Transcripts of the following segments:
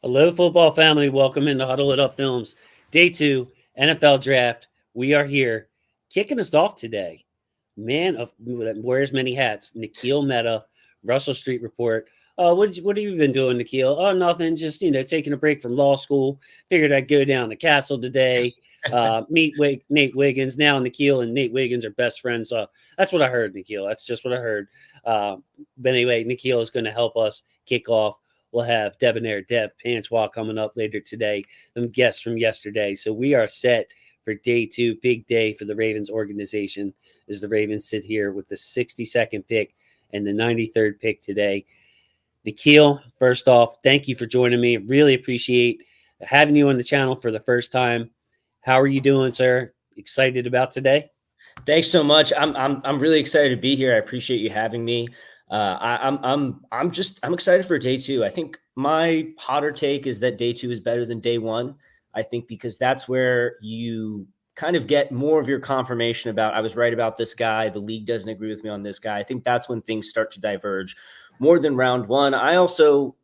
Hello, football family. Welcome into Huddle It Up Films. Day two, NFL Draft. We are here. Kicking us off today. Man of wears many hats. Nikhil Mehta, Russell Street Report. What have you been doing, Nikhil? Oh, nothing. Just taking a break from law school. Figured I'd go down to Castle today. Meet Nate Wiggins. Now Nikhil and Nate Wiggins are best friends. That's what I heard, Nikhil. That's just what I heard. But anyway, Nikhil is going to help us kick off. We'll have Debonair Dev Panchwa coming up later today. Some guests from yesterday. So we are set for day two. Big day for the Ravens organization as the Ravens sit here with the 62nd pick and the 93rd pick today. Nikhil, first off, thank you for joining me. Really appreciate having you on the channel for the first time. How are you doing, sir? Excited about today? Thanks so much. I'm really excited to be here. I appreciate you having me. I'm excited for day two. I think my hotter take is that day two is better than day one. I think because that's where you kind of get more of your confirmation about I was right about this guy. The league doesn't agree with me on this guy. I think that's when things start to diverge more than round one.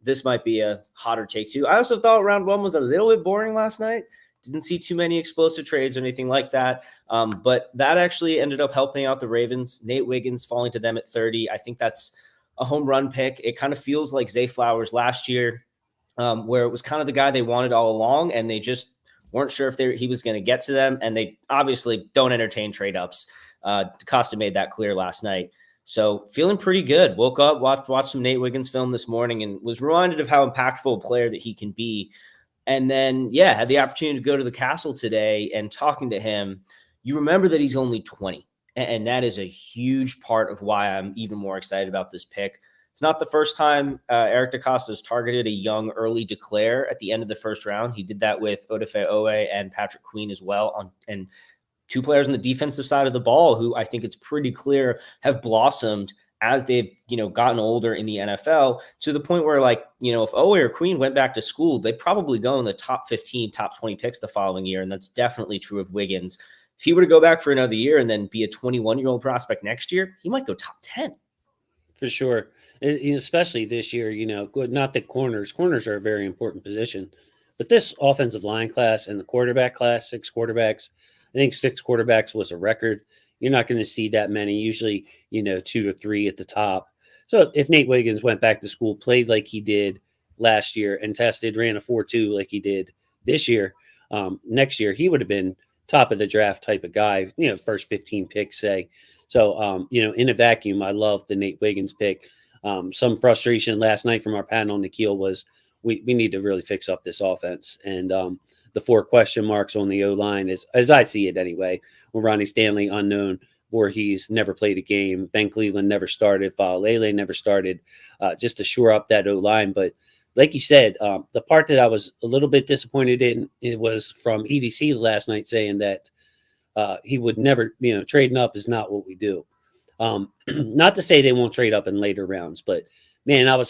This might be a hotter take too. I also thought round one was a little bit boring last night. Didn't see too many explosive trades or anything like that. But that actually ended up helping out the Ravens. Nate Wiggins falling to them at 30. I think that's a home run pick. It kind of feels like Zay Flowers last year, where it was kind of the guy they wanted all along, and they just weren't sure if he was going to get to them. And they obviously don't entertain trade ups. DaCosta made that clear last night. So feeling pretty good. Woke up, watched some Nate Wiggins film this morning, and was reminded of how impactful a player that he can be. And then, had the opportunity to go to the Castle today and talking to him. You remember that he's only 20, and that is a huge part of why I'm even more excited about this pick. It's not the first time Eric DaCosta has targeted a young early declare at the end of the first round. He did that with Odafe Owe and Patrick Queen as well, and two players on the defensive side of the ball who I think it's pretty clear have blossomed as they've, gotten older in the NFL, to the point where, if Owe or Queen went back to school, they'd probably go in the top 15, top 20 picks the following year. And that's definitely true of Wiggins. If he were to go back for another year and then be a 21-year-old prospect next year, he might go top 10. For sure. Especially this year, not that corners are a very important position, but this offensive line class and the quarterback class, 6 quarterbacks, I think 6 quarterbacks was a record. You're not going to see that many, usually, 2 or 3 at the top. So if Nate Wiggins went back to school, played like he did last year and ran a 4.2 like he did this year, next year, he would have been top of the draft type of guy, first 15 picks, say. So, in a vacuum, I love the Nate Wiggins pick. Some frustration last night from our panel, Nikhil, was we need to really fix up this offense. And the 4 question marks on the O-line is, as I see it anyway, with Ronnie Stanley unknown, Voorhees never played a game, Ben Cleveland never started, Faalele never started, just to shore up that O-line. But like you said, the part that I was a little bit disappointed in, it was from EDC last night saying that he would never, trading up is not what we do. Not to say they won't trade up in later rounds, but man, I was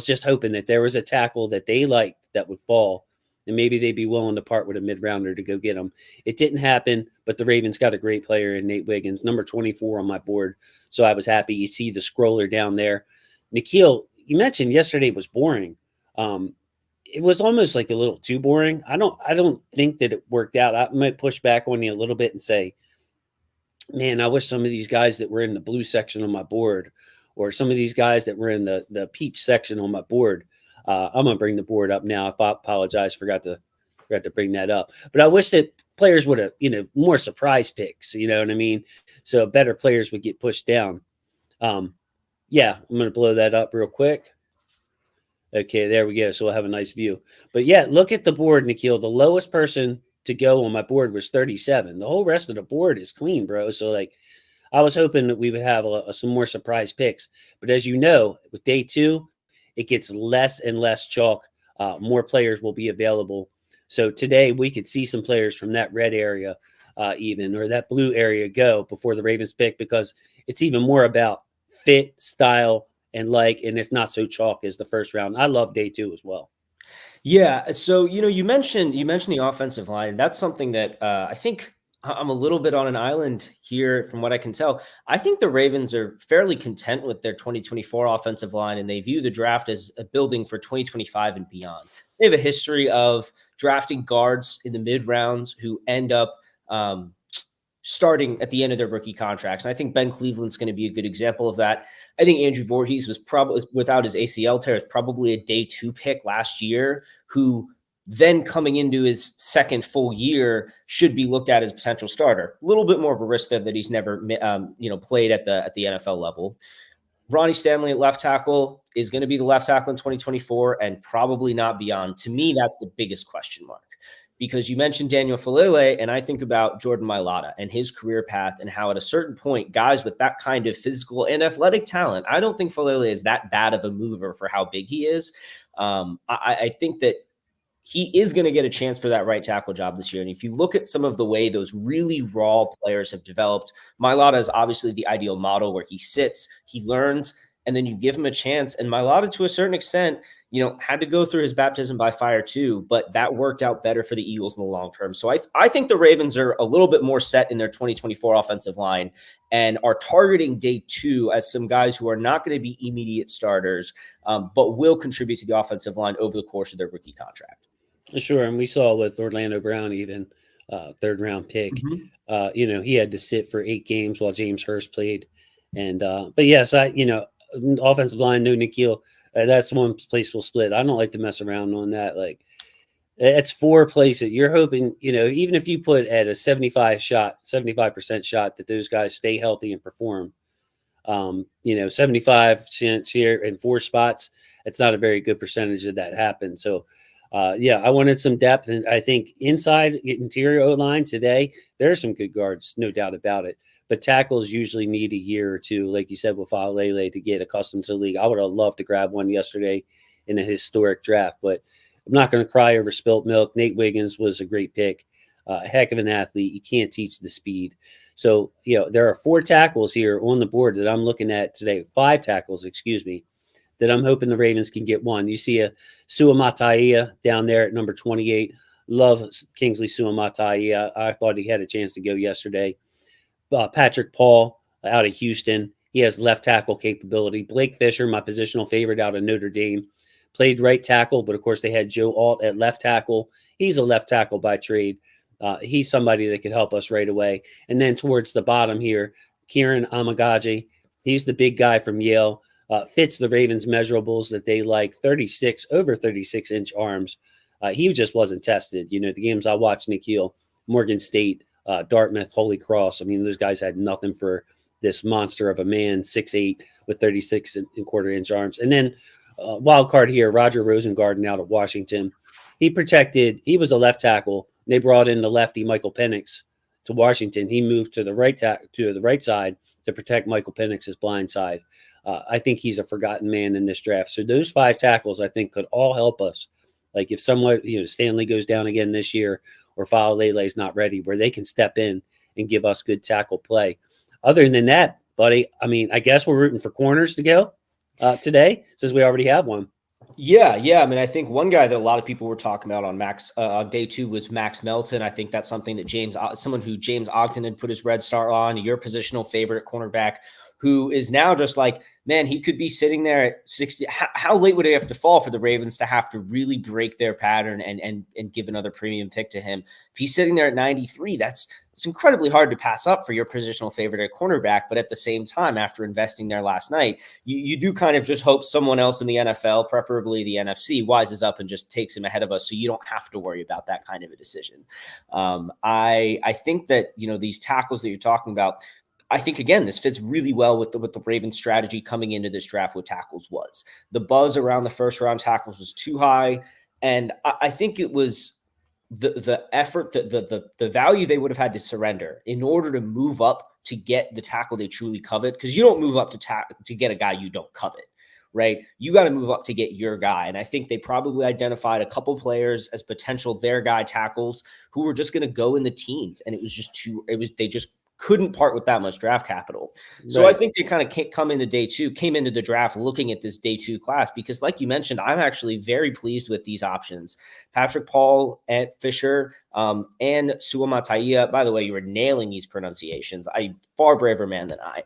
just hoping that there was a tackle that they liked that would fall, and maybe they'd be willing to part with a mid-rounder to go get him. It didn't happen, but the Ravens got a great player in Nate Wiggins, number 24 on my board, so I was happy. You see the scroller down there. Nikhil, you mentioned yesterday was boring. It was almost like a little too boring. I don't think that it worked out. I might push back on you a little bit and say, man, I wish some of these guys that were in the blue section on my board, or some of these guys that were in the peach section on my board. I'm gonna bring the board up now. I apologize, forgot to bring that up. But I wish that players would have, more surprise picks. You know what I mean? So better players would get pushed down. I'm gonna blow that up real quick. Okay, there we go. So we'll have a nice view. But yeah, look at the board, Nikhil. The lowest person to go on my board was 37. The whole rest of the board is clean, bro. So I was hoping that we would have some more surprise picks. But as you know, with day two, it gets less and less chalk. More players will be available. So today we could see some players from that red area or that blue area go before the Ravens pick, because it's even more about fit, style, and it's not so chalk as the first round. I love day two as well. Yeah. So, you mentioned the offensive line. That's something that I think I'm a little bit on an island here from what I can tell. I think the Ravens are fairly content with their 2024 offensive line, and they view the draft as a building for 2025 and beyond. They have a history of drafting guards in the mid rounds who end up starting at the end of their rookie contracts. And I think Ben Cleveland's going to be a good example of that. I think Andrew Voorhees was probably, without his ACL tear, is probably a day 2 pick last year, who then coming into his second full year should be looked at as a potential starter. A little bit more of a risk there that he's never played at the NFL level. Ronnie Stanley at left tackle is going to be the left tackle in 2024 and probably not beyond. To me, that's the biggest question mark, because you mentioned Daniel Falele, and I think about Jordan Mailata and his career path and how at a certain point, guys with that kind of physical and athletic talent, I don't think Falele is that bad of a mover for how big he is. I think that he is going to get a chance for that right tackle job this year. And if you look at some of the way those really raw players have developed, Mailata is obviously the ideal model, where he sits, he learns, and then you give him a chance. And Mailata, to a certain extent, had to go through his baptism by fire too, but that worked out better for the Eagles in the long term. So I think the Ravens are a little bit more set in their 2024 offensive line and are targeting day 2 as some guys who are not going to be immediate starters, but will contribute to the offensive line over the course of their rookie contract. Sure. And we saw with Orlando Brown, even 3rd round pick, he had to sit for 8 games while James Hurst played. And, but yes, offensive line, no Nikhil. That's one place we'll split. I don't like to mess around on that. Like, it's 4 places. You're hoping, even if you put at a 75% shot that those guys stay healthy and perform, 75% here in 4 spots, it's not a very good percentage of that happen. So, I wanted some depth. And I think inside interior O-line today, there are some good guards, no doubt about it. But tackles usually need a year or 2, like you said, with Falele, to get accustomed to the league. I would have loved to grab one yesterday in a historic draft, but I'm not going to cry over spilt milk. Nate Wiggins was a great pick, a heck of an athlete. You can't teach the speed. So, there are 4 tackles here on the board that I'm looking at today, 5 tackles, that I'm hoping the Ravens can get one. You see a Suamataia down there at number 28. Love Kingsley Suamataia. I thought he had a chance to go yesterday. Patrick Paul out of Houston. He has left tackle capability. Blake Fisher, my positional favorite out of Notre Dame, played right tackle, but of course they had Joe Alt at left tackle. He's a left tackle by trade. He's somebody that could help us right away. And then towards the bottom here, Kieran Amagaji. He's the big guy from Yale. Fits the Ravens measurables that they like, over 36-inch arms. He just wasn't tested. The games I watched, Nikhil, Morgan State, Dartmouth, Holy Cross. I mean, those guys had nothing for this monster of a man, 6'8", with 36.25-inch arms. And then wild card here, Roger Rosengarten out of Washington. He was a left tackle. They brought in the lefty Michael Penix to Washington. He moved to the right side to protect Michael Penix's blind side. I think he's a forgotten man in this draft. So those 5 tackles, I think, could all help us. Like if somewhat, Stanley goes down again this year, or Falele is not ready, where they can step in and give us good tackle play. Other than that, buddy, I mean, I guess we're rooting for corners to go today, since we already have one. Yeah. I mean, I think one guy that a lot of people were talking about on day 2 was Max Melton. I think that's something that someone who James Ogden had put his red star on, your positional favorite cornerback, who is now just like, man, he could be sitting there at 60. How late would it have to fall for the Ravens to have to really break their pattern and give another premium pick to him? If he's sitting there at 93, it's incredibly hard to pass up for your positional favorite at cornerback. But at the same time, after investing there last night, you do kind of just hope someone else in the NFL, preferably the NFC, wises up and just takes him ahead of us, so you don't have to worry about that kind of a decision. I think that, these tackles that you're talking about, I think, again, this fits really well with the Ravens strategy coming into this draft with tackles. Was the buzz around the first round tackles was too high. And I think it was the effort, the value they would have had to surrender in order to move up to get the tackle they truly covet. Because you don't move up to get a guy you don't covet, right? You got to move up to get your guy. And I think they probably identified a couple players as potential their guy tackles who were just going to go in the teens. And they just couldn't part with that much draft capital. So I think they kind of came into the draft looking at this day 2 class, because like you mentioned, I'm actually very pleased with these options. Patrick Paul and Fisher and Suamataia. By the way, you were nailing these pronunciations. Far braver man than I.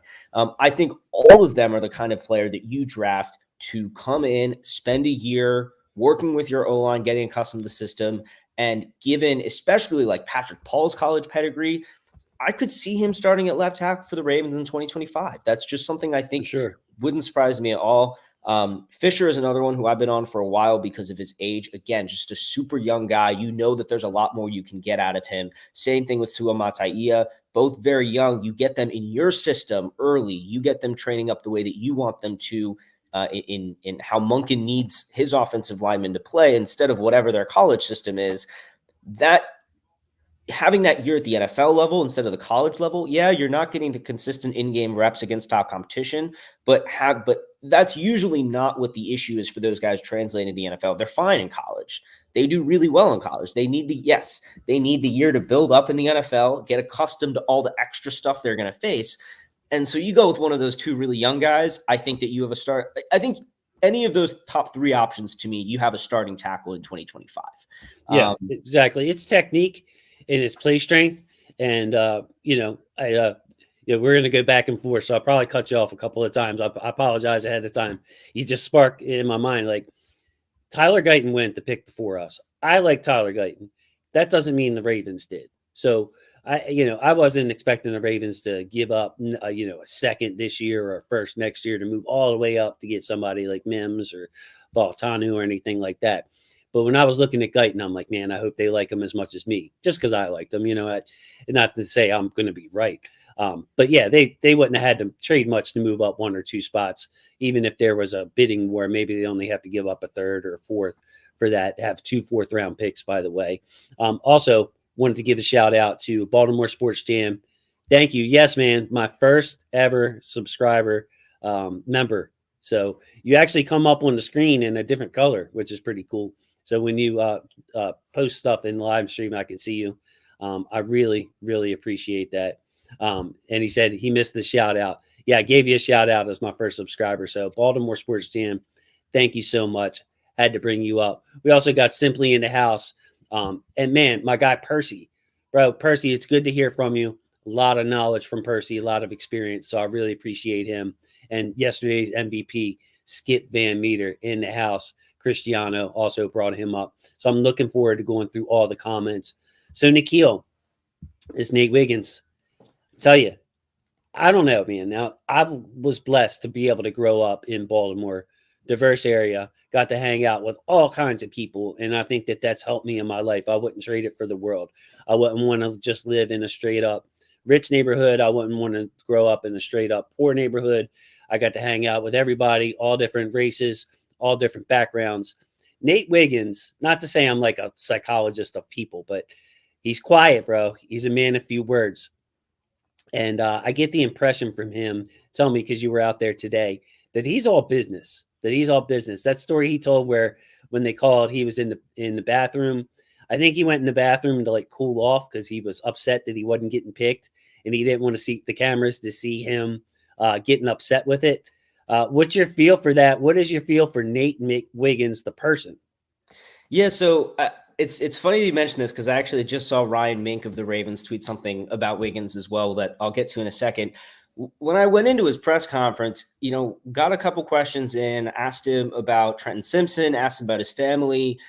I think all of them are the kind of player that you draft to come in, spend a year working with your O-line, getting accustomed to the system. And given especially like Patrick Paul's college pedigree, I could see him starting at left tackle for the Ravens in 2025. That's just something I think wouldn't surprise me at all. Fisher is another one who I've been on for a while because of his age. Again, just a super young guy. You know that there's a lot more you can get out of him. Same thing with Suamataia. Both very young. You get them in your system early. You get them training up the way that you want them to, in how Monken needs his offensive linemen to play instead of whatever their college system is. That having that year at the NFL level instead of the college level, yeah, you're not getting the consistent in-game reps against top competition, but that's usually not what the issue is for those guys translating to the NFL. They're fine in college. They do really well in college. They need the year to build up in the NFL, get accustomed to all the extra stuff they're going to face. And so you go with one of those two really young guys. I think that you have a start. I think any of those top 3 options, to me, you have a starting tackle in 2025. Yeah, exactly. It's technique and its play strength. And, we're going to go back and forth. So I'll probably cut you off a couple of times. I apologize ahead of time. You just sparked in my mind, like Tyler Guyton went the pick before us. I like Tyler Guyton. That doesn't mean the Ravens did. So I wasn't expecting the Ravens to give up, a second this year or a first next year to move all the way up to get somebody like Mims or Valtanu or anything like that. But when I was looking at Guyton, I'm like, man, I hope they like him as much as me, just because I liked him. Not to say I'm going to be right. But yeah, they wouldn't have had to trade much to move up 1 or 2 spots, even if there was a bidding war. Maybe they only have to give up a 3rd or a 4th for that. Have 2 4th-round picks, by the way. Also, wanted to give a shout out to Baltimore Sports Jam. Thank you. Yes, man, my first ever subscriber member. So you actually come up on the screen in a different color, which is pretty cool. So when you post stuff in the live stream, I can see you. I really, really appreciate that. And he said he missed the shout out. Yeah, I gave you a shout out as my first subscriber. So Baltimore Sports Jam, thank you so much. Had to bring you up. We also got Simply in the house. And man, my guy Percy. Bro, Percy, it's good to hear from you. A lot of knowledge from Percy, a lot of experience. So I really appreciate him. And yesterday's MVP, Skip Van Meter, in the house. Cristiano also brought him up. So I'm looking forward to going through all the comments. So Nikhil, it's Nate Wiggins. Tell you, I don't know, man. Now, I was blessed to be able to grow up in Baltimore, diverse area, got to hang out with all kinds of people. And I think that that's helped me in my life. I wouldn't trade it for the world. I wouldn't want to just live in a straight up rich neighborhood. I wouldn't want to grow up in a straight up poor neighborhood. I got to hang out with everybody, all different races, all different backgrounds. Nate Wiggins, not to say I'm like a psychologist of people, but he's quiet, bro. He's a man of few words. And I get the impression from him, tell me, because you were out there today, that he's all business, That story he told where when they called, he was in the bathroom. I think he went in the bathroom to like cool off because he was upset that he wasn't getting picked. And he didn't want to see the cameras to see him getting upset with it. What's your feel for that? What is your feel for Nate Wiggins, the person? Yeah, so it's funny you mentioned this because I actually just saw Ryan Mink of the Ravens tweet something about Wiggins as well that I'll get to in a second. When I went into his press conference, got a couple questions in, asked him about Trenton Simpson, asked him about his family,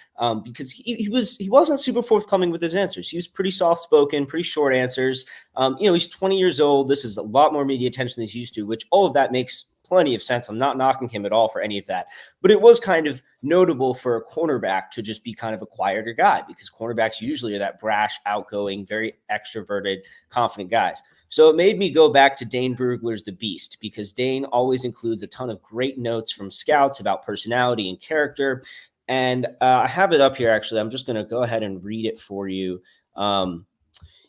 because he wasn't super forthcoming with his answers. He was pretty soft-spoken, pretty short answers. He's 20 years old. This is a lot more media attention than he's used to, which all of that makes plenty of sense. I'm not knocking him at all for any of that, but it was kind of notable for a cornerback to just be kind of a quieter guy because cornerbacks usually are that brash, outgoing, very extroverted, confident guys. So it made me go back to Dane Brugler's The Beast because Dane always includes a ton of great notes from scouts about personality and character. And I have it up here, actually. I'm just going to go ahead and read it for you.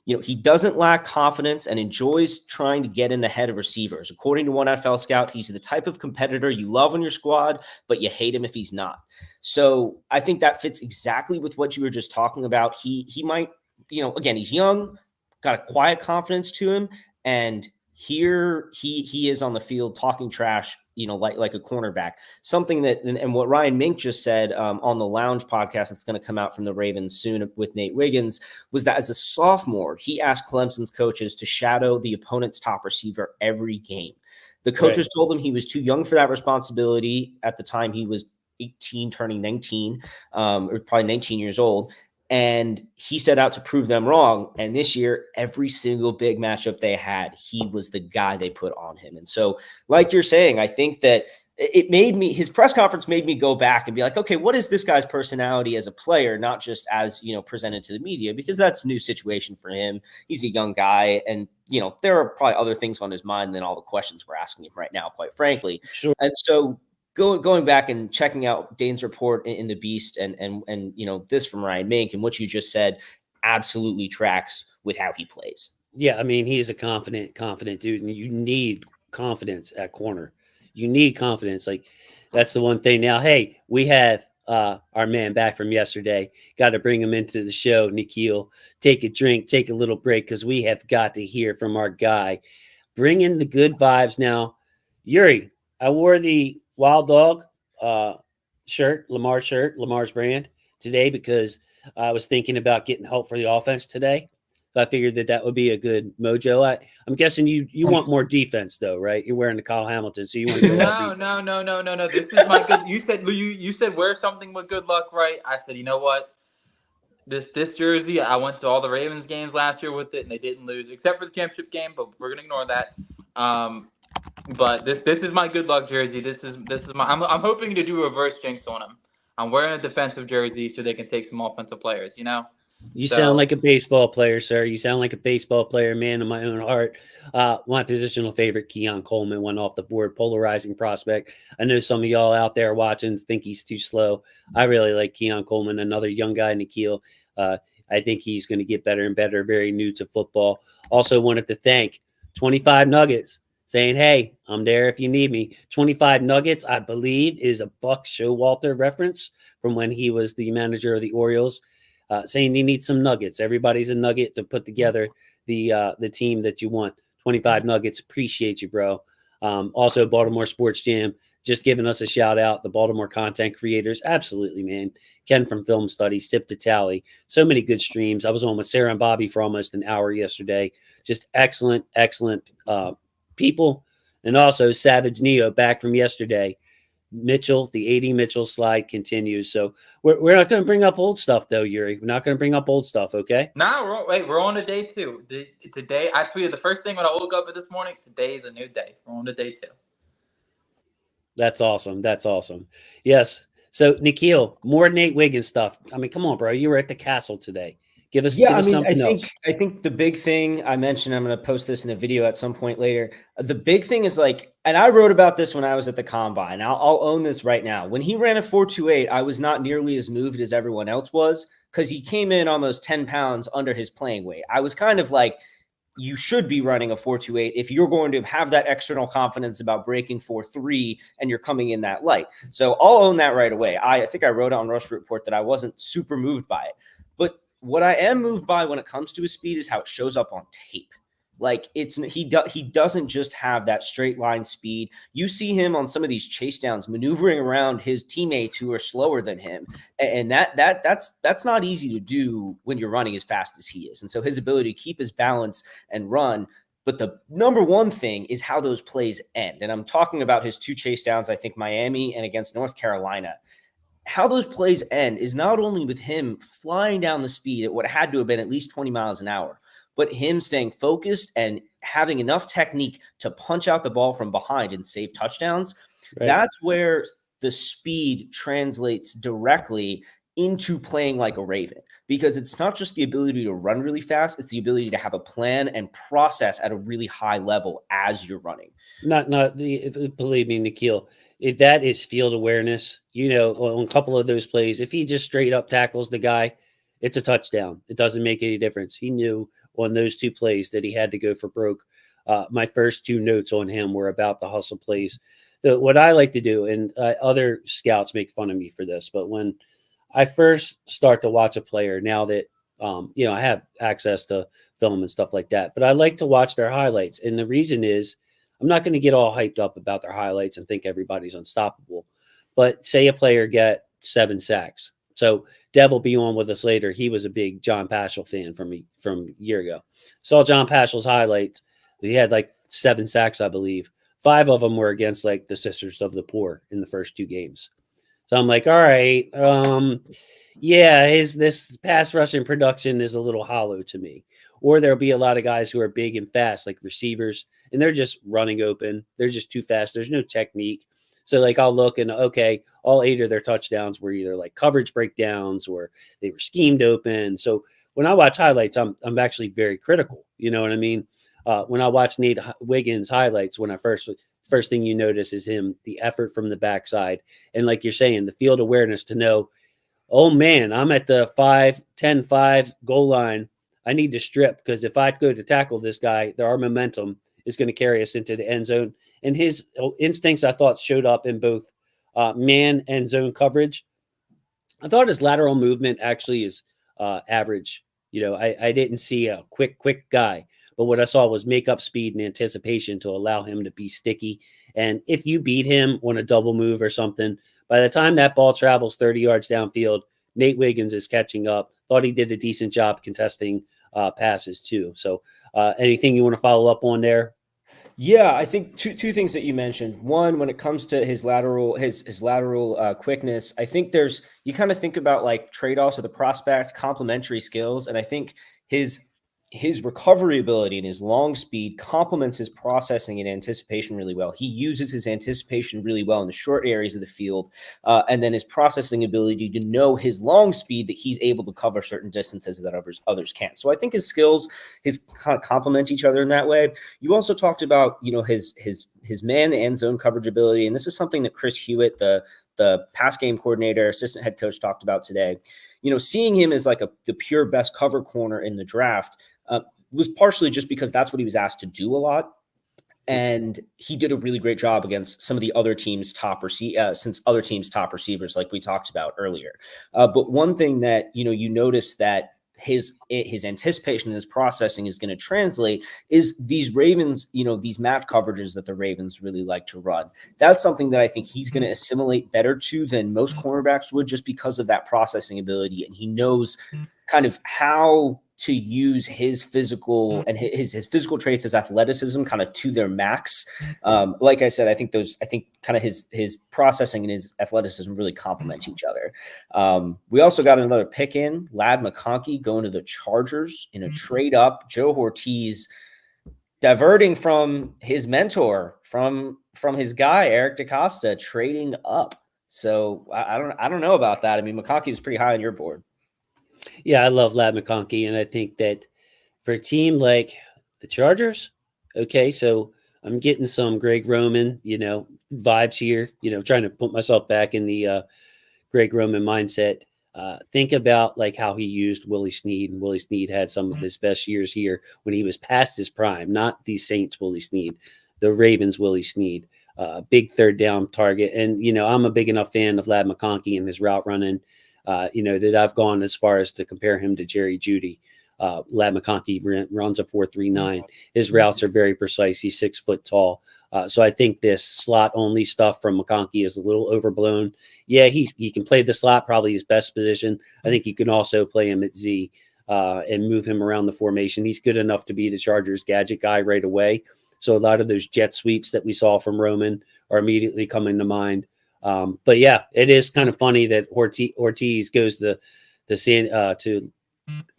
He doesn't lack confidence and enjoys trying to get in the head of receivers. According to one NFL scout, he's the type of competitor you love on your squad, but you hate him if he's not. So I think that fits exactly with what you were just talking about. He might, again, he's young, got a quiet confidence to him. And here he is on the field talking trash, like a cornerback. Something that, and what Ryan Mink just said on the Lounge podcast that's going to come out from the Ravens soon with Nate Wiggins, was that as a sophomore, he asked Clemson's coaches to shadow the opponent's top receiver every game. The coaches told him he was too young for that responsibility. At the time, he was 18, turning 19, or probably 19 years old. And he set out to prove them wrong. And this year, every single big matchup they had, he was the guy they put on him. And so, like you're saying, I think that his press conference made me go back and be like, okay, what is this guy's personality as a player, not just as, presented to the media, because that's a new situation for him. He's a young guy. And, there are probably other things on his mind than all the questions we're asking him right now, quite frankly. Sure. And so, going back and checking out Dane's report in the Beast and this from Ryan Mink and what you just said absolutely tracks with how he plays. Yeah, I mean, he's a confident dude, and you need confidence at corner. You need confidence. Like, that's the one thing. Now, hey, we have our man back from yesterday. Got to bring him into the show, Nikhil. Take a drink, take a little break, because we have got to hear from our guy. Bring in the good vibes now. Yuri, I wore the Wild Dog shirt, Lamar's brand, today because I was thinking about getting help for the offense today. So I figured that would be a good mojo. I'm guessing you want more defense, though, right? You're wearing the Kyle Hamilton, so you want to go No. This is my good. You said wear something with good luck, right? I said, you know what? This jersey, I went to all the Ravens games last year with it, and they didn't lose, except for the championship game. But we're gonna ignore that. But this is my good luck jersey. This is my. I'm hoping to do a reverse jinx on them. I'm wearing a defensive jersey so they can take some offensive players. You sound like a baseball player, sir. You sound like a baseball player, man of my own heart. My positional favorite, Keon Coleman, went off the board, polarizing prospect. I know some of y'all out there watching think he's too slow. I really like Keon Coleman, another young guy, Nikhil. I think he's going to get better and better, very new to football. Also wanted to thank 25 Nuggets, saying, hey, I'm there if you need me. 25 Nuggets, I believe, is a Buck Showalter reference from when he was the manager of the Orioles. Saying you need some nuggets. Everybody's a nugget to put together the team that you want. 25 Nuggets. Appreciate you, bro. Also, Baltimore Sports Jam, just giving us a shout out. The Baltimore content creators. Absolutely, man. Ken from Film Study, Sip to Tally. So many good streams. I was on with Sarah and Bobby for almost an hour yesterday. Just excellent people. And also Savage Neo back from yesterday. Mitchell, the 80 Mitchell slide continues. So we're not going to bring up old stuff, though, Yuri. We're not going to bring up old stuff, okay? No, we're on to day 2. Today, I tweeted the first thing when I woke up this morning. Today is a new day. We're on to day 2. That's awesome. Yes. So, Nikhil, more Nate Wiggins stuff. I mean, come on, bro. You were at the castle today. Give us something else. I think the big thing I mentioned, I'm going to post this in a video at some point later. The big thing is and I wrote about this when I was at the combine. I'll own this right now. When he ran a 4.28, I was not nearly as moved as everyone else was because he came in almost 10 pounds under his playing weight. I was kind of like, you should be running a 4.28 if you're going to have that external confidence about breaking 4.3 and you're coming in that light. So I'll own that right away. I think I wrote on Rush Report that I wasn't super moved by it. But what I am moved by when it comes to his speed is how it shows up on tape. Like he doesn't just have that straight line speed. You see him on some of these chase downs maneuvering around his teammates who are slower than him, and that's not easy to do when you're running as fast as he is. And so his ability to keep his balance and run. But the number one thing is how those plays end. And I'm talking about his 2 chase downs, I think Miami and against North Carolina. How those plays end is not only with him flying down the speed at what had to have been at least 20 miles an hour, but him staying focused and having enough technique to punch out the ball from behind and save touchdowns. Right. That's where the speed translates directly into playing like a Raven, because it's not just the ability to run really fast. It's the ability to have a plan and process at a really high level as you're running. Believe me, Nikhil, that is field awareness. On a couple of those plays, if he just straight up tackles the guy, it's a touchdown. It doesn't make any difference. He knew on those 2 plays that he had to go for broke. My first 2 notes on him were about the hustle plays. What I like to do, and other scouts make fun of me for this, but when I first start to watch a player, now that I have access to film and stuff like that, but I like to watch their highlights. And the reason is I'm not going to get all hyped up about their highlights and think everybody's unstoppable. But say a player get 7 sacks. So Dev will be on with us later. He was a big John Paschal fan from a year ago. Saw John Paschal's highlights. He had like 7 sacks, I believe. 5 of them were against like the Sisters of the Poor in the first 2 games. So I'm like, all right, this pass rushing production is a little hollow to me. Or there'll be a lot of guys who are big and fast, like receivers, and they're just running open. They're just too fast. There's no technique. So like I'll look and okay, all 8 of their touchdowns were either like coverage breakdowns or they were schemed open. So when I watch highlights, I'm actually very critical. You know what I mean? When I watch Nate Wiggins highlights, when I first thing you notice is the effort from the backside. And like you're saying, the field awareness to know, oh man, I'm at the 5-10-5 goal line. I need to strip because if I go to tackle this guy, our momentum is going to carry us into the end zone. And his instincts, I thought, showed up in both man and zone coverage. I thought his lateral movement actually is average. I didn't see a quick guy. But what I saw was make-up speed and anticipation to allow him to be sticky. And if you beat him on a double move or something, by the time that ball travels 30 yards downfield, Nate Wiggins is catching up. Thought he did a decent job contesting passes too. So anything you want to follow up on there? Yeah, I think two things that you mentioned. One, when it comes to his lateral quickness, I think you kind of think about like trade-offs of the prospect, complementary skills, and I think his recovery ability and his long speed complements his processing and anticipation really well. He uses his anticipation really well in the short areas of the field, and then his processing ability to know his long speed that he's able to cover certain distances that others can't. So I think his skills kind of complement each other in that way. You also talked about his man and zone coverage ability, and this is something that Chris Hewitt, the pass game coordinator, assistant head coach, talked about today. Seeing him as like the pure best cover corner in the draft was partially just because that's what he was asked to do a lot. And he did a really great job against some of the other teams' top receivers, like we talked about earlier. But one thing that, you notice that his anticipation and his processing is going to translate is these Ravens, these match coverages that the Ravens really like to run. That's something that I think he's going to assimilate better to than most cornerbacks would, just because of that processing ability. And he knows kind of how to use his physical and his physical traits as athleticism kind of to their max. Like I said, I think kind of his processing and his athleticism really complement each other. We also got another pick in, Ladd McConkey going to the Chargers in a trade up. Joe Ortiz diverting from his mentor, from his guy, Eric DaCosta, trading up. So I don't know about that. I mean, McConkey was pretty high on your board. Yeah, I love Ladd McConkey, and I think that for a team like the Chargers, okay, so I'm getting some Greg Roman, vibes here, trying to put myself back in the Greg Roman mindset. Think about like how he used Willie Snead, and Willie Snead had some of his best years here when he was past his prime, not the Saints Willie Snead, the Ravens Willie Snead, big third down target. And, I'm a big enough fan of Ladd McConkey and his route running, that I've gone as far as to compare him to Jerry Jeudy. Ladd McConkey runs a 4.39. His routes are very precise. He's 6 foot tall. So I think this slot only stuff from McConkey is a little overblown. Yeah, he can play the slot, probably his best position. I think you can also play him at Z and move him around the formation. He's good enough to be the Chargers gadget guy right away. So a lot of those jet sweeps that we saw from Roman are immediately coming to mind. But yeah, it is kind of funny that Ortiz goes to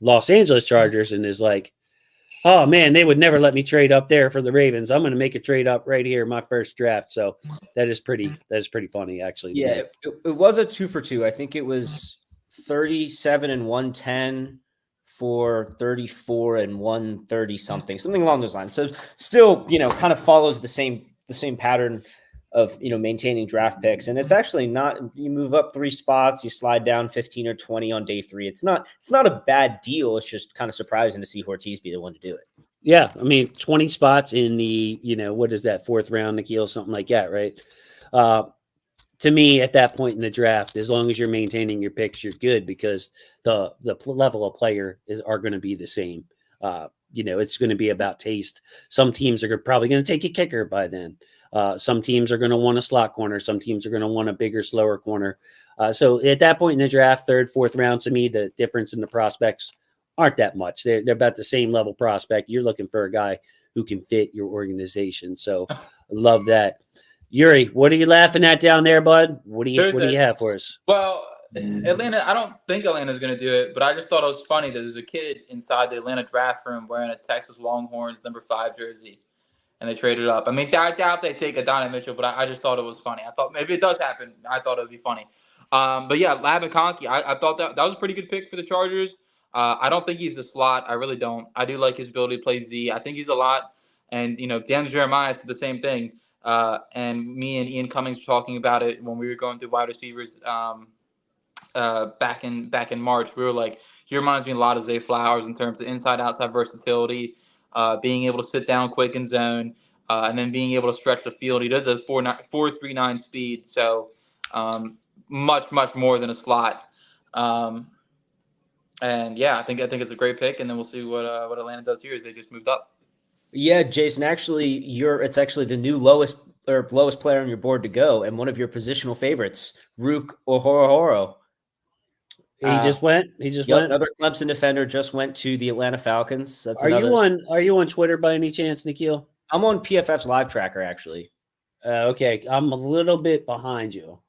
Los Angeles Chargers and is like, oh man, they would never let me trade up there for the Ravens. I'm going to make a trade up right here in my first draft. So that is pretty funny, actually. Yeah, it was a 2 for 2. I think it was 37 and 110 for 34 and 130 something along those lines. So still, kind of follows the same pattern of, maintaining draft picks. And it's actually not, you move up 3 spots, you slide down 15 or 20 on day 3. It's not a bad deal. It's just kind of surprising to see Ortiz be the one to do it. Yeah. I mean, 20 spots in the, what is that, 4th round, Nikhil, something like that, right? to me, at that point in the draft, as long as you're maintaining your picks, you're good because the level of player are going to be the same. It's going to be about taste. Some teams are probably going to take a kicker by then. Some teams are going to want a slot corner. Some teams are going to want a bigger, slower corner. So at that point in the draft, third, fourth round, to me, the difference in the prospects aren't that much. They're about the same level prospect. You're looking for a guy who can fit your organization. So I love that. Yuri, what are you laughing at down there, bud? What do you have for us? Well, Atlanta, I don't think Atlanta's going to do it, but I just thought it was funny that there's a kid inside the Atlanta draft room wearing a Texas Longhorns #5 jersey, and they traded up. I mean, I doubt they take Adonai Mitchell, but I just thought it was funny. I thought maybe it does happen. I thought it would be funny. But yeah, McConkey, I thought that was a pretty good pick for the Chargers. I don't think he's a slot. I really don't. I do like his ability to play Z. I think he's a lot. And, Dan Jeremiah said the same thing. And me and Ian Cummings were talking about it when we were going through wide receivers back in March. We were like, he reminds me a lot of Zay Flowers in terms of inside-outside versatility, being able to sit down quick in zone, and then being able to stretch the field. He does a 4.39 speed, so much more than a slot. And yeah, I think it's a great pick, and then we'll see what Atlanta does here as they just moved up. Yeah, Jason, actually, it's actually the new lowest player on your board to go, and one of your positional favorites, Ruke Orhorhoro. He just went. Another Clemson defender just went to the Atlanta Falcons. Are you on Twitter by any chance, Nikhil? I'm on PFF's live tracker, actually. Okay, I'm a little bit behind you.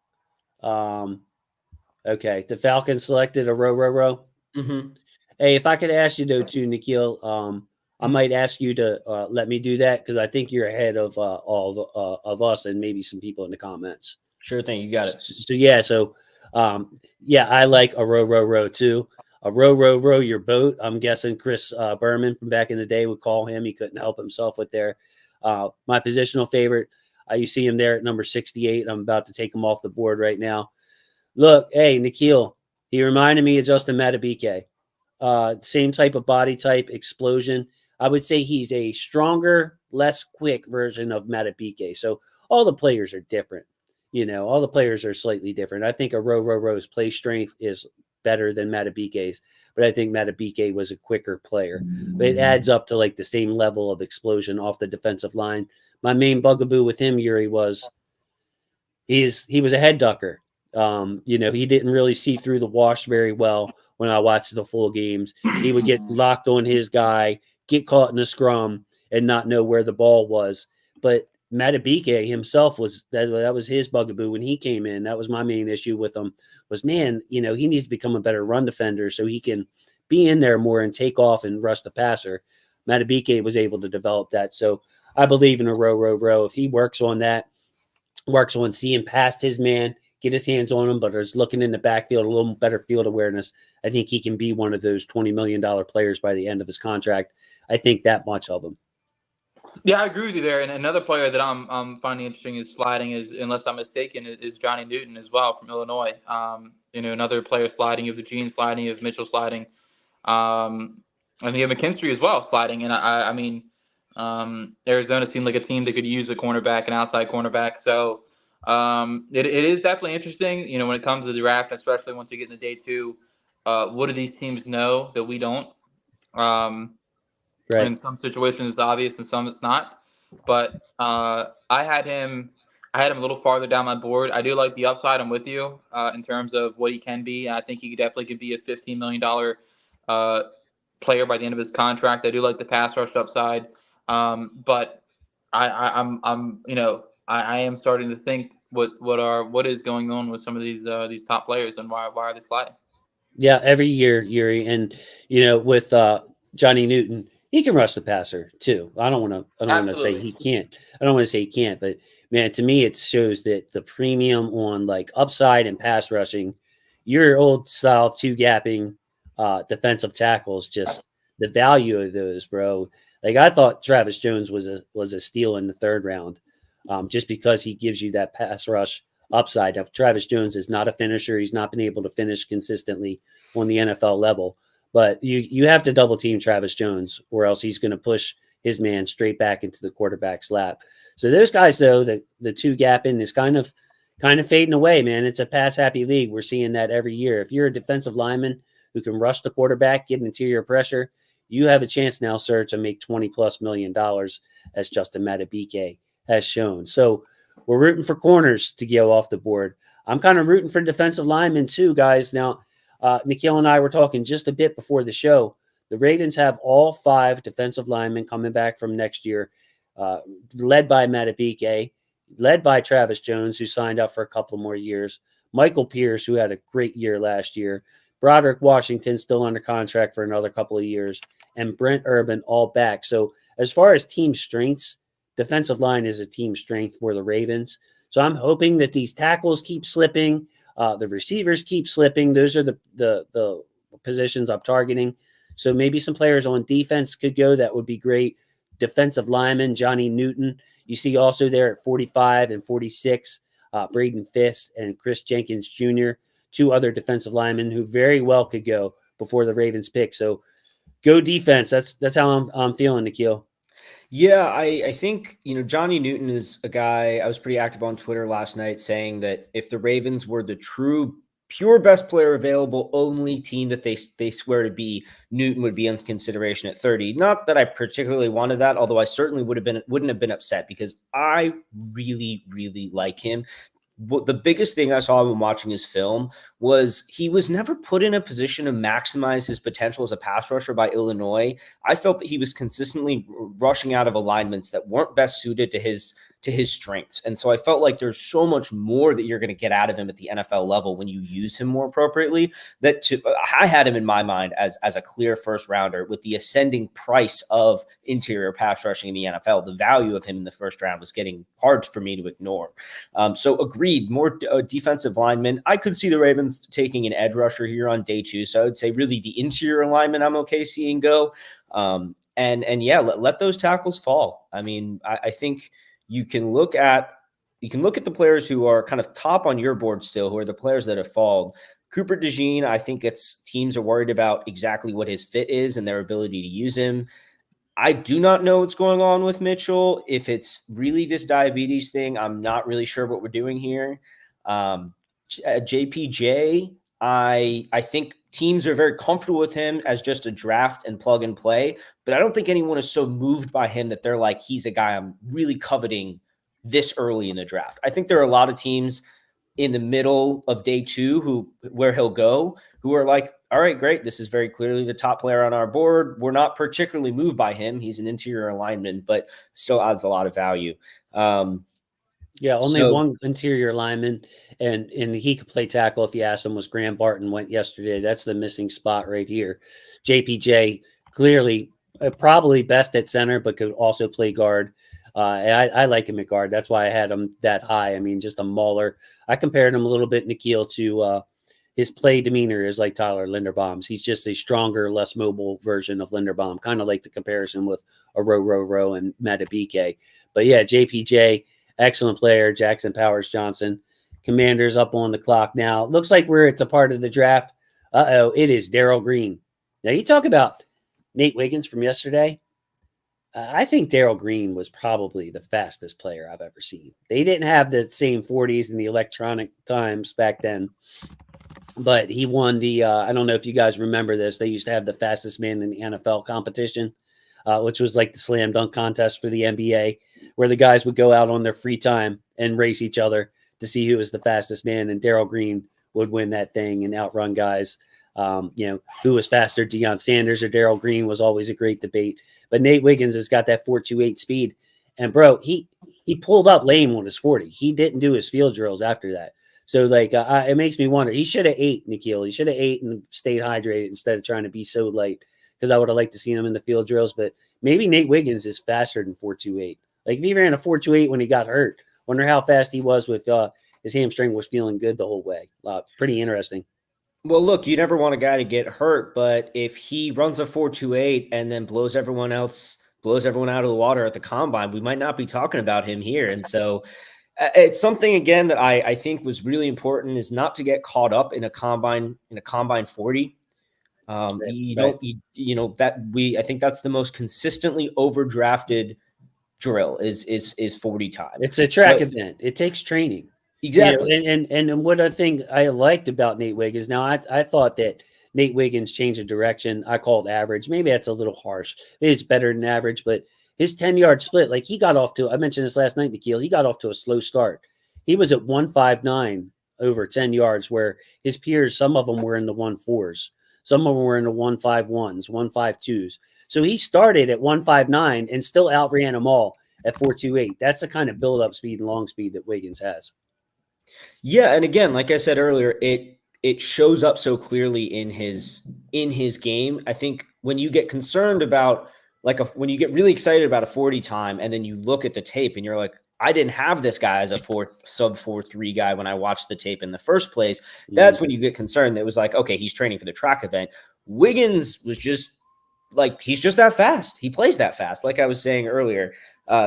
Okay, the Falcons selected Orhorhoro. Mm-hmm. Hey, if I could ask you though, too, Nikhil, I might ask you to let me do that because I think you're ahead of all of us and maybe some people in the comments. Sure thing, you got it. So I like Orhorhoro too. Row your boat. I'm guessing Chris Berman from back in the day would call him. He couldn't help himself with their my positional favorite. You see him there at number 68. I'm about to take him off the board right now. Look, hey, Nikhil, he reminded me of Justin Madubuike. Same type of body type, explosion. I would say he's a stronger, less quick version of Madubuike. So all the players are different. All the players are slightly different. I think Orhorhoro's play strength is better than Madubuike's, but I think Madubuike was a quicker player. But it adds up to like the same level of explosion off the defensive line. My main bugaboo with him, Yuri, was he was a head ducker. He didn't really see through the wash very well when I watched the full games. He would get locked on his guy, get caught in a scrum, and not know where the ball was. But Madubuike himself that was his bugaboo when he came in. That was my main issue with him was, man, he needs to become a better run defender so he can be in there more and take off and rush the passer. Madubuike was able to develop that. So I believe in Orhorhoro. If he works on that, works on seeing past his man, get his hands on him, but is looking in the backfield, a little better field awareness, I think he can be one of those $20 million players by the end of his contract. I think that much of him. Yeah, I agree with you there. And another player that I'm finding interesting is sliding is, unless I'm mistaken, is Johnny Newton as well from Illinois. Another player sliding, of the Gene sliding, of Mitchell sliding, and you have McKinstry as well sliding. And I mean, Arizona seemed like a team that could use a cornerback, an outside cornerback. So it is definitely interesting, when it comes to the draft, especially once you get into day two. What do these teams know that we don't? Right. In some situations, it's obvious, and some it's not. But I had him a little farther down my board. I do like the upside. I'm with you in terms of what he can be. I think he definitely could be a $15 million player by the end of his contract. I do like the pass rush upside, but I am starting to think what is going on with some of these top players and why are they sliding? Yeah, every year, Yuri, and with Johnny Newton, he can rush the passer too. I don't want to say he can't. I don't want to say he can't, but man, to me, it shows that the premium on like upside and pass rushing, your old style two gapping defensive tackles, just the value of those, bro. Like I thought Travis Jones was a steal in the third round, just because he gives you that pass rush upside. If Travis Jones is not a finisher, he's not been able to finish consistently on the NFL level. But you have to double team Travis Jones, or else he's going to push his man straight back into the quarterback's lap. So those guys, though, the two gapping is kind of kind of fading away, man. It's a pass happy league. We're seeing that every year. If you're a defensive lineman who can rush the quarterback, get interior pressure, you have a chance now, sir, to make $20+ million, as Justin Madubuike has shown. So we're rooting for corners to go off the board. I'm kind of rooting for defensive linemen too, guys. Now, Nikhil and I were talking just a bit before the show. The Ravens have all 5 defensive linemen coming back from next year, led by Madubuike, led by Travis Jones, who signed up for a couple more years, Michael Pierce, who had a great year last year, Broderick Washington still under contract for another couple of years, and Brent Urban all back. So as far as team strengths, defensive line is a team strength for the Ravens. So I'm hoping that these tackles keep slipping, the receivers keep slipping. Those are the positions I'm targeting. So maybe some players on defense could go. That would be great. Defensive lineman, Johnny Newton. You see also there at 45 and 46, Braden Fisk and Chris Jenkins Jr., 2 other defensive linemen who very well could go before the Ravens pick. So go defense. That's how I'm feeling, Nikhil. Yeah, I think, Johnny Newton is a guy. I was pretty active on Twitter last night saying that if the Ravens were the true pure best player available only team that they swear to be, Newton would be in consideration at 30. Not that I particularly wanted that, although I certainly wouldn't have been upset because I really, really like him. The biggest thing I saw when watching his film was he was never put in a position to maximize his potential as a pass rusher by Illinois. I felt that he was consistently rushing out of alignments that weren't best suited to his strengths. And so I felt like there's so much more that you're going to get out of him at the NFL level when you use him more appropriately, I had him in my mind as a clear first rounder with the ascending price of interior pass rushing in the NFL. The value of him in the first round was getting hard for me to ignore. So agreed, more defensive linemen. I could see the Ravens taking an edge rusher here on day 2. So I would say really the interior alignment I'm okay seeing go. And yeah, let those tackles fall. I mean, I think you can look at the players who are kind of top on your board still, who are the players that have fallen. Cooper DeJean, I think teams are worried about exactly what his fit is and their ability to use him. I do not know what's going on with Mitchell. If it's really this diabetes thing, I'm not really sure what we're doing here. JPJ, I think teams are very comfortable with him as just a draft and plug and play, but I don't think anyone is so moved by him that they're like, he's a guy I'm really coveting this early in the draft. I think there are a lot of teams in the middle of day 2 where he'll go, who are like, all right, great. This is very clearly the top player on our board. We're not particularly moved by him. He's an interior alignment, but still adds a lot of value. Yeah, only one interior lineman, and he could play tackle if you asked him, was Graham Barton, went yesterday. That's the missing spot right here. JPJ, clearly, probably best at center, but could also play guard. And I like him at guard. That's why I had him that high. I mean, just a mauler. I compared him a little bit, Nikhil, to his play demeanor is like Tyler Linderbaum's. He's just a stronger, less mobile version of Linderbaum, kind of like the comparison with a Row and Madubuike. But yeah, JPJ, excellent player. Jackson Powers Johnson. Commanders up on the clock now. Looks like we're at the part of the draft. It is Darrell Green. Now, you talk about Nate Wiggins from yesterday. I think Darrell Green was probably the fastest player I've ever seen. They didn't have the same 40s in the electronic times back then, but he won the I don't know if you guys remember this. They used to have the fastest man in the NFL competition, which was like the slam dunk contest for the NBA, where the guys would go out on their free time and race each other to see who was the fastest man, and Darrell Green would win that thing and outrun guys. Who was faster, Deion Sanders or Darrell Green, was always a great debate. But Nate Wiggins has got that 4.28 speed. And, bro, he pulled up lame on his 40. He didn't do his field drills after that. So, it makes me wonder. He should have ate, Nikhil. He should have ate and stayed hydrated instead of trying to be so light, because I would have liked to see him in the field drills. But maybe Nate Wiggins is faster than 4.28. Like, if he ran a 4.28 when he got hurt, wonder how fast he was with his hamstring was feeling good the whole way. Pretty interesting. Well, look, you never want a guy to get hurt, but if he runs a 4.28 and then blows everyone out of the water at the combine, we might not be talking about him here. And so it's something, again, that I think was really important, is not to get caught up in a combine 40. I think that's the most consistently overdrafted drill is 40 time. It's a track event. It takes training. Exactly. And what I think I liked about Nate Wiggins, now I thought that Nate Wiggins changed of direction. I called average. Maybe that's a little harsh. Maybe it's better than average, but his 10-yard split, like he got off to, I mentioned this last night, Nikhil, he got off to a slow start. He was at 159 over 10 yards, where his peers, some of them were in the 1.4s. Some of them were in the 1.51s, 1.52s. So he started at 159 and still outran them all at 4.28. That's the kind of build-up speed and long speed that Wiggins has. Yeah, and again, like I said earlier, it shows up so clearly in his game. I think when you get concerned about when you get really excited about a 40 time and then you look at the tape and you're like, I didn't have this guy as a sub 4.3 guy when I watched the tape in the first place. That's when you get concerned. It was like, okay, he's training for the track event. Wiggins was just like, he's just that fast. He plays that fast, like I was saying earlier.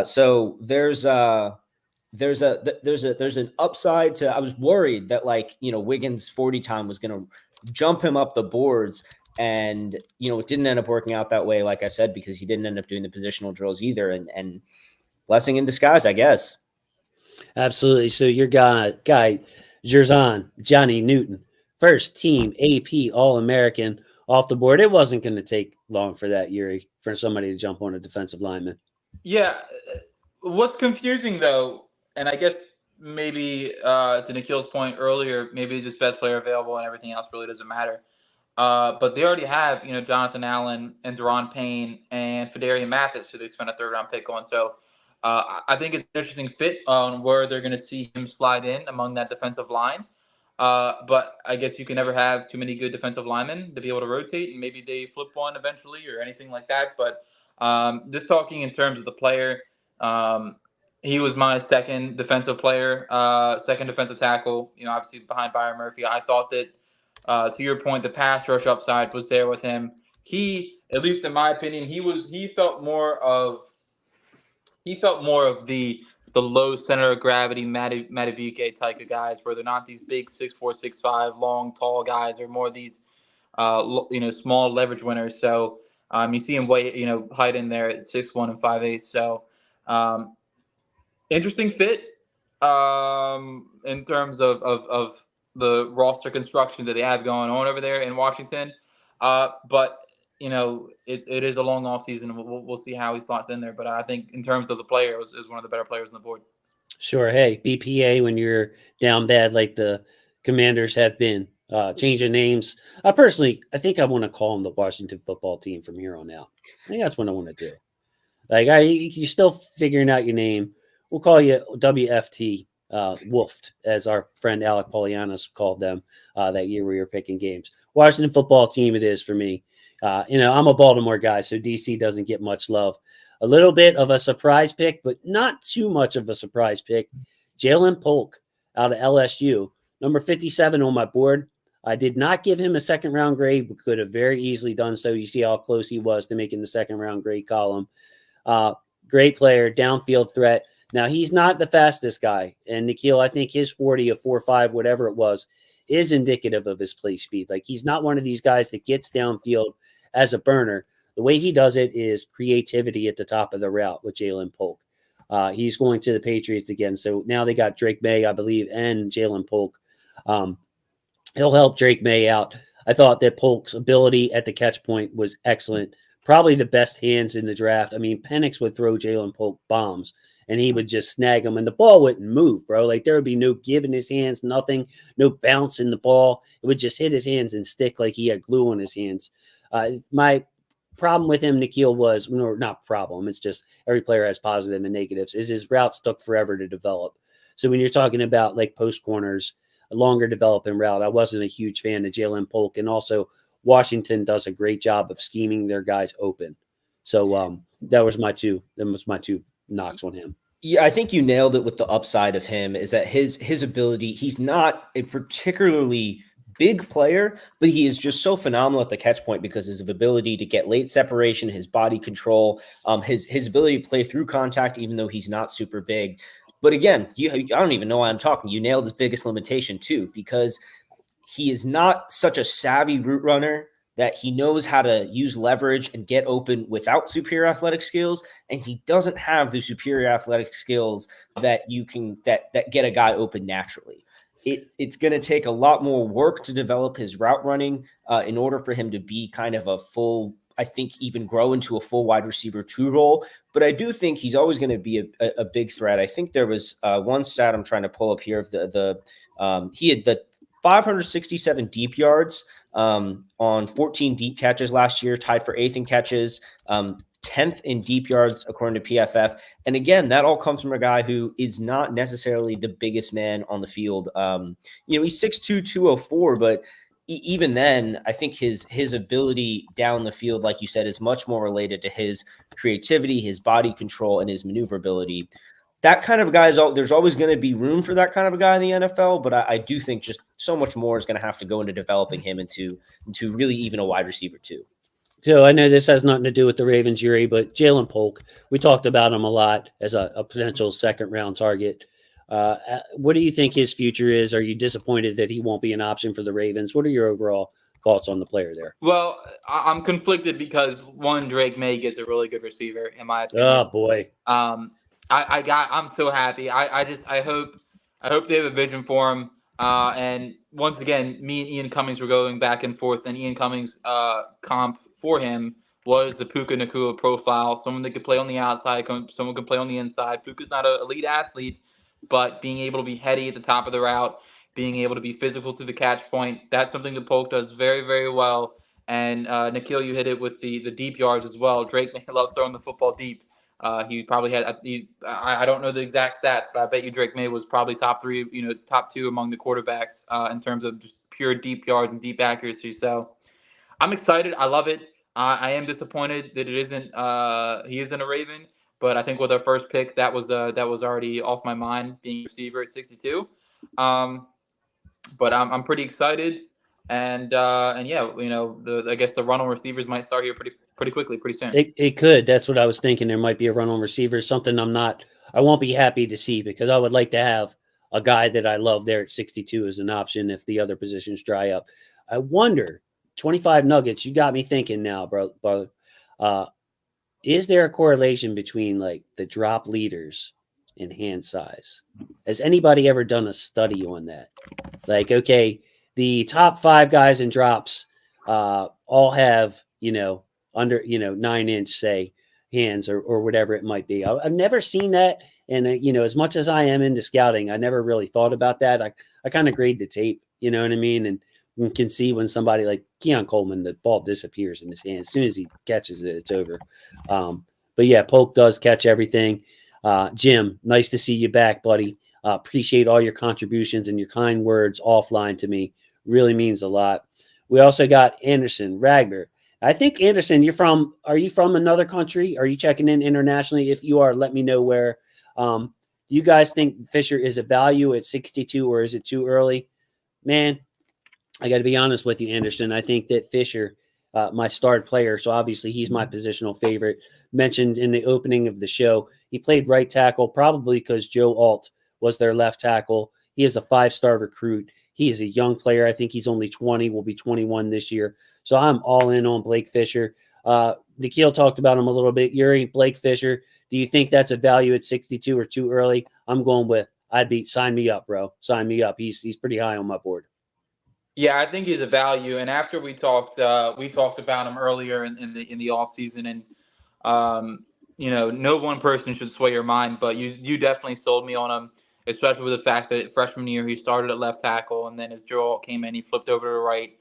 So there's an upside to, I was worried that Wiggins 40 time was going to jump him up the boards. And, it didn't end up working out that way, like I said, because he didn't end up doing the positional drills either. And blessing in disguise, I guess. Absolutely. So your guy Jerzon, Johnny Newton, first team AP All-American off the board. It wasn't going to take long for that, Yuri, for somebody to jump on a defensive lineman. Yeah. What's confusing, though, and I guess maybe to Nikhil's point earlier, maybe he's just best player available and everything else really doesn't matter. But they already have, Jonathan Allen and Deron Payne and Fedarian Mathis, who they spent a 3rd-round pick on. So I think it's an interesting fit on where they're going to see him slide in among that defensive line. But I guess you can never have too many good defensive linemen to be able to rotate, and maybe they flip one eventually or anything like that. But just talking in terms of the player, he was my second defensive player, second defensive tackle, obviously behind Byron Murphy. I thought that, to your point, the pass rush upside was there with him. He, at least in my opinion, he felt more of the low center of gravity Madubuike type of guys, where they're not these big 6'4", 6'5", long, tall guys. They're more these, small leverage winners. So you see him height in there at 6'1" and 5'8". So interesting fit in terms of the roster construction that they have going on over there in Washington. But it is a long off season. We'll see how he slots in there. But I think in terms of the player, is one of the better players on the board. Sure. Hey, BPA when you're down bad like the Commanders have been, changing names. I think I want to call them the Washington football team from here on out. I think that's what I want to do. Like, you're still figuring out your name. We'll call you WFT, Wolfed, as our friend Alec Polianos called them that year we were picking games. Washington football team it is for me. I'm a Baltimore guy, so DC doesn't get much love. A little bit of a surprise pick, but not too much of a surprise pick. Jaylen Polk out of LSU, number 57 on my board. I did not give him a 2nd-round grade, but could have very easily done so. You see how close he was to making the 2nd-round grade column. Great player, downfield threat. Now, he's not the fastest guy. And Nikhil, I think his 40 or 4.5, whatever it was, is indicative of his play speed. Like, he's not one of these guys that gets downfield as a burner. The way he does it is creativity at the top of the route with Jaylen Polk. He's going to the Patriots again. So now they got Drake May, I believe, and Jaylen Polk. He'll help Drake May out. I thought that Polk's ability at the catch point was excellent. Probably the best hands in the draft. I mean, Penix would throw Jaylen Polk bombs, and he would just snag them, and the ball wouldn't move, bro. Like, there would be no give in his hands, nothing, no bounce in the ball. It would just hit his hands and stick like he had glue on his hands. My problem with him, Nikhil, was, or not problem, it's just every player has positive and negatives, is his routes took forever to develop. So when you're talking about, like, post corners, a longer developing route, I wasn't a huge fan of Jaylen Polk, and also Washington does a great job of scheming their guys open. So that was my two knocks on him. Yeah, I think you nailed it with the upside of him, is that his ability, he's not a particularly big player, but he is just so phenomenal at the catch point because his ability to get late separation, his body control, his ability to play through contact, even though he's not super big. But again, I don't even know why I'm talking. You nailed his biggest limitation too, because he is not such a savvy route runner that he knows how to use leverage and get open without superior athletic skills, and he doesn't have the superior athletic skills that you can that get a guy open naturally. It's going to take a lot more work to develop his route running in order for him to be kind of a full, I think, even grow into a full wide receiver 2 role. But I do think he's always going to be a big threat. I think there was one stat I'm trying to pull up here of he had the 567 deep yards on 14 deep catches last year, tied for 8th in catches, 10th in deep yards according to PFF. And again, that all comes from a guy who is not necessarily the biggest man on the field. He's 6'2", 204, but even then, I think his ability down the field, like you said, is much more related to his creativity, his body control, and his maneuverability. That kind of guy there's always going to be room for that kind of a guy in the NFL, but I do think just so much more is going to have to go into developing him into really even a wide receiver 2. So I know this has nothing to do with the Ravens, Yuri, but Jaylen Polk, we talked about him a lot as a potential second-round target. What do you think his future is? Are you disappointed that he won't be an option for the Ravens? What are your overall thoughts on the player there? Well, I'm conflicted because one, Drake May gets a really good receiver, in my opinion. Oh boy. I'm so happy. I hope they have a vision for him. And once again, me and Ian Cummings were going back and forth, and Ian Cummings' comp for him was the Puka Nacua profile. Someone that could play on the outside, someone could play on the inside. Puka's not an elite athlete, but being able to be heady at the top of the route, being able to be physical to the catch point, that's something that Polk does very, very well. And Nikhil, you hit it with the deep yards as well. Drake loves throwing the football deep. He probably had. I don't know the exact stats, but I bet you Drake May was probably top 3, top 2 among the quarterbacks in terms of just pure deep yards and deep accuracy. So I'm excited. I love it. I am disappointed that it isn't. He isn't a Raven, but I think with our first pick, that was already off my mind, being a receiver at 62. But I'm pretty excited, and yeah, I guess the run on receivers might start here pretty quickly, pretty soon. It could. That's what I was thinking. There might be a run on receivers, something I won't be happy to see, because I would like to have a guy that I love there at 62 as an option if the other positions dry up. I wonder, 25 nuggets, you got me thinking now, bro. Is there a correlation between like the drop leaders and hand size? Has anybody ever done a study on that? Like, okay, the top 5 guys in drops all have, under, 9-inch, say, hands or whatever it might be. I've never seen that. And, as much as I am into scouting, I never really thought about that. I kind of grade the tape, you know what I mean? And you can see when somebody like Keon Coleman, the ball disappears in his hand. As soon as he catches it, it's over. But yeah, Polk does catch everything. Jim, nice to see you back, buddy. Appreciate all your contributions and your kind words offline to me. Really means a lot. We also got Anderson Ragber. I think, Anderson, are you from another country? Are you checking in internationally? If you are, let me know where. You guys think Fisher is a value at 62, or is it too early? Man, I got to be honest with you, Anderson. I think that Fisher, my starred player, so obviously he's my positional favorite, mentioned in the opening of the show, he played right tackle probably because Joe Alt was their left tackle. He is a 5-star recruit. He is a young player. I think he's only 20, will be 21 this year. So I'm all in on Blake Fisher. Nikhil talked about him a little bit. Yuri, Blake Fisher, do you think that's a value at 62 or too early? I'm going with, sign me up, bro. Sign me up. He's pretty high on my board. Yeah, I think he's a value. And after we talked about him earlier in the offseason, and no one person should sway your mind, but you definitely sold me on him, especially with the fact that freshman year he started at left tackle, and then as Joel came in, he flipped over to right.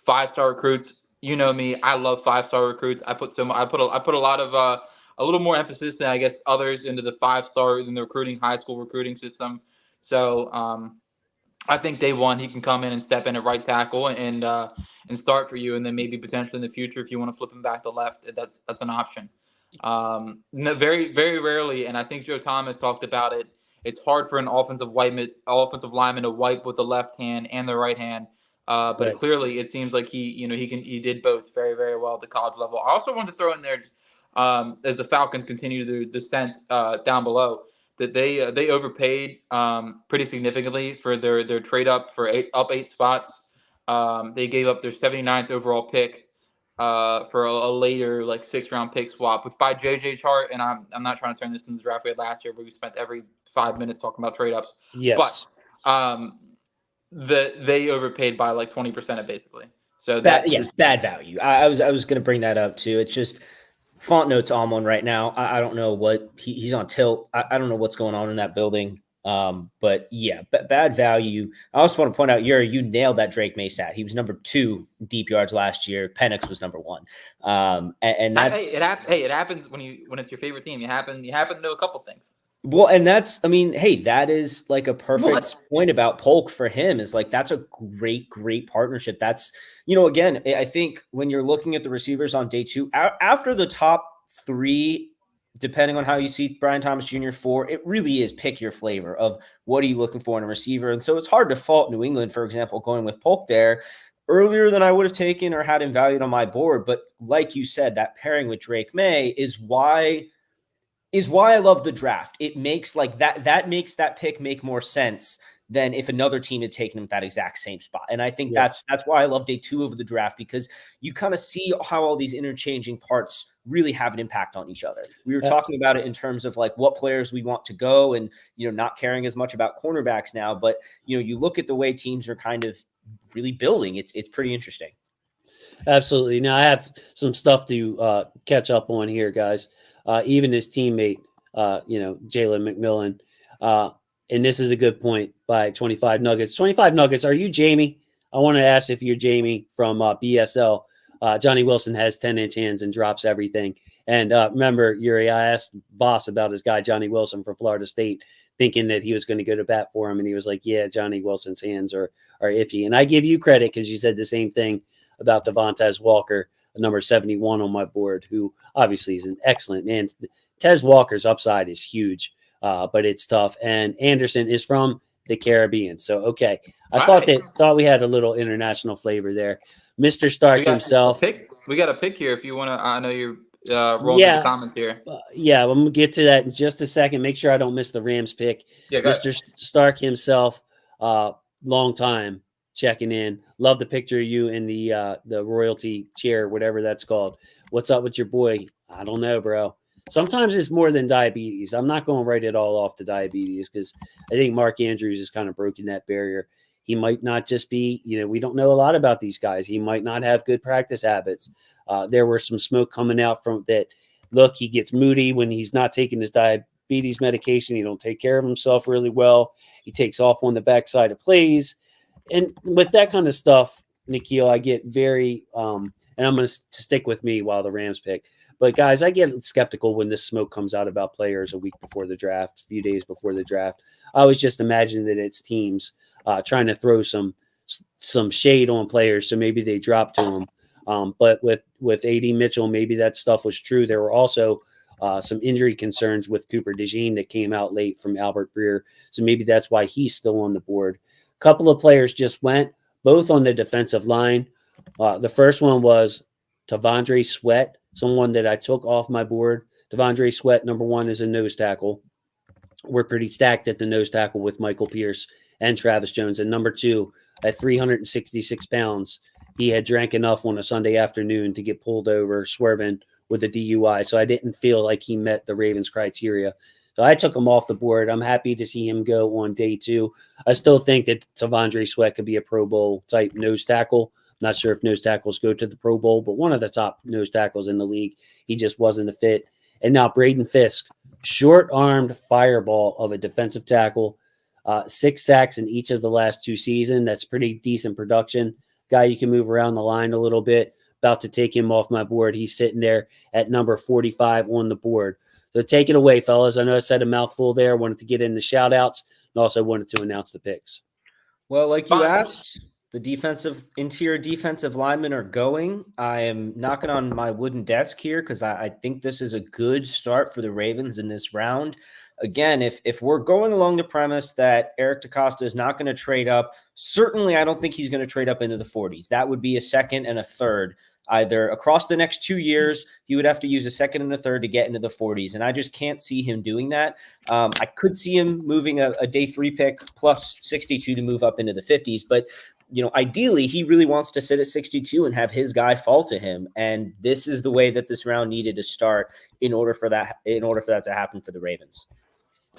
5-star recruits, you know me, I love 5-star recruits. I put a lot of a little more emphasis than I guess others into the 5-star in the high school recruiting system. So I think day one he can come in and step in at right tackle and start for you, and then maybe potentially in the future if you want to flip him back to left, that's an option. Very, very rarely, and I think Joe Thomas talked about it, it's hard for an offensive lineman to wipe with the left hand and the right hand. But Right. Clearly it seems like he did both very, very well at the college level. I also wanted to throw in there as the Falcons continue their descent down below, that they overpaid pretty significantly for their trade up for 8 spots. They gave up their 79th overall pick for a later like 6th-round pick swap with by JJ Chart. And I'm not trying to turn this into the draft we had last year, where we spent every 5 minutes talking about trade ups. Yes. But they overpaid by like 20% of basically. So Yes, bad value. I was going to bring that up too. It's just font notes on one right now. I don't know what he's on tilt. I don't know what's going on in that building. But yeah, bad value. I also want to point out, you nailed that Drake May stat. He was number 2 deep yards last year. Penix was number 1. And that's it happens when it's your favorite team. You happen to know a couple things. Well, and that's, I mean, hey, that is like a perfect point about Polk for him, is like, that's a great partnership. That's, again, I think when you're looking at the receivers on day 2, after the top 3, depending on how you see Brian Thomas Jr. 4, it really is pick your flavor of what are you looking for in a receiver. And so it's hard to fault New England, for example, going with Polk there earlier than I would have taken or had him valued on my board. But like you said, that pairing with Drake May is why I love the draft. It makes like that makes that pick make more sense than if another team had taken him at that exact same spot. And I think that's why I love day 2 of the draft, because you kind of see how all these interchanging parts really have an impact on each other. We were talking about it in terms of like what players we want to go and, not caring as much about cornerbacks now, but you look at the way teams are kind of really building. It's pretty interesting. Absolutely. Now I have some stuff to catch up on here, guys. Even his teammate, Jaylen McMillan. And this is a good point by 25 Nuggets. 25 Nuggets, are you Jamie? I want to ask if you're Jamie from BSL. Johnny Wilson has 10-inch hands and drops everything. And remember, Yuri, I asked Voss about his guy, Johnny Wilson from Florida State, thinking that he was going to go to bat for him. And he was like, yeah, Johnny Wilson's hands are iffy. And I give you credit because you said the same thing about Devontae Walker, number 71 on my board, who obviously is an excellent man. Tez Walker's upside is huge, but it's tough. And Anderson is from the Caribbean. So, okay. I thought we had a little international flavor there. Mr. Stark himself. We got a pick here if you want to. I know you're rolling through the comments here. Yeah, I'm going to get to that in just a second. Make sure I don't miss the Rams pick. Yeah, Mr. Stark himself, long time checking in. Love the picture of you in the royalty chair, whatever that's called. What's up with your boy? I don't know, bro. Sometimes it's more than diabetes. I'm not going to write it all off to diabetes because I think Mark Andrews has kind of broken that barrier. He might not just be, we don't know a lot about these guys. He might not have good practice habits. There were some smoke coming out from that. Look, he gets moody when he's not taking his diabetes medication. He don't take care of himself really well. He takes off on the backside of plays. And with that kind of stuff, Nikhil, I get very, and I'm going to stick with me while the Rams pick. But guys, I get skeptical when this smoke comes out about players a week before the draft, a few days before the draft. I always just imagine that it's teams trying to throw some shade on players, so maybe they drop to them. But with A.D. Mitchell, maybe that stuff was true. There were also some injury concerns with Cooper DeJean that came out late from Albert Breer, so maybe that's why he's still on the board. A couple of players just went, both on the defensive line. The first one was T'Vondre Sweat, someone that I took off my board. T'Vondre Sweat, number 1, is a nose tackle. We're pretty stacked at the nose tackle with Michael Pierce and Travis Jones. And number 2, at 366 pounds, he had drank enough on a Sunday afternoon to get pulled over, swerving with a DUI. So I didn't feel like he met the Ravens criteria. So I took him off the board. I'm happy to see him go on day 2. I still think that T'Vondre Sweat could be a Pro Bowl type nose tackle. I'm not sure if nose tackles go to the Pro Bowl, but one of the top nose tackles in the league. He just wasn't a fit. And now Braden Fisk, short-armed fireball of a defensive tackle, 6 sacks in each of the last 2 seasons. That's pretty decent production. Guy you can move around the line a little bit. About to take him off my board. He's sitting there at number 45 on the board. So take it away, fellas. I know I said a mouthful there. Wanted to get in the shout-outs and also wanted to announce the picks. Well, like you asked, the interior defensive linemen are going. I am knocking on my wooden desk here because I think this is a good start for the Ravens in this round. Again, if we're going along the premise that Eric DeCosta is not going to trade up, certainly I don't think he's going to trade up into the 40s. That would be a second and a third. either across the next 2 years, he would have to use a second and a third to get into the 40s. And I just can't see him doing that. I could see him moving a day 3 pick plus 62 to move up into the 50s. But, ideally, he really wants to sit at 62 and have his guy fall to him. And this is the way that this round needed to start in order for that to happen for the Ravens.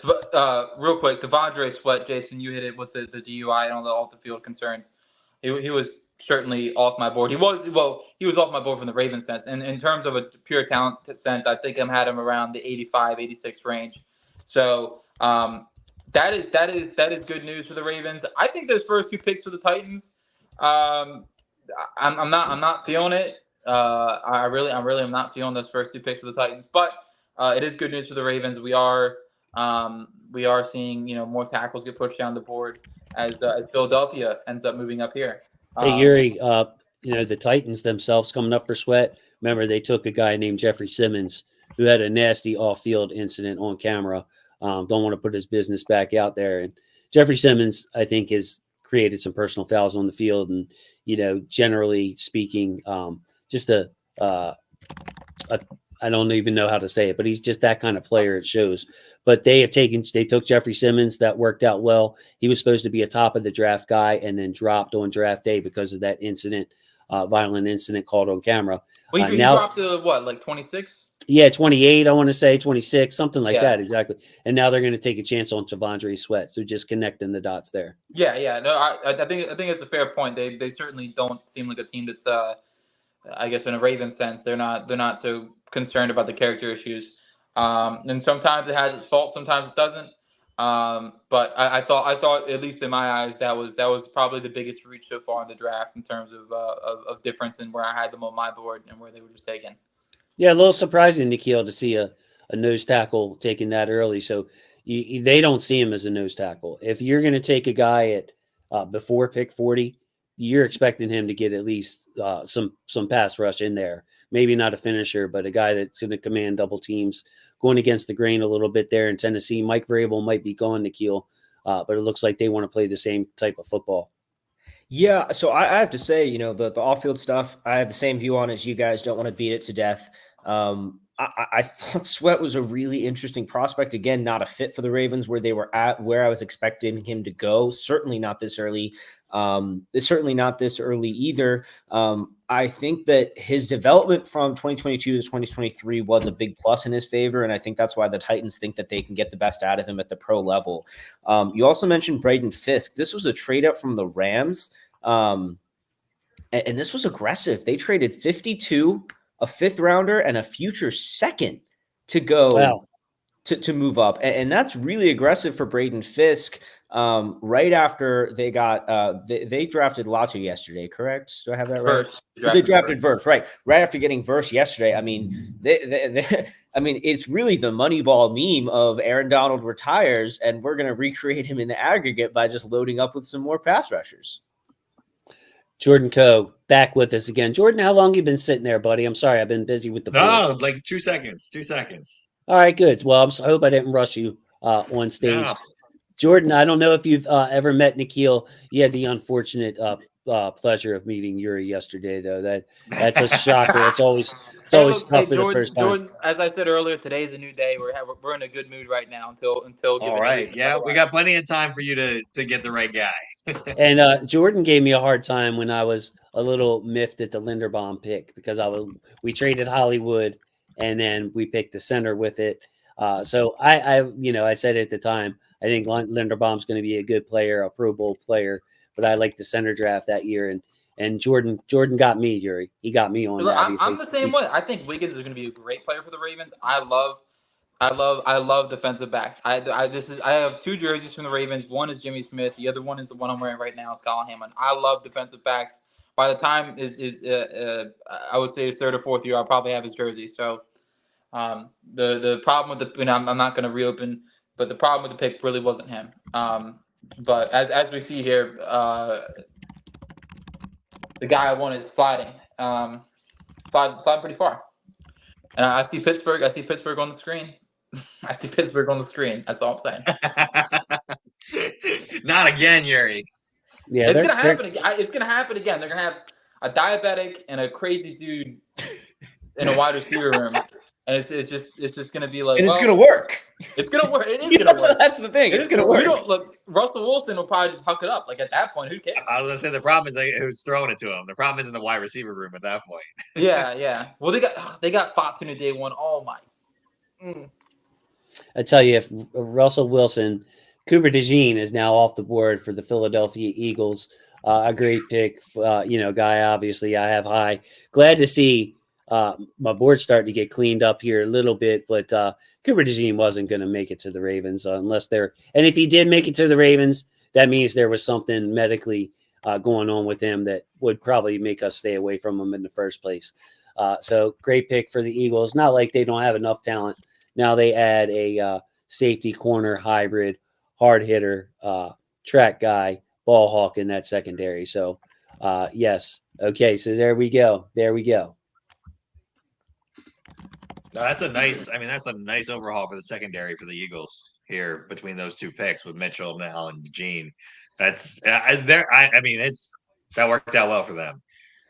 Real quick, Devondre Sweat, Jason, you hit it with the DUI and all the off-the-field concerns. He was certainly off my board. He was off my board from the Ravens sense. And in terms of a pure talent sense, I think I had him around the 85, 86 range. So that is good news for the Ravens. I think those first 2 picks for the Titans, I'm not feeling it. I really am not feeling those first 2 picks for the Titans. But it is good news for the Ravens. We are seeing more tackles get pushed down the board as Philadelphia ends up moving up here. Hey, Yuri, the Titans themselves coming up for Sweat. Remember, they took a guy named Jeffrey Simmons who had a nasty off-field incident on camera. Don't want to put his business back out there. And Jeffrey Simmons, I think, has created some personal fouls on the field. And, generally speaking, just I don't even know how to say it, but he's just that kind of player. It shows. But they took Jeffrey Simmons. That worked out well. He was supposed to be a top of the draft guy and then dropped on draft day because of that incident, violent incident called on camera. Well, he dropped to what, like 26? Yeah, 28, I want to say 26, something like that. Exactly. And now they're going to take a chance on Devondre Sweat. So just connecting the dots there. Yeah. No, I think it's a fair point. They certainly don't seem like a team that's I guess in a Ravens sense, they're not so concerned about the character issues. And sometimes it has its fault, sometimes it doesn't. But I thought at least in my eyes that was probably the biggest reach so far in the draft in terms of difference in where I had them on my board and where they were just taken. Yeah, a little surprising, Nikhil, to see a nose tackle taken that early. So they don't see him as a nose tackle. If you're going to take a guy at before pick 40, you're expecting him to get at least some pass rush in there. Maybe not a finisher, but a guy that's going to command double teams, going against the grain a little bit there in Tennessee. Mike Vrabel might be going to Nikhil, but it looks like they want to play the same type of football. Yeah, so I have to say, the off-field stuff, I have the same view on as you guys. Don't want to beat it to death. I thought Sweat was a really interesting prospect. Again, not a fit for the Ravens where they were at, where I was expecting him to go. Certainly not this early. Certainly not this early either. I think that his development from 2022 to 2023 was a big plus in his favor, and I think that's why the Titans think that they can get the best out of him at the pro level. You also mentioned Braden Fisk. This was a trade up from the Rams, and this was aggressive. They traded 52, a 5th rounder, and a future 2nd to go to move up, and that's really aggressive for Braden Fisk. Right after they got they drafted Latu yesterday, correct? Do I have that right? They drafted Verse, right after getting Verse yesterday. I mean, it's really the Moneyball meme of Aaron Donald retires, and we're going to recreate him in the aggregate by just loading up with some more pass rushers. Jordan Coe back with us again. Jordan, how long you been sitting there, buddy? I'm sorry, I've been busy with the board. Like 2 seconds. 2 seconds. All right, good. Well, I hope I didn't rush you on stage. No. Jordan, I don't know if you've ever met Nikhil. You had the unfortunate pleasure of meeting Yuri yesterday, though. That's a shocker. It's always tough for the first time. Jordan, as I said earlier, today's a new day. We're in a good mood right now until. All right, yeah, we got plenty of time for you to get the right guy. And Jordan gave me a hard time when I was a little miffed at the Linderbaum pick because we traded Hollywood and then we picked the center with it. So I said at the time, I think Linderbaum's going to be a good player, a Pro Bowl player, but I like the center draft that year. And Jordan got me, Yuri. He got me on that. I'm the same way. I think Wiggins is going to be a great player for the Ravens. I love defensive backs. I have 2 jerseys from the Ravens. One is Jimmy Smith. The other one is the one I'm wearing right now. Is Colin Hammond. I love defensive backs. By the time I would say his 3rd or 4th year, I'll probably have his jersey. So the problem with I'm not going to reopen. But the problem with the pick really wasn't him. But as we see here, the guy I wanted is sliding pretty far. And I see Pittsburgh. I see Pittsburgh on the screen. That's all I'm saying. Not again, Yuri. Yeah, it's gonna happen again. They're gonna have a diabetic and a crazy dude in a wide receiver room, and it's just gonna be like, And it's well, gonna work. It's gonna work. It is gonna work. That's the thing. It's gonna work. We don't look. Russell Wilson will probably just huck it up. Like at that point, who cares? I was gonna say the problem is who's throwing it to him. The problem is in the wide receiver room at that point. Yeah. Well, they got Fatuna day one. Oh my. I tell you, if Russell Wilson, Cooper DeJean is now off the board for the Philadelphia Eagles. A great pick, guy. Obviously, I have high. Glad to see my board's starting to get cleaned up here a little bit, but Cooper DeJean wasn't going to make it to the Ravens unless they're. And if he did make it to the Ravens, that means there was something medically going on with him that would probably make us stay away from him in the first place. So great pick for the Eagles. Not like they don't have enough talent. Now they add a safety corner hybrid, hard hitter, track guy, ball hawk in that secondary. So, yes. Okay, so there we go. No, that's a nice overhaul for the secondary for the Eagles here between those two picks with Mitchell now and Gene. That worked out well for them.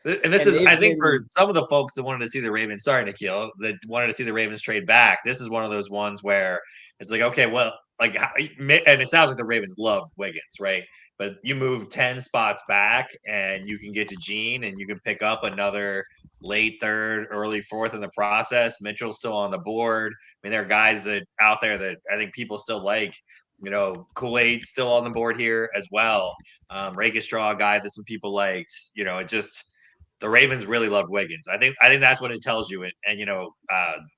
And this is, I think, for some of the folks that wanted to see the Ravens, sorry, Nikhil, that wanted to see the Ravens trade back, this is one of those ones where it's like, okay, well, and it sounds like the Ravens loved Wiggins, right? But you move 10 spots back and you can get to Gene and you can pick up another late third, early fourth in the process. Mitchell's still on the board. I mean, there are guys that out there that I think people still like. Kool-Aid still on the board here as well. Rakestraw, a guy that some people liked. The Ravens really loved Wiggins. I think that's what it tells you. And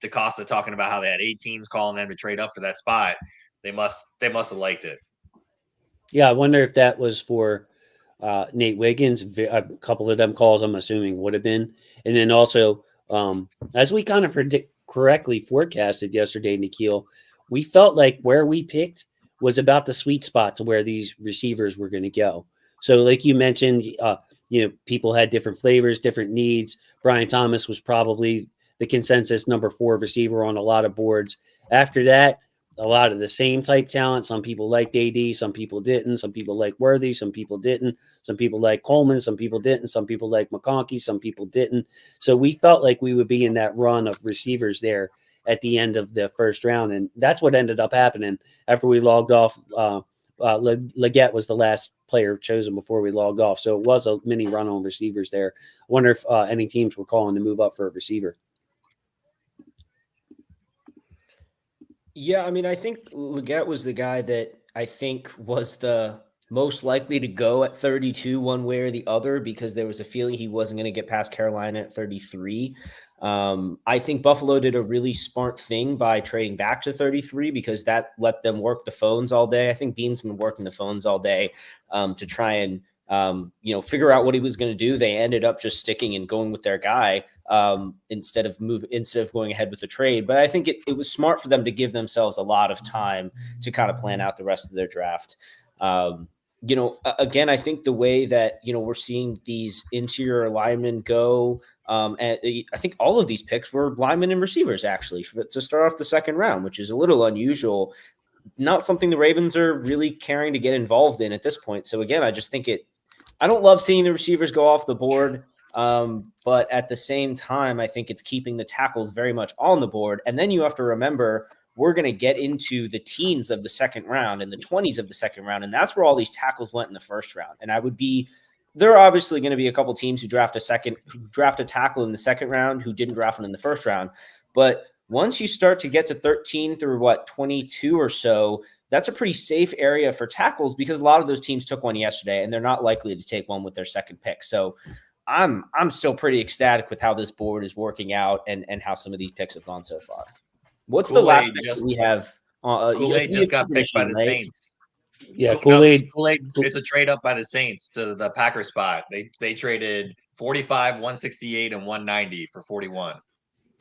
DaCosta talking about how they had 8 teams calling them to trade up for that spot. They must have liked it. Yeah, I wonder if that was for Nate Wiggins. A couple of them calls, I'm assuming, would have been. And then also, as we kind of correctly forecasted yesterday, Nikhil, we felt like where we picked was about the sweet spot to where these receivers were going to go. So like you mentioned, people had different flavors, different needs. Brian Thomas was probably the consensus number 4 receiver on a lot of boards. After that, a lot of the same type talent. Some people liked AD, some people didn't. Some people liked Worthy, some people didn't. Some people liked Coleman, some people didn't. Some people liked McConkey, some people didn't. So we felt like we would be in that run of receivers there at the end of the first round. And that's what ended up happening after we logged off. Leggett was the last player chosen before we logged off. So it was a mini run on receivers there. I wonder if any teams were calling to move up for a receiver. Yeah, I mean, I think Leggett was the guy that I think was the most likely to go at 32 one way or the other, because there was a feeling he wasn't going to get past Carolina at 33. I think Buffalo did a really smart thing by trading back to 33 because that let them work the phones all day. I think Bean's been working the phones all day to try and figure out what he was going to do. They ended up just sticking and going with their guy instead of going ahead with the trade. But I think it was smart for them to give themselves a lot of time to kind of plan out the rest of their draft. Again, I think the way that, we're seeing these interior linemen go, and I think all of these picks were linemen and receivers actually to start off the second round, which is a little unusual. Not something the Ravens are really caring to get involved in at this point. So again, I just think I don't love seeing the receivers go off the board. But at the same time, I think it's keeping the tackles very much on the board. And then you have to remember, we're going to get into the teens of the second round and the 20s of the second round. And that's where all these tackles went in the first round. And there are obviously going to be a couple teams who draft a tackle in the second round who didn't draft one in the first round. But once you start to get to 13 through 22 or so, that's a pretty safe area for tackles because a lot of those teams took one yesterday and they're not likely to take one with their second pick. So I'm still pretty ecstatic with how this board is working out and how some of these picks have gone so far. What's the last pick we have? Kool-Aid just got picked by the Saints. Yeah, Kool-Aid. It's a trade up by the Saints to the Packers spot. They traded 45, 168, and 190 for 41.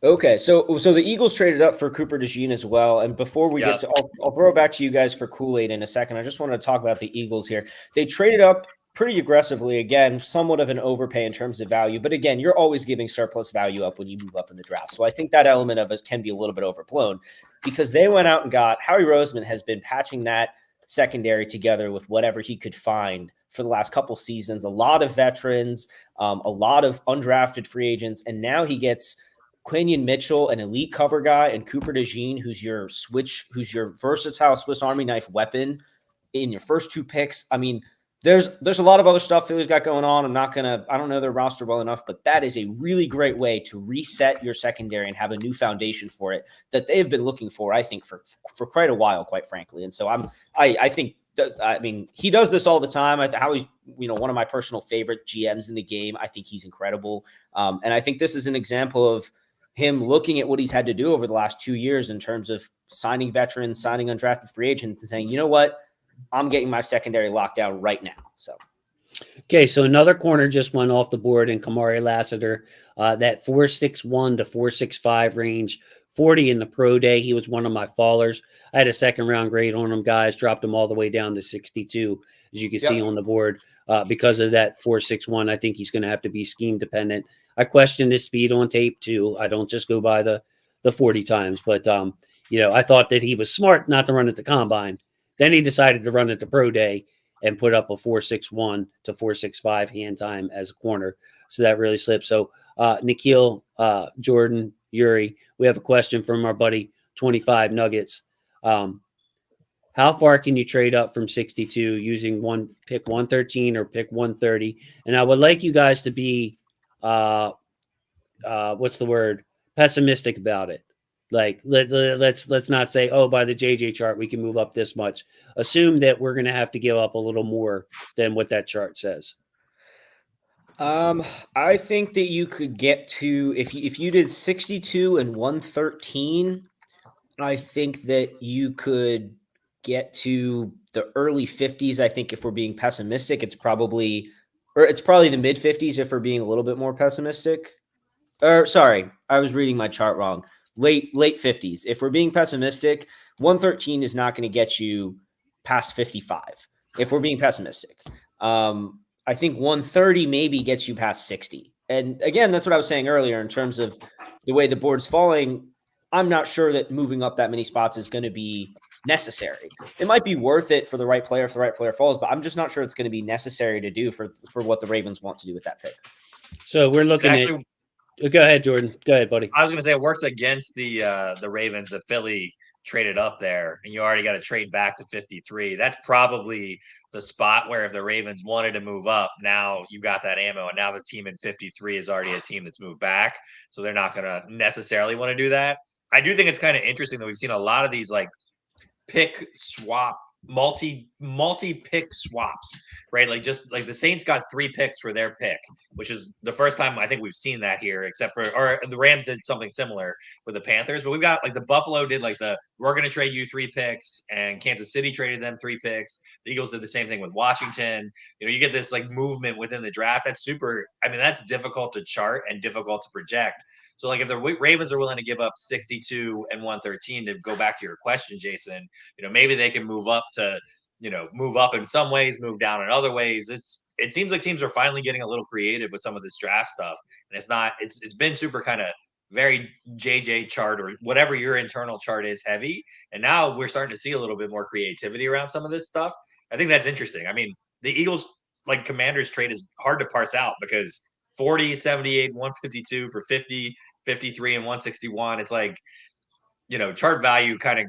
Okay, so the Eagles traded up for Cooper DeJean as well. And before we get to, I'll throw it back to you guys for Kool-Aid in a second. I just want to talk about the Eagles here. They traded up pretty aggressively, again, somewhat of an overpay in terms of value. But again, you're always giving surplus value up when you move up in the draft. So I think that element of it can be a little bit overblown because they went out and got Howie Roseman has been patching that secondary together with whatever he could find for the last couple seasons, a lot of veterans, a lot of undrafted free agents. And now he gets Quinion Mitchell, an elite cover guy, and Cooper DeJean, who's your versatile Swiss Army knife weapon in your first 2 picks. I mean, there's a lot of other stuff Philly's got going on. I don't know their roster well enough, but that is a really great way to reset your secondary and have a new foundation for it that they've been looking for, I think, for quite a while, quite frankly. And so I think he does this all the time. How he's, one of my personal favorite GMs in the game. I think he's incredible. And I think this is an example of him looking at what he's had to do over the last 2 years in terms of signing veterans, signing undrafted free agents, and saying, you know what? I'm getting my secondary locked down right now. So, okay, so another corner just went off the board in Kamari Lassiter, that 4.61 to 4.65 range, 40 in the pro day. He was one of my fallers. I had a second round grade on him, guys, dropped him all the way down to 62, as you can see on the board, because of that 4.61. I think he's going to have to be scheme dependent. I question his speed on tape too. I don't just go by the 40 times, but I thought that he was smart not to run at the combine. Then he decided to run at the pro day and put up a 4.61 to 4.65 hand time as a corner. So that really slipped. So Nikhil, Jordan, Yuri, we have a question from our buddy 25 Nuggets. How far can you trade up from 62 using pick 113 or pick 130? And I would like you guys to be, pessimistic about it. Like let's not say, oh, by the JJ chart we can move up this much. Assume that we're going to have to give up a little more than what that chart says. I think that you could get to if you did 62 and 113. I think that you could get to the early 50s. I think if we're being pessimistic, it's probably the mid 50s if we're being a little bit more pessimistic. Or sorry, I was reading my chart wrong. Late 50s. If we're being pessimistic, 113 is not going to get you past 55. If we're being pessimistic, I think 130 maybe gets you past 60. And again, that's what I was saying earlier in terms of the way the board's falling. I'm not sure that moving up that many spots is going to be necessary. It might be worth it for the right player if the right player falls, but I'm just not sure it's going to be necessary to do for what the Ravens want to do with that pick. So we're looking at. Go ahead, Jordan. Go ahead, buddy. I was going to say it works against the Ravens. The Philly traded up there, and you already got to trade back to 53. That's probably the spot where if the Ravens wanted to move up, now you got that ammo, and now the team in 53 is already a team that's moved back, so they're not going to necessarily want to do that. I do think it's kind of interesting that we've seen a lot of these like pick swap, multi pick swaps, right? Like just like the Saints got 3 picks for their pick, which is the first time I think we've seen that here, or the Rams did something similar with the Panthers, but we've got like the Buffalo did like we're going to trade you 3 picks, and Kansas City traded them 3 picks. The Eagles did the same thing with Washington. You get this like movement within the draft. That's that's difficult to chart and difficult to project. So, like, if the Ravens are willing to give up 62 and 113, to go back to your question, Jason, maybe they can move up in some ways, move down in other ways. It seems like teams are finally getting a little creative with some of this draft stuff, and it's been super kind of very JJ chart or whatever your internal chart is heavy, and now we're starting to see a little bit more creativity around some of this stuff. I think that's interesting. I mean, the Eagles like Commanders trade is hard to parse out because 40, 78, 152 for 50, 53, and 161. It's like, chart value kind of,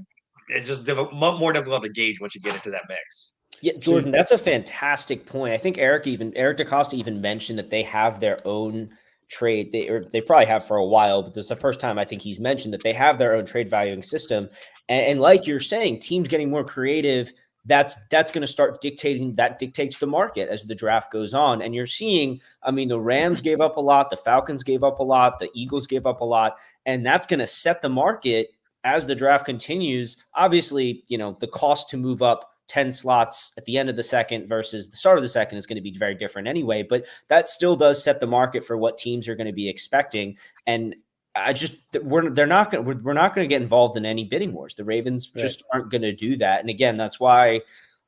it's just more difficult to gauge once you get into that mix. Yeah, Jordan, that's a fantastic point. I think Eric DeCosta even mentioned that they have their own trade. They probably have for a while, but this is the first time I think he's mentioned that they have their own trade valuing system. And like you're saying, teams getting more creative, that's going to start dictates the market as the draft goes on. And you're seeing, the Rams gave up a lot, the Falcons gave up a lot, the Eagles gave up a lot, and that's going to set the market as the draft continues. Obviously, the cost to move up 10 slots at the end of the second versus the start of the second is going to be very different anyway, but that still does set the market for what teams are going to be expecting. And we're not going to get involved in any bidding wars. The Ravens just aren't going to do that. And again, that's why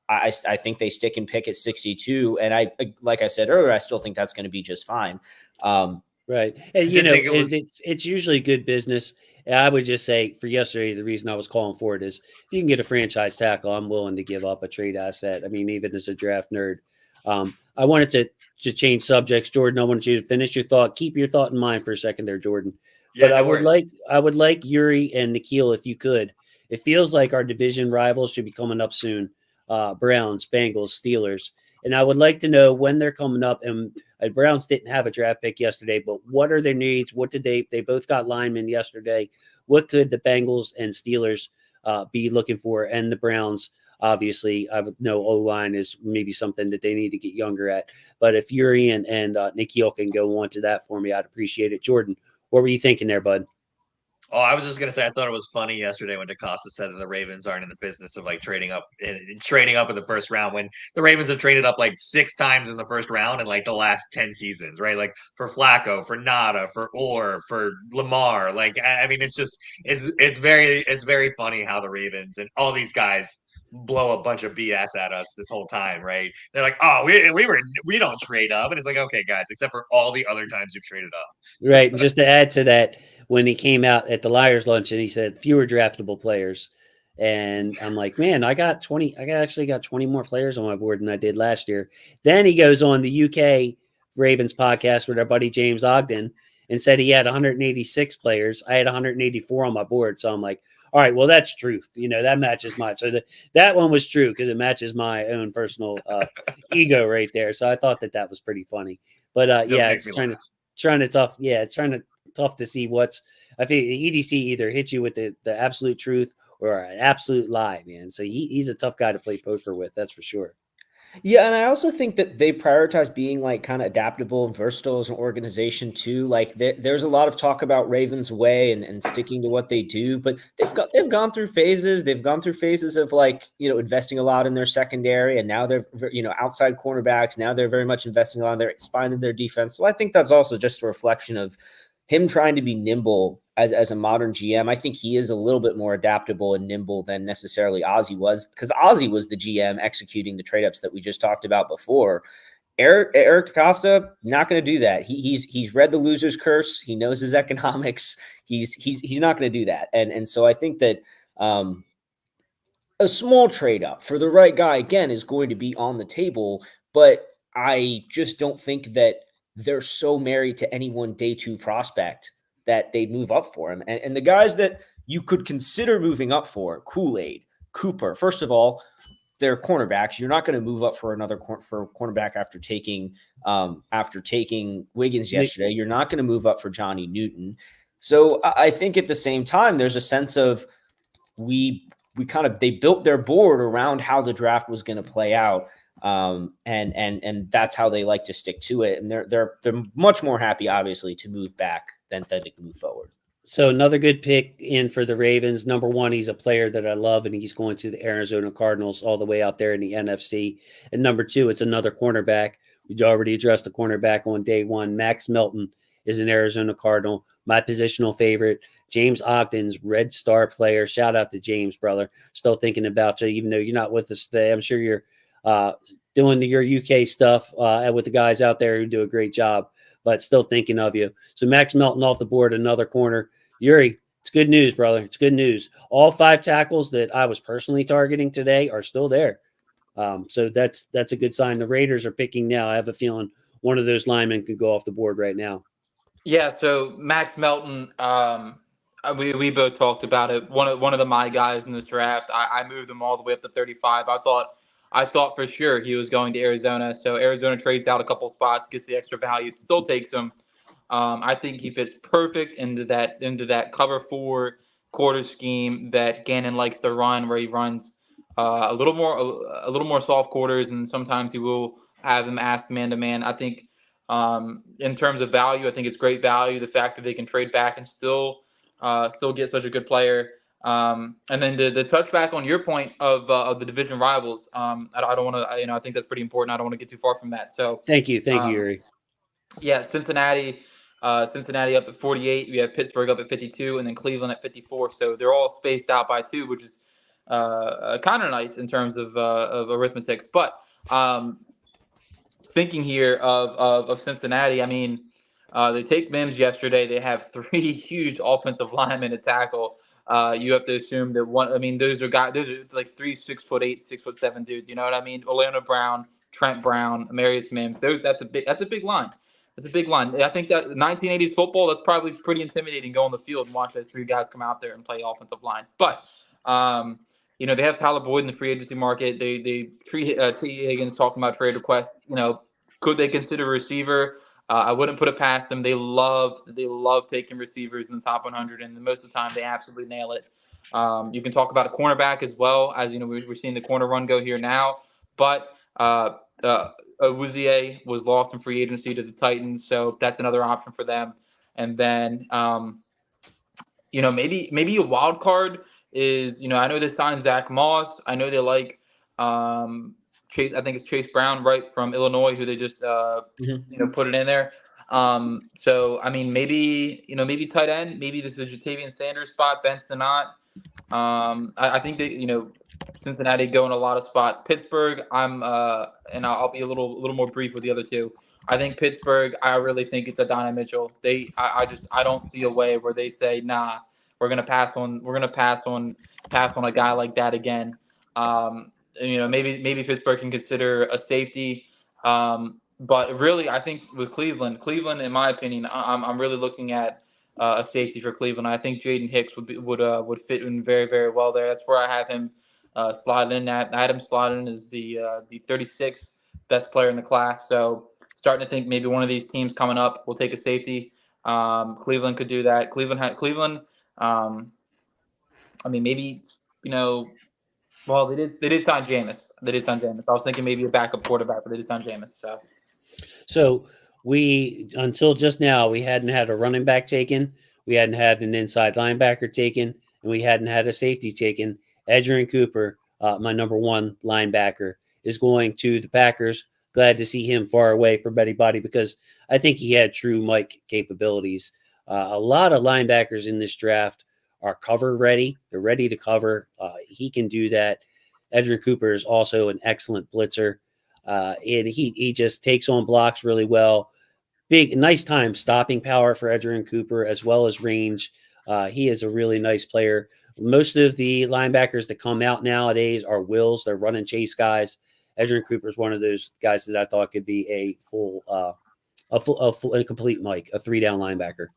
I think they stick and pick at 62. And like I said earlier, I still think that's going to be just fine. Right. And, it's usually good business. And I would just say for yesterday, the reason I was calling for it is if you can get a franchise tackle, I'm willing to give up a trade asset. I mean, even as a draft nerd, I wanted to change subjects, Jordan. I wanted you to finish your thought. Keep your thought in mind for a second there, Jordan. Yeah, But no worries. I would like Yuri and Nikhil, if you could. It feels like our division rivals should be coming up soon. Browns, Bengals, Steelers. And I would like to know when they're coming up. And Browns didn't have a draft pick yesterday, but what are their needs? What did they both got linemen yesterday. What could the Bengals and Steelers be looking for? And the Browns, obviously, I would know O-line is maybe something that they need to get younger at. But if Yuri and Nikhil can go on to that for me, I'd appreciate it. Jordan, what were you thinking there, bud? Oh, I was just gonna say I thought it was funny yesterday when DaCosta said that the Ravens aren't in the business of like trading up in the first round when the Ravens have traded up like 6 times in the first round in like the last 10 seasons, right? Like for Flacco, for Nada, for Orr, for Lamar. Like I mean, it's very funny how the Ravens and all these guys blow a bunch of BS at us this whole time, right? They're like, oh, we don't trade up, and it's like, okay, guys, except for all the other times you've traded up. Right. And just to add to that, when he came out at the Liars lunch and he said fewer draftable players. And I'm like, man, I actually got 20 more players on my board than I did last year. Then he goes on the UK Ravens podcast with our buddy James Ogden and said he had 186 players. I had 184 on my board. So I'm like, all right, well, that's truth. That matches mine. So that one was true because it matches my own personal ego right there. So I thought that was pretty funny. But yeah, it's trying to tough to see I think the EDC either hits you with the absolute truth or an absolute lie, man. So he's a tough guy to play poker with, that's for sure. Yeah, and I also think that they prioritize being like kind of adaptable and versatile as an organization too. Like there's a lot of talk about Ravens way and sticking to what they do, but they've gone through phases. They've gone through phases of like, investing a lot in their secondary, and now they're outside cornerbacks. Now they're very much investing a lot in their spine and their defense. So I think that's also just a reflection of him trying to be nimble as a modern GM. I think he is a little bit more adaptable and nimble than necessarily Ozzie was, because Ozzie was the GM executing the trade ups that we just talked about before. Eric DaCosta, not going to do that. He's read the loser's curse. He knows his economics. He's not going to do that. And so I think that a small trade up for the right guy again is going to be on the table, but I just don't think that they're so married to any one day 2 prospect that they'd move up for him. And the guys that you could consider moving up for, Kool-Aid, Cooper, first of all, they're cornerbacks. You're not going to move up for another cornerback after taking Wiggins yesterday. You're not going to move up for Johnny Newton. So I think at the same time, there's a sense of they built their board around how the draft was going to play out. And that's how they like to stick to it. And they're much more happy, obviously, to move back than to move forward. So another good pick in for the Ravens. Number one, he's a player that I love, and he's going to the Arizona Cardinals all the way out there in the NFC. And number two, it's another cornerback. We already addressed the cornerback on day one. Max Melton is an Arizona Cardinal, my positional favorite. James Ogden's Red Star player. Shout out to James, brother. Still thinking about you, even though you're not with us today. I'm sure you're doing your UK stuff with the guys out there who do a great job, but still thinking of you. So Max Melton off the board, another corner. Yuri, it's good news, brother. It's good news. All 5 tackles that I was personally targeting today are still there. So that's a good sign. The Raiders are picking now. I have a feeling one of those linemen could go off the board right now. Yeah, so Max Melton, we both talked about it. One of my guys in this draft. I moved him all the way up to 35. I thought for sure he was going to Arizona. So Arizona trades out a couple spots, gets the extra value, still takes him. I think he fits perfect into that cover 4 quarter scheme that Gannon likes to run, where he runs a little more soft quarters, and sometimes he will have them asked man to man. I think in terms of value, I think it's great value. The fact that they can trade back and still get such a good player. And then the touchback on your point of the division rivals. I don't want to. I think that's pretty important. I don't want to get too far from that. So thank you, Yuri. Yeah, Cincinnati up at 48. We have Pittsburgh up at 52, and then Cleveland at 54. So they're all spaced out by 2, which is kind of nice in terms of arithmetics. But thinking here of Cincinnati, I mean, they take Mims yesterday. They have 3 huge offensive linemen to tackle. You have to assume that one. I mean, those are like 3 6'8", 6'7" dudes. You know what I mean? Orlando Brown, Trent Brown, Amarius Mims. That's a big line. That's a big line. I think that 1980s football, that's probably pretty intimidating, go on the field and watch those three guys come out there and play offensive line. But they have Tyler Boyd in the free agency market. They treat T. Higgins talking about trade requests. Could they consider a receiver? I wouldn't put it past them. They love taking receivers in the top 100, and most of the time they absolutely nail it. You can talk about a cornerback as well, as we're seeing the corner run go here now. But Awuzie was lost in free agency to the Titans, so that's another option for them. And then maybe a wild card is I know they signed Zach Moss. I know they like Chase. I think it's Chase Brown, right, from Illinois, who they just put it in there. So I mean, maybe tight end. Maybe this is Jatavian Sanders spot. Ben Sinnott. I think that Cincinnati go in a lot of spots. Pittsburgh, and I'll be a little more brief with the other two. I think Pittsburgh, I really think it's Adonai Mitchell. I don't see a way where they say, nah, we're gonna pass on a guy like that again. Maybe Pittsburgh can consider a safety. But really, I think with Cleveland, in my opinion, I'm really looking at a safety for Cleveland. I think Jaden Hicks would fit in very, very well there. That's where I have him slotted in. Adam Slotted is the 36th best player in the class. So starting to think maybe one of these teams coming up will take a safety. Cleveland could do that. Cleveland. I mean, maybe well, they did sign Jameis. I was thinking maybe a backup quarterback, but they did sign Jameis. So we, until just now, we hadn't had a running back taken, we hadn't had an inside linebacker taken, and we hadn't had a safety taken. Edgerrin Cooper, my number one linebacker, is going to the Packers. Glad to see him far away from Betty Body because I think he had true Mike capabilities. A lot of linebackers in this draft are cover ready. They're ready to cover. He can do that. Edgerrin Cooper is also an excellent blitzer. And he just takes on blocks really well. Nice time stopping power for Edgerrin Cooper as well as range. He is a really nice player. Most of the linebackers that come out nowadays are wills. They're run and chase guys. Edgerrin Cooper is one of those guys that I thought could be a complete Mike, a 3-down linebacker.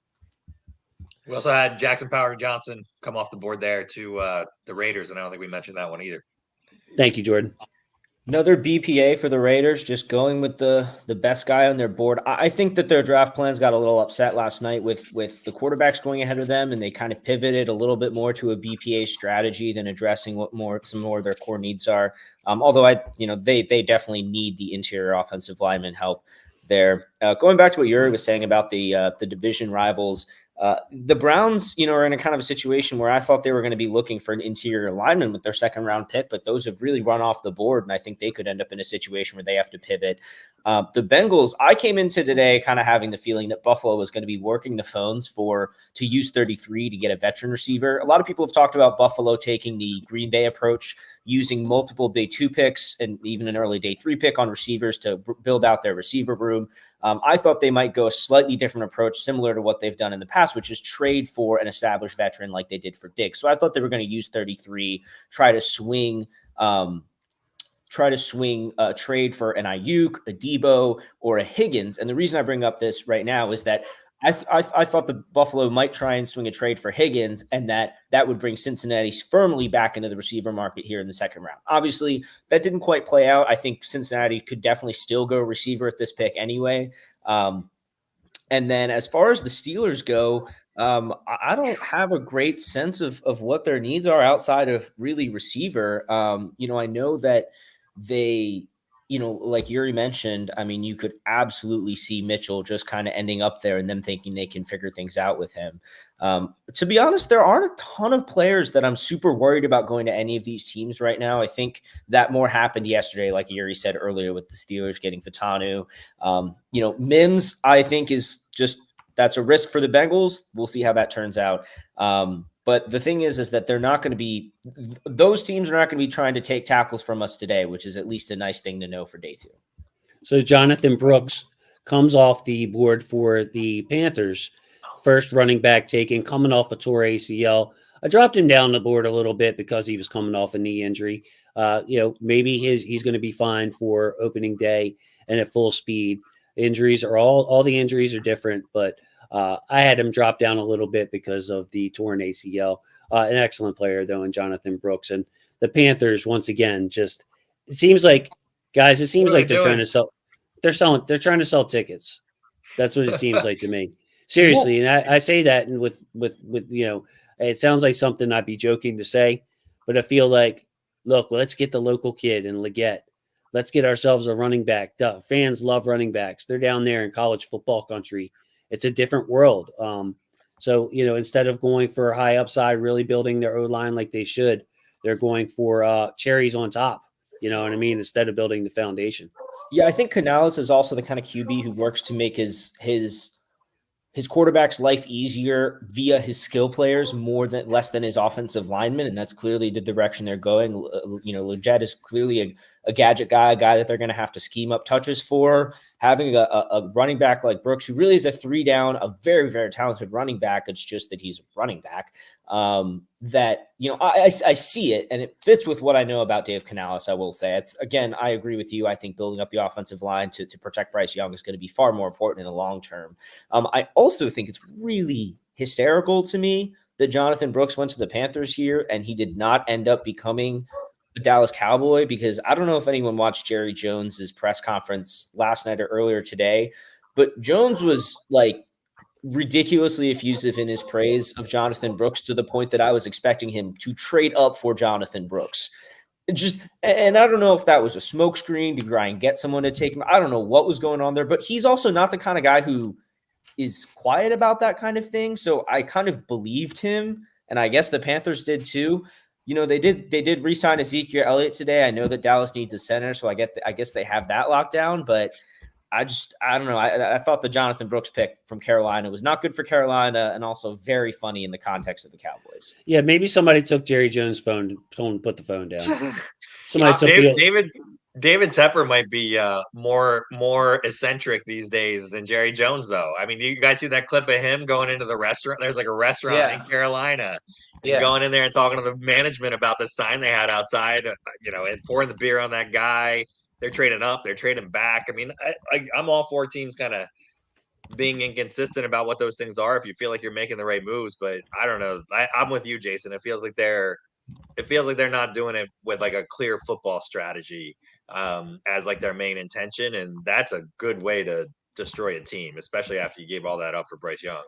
We also had Jackson Power Johnson come off the board there to the Raiders, and I don't think we mentioned that one either. Thank you, Jordan. Another BPA for the Raiders, just going with the best guy on their board. I think that their draft plans got a little upset last night with the quarterbacks going ahead of them, and they kind of pivoted a little bit more to a BPA strategy than addressing some more of their core needs are. Although they definitely need the interior offensive lineman help there. Going back to what Yuri was saying about the division rivals. The Browns, are in a kind of a situation where I thought they were going to be looking for an interior lineman with their second round pick, but those have really run off the board. And I think they could end up in a situation where they have to pivot. The Bengals, I came into today kind of having the feeling that Buffalo was going to be working the phones to use 33 to get a veteran receiver. A lot of people have talked about Buffalo taking the Green Bay approach, using multiple day 2 picks and even an early day 3 pick on receivers to build out their receiver room. I thought they might go a slightly different approach, similar to what they've done in the past, which is trade for an established veteran like they did for Diggs. So I thought they were going to use 33, try to swing trade for an Ayuk, a Debo, or a Higgins. And the reason I bring up this right now is that I thought the Buffalo might try and swing a trade for Higgins, and that would bring Cincinnati firmly back into the receiver market here in the second round. Obviously, that didn't quite play out. I think Cincinnati could definitely still go receiver at this pick anyway. And then as far as the Steelers go, I don't have a great sense of what their needs are outside of really receiver. I know that they – like Yuri mentioned, I mean, you could absolutely see Mitchell just kind of ending up there and them thinking they can figure things out with him. To be honest, there aren't a ton of players that I'm super worried about going to any of these teams right now. I think that more happened yesterday, like Yuri said earlier, with the Steelers getting Fatanu. Mims, I think, is just that's a risk for the Bengals. We'll see how that turns out. But the thing is that they're not going to be – those teams are not going to be trying to take tackles from us today, which is at least a nice thing to know for day 2. So Jonathan Brooks comes off the board for the Panthers. First running back taken, coming off a torn ACL. I dropped him down the board a little bit because he was coming off a knee injury. Maybe he's going to be fine for opening day and at full speed. Injuries are all the injuries are different, but I had him drop down a little bit because of the torn ACL. An excellent player though, in Jonathan Brooks. And the Panthers, once again, just it seems like they're trying to sell. They're trying to sell tickets. That's what it seems like to me. Seriously, and I say that, and with it sounds like something I'd be joking to say, but I feel like, look, let's get the local kid in Leggett. Let's get ourselves a running back. Duh, fans love running backs. They're down there in college football country. It's a different world. So instead of going for a high upside, really building their O-line like they should, they're going for cherries on top. You know what I mean? Instead of building the foundation. Yeah, I think Canales is also the kind of QB who works to make his quarterback's life easier via his skill players less than his offensive linemen, and that's clearly the direction they're going. Leggett is clearly a gadget guy, a guy that they're going to have to scheme up touches for. Having a running back like Brooks, who really is a 3-down, a very, very talented running back. It's just that he's a running back. I see it, and it fits with what I know about Dave Canales. I will say, I agree with you. I think building up the offensive line to protect Bryce Young is going to be far more important in the long term. I also think it's really hysterical to me that Jonathan Brooks went to the Panthers here and he did not end up becoming a Dallas Cowboy, because I don't know if anyone watched Jerry Jones's press conference last night or earlier today, but Jones was like ridiculously effusive in his praise of Jonathan Brooks, to the point that I was expecting him to trade up for Jonathan Brooks. And I don't know if that was a smokescreen to try and get someone to take him. I don't know what was going on there, but he's also not the kind of guy who is quiet about that kind of thing. So I kind of believed him, and I guess the Panthers did too. They did re-sign Ezekiel Elliott today. I know that Dallas needs a center, so I guess they have that locked down, but I don't know. I thought the Jonathan Brooks pick from Carolina was not good for Carolina, and also very funny in the context of the Cowboys. Yeah, maybe somebody took Jerry Jones' phone and told him to put the phone down. Somebody took David Tepper might be more eccentric these days than Jerry Jones, though. I mean, you guys see that clip of him going into the restaurant? There's like a restaurant in Carolina. Yeah. Going in there and talking to the management about the sign they had outside, and pouring the beer on that guy. They're trading up. They're trading back. I mean, I'm all for teams kind of being inconsistent about what those things are if you feel like you're making the right moves. But I don't know. I'm with you, Jason. It feels like they're not doing it with like a clear football strategy as like their main intention. And that's a good way to destroy a team, especially after you gave all that up for Bryce Young.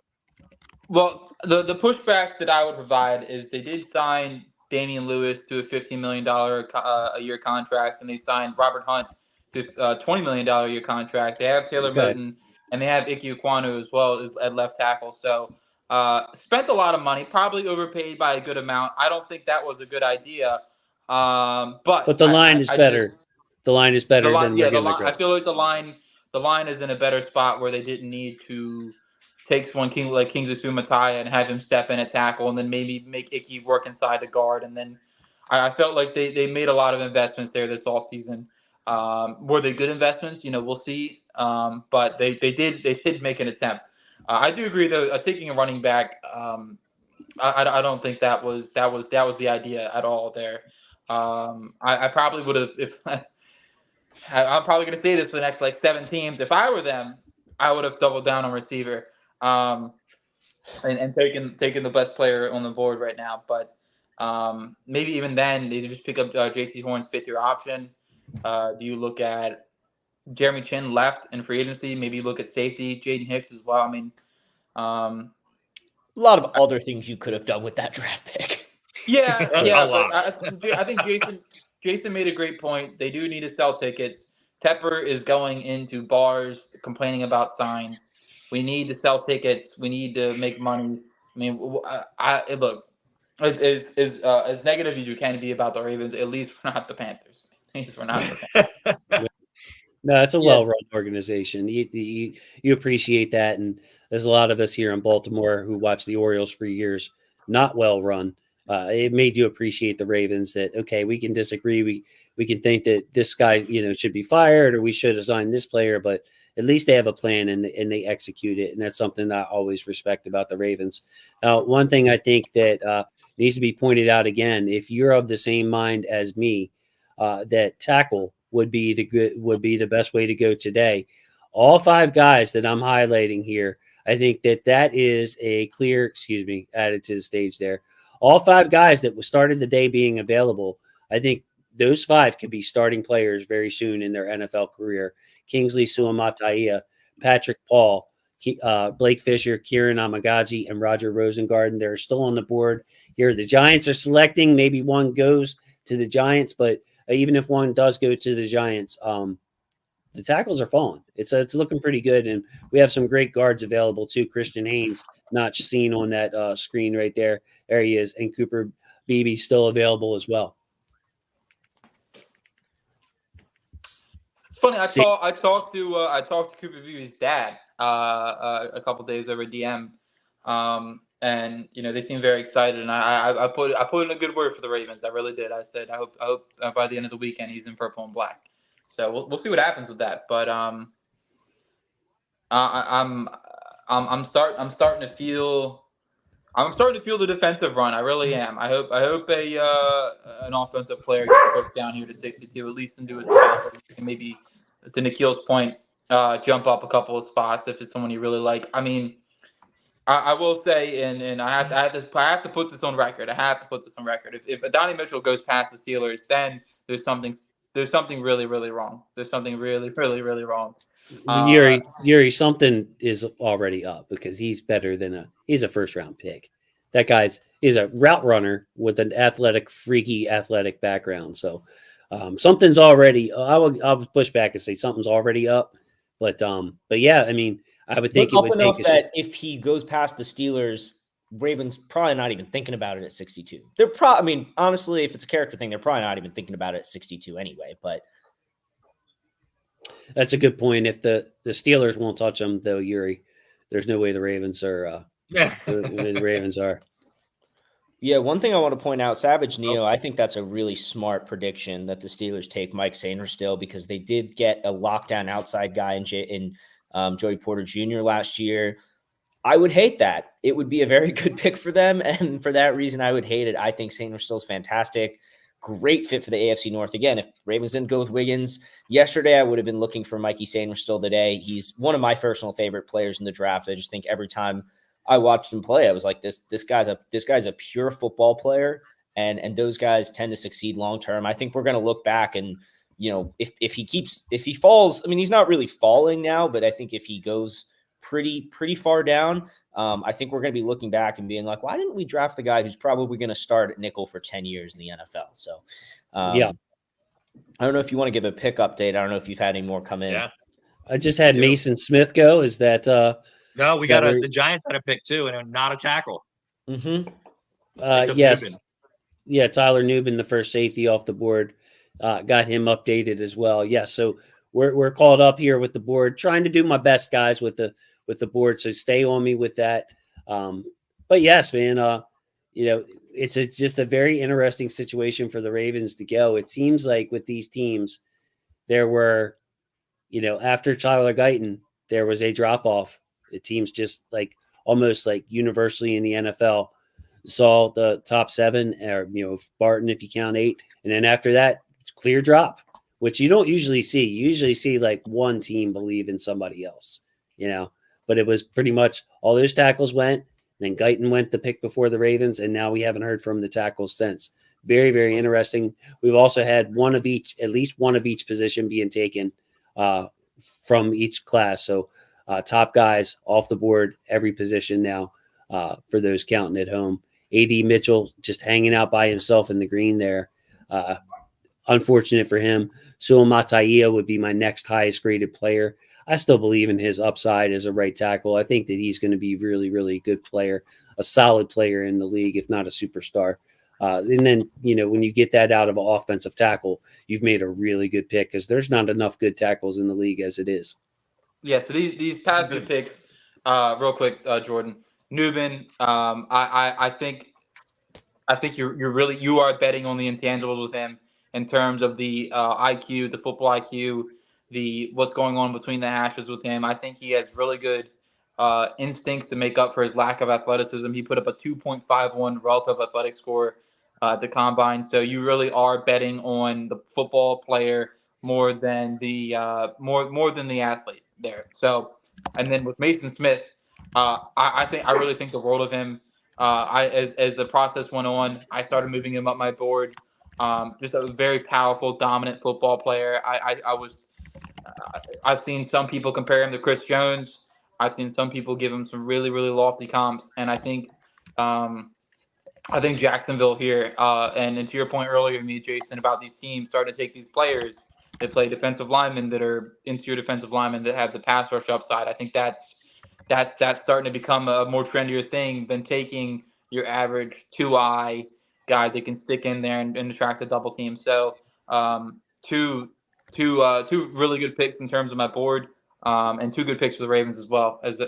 Well, the pushback that I would provide is they did sign Damian Lewis to a $15 million a year contract, and they signed Robert Hunt to a $20 million a year contract. They have Taylor Moton, and they have Ike Ekwonu as well as at left tackle. So spent a lot of money, probably overpaid by a good amount. I don't think that was a good idea. But the line is better. The line is better than I feel like the line is in a better spot where they didn't need to take someone like Kingsley Sumatai and have him step in at tackle, and then maybe make Icky work inside the guard. And then I felt like they made a lot of investments there this offseason. Were they good investments? We'll see. But they did make an attempt. I do agree though. Taking a running back, I don't think that was the idea at all there. I probably would have, if I'm probably going to say this for the next like 7 teams. If I were them, I would have doubled down on receiver. And taking the best player on the board right now, but maybe even then they just pick up J.C. Horn's 5th-year option. Do you look at Jeremy Chin left in free agency? Maybe look at safety Jaden Hicks as well. I mean, a lot of other things you could have done with that draft pick. Yeah. But I think Jason made a great point. They do need to sell tickets. Tepper is going into bars complaining about signs. We need to sell tickets. We need to make money. I mean, look, as negative as you can be about the Ravens, at least we're not the Panthers. At least we're not the Panthers. No, it's a well-run organization. You appreciate that, and there's a lot of us here in Baltimore who watched the Orioles for years. Not well-run. It made you appreciate the Ravens. That okay, we can disagree. We can think that this guy, should be fired, or we should have signed this player, but at least they have a plan and they execute it. And that's something I always respect about the Ravens. One thing I think that needs to be pointed out again. If you're of the same mind as me, that tackle would be the best way to go today. All 5 guys that I'm highlighting here, I think that is a clear, added to the stage there. All 5 guys that started the day being available, I think those 5 could be starting players very soon in their NFL career. Kingsley Suamataia, Patrick Paul, Blake Fisher, Kieran Amagaji, and Roger Rosengarten. They're still on the board here. The Giants are selecting. Maybe one goes to the Giants, but even if one does go to the Giants, the tackles are falling. It's looking pretty good, and we have some great guards available too. Christian Haynes, not seen on that screen right there. There he is, and Cooper Beebe still available as well. It's funny. I talked to Cooper Beebe's dad a couple days over DM, and they seem very excited. And I put in a good word for the Ravens. I really did. I said I hope by the end of the weekend he's in purple and black. So we'll see what happens with that. But I'm starting to feel the defensive run. I really am. I hope an offensive player gets pushed down here to 62, at least into a spot where you can maybe, to Nikhil's point, jump up a couple of spots if it's someone you really like. I mean, I will say, and I have to put this on record. If Adonai Mitchell goes past the Steelers, then there's something really, really wrong. There's something really, really, really wrong. Yuri, something is already up because he's better than he's a first round pick. That he's a route runner with an freaky athletic background. So something's already. I'll push back and say something's already up. But yeah, I mean, I would think it would take that if he goes past the Steelers, Ravens probably not even thinking about it at 62. Honestly, if it's a character thing, they're probably not even thinking about it at 62 anyway. But that's a good point. If the Steelers won't touch him, though, Yuri, there's no way the Ravens are. The Ravens are. Yeah, one thing I want to point out, Savage Neo, I think that's a really smart prediction that the Steelers take Mike Sainristil because they did get a lockdown outside guy in Joey Porter Jr. last year. I would hate that. It would be a very good pick for them, and for that reason, I would hate it. I think Sainristil is fantastic. Great fit for the AFC North. Again, if Ravens didn't go with Wiggins yesterday, I would have been looking for Mikey Sainristil today. He's one of my personal favorite players in the draft. I just think every time I watched him play, I was like, this guy's a pure football player, and those guys tend to succeed long term. I think we're going to look back and, if he falls, I mean, he's not really falling now, but I think if he goes pretty far down, I think we're going to be looking back and being like, why didn't we draft the guy who's probably going to start at nickel for 10 years in the NFL? So, yeah, I don't know if you want to give a pick update. I don't know if you've had any more come in. Yeah, I just had Mason Smith go. Is that no? We got the Giants had a pick too, and not a tackle. Mm-hmm. Yes, Newman. Yeah, Tyler Newman, the first safety off the board, got him updated as well. Yeah, so we're called up here with the board, trying to do my best, guys, with the board. So stay on me with that. But yes, man, it's just a very interesting situation for the Ravens to go. It seems like with these teams, there were, after Tyler Guyton, there was a drop off. The teams just almost universally in the NFL saw the top 7, or Barton if you count 8, and then after that, it's clear drop, which you don't usually see. You usually see one team believe in somebody else, But it was pretty much all those tackles went. Then Guyton went the pick before the Ravens, and now we haven't heard from the tackles since. Very, very interesting. We've also had at least one of each position being taken from each class. So top guys off the board, every position now for those counting at home. A.D. Mitchell just hanging out by himself in the green there. Unfortunate for him. Suamataia would be my next highest graded player. I still believe in his upside as a right tackle. I think that he's going to be really, really good player, a solid player in the league, if not a superstar. And then, when you get that out of an offensive tackle, you've made a really good pick because there's not enough good tackles in the league as it is. Yeah, so these past two picks, real quick, Jordan. Newman, I think you are betting on the intangibles with him in terms of the IQ, the football IQ, what's going on between the hashes with him. I think he has really good instincts to make up for his lack of athleticism. He put up a 2.51 relative athletic score at the combine. So you really are betting on the football player more than the more than the athlete there. So, and then with Mason Smith, I really think the world of him. As the process went on, I started moving him up my board. Just a very powerful, dominant football player. I've seen some people compare him to Chris Jones. I've seen some people give him some really, really lofty comps, and I think Jacksonville here, and to your point earlier, me, Jason, about these teams starting to take these players that play defensive linemen that are interior defensive linemen that have the pass rush upside. I think that's starting to become a more trendier thing than taking your average 2-eye guy that can stick in there and attract a double team. So two really good picks in terms of my board, and two good picks for the Ravens as well as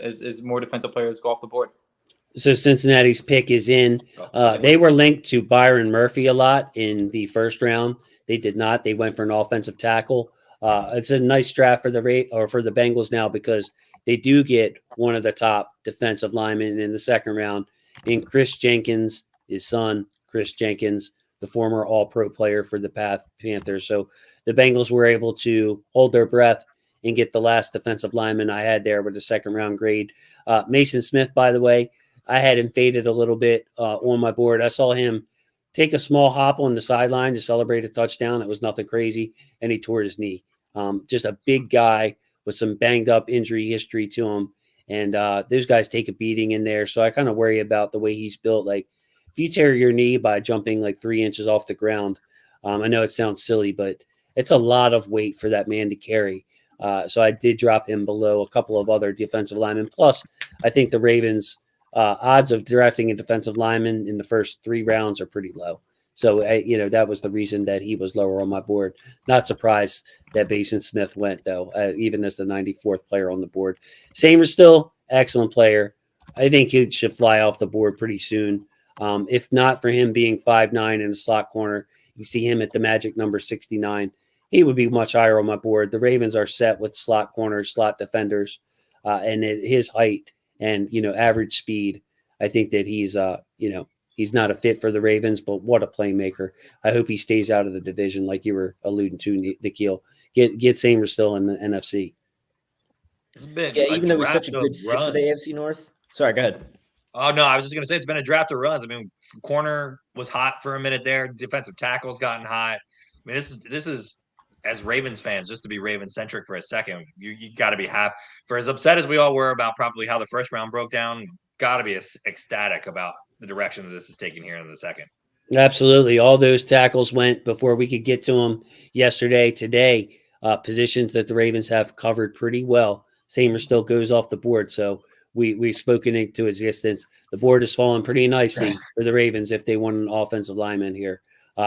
more defensive players go off the board. So Cincinnati's pick is in. They were linked to Byron Murphy a lot in the first round. They did not. They went for an offensive tackle. It's a nice draft for the Bengals now because they do get one of the top defensive linemen in the second round in Chris Jenkins, his son, Chris Jenkins, the former All-Pro player for the Panthers. So the Bengals were able to hold their breath and get the last defensive lineman I had there with a second round grade. Mason Smith, by the way, I had him faded a little bit on my board. I saw him take a small hop on the sideline to celebrate a touchdown. It was nothing crazy, and he tore his knee. Just a big guy with some banged up injury history to him. And those guys take a beating in there. So I kind of worry about the way he's built. Like if you tear your knee by jumping like 3 inches off the ground, I know it sounds silly, but it's a lot of weight for that man to carry. So I did drop him below a couple of other defensive linemen. Plus, I think the Ravens' odds of drafting a defensive lineman in the first 3 rounds are pretty low. So, that was the reason that he was lower on my board. Not surprised that Mason Smith went, though, even as the 94th player on the board. Sainristil, excellent player. I think he should fly off the board pretty soon. If not for him being 5'9" in a slot corner, you see him at the magic number 69. He would be much higher on my board. The Ravens are set with slot corners, slot defenders, and at his height and, average speed, I think that he's not a fit for the Ravens, but what a playmaker. I hope he stays out of the division like you were alluding to, Nikhil. Get Sainristil in the NFC. It's been even though he's such a good fit for the AFC North. Sorry, go ahead. Oh, no, I was just going to say it's been a draft of runs. I mean, corner was hot for a minute there. Defensive tackle's gotten hot. I mean, this is as Ravens fans, just to be Raven-centric for a second, you got to be happy. For as upset as we all were about probably how the first round broke down, got to be ecstatic about the direction that this is taking here in the second. Absolutely. All those tackles went before we could get to them yesterday. Today, positions that the Ravens have covered pretty well. Sainristil goes off the board. So we've spoken into existence. The board has fallen pretty nicely for the Ravens if they want an offensive lineman here.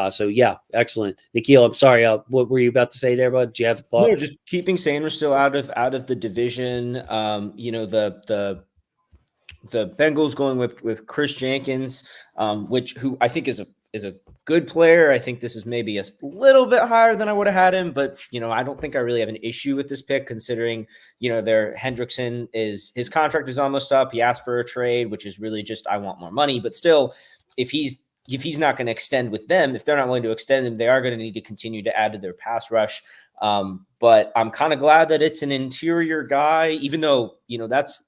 So, yeah, excellent. Nikhil, I'm sorry. What were you about to say there, bud? Do you have a thought? No, just keeping Sainristil out of the division. The Bengals going with Chris Jenkins, who I think is a good player. I think this is maybe a little bit higher than I would have had him, but I don't think I really have an issue with this pick considering their Hendrickson his contract is almost up. He asked for a trade, which is really just I want more money, but still, if he's not going to extend with them, if they're not willing to extend him, they are going to need to continue to add to their pass rush. But I'm kind of glad that it's an interior guy, even though that's.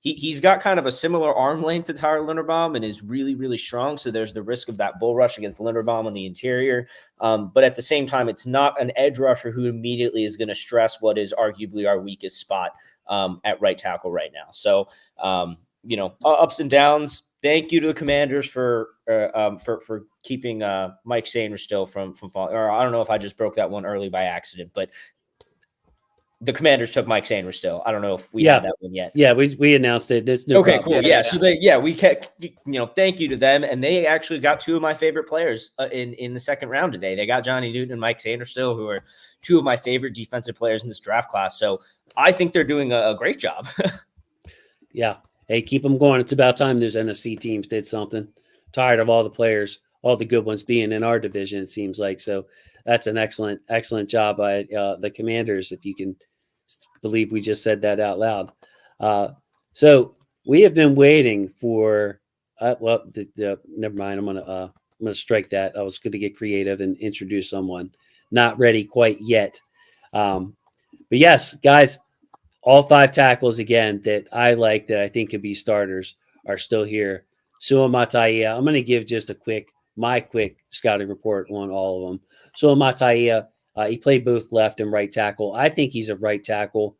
He's got kind of a similar arm length to Tyler Linderbaum and is really, really strong. So there's the risk of that bull rush against Linderbaum on the interior. But at the same time, it's not an edge rusher who immediately is going to stress what is arguably our weakest spot at right tackle right now. So, ups and downs. Thank you to the Commanders for keeping Mike Sainristil from falling. Or I don't know if I just broke that one early by accident, but the Commanders took Mike Sainristil. I don't know if we had that one yet. Yeah, we announced it. It's no okay, problem. Cool. Yeah. So we kept, thank you to them. And they actually got 2 of my favorite players in the second round today. They got Johnny Newton and Mike Sainristil, who are 2 of my favorite defensive players in this draft class. So I think they're doing a great job. Yeah. Hey, keep them going. It's about time those NFC teams did something. Tired of all the players, all the good ones being in our division, it seems like. So that's an excellent job by the Commanders, if you can believe we just said that out loud. So we have been waiting for. Never mind. I'm gonna strike that. I was going to get creative and introduce someone. Not ready quite yet. But yes, guys, all 5 tackles again that I like that I think could be starters are still here. Sua Mataia, I'm going to give just my quick scouting report on all of them. Sua Mataia, he played both left and right tackle. I think he's a right tackle.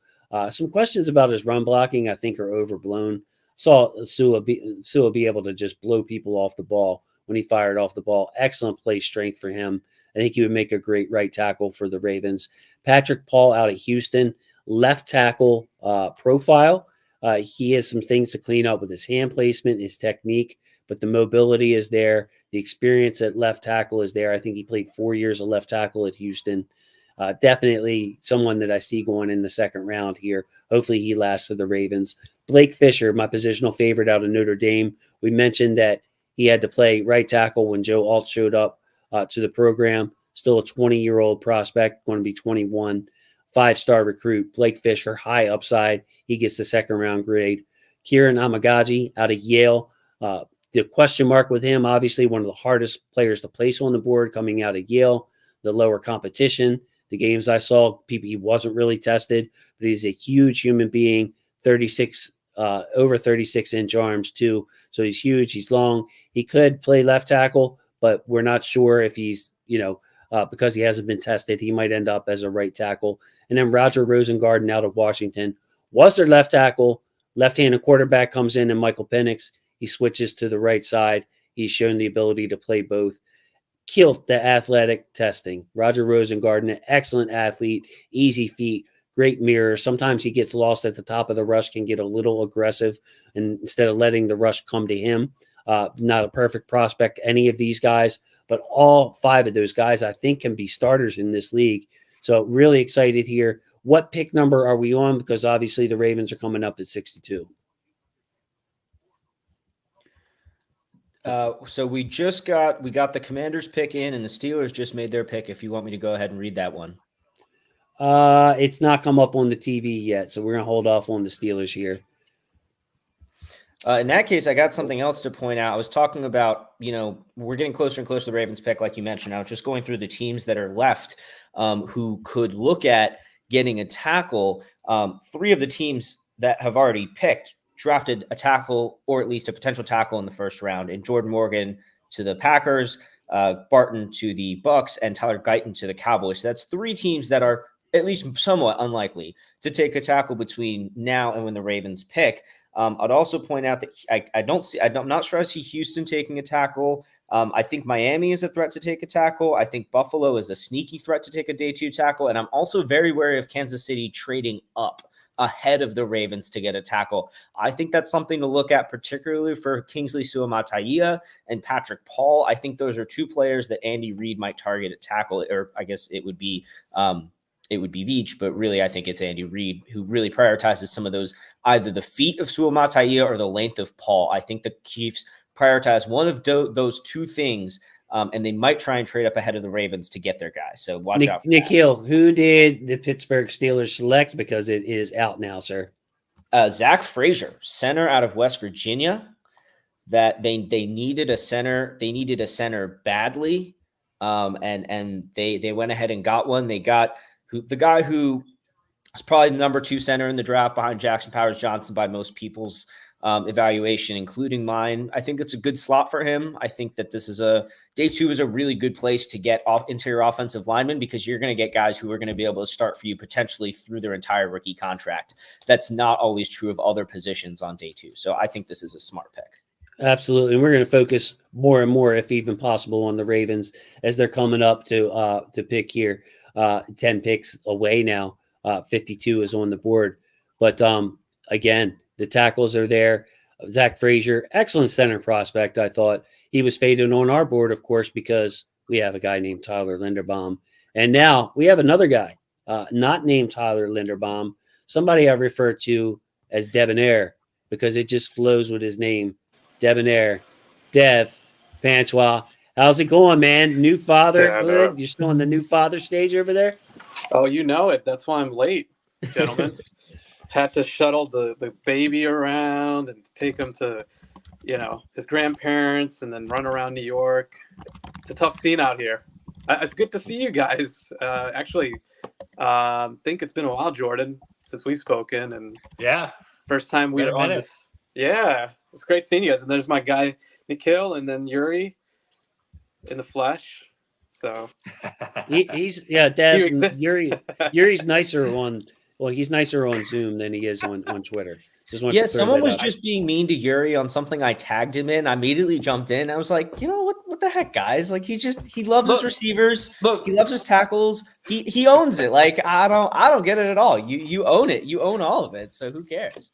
Some questions about his run blocking I think are overblown. Saw Sua be able to just blow people off the ball when he fired off the ball. Excellent play strength for him. I think he would make a great right tackle for the Ravens. Patrick Paul out of Houston, left tackle profile. He has some things to clean up with his hand placement, his technique, but the mobility is there. The experience at left tackle is there. I think he played 4 years of left tackle at Houston. Definitely someone that I see going in the second round here. Hopefully he lasts to the Ravens. Blake Fisher, my positional favorite out of Notre Dame. We mentioned that he had to play right tackle when Joe Alt showed up to the program. Still a 20-year-old prospect, going to be 21. 5-star recruit. Blake Fisher, high upside. He gets the second round grade. Kieran Amagaji out of Yale. The question mark with him, obviously one of the hardest players to place on the board coming out of Yale. The lower competition. The games I saw, he wasn't really tested, but he's a huge human being. Over 36-inch arms too. So he's huge. He's long. He could play left tackle, but we're not sure if he's, because he hasn't been tested, he might end up as a right tackle. And then Roger Rosengarten out of Washington was their left tackle. Left-handed quarterback comes in, and Michael Penix, he switches to the right side. He's shown the ability to play both. Killed the athletic testing. Roger Rosengarten, an excellent athlete, easy feet, great mirror. Sometimes he gets lost at the top of the rush, can get a little aggressive, and instead of letting the rush come to him, not a perfect prospect, any of these guys, but all 5 of those guys I think can be starters in this league. So really excited here. What pick number are we on? Because obviously the Ravens are coming up at 62. So we got the Commanders pick in, and the Steelers just made their pick. If you want me to go ahead and read that one. It's not come up on the TV yet, so we're going to hold off on the Steelers here. In that case, I got something else to point out. I was talking about, we're getting closer and closer to the Ravens pick, like you mentioned. I was just going through the teams that are left who could look at getting a tackle. 3 of the teams that have already picked drafted a tackle, or at least a potential tackle in the first round, and Jordan Morgan to the Packers, Barton to the Bucks, and Tyler Guyton to the Cowboys. So that's 3 teams that are at least somewhat unlikely to take a tackle between now and when the Ravens pick. I'd also point out that I'm not sure I see Houston taking a tackle. I think Miami is a threat to take a tackle. I think Buffalo is a sneaky threat to take a day 2 tackle. And I'm also very wary of Kansas City trading up ahead of the Ravens to get a tackle. I think that's something to look at, particularly for Kingsley Suamataia and Patrick Paul. I think those are 2 players that Andy Reid might target at tackle, or I guess it would be Veach, but really I think it's Andy Reid who really prioritizes some of those, either the feet of Suamataia or the length of Paul. I think the Chiefs prioritize one of those 2 things, and they might try and trade up ahead of the Ravens to get their guy. So watch out for Nikhil, who did the Pittsburgh Steelers select? Because it is out now, sir. Zach Frazier, center out of West Virginia. That they needed a center. They needed a center badly, and they went ahead and got one. They got the guy who is probably the number 2 center in the draft behind Jackson Powers-Johnson by most people's evaluation, including mine. I think it's a good slot for him. I think that this is day 2 is a really good place to get off interior offensive linemen, because you're going to get guys who are going to be able to start for you potentially through their entire rookie contract. That's not always true of other positions on day 2. So I think this is a smart pick. Absolutely. And we're going to focus more and more, if even possible, on the Ravens as they're coming up to pick here. 10 picks away now. 52 is on the board. But again, the tackles are there. Zach Frazier, excellent center prospect, I thought. He was faded on our board, of course, because we have a guy named Tyler Linderbaum. And now we have another guy, not named Tyler Linderbaum, somebody I've referred to as Debonair, because it just flows with his name. Debonair, Dev Panchwa. How's it going, man? New fatherhood? Yeah, you're still on the new father stage over there? Oh, you know it. That's why I'm late, gentlemen. had to shuttle the baby around and take him to, his grandparents and then run around New York. It's a tough scene out here. It's good to see you guys. Actually, think it's been a while, Jordan, since we've spoken. And yeah, first time we were on this. Yeah, it's great seeing you guys. And there's my guy, Nikhil, and then Yuri in the flesh. So he's Dev. Yuri's nicer on. Well, he's nicer on Zoom than he is on Twitter. Someone was just being mean to Yuri on something I tagged him in. I immediately jumped in. I was like, what the heck, guys? Like he loves his receivers. He loves his tackles. He owns it. Like I don't get it at all. You own it. You own all of it. So who cares?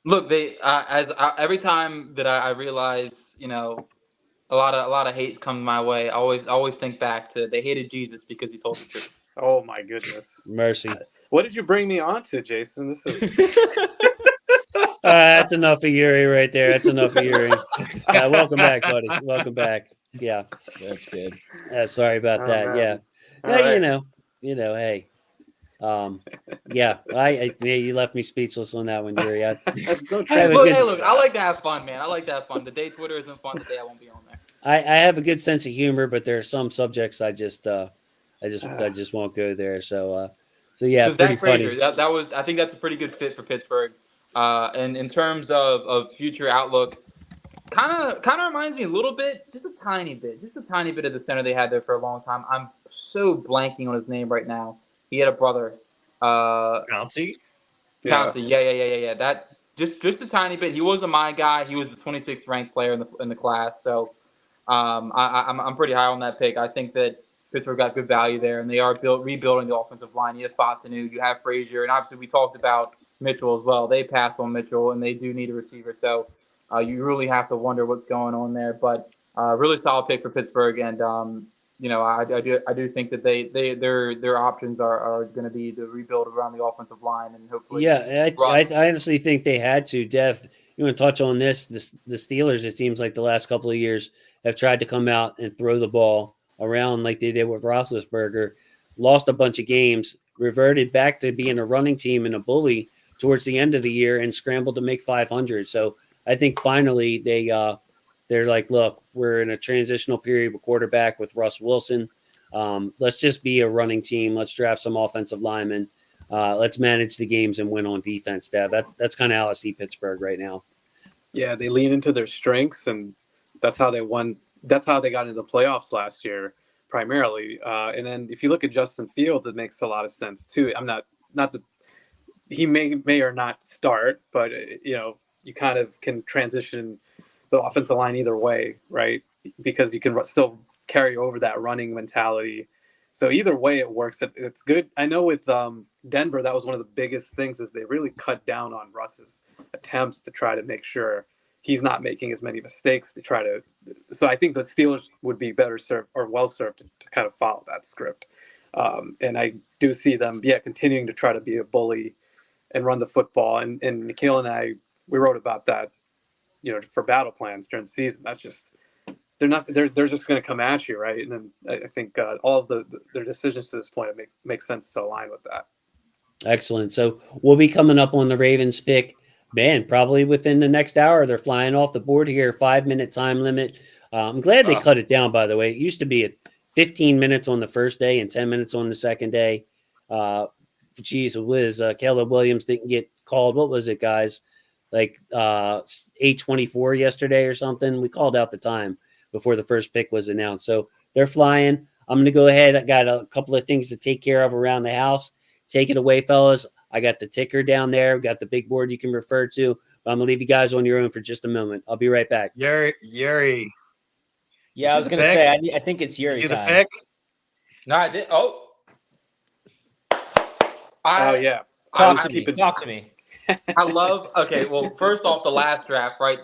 Look, every time that I realize, a lot of hate comes my way. I always think back to they hated Jesus because he told the truth. Oh my goodness, mercy! What did you bring me on to, Jason? This is. That's enough of Yuri right there. That's enough of Yuri. Welcome back, buddy. Welcome back. Yeah, that's good. Sorry about that. Man. Yeah, Right. Hey, you left me speechless on that one, Yuri. Look, I like to have fun, man. I like to have fun. The day Twitter isn't fun, the day I won't be on there. I have a good sense of humor, but there are some subjects I just won't go there. So yeah, pretty funny. I think that's a pretty good fit for Pittsburgh. And in terms of future outlook, kind of reminds me a little bit, just a tiny bit of the center they had there for a long time. I'm so blanking on his name right now. He had a brother. Pouncey? Yeah. That just a tiny bit. He wasn't my guy. He was the 26th ranked player in the class. So I'm pretty high on that pick. I think that Pittsburgh got good value there, and they are rebuilding the offensive line. You have Fatanu, you have Frazier, and obviously we talked about Mitchell as well. They passed on Mitchell, and they do need a receiver. So you really have to wonder what's going on there. But really solid pick for Pittsburgh, and I do think that their options are going to be to rebuild around the offensive line and hopefully. Yeah, I honestly think they had to. Dev, you want to touch on this? The Steelers, it seems like the last couple of years have tried to come out and throw the ball around like they did with Roethlisberger. Lost a bunch of games, reverted back to being a running team and a bully towards the end of the year, and scrambled to make 500. So I think finally they're like, look, we're in a transitional period with quarterback with Russ Wilson. Let's just be a running team. Let's draft some offensive linemen. Let's manage the games and win on defense, Dev. That's kind of how I see Pittsburgh right now. Yeah, they lean into their strengths, and that's how they won. That's how they got into the playoffs last year, primarily. And then if you look at Justin Fields, it makes a lot of sense too. I'm not that he may or not start, but you kind of can transition the offensive line either way, right? Because you can still carry over that running mentality. So either way, it works. It's good. I know with Denver, that was one of the biggest things is they really cut down on Russ's attempts to try to make sure he's not making as many mistakes to try to. So I think the Steelers would be better served or well served to kind of follow that script. And I do see them, continuing to try to be a bully and run the football. And Nikhil and I, we wrote about that, for battle plans during the season. That's just, they're just going to come at you, right? And then I think all of their decisions to this point make sense to align with that. Excellent. So we'll be coming up on the Ravens pick, man, probably within the next hour. They're flying off the board here, 5-minute time limit. I'm glad they cut it down, by the way. It used to be at 15 minutes on the first day and 10 minutes on the second day. Geez whiz, Caleb Williams didn't get called. What was it, guys? Like 8:24 yesterday or something. We called out the time before the first pick was announced. So they're flying. I'm going to go ahead. I got a couple of things to take care of around the house. Take it away, fellas. I got the ticker down there. Got the big board you can refer to. But I'm going to leave you guys on your own for just a moment. I'll be right back. Yuri. Yeah, I was going to say, I think it's Yuri See time. the pick? No, I did. Yeah. Talk to me. I love. Okay, well, first off, the last draft, right?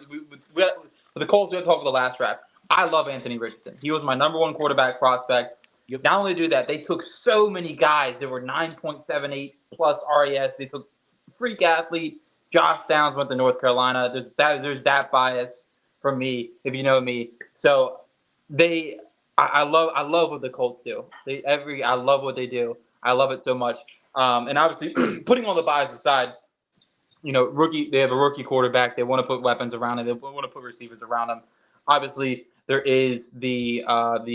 The Colts. We had to talk about the last draft. I love Anthony Richardson. He was my number one quarterback prospect. Yep. Not only do that, they took so many guys. There were 9.78 plus RAS. They took freak athlete. Josh Downs went to North Carolina. There's that bias from me, if you know me. So I love what the Colts do. I love what they do. I love it so much. And obviously, putting all the bias aside, They have a rookie quarterback. They want to put weapons around him. They want to put receivers around him. Obviously, there is the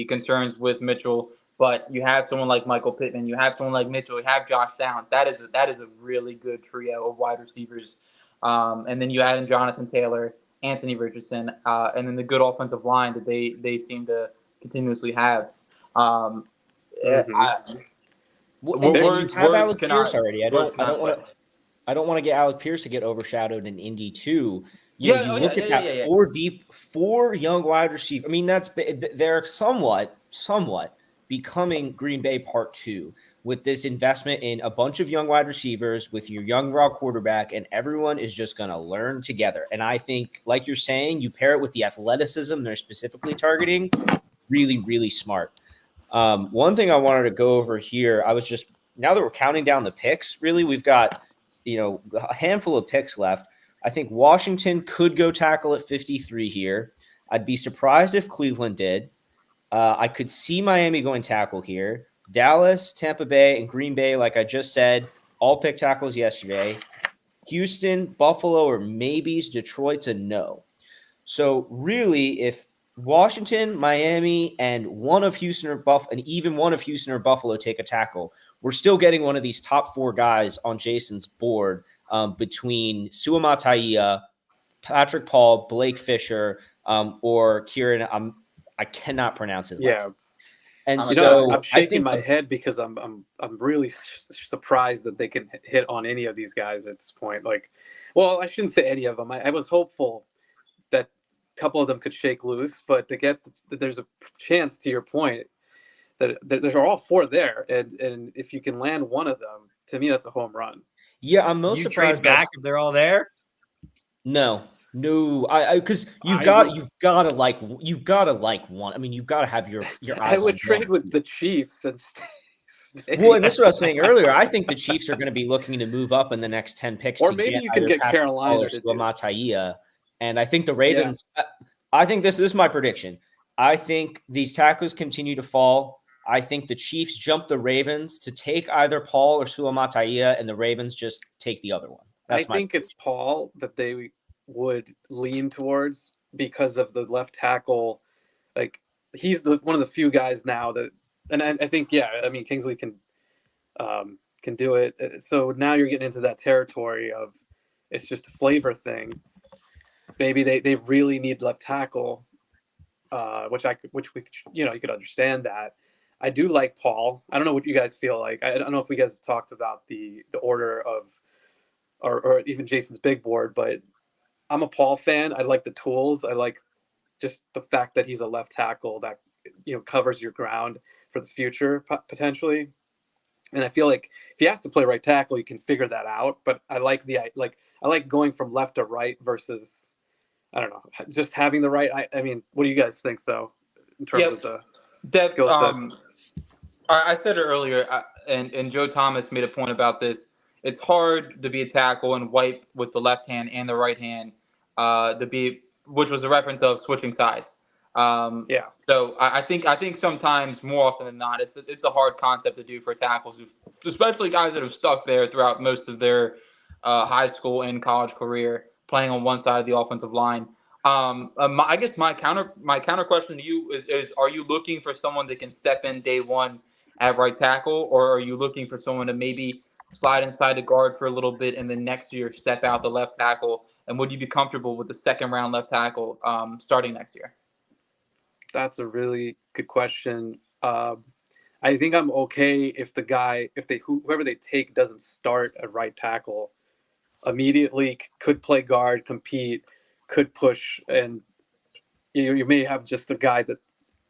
concerns with Mitchell, but you have someone like Michael Pittman. You have someone like Mitchell. You have Josh Downs. That is a really good trio of wide receivers. And then you add in Jonathan Taylor, Anthony Richardson, and then the good offensive line that they seem to continuously have. Mm-hmm. You have Alec Pierce cannot. already. I don't want to get Alec Pierce to get overshadowed in Indy too. You look at that 4 deep, 4 young wide receivers. I mean, they're somewhat becoming Green Bay Part 2 with this investment in a bunch of young wide receivers with your young raw quarterback, and everyone is just going to learn together. And I think, like you're saying, you pair it with the athleticism they're specifically targeting, really, really smart. One thing I wanted to go over here, now that we're counting down the picks, really, we've got, a handful of picks left. I think Washington could go tackle at 53 here. I'd be surprised if Cleveland did. I could see Miami going tackle here. Dallas, Tampa Bay, and Green Bay, like I just said, all picked tackles yesterday. Houston, Buffalo are maybes. Detroit's a no. So really, if Washington, Miami, and even one of Houston or Buffalo take a tackle, we're still getting one of these top 4 guys on Jason's board between Suamataia, Patrick Paul, Blake Fisher, or Kieran. I cannot pronounce his last name. And I'm shaking my head because I'm really surprised that they can hit on any of these guys at this point. I shouldn't say any of them. I was hopeful that a couple of them could shake loose, but there's a chance, to your point, that they're all 4 there, and if you can land one of them, to me that's a home run. Yeah, I'm most surprised. Trade back if they're all there? No, because you've got to like one. I mean, you've got to have your eyes. I would trade with the Chiefs and stay. Well, and this is what I was saying earlier. I think the Chiefs are going to be looking to move up in the next 10 picks, or maybe you can get Carolina or Suamataia. And I think the Ravens. Yeah. I think this is my prediction. I think these tackles continue to fall. I think the Chiefs jump the Ravens to take either Paul or Suamataia, and the Ravens just take the other one. I think it's Paul that they would lean towards because of the left tackle. Like, he's one of the few guys now that, and I think, Kingsley can do it. So now you're getting into that territory of it's just a flavor thing. Maybe they really need left tackle, you could understand that. I do like Paul. I don't know what you guys feel like. I don't know if we guys have talked about the order of, or even Jason's big board, but I'm a Paul fan. I like the tools. I like just the fact that he's a left tackle that, covers your ground for the future potentially. And I feel like if he has to play right tackle, you can figure that out. But I like I like going from left to right versus, I don't know, just having the right. I mean, what do you guys think though, in terms of the skill set? I said it earlier, and Joe Thomas made a point about this. It's hard to be a tackle and wipe with the left hand and the right hand, which was a reference of switching sides. So I think sometimes, more often than not, it's a hard concept to do for tackles, especially guys that have stuck there throughout most of their high school and college career, playing on one side of the offensive line. I guess my counter question to you is: are you looking for someone that can step in day one at right tackle, or are you looking for someone to maybe slide inside the guard for a little bit and then next year step out the left tackle? And would you be comfortable with the second round left tackle starting next year? That's a really good question. I think I'm okay if whoever they take doesn't start at right tackle immediately, could play guard, compete, could push, and you may have just the guy that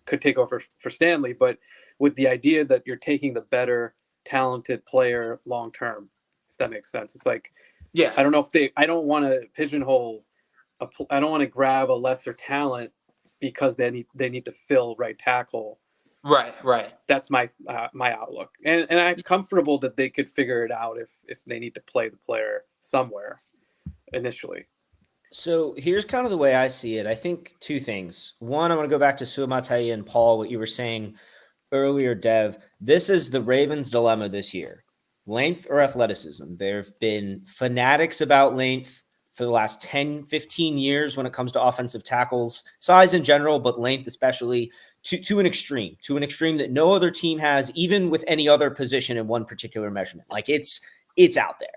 could take over for Stanley, but with the idea that you're taking the better talented player long term, if that makes sense. It's like, I don't know if I don't want to pigeonhole I don't want to grab a lesser talent because they need to fill right tackle. Right. That's my outlook, and I'm comfortable that they could figure it out if they need to play the player somewhere initially. So here's kind of the way I see it. I think 2 things. One, I want to go back to Suamataia and Paul, what you were saying earlier, Dev. This is the Ravens' dilemma this year. length or athleticism. There have been fanatics about length for the last 10, 15 years when it comes to offensive tackles, size in general, but length especially, to an extreme that no other team has, even with any other position in one particular measurement. Like it's out there.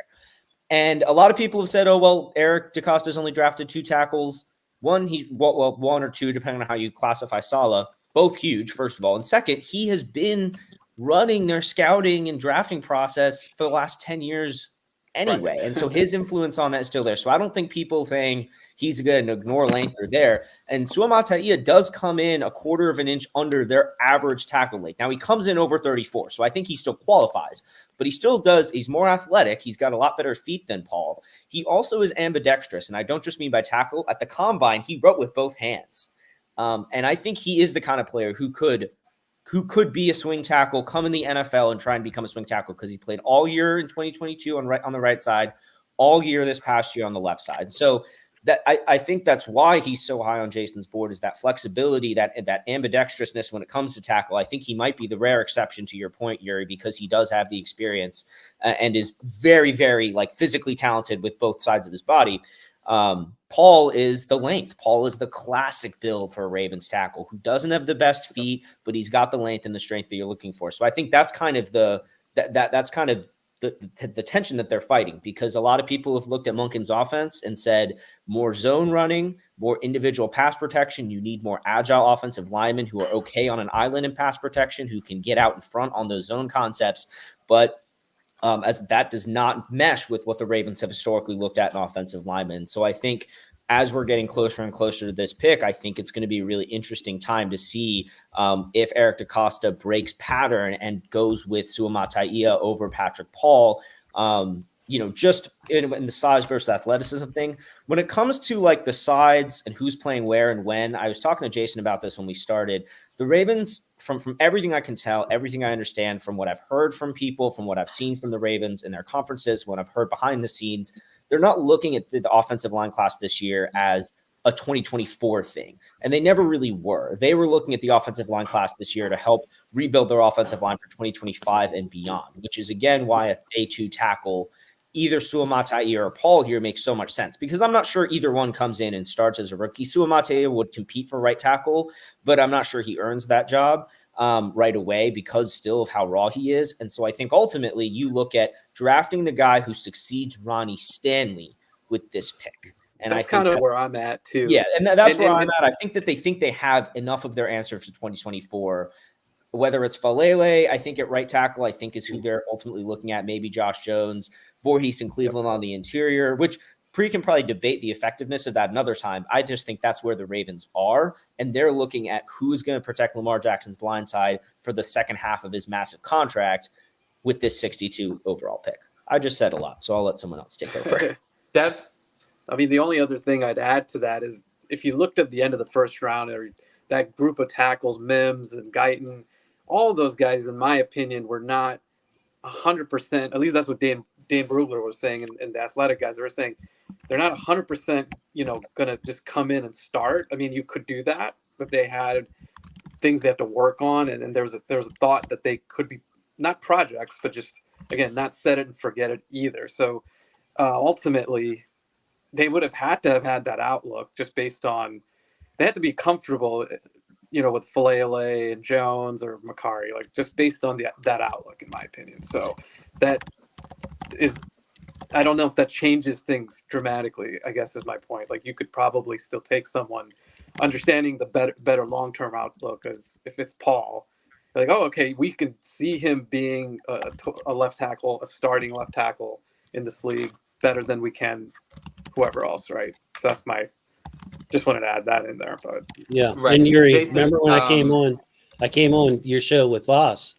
And a lot of people have said, oh, well, Eric DeCosta's only drafted 2 tackles. One or two, depending on how you classify Saleh, both huge, first of all. And second, he has been running their scouting and drafting process for the last 10 years anyway. Right. And so his influence on that is still there. So I don't think people saying he's going to ignore length are there. And Suamataia does come in a quarter of an inch under their average tackle length. Now he comes in over 34, so I think he still qualifies, but he still does. He's more athletic. He's got a lot better feet than Paul. He also is ambidextrous. And I don't just mean by tackle. At the combine, he wrote with both hands. And I think he is the kind of player who could be a swing tackle, come in the NFL and try and become a swing tackle, because he played all year in 2022 on the right side, all year this past year on the left side. So that I think that's why he's so high on Jason's board, is that flexibility, that ambidextrousness when it comes to tackle. I think he might be the rare exception to your point, Yuri, because he does have the experience and is very, very physically talented with both sides of his body. Paul is the length. Paul is the classic build for a Ravens tackle who doesn't have the best feet, but he's got the length and the strength that you're looking for. So I think that's kind of the tension that they're fighting, because a lot of people have looked at Monken's offense and said more zone running, more individual pass protection. You need more agile offensive linemen who are okay on an island in pass protection, who can get out in front on those zone concepts. But as that does not mesh with what the Ravens have historically looked at in offensive linemen. So I think as we're getting closer and closer to this pick, I think it's going to be a really interesting time to see if Eric DeCosta breaks pattern and goes with Suamataia over Patrick Paul, just in the size versus athleticism thing. When it comes to the sides and who's playing where and when, I was talking to Jason about this when we started. The Ravens, from everything I can tell, everything I understand, from what I've heard from people, from what I've seen from the Ravens in their conferences, what I've heard behind the scenes, they're not looking at the offensive line class this year as a 2024 thing. And they never really were. They were looking at the offensive line class this year to help rebuild their offensive line for 2025 and beyond, which is, again, why a day 2 tackle, either Suamataia or Paul here, makes so much sense, because I'm not sure either one comes in and starts as a rookie. Suamataia would compete for right tackle, but I'm not sure he earns that job right away because still of how raw he is. And so I think ultimately you look at drafting the guy who succeeds Ronnie Stanley with this pick. And that's kind of where I'm at too. Yeah. And that's where I'm at. I think that they think they have enough of their answer for 2024. Whether it's Falele, I think at right tackle, I think is who they're ultimately looking at. Maybe Josh Jones, Voorhees and Cleveland on the interior, which Pre can probably debate the effectiveness of that another time. I just think that's where the Ravens are, and they're looking at who's going to protect Lamar Jackson's blind side for the second half of his massive contract with this 62 overall pick. I just said a lot, so I'll let someone else take over. Dev? I mean, the only other thing I'd add to that is if you looked at the end of the first round, that group of tackles, Mims and Guyton, all of those guys, in my opinion, were not 100%. At least that's what Dan Brugler was saying, and the athletic guys were saying they're not 100%, going to just come in and start. I mean, you could do that, but they had things they have to work on, and there was a thought that they could be not projects, but just, again, not set it and forget it either. So ultimately, they would have had to have had that outlook just based on they had to be comfortable, with Falele and Jones or Makari, just based on that outlook, in my opinion. So that is, I don't know if that changes things dramatically, I guess is my point. You could probably still take someone understanding the better long-term outlook, as if it's Paul, okay, we can see him being a left tackle, a starting left tackle in this league better than we can whoever else, right? So that's just wanted to add that in there. But yeah, right. And Yuri, remember when I came on your show with Voss,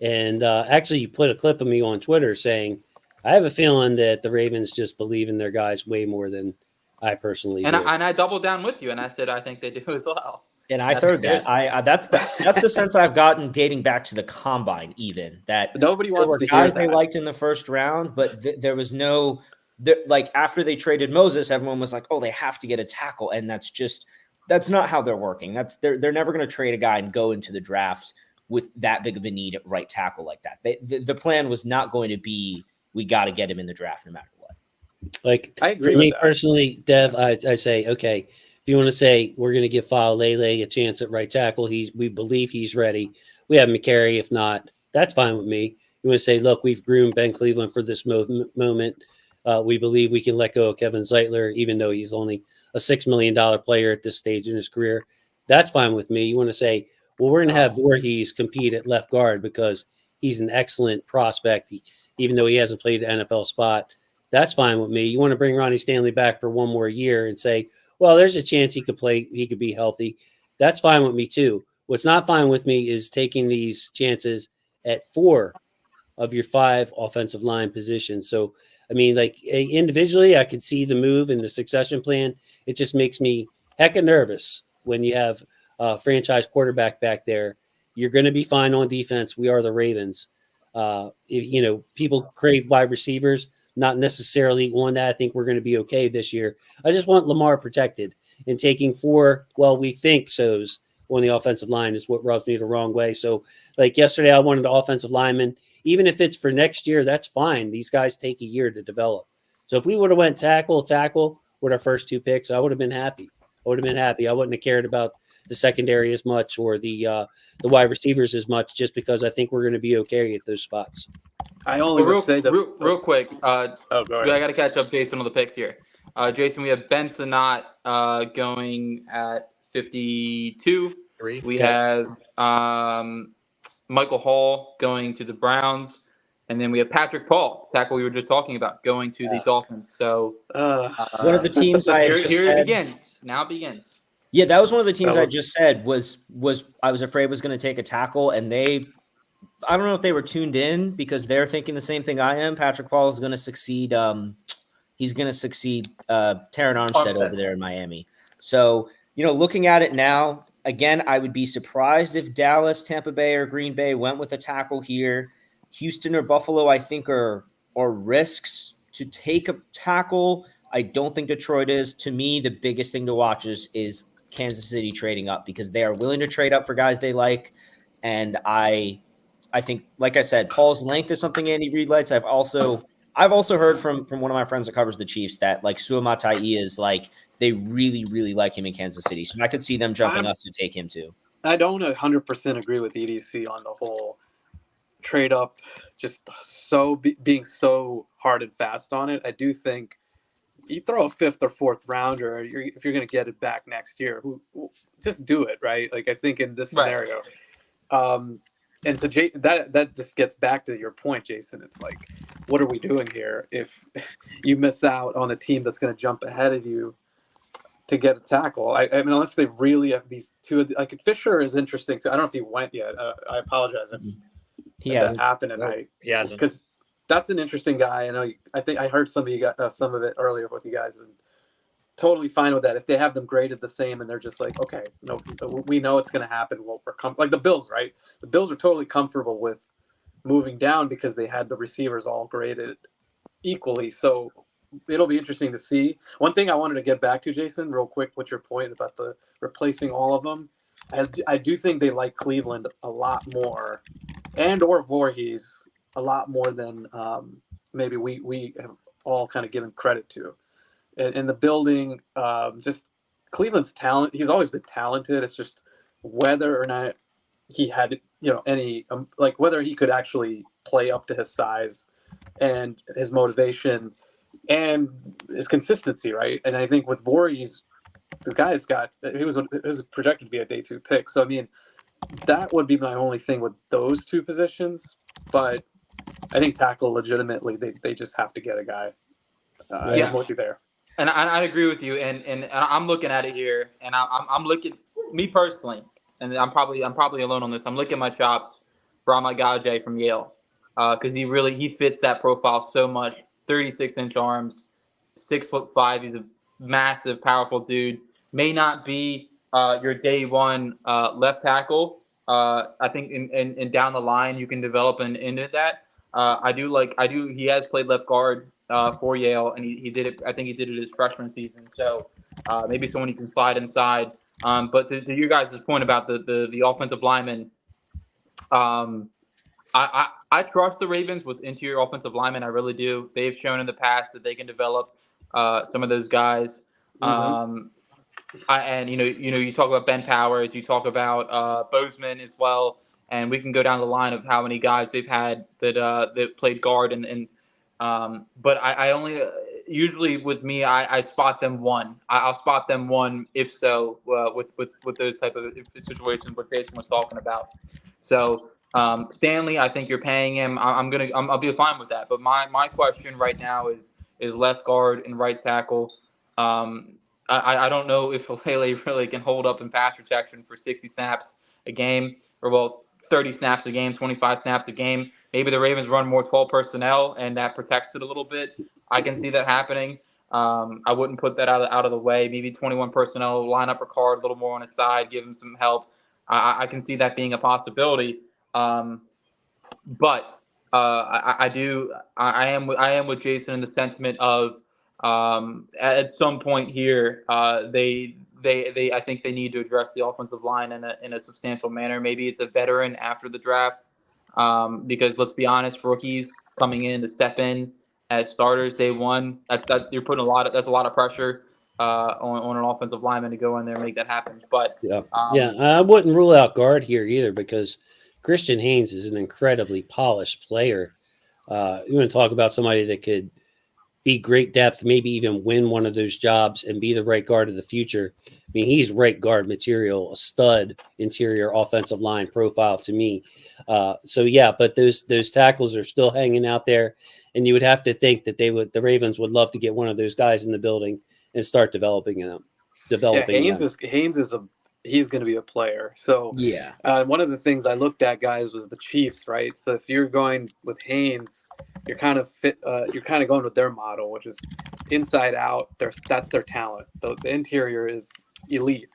and actually you put a clip of me on Twitter saying, I have a feeling that the Ravens just believe in their guys way more than I personally do. And I doubled down with you, and I said I think they do as well. And I third that. That's the sense I've gotten dating back to the combine, even that nobody wants to guys hear that. They liked in the first round, but there was no. After they traded Moses, everyone was like, "Oh, they have to get a tackle," and that's not how they're working. They're never going to trade a guy and go into the draft with that big of a need at right tackle like that. The plan was not going to be, we got to get him in the draft no matter what. Like, I agree for with me that. personally, Dev, I say, okay, if you want to say we're going to give Lele a chance at right tackle, we believe he's ready. We have McCary. If not, that's fine with me. You want to say, look, we've groomed Ben Cleveland for this moment. We believe we can let go of Kevin Zeitler, even though he's only a $6 million player at this stage in his career. That's fine with me. You want to say, well, we're going to have Voorhees compete at left guard because he's an excellent prospect, even though he hasn't played an NFL spot. That's fine with me. You want to bring Ronnie Stanley back for one more year and say, well, there's a chance he could play, he could be healthy. That's fine with me too. What's not fine with me is taking these chances at 4 of your 5 offensive line positions. So, I mean, like individually, I could see the move and the succession plan. It just makes me hecka nervous when you have a franchise quarterback back there. You're going to be fine on defense. We are the Ravens. People crave wide receivers. Not necessarily on that. I think we're going to be okay this year. I just want Lamar protected, and taking 4, we think so's on the offensive line is what rubs me the wrong way. So, like yesterday, I wanted an offensive lineman. Even if it's for next year, that's fine. These guys take a year to develop. So if we would have went tackle with our first 2 picks, I would have been happy. I wouldn't have cared about the secondary as much or the wide receivers as much, just because I think we're going to be okay at those spots. I only would say that real quick. go ahead. I got to catch up Jason on the picks here. Jason, we have Ben Sinnott going at 52. We have Michael Hall going to the Browns, and then we have Patrick Paul, tackle we were just talking about, going to the Dolphins. So one of the teams it begins. Now it begins. Yeah, that was one of the teams I just said was I was afraid was going to take a tackle, and I don't know if they were tuned in because they're thinking the same thing I am. Patrick Paul is going to succeed. He's going to succeed Taron Armstead over there in Miami. So, looking at it now, again, I would be surprised if Dallas, Tampa Bay, or Green Bay went with a tackle here. Houston or Buffalo, I think, are risks to take a tackle. I don't think Detroit is. To me, the biggest thing to watch is Kansas City trading up because they are willing to trade up for guys they like. And I think, like I said, Paul's length is something Andy Reid likes. I've also heard from one of my friends that covers the Chiefs that like Suamatai is like they really, really like him in Kansas City. So I could see them jumping us to take him too. I don't 100% agree with EDC on the whole trade up, just being so hard and fast on it. I do think you throw a 5th or 4th rounder, if you're going to get it back next year, just do it, right? Like I think in this scenario, and to that just gets back to your point, Jason. It's like, what are we doing here? If you miss out on a team that's going to jump ahead of you to get a tackle, I mean, unless they really have these two, like Fisher is interesting too. I don't know if he went yet. I apologize if that happened, and he hasn't, because that's an interesting guy. I think I heard some of it earlier with you guys, and totally fine with that. If they have them graded the same and they're just like, okay, no, we know it's going to happen. Like the Bills, right? The Bills are totally comfortable with moving down because they had the receivers all graded equally. So it'll be interesting to see. One thing I wanted to get back to, Jason, real quick, with your point about the replacing all of them. I do think they like Cleveland a lot more, or Voorhees a lot more than maybe we have all kind of given credit to. In the building, just Cleveland's talent. He's always been talented. It's just whether or not he had, any whether he could actually play up to his size and his motivation and his consistency, right? And I think with Voorhees, the guy's he was projected to be a day 2 pick. So I mean, that would be my only thing with those 2 positions. But I think tackle, legitimately, they just have to get a guy. I'm with you there. And I agree with you, and I'm looking at it here, and I'm looking, me personally, and I'm probably alone on this. I'm licking my chops for Amagaje from Yale, because he fits that profile so much. 36-inch arms, 6'5". He's a massive, powerful dude. May not be your day 1 left tackle. I think in down the line you can develop into that. He has played left guard for Yale, and he did it. I think he did it his freshman season. So maybe someone you can slide inside. But to you guys' point about the offensive lineman, I trust the Ravens with interior offensive linemen. I really do. They've shown in the past that they can develop some of those guys. And you talk about Ben Powers, you talk about Bozeman as well, and we can go down the line of how many guys they've had that played guard but I only usually with me I spot them one. I'll spot them one if so with those type of situations what Jason was talking about. So Stanley, I think you're paying him. I'll be fine with that. But my question right now is left guard and right tackle. I don't know if Halele really can hold up in pass protection for 60 snaps a game, or 30 snaps a game, 25 snaps a game. Maybe the Ravens run more 12 personnel, and that protects it a little bit. I can see that happening. I wouldn't put that out of the way. Maybe 21 personnel, line up Ricard a little more on his side, give him some help. I can see that being a possibility. But I am with Jason in the sentiment of at some point here I think they need to address the offensive line in a substantial manner. Maybe it's a veteran after the draft because let's be honest, rookies coming in to step in as starters day one, you're putting that's a lot of pressure on an offensive lineman to go in there and make that happen. But I wouldn't rule out guard here either because Christian Haynes is an incredibly polished player. You want to talk about somebody that could be great depth, maybe even win one of those jobs and be the right guard of the future. I mean, he's right guard material, a stud interior offensive line profile to me. But those tackles are still hanging out there, and you would have to think that the Ravens would love to get one of those guys in the building and start developing them. He's going to be a player. So one of the things I looked at, guys, was the Chiefs, right? So if you're going with Haynes, you're kind of going with their model, which is inside out. That's their talent. The interior is elite,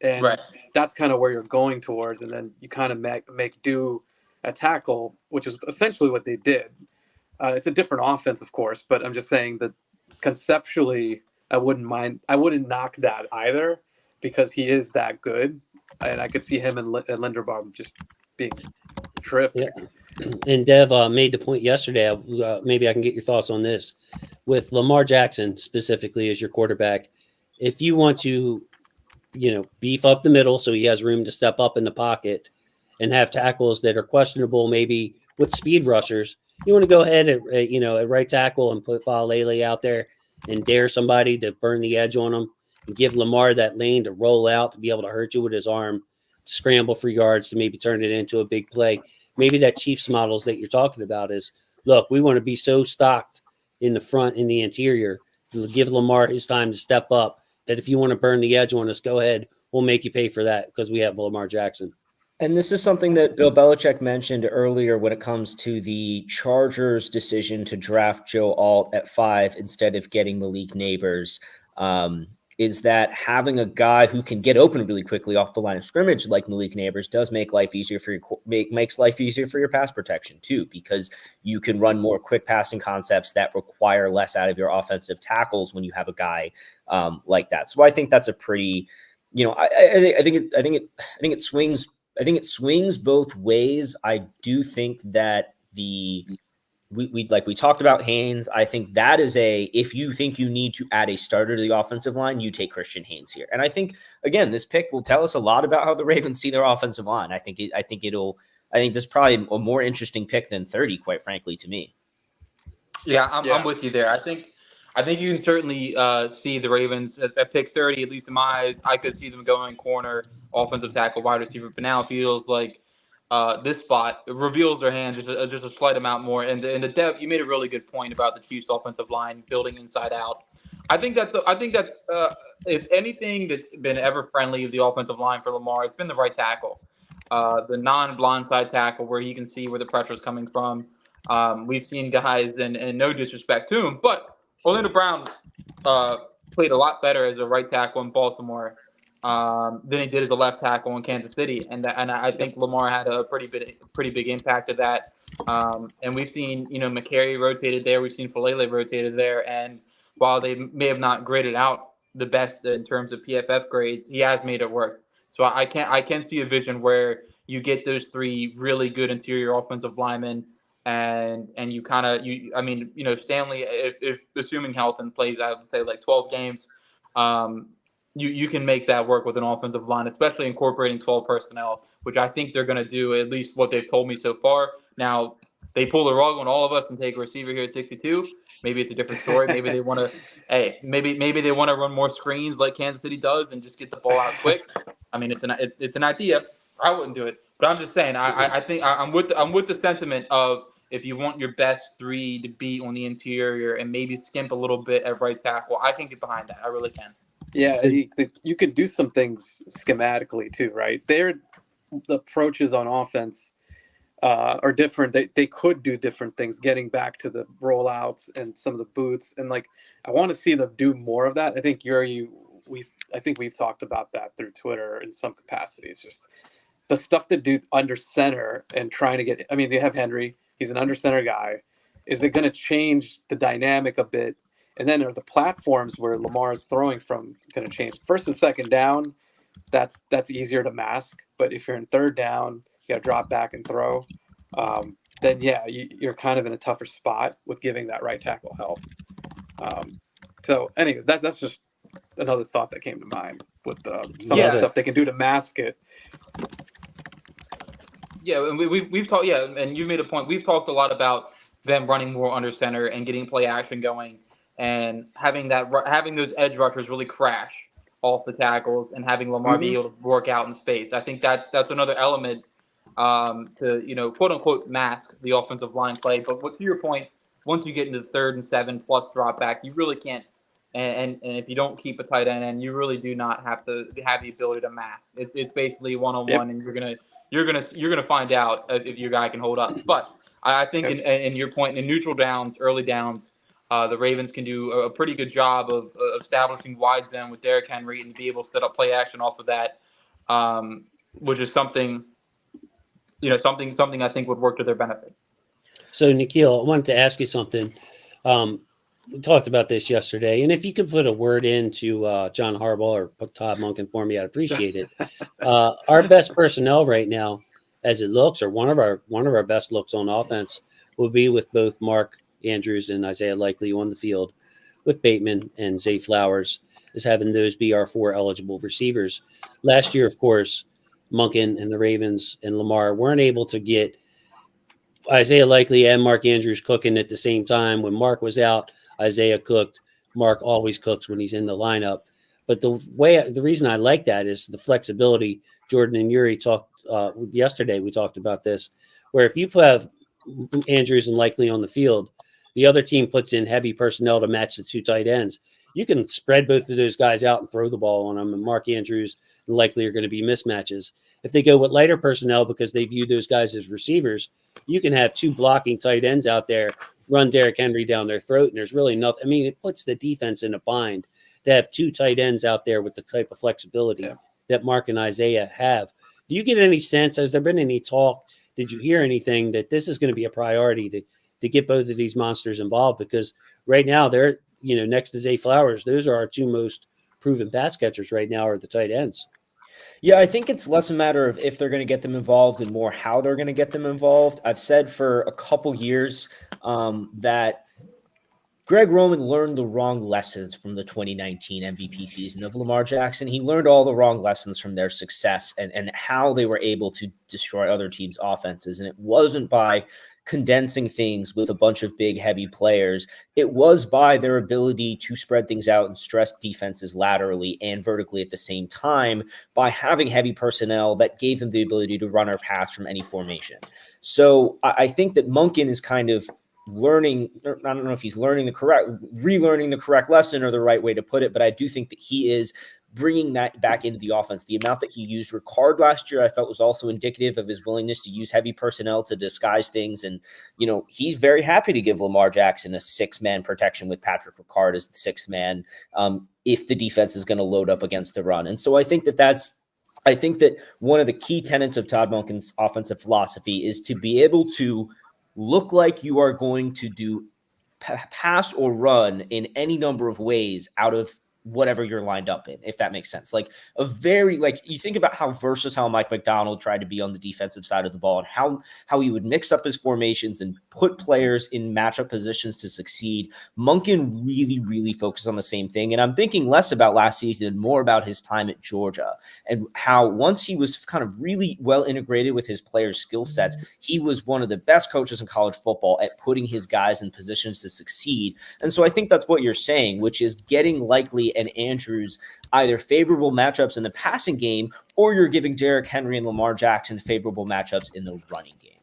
and that's kind of where you're going towards. And then you kind of make do a tackle, which is essentially what they did. It's a different offense, of course, but I'm just saying that conceptually, I wouldn't knock that either, because he is that good, and I could see him and Linderbaum just being terrific. Yeah. And Dev made the point yesterday. Maybe I can get your thoughts on this. With Lamar Jackson specifically as your quarterback, if you want to, beef up the middle so he has room to step up in the pocket and have tackles that are questionable, maybe with speed rushers, you want to go ahead at right tackle and put Falele out there and dare somebody to burn the edge on him. Give Lamar that lane to roll out, to be able to hurt you with his arm, scramble for yards, to maybe turn it into a big play. Maybe that Chiefs models that you're talking about is, look, we want to be so stocked in the front, in the interior, to give Lamar his time to step up, that if you want to burn the edge on us, go ahead. We'll make you pay for that because we have Lamar Jackson. And this is something that Bill Belichick mentioned earlier when it comes to the Chargers' decision to draft Joe Alt at 5 instead of getting Malik Neighbors. Is that having a guy who can get open really quickly off the line of scrimmage like Malik Neighbors does make life easier for makes life easier for your pass protection too, because you can run more quick passing concepts that require less out of your offensive tackles when you have a guy like that. So I think that's a pretty, I think it swings both ways. I do think that we talked about Haynes. I think that is if you think you need to add a starter to the offensive line, you take Christian Haynes here. And I think, again, this pick will tell us a lot about how the Ravens see their offensive line. I think this is probably a more interesting pick than 30, quite frankly, to me. Yeah, I'm with you there. I think you can certainly see the Ravens at pick 30, at least in my eyes. I could see them going corner, offensive tackle, wide receiver, but now it feels like this spot reveals their hand just a slight amount more. And the depth, you made a really good point about the Chiefs' offensive line building inside out. I think that's if anything that's been ever friendly of the offensive line for Lamar, it's been the right tackle, the non-blindside tackle where he can see where the pressure is coming from. We've seen guys, and no disrespect to him, but Orlando Brown played a lot better as a right tackle in Baltimore than he did as a left tackle in Kansas City, and I think Lamar had a pretty big impact of that. And we've seen McCary rotated there, we've seen Falele rotated there, and while they may have not graded out the best in terms of PFF grades, he has made it work. So I can see a vision where you get those 3 really good interior offensive linemen, and you kind of I mean, you know, Stanley, if assuming health and plays, I would say like 12 games, you can make that work with an offensive line, especially incorporating 12 personnel, which I think they're going to do, at least what they've told me so far. Now, they pull the rug on all of us and take a receiver here at 62. Maybe it's a different story. Maybe they want to, maybe they want to run more screens like Kansas City does and just get the ball out quick. I mean, it's an idea. I wouldn't do it, but I'm just saying. I think I'm with the sentiment of, if you want your best 3 to be on the interior and maybe skimp a little bit at right tackle, I can get behind that. I really can. Yeah, you can do some things schematically too, right? The approaches on offense are different. They could do different things, getting back to the rollouts and some of the boots, and like I want to see them do more of that. I think we've talked about that through Twitter in some capacity. It's just the stuff to do under center and trying to get. I mean, they have Henry. He's an under center guy. Is it going to change the dynamic a bit? And then are the platforms where Lamar is throwing from going to change? First and second down, that's easier to mask. But if you're in third down, you got to drop back and throw. Then yeah, you're kind of in a tougher spot with giving that right tackle help. So anyway, that's just another thought that came to mind with some of the stuff they can do to mask it. Yeah, and we've talked. Yeah, and you made a point. We've talked a lot about them running more under center and getting play action going, and having those edge rushers really crash off the tackles, and having Lamar be able to work out in space. I think that's another element to, you know, quote unquote mask the offensive line play. But to your point, once you get into the 3rd and 7 plus drop back, you really can't. And if you don't keep a tight end, you really do not have the ability to mask. It's basically 1-on-1, and you're gonna find out if your guy can hold up. But I think in your point, in neutral downs, early downs, the Ravens can do a pretty good job of establishing wide zone with Derrick Henry and be able to set up play action off of that, which is something I think would work to their benefit. So, Nikhil, I wanted to ask you something. We talked about this yesterday, and if you could put a word into John Harbaugh or Todd Monken for me, I'd appreciate it. Our best personnel right now, as it looks, or one of our best looks on offense, will be with both Mark Andrews and Isaiah Likely on the field, with Bateman and Zay Flowers as having those be our 4 eligible receivers. Last year, of course, Monken and the Ravens and Lamar weren't able to get Isaiah Likely and Mark Andrews cooking at the same time. When Mark was out, Isaiah cooked. Mark always cooks when he's in the lineup. But the reason I like that is the flexibility. Jordan and Yuri talked yesterday. We talked about this, where if you have Andrews and Likely on the field, the other team puts in heavy personnel to match the 2 tight ends. You can spread both of those guys out and throw the ball on them, and Mark Andrews and Likely are going to be mismatches. If they go with lighter personnel because they view those guys as receivers, you can have 2 blocking tight ends out there, run Derrick Henry down their throat, and there's really nothing. I mean, it puts the defense in a bind to have 2 tight ends out there with the type of flexibility that Mark and Isaiah have. Do you get any sense, has there been any talk, did you hear anything that this is going to be a priority to get both of these monsters involved? Because right now they're, you know, next to Zay Flowers, those are our 2 most proven pass catchers right now, are the tight ends. Yeah, I think it's less a matter of if they're going to get them involved and more how they're going to get them involved. I've said for a couple years that Greg Roman learned the wrong lessons from the 2019 MVP season of Lamar Jackson. He learned all the wrong lessons from their success and how they were able to destroy other teams' offenses. And it wasn't by condensing things with a bunch of big, heavy players. It was by their ability to spread things out and stress defenses laterally and vertically at the same time, by having heavy personnel that gave them the ability to run or pass from any formation. So I think that Monken is kind of learning, I don't know if he's relearning the correct lesson or the right way to put it, but I do think that he is bringing that back into the offense. The amount that he used Ricard last year, I felt, was also indicative of his willingness to use heavy personnel to disguise things. And, you know, he's very happy to give Lamar Jackson a 6-man protection with Patrick Ricard as the 6th man if the defense is going to load up against the run. And so I think that one of the key tenets of Todd Monken's offensive philosophy is to be able to look like you are going to do pass or run in any number of ways out of whatever you're lined up in, if that makes sense. Like a very, like you think about how versatile Mike Macdonald tried to be on the defensive side of the ball and how he would mix up his formations and put players in matchup positions to succeed. Monken really, really focused on the same thing. And I'm thinking less about last season and more about his time at Georgia and how once he was kind of really well integrated with his players' skill sets, he was one of the best coaches in college football at putting his guys in positions to succeed. And so I think that's what you're saying, which is getting Likely and Andrews either favorable matchups in the passing game, or you're giving Derrick Henry and Lamar Jackson favorable matchups in the running game.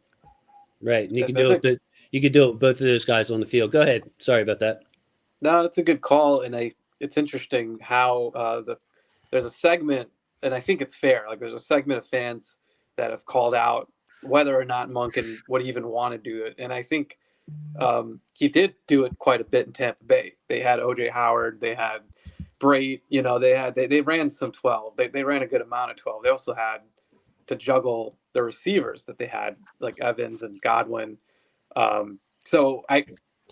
Right. And you can do it, but you could do it with both of those guys on the field. Go ahead. Sorry about that. No, that's a good call. And it's interesting how there's a segment, and I think it's fair. Like there's a segment of fans that have called out whether or not Monken would even want to do it. And I think he did do it quite a bit in Tampa Bay. They had OJ Howard, they had Brait, they ran some 12. They ran a good amount of 12. They also had to juggle the receivers that they had, like Evans and Godwin. So I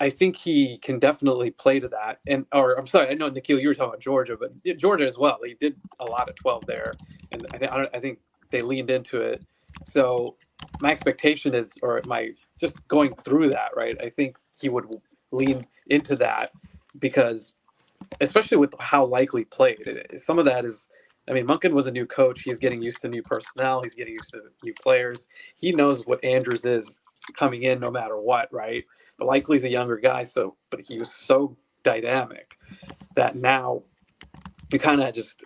think he can definitely play to that. Or I'm sorry, I know Nikhil, you were talking about Georgia, but Georgia as well. He did a lot of 12 there, and I think they leaned into it. So my expectation is, or my just going through that, right? I think he would lean into that because, especially with how Likely played, some of that is, I mean, Monken was a new coach. He's getting used to new personnel. He's getting used to new players. He knows what Andrews is coming in no matter what, right? But Likely's a younger guy, but he was so dynamic that now you kind of just,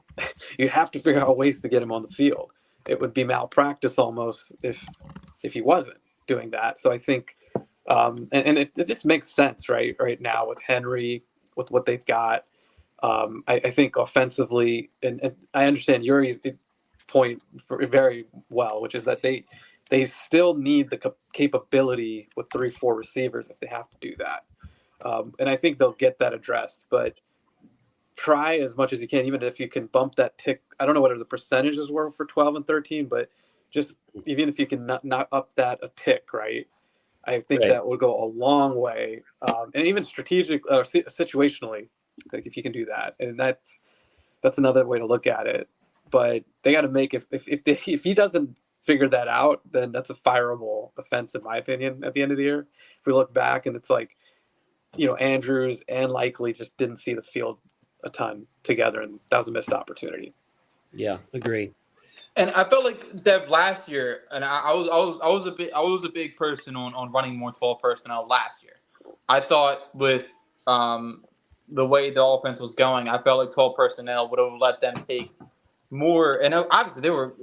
you have to figure out ways to get him on the field. It would be malpractice almost if he wasn't doing that. So I think, and it just makes sense, right now with Henry, with what they've got. I think offensively, and I understand Yuri's point very well, which is that they still need the capability with 3-4 receivers if they have to do that. And I think they'll get that addressed, but try as much as you can, even if you can bump that tick. I don't know what the percentages were for 12 and 13, but just even if you can knock up that a tick, right? I think that would go a long way. And even situationally, like if you can do that, and that's another way to look at it. But they got to make, if he doesn't figure that out, then that's a fireable offense, in my opinion, at the end of the year. If we look back and it's like, Andrews and Likely just didn't see the field a ton together, and that was a missed opportunity. Yeah, agree. And I felt like Dev last year, and I was a big person on running more 12 personnel last year. I thought with the way the offense was going, I felt like 12 personnel would have let them take more. And obviously they were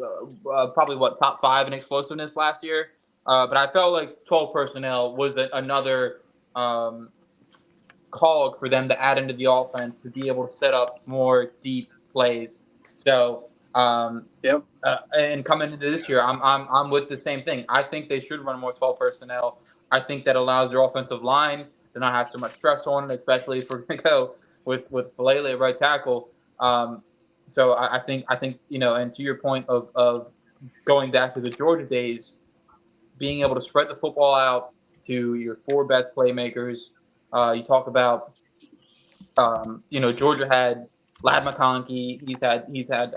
probably top 5 in explosiveness last year. But I felt like 12 personnel was another cog for them to add into the offense to be able to set up more deep plays. So and coming into this year, I'm with the same thing. I think they should run more 12 personnel. I think that allows their offensive line to not have so much stress on it, especially if we're going to go with Falele at right tackle. So I think and to your point of going back to the Georgia days, being able to spread the football out to your 4 best playmakers. You talk about, Georgia had Lad McConkey. He's had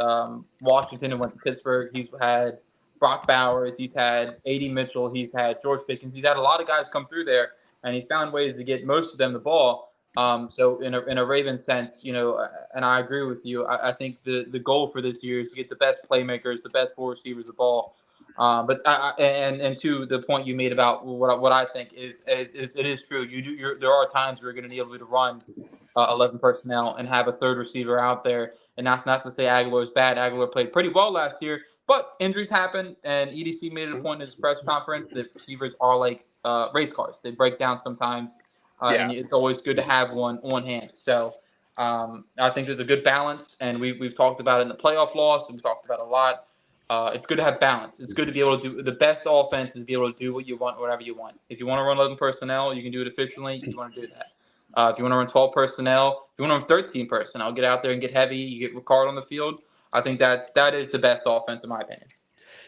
Washington and went to Pittsburgh. He's had Brock Bowers. He's had A.D. Mitchell. He's had George Pickens. He's had a lot of guys come through there, and he's found ways to get most of them the ball. So in a Ravens sense, and I agree with you. I think the goal for this year is to get the best playmakers, the best 4 receivers the ball. But to the point you made about what I think is it is true. There are times where you're going to need able to run 11 personnel and have a 3rd receiver out there. And that's not to say Aguilar is bad. Aguilar played pretty well last year, but injuries happen. And EDC made it a point in his press conference that receivers are like race cars. They break down sometimes, and it's always good to have one on hand. So I think there's a good balance, and we've talked about it in the playoff loss. We've talked about it a lot. It's good to have balance. It's good to be able to do the best offense is be able to do what you want, whatever you want. If you want to run 11 personnel, you can do it efficiently. You want to do that. If you want to run 12 personnel, if you want to run 13 personnel, get out there and get heavy. You get Ricard on the field. I think that is the best offense in my opinion.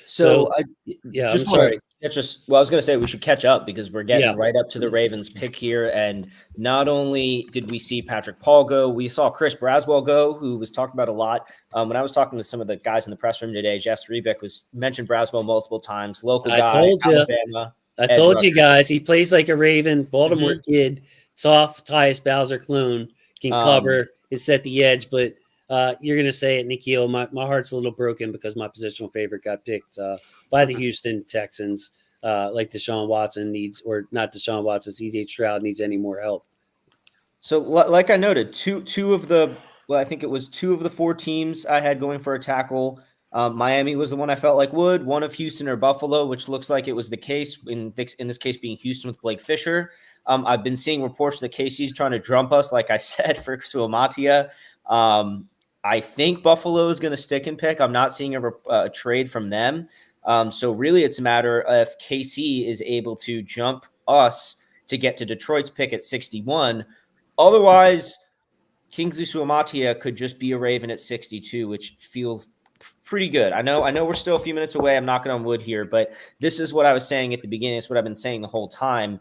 So I yeah, just I'm want sorry. to catch us. Well, I was going to say we should catch up because we're getting right up to the Ravens pick here. And not only did we see Patrick Paul go, we saw Chris Braswell go, who was talked about a lot. When I was talking to some of the guys in the press room today, Jeff Rebeck was mentioned Braswell multiple times. Local guy, Alabama. I told you guys, he plays like a Raven, Baltimore kid, soft, Tyus Bowser clone, can cover, can set the edge. But you're going to say it, Nikhil. My heart's a little broken because my positional favorite got picked by the Houston Texans. Like Deshaun Watson needs, or not Deshaun Watson, CJ Stroud needs any more help. So, like I noted, two of the four teams I had going for a tackle. Miami was the one I felt like would. One of Houston or Buffalo, which looks like it was the case in this case being Houston with Blake Fisher. I've been seeing reports that KC's trying to dump us, like I said, for Suamatia. I think Buffalo is going to stick and pick. I'm not seeing a trade from them. So really it's a matter if KC is able to jump us to get to Detroit's pick at 61. Otherwise, Kingsley Suamatia could just be a Raven at 62, which feels pretty good. I know we're still a few minutes away. I'm knocking on wood here, but this is what I was saying at the beginning. It's what I've been saying the whole time.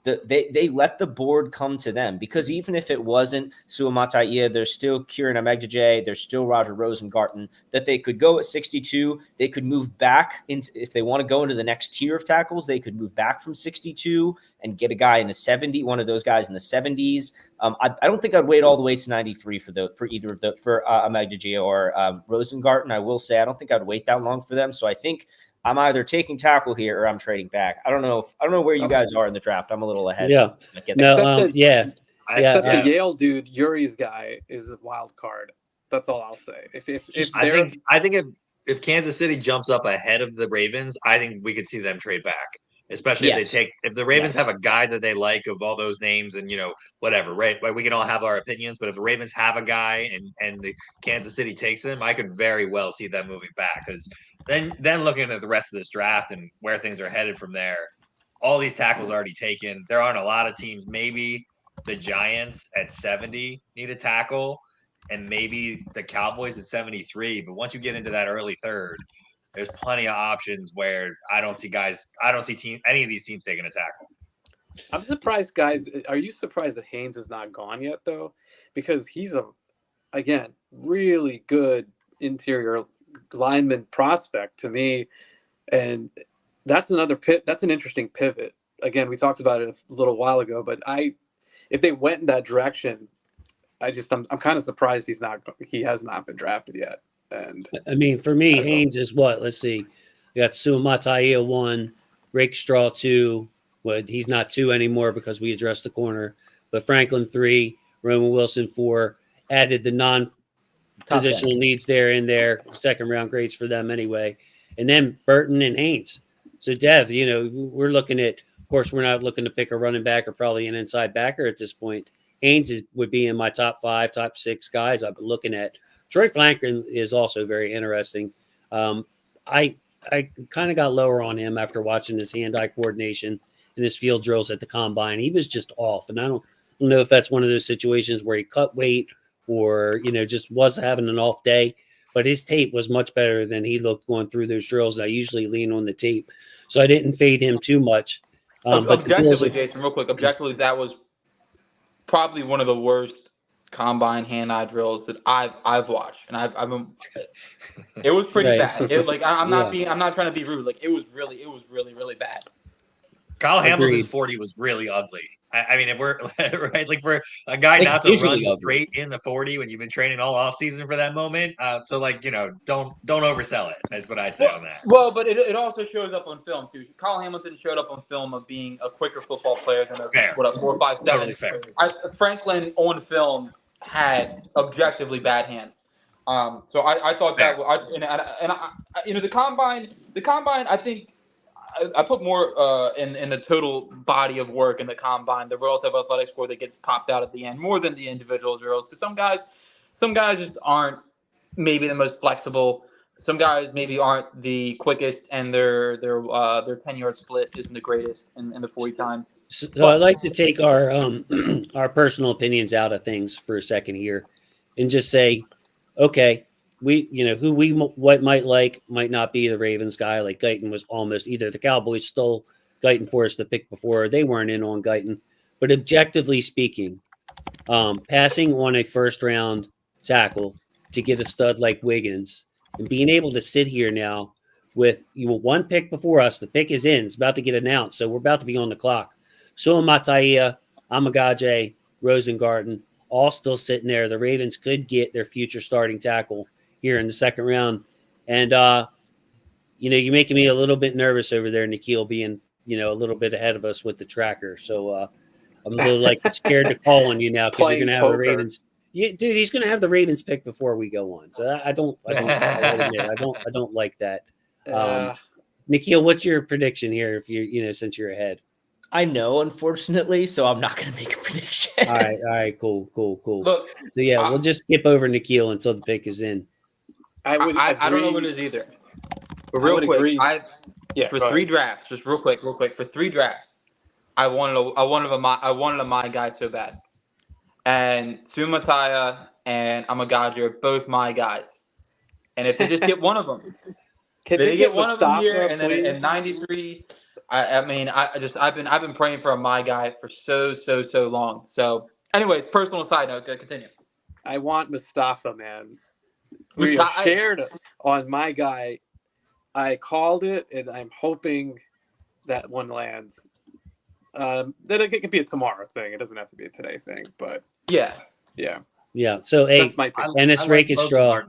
They let the board come to them, because even if it wasn't Suamatia, there's still Kieran Amegdajé, there's still Roger Rosengarten, that they could go at 62. They could move back into, if they want to go into the next tier of tackles, they could move back from 62 and get a guy in the 70, one of those guys in the 70s. I don't think I'd wait all the way to 93 for Amegdajé or Rosengarten. I will say I don't think I'd wait that long for them. So I think I'm either taking tackle here or I'm trading back. I don't know where you guys are in the draft. I'm a little ahead. Yeah. Except the Yale dude, Yuri's guy, is a wild card. That's all I'll say. I think if Kansas City jumps up ahead of the Ravens, I think we could see them trade back. Especially if the Ravens have a guy that they like of all those names and, whatever, right? Like, we can all have our opinions, but if the Ravens have a guy and the Kansas City takes him, I could very well see them moving back, because then looking at the rest of this draft and where things are headed from there, all these tackles already taken. There aren't a lot of teams. Maybe the Giants at 70 need a tackle, and maybe the Cowboys at 73. But once you get into that early third, there's plenty of options where I don't see any of these teams taking a tackle. I'm surprised, guys. Are you surprised that Haynes is not gone yet, though? Because he's again, really good interior lineman prospect to me. And that's an interesting pivot. Again, we talked about it a little while ago, but if they went in that direction, I'm kind of surprised he has not been drafted yet. And I mean, for me, Haynes is what? Let's see. You got Suamatia 1, Rakestraw 2. Well, he's not 2 anymore because we addressed the corner. But Franklin 3, Roman Wilson 4. Added the non-positional needs there in there. Second round grades for them anyway. And then Burton and Haynes. So, Dev, we're looking at, of course, we're not looking to pick a running back or probably an inside backer at this point. Haynes would be in my top 5, top 6 guys I've been looking at. Troy Franklin is also very interesting. I kind of got lower on him after watching his hand-eye coordination and his field drills at the combine. He was just off, and I don't know if that's one of those situations where he cut weight or just was having an off day. But his tape was much better than he looked going through those drills. And I usually lean on the tape, so I didn't fade him too much. But objectively, Jason, real quick, that was probably one of the worst combine hand-eye drills that I've watched, and I've been. It was pretty bad. I'm not trying to be rude. It was really bad. Kyle Hamilton's 40 was really ugly. I mean, if we're right, for a guy not to run straight in the 40 when you've been training all off season for that moment. So don't oversell it. That's what I'd say on that. Well, but it also shows up on film too. Kyle Hamilton showed up on film of being a quicker football player than a 4.57. Totally fair. Franklin on film had objectively bad hands. So I thought that the combine I think I put more in the total body of work in the combine, the relative athletic score that gets popped out at the end more than the individual drills. Because some guys just aren't maybe the most flexible. Some guys maybe aren't the quickest, and their 10-yard split isn't the greatest in the 40 time. So I'd like to take our our personal opinions out of things for a second here, and just say, okay, who we what might like might not be the Ravens guy. Like Guyton was almost either the Cowboys stole Guyton for us the pick before, or they weren't in on Guyton. But objectively speaking, passing on a first round tackle to get a stud like Wiggins and being able to sit here now with one pick before us, the pick is in, it's about to get announced, so we're about to be on the clock. So Mataia, Amagaje, Rosengarten, all still sitting there. The Ravens could get their future starting tackle here in the second round. And, you're making me a little bit nervous over there, Nikhil, being, a little bit ahead of us with the tracker. So I'm a little scared to call on you now because you're going to have the Ravens. Dude, he's going to have the Ravens pick before we go on. So I don't like that. Nikhil, what's your prediction here if since you're ahead? I know, unfortunately, so I'm not going to make a prediction. All right, cool. Look, so we'll just skip over Nikhil until the pick is in. I don't know what it is either. But real quick, for 3 drafts, just real quick, for 3 drafts, I wanted a my guy so bad, and Sumataya and Amagaji are both my guys, and if they just get one of them, they get one of them here, and then in '93. I've been praying for a my guy for so long. So, anyways, personal side note. Continue. I want Mustafa, man. We are shared on my guy. I called it, and I'm hoping that one lands. That it can be a tomorrow thing. It doesn't have to be a today thing, but yeah. So, Ennis Rakestraw.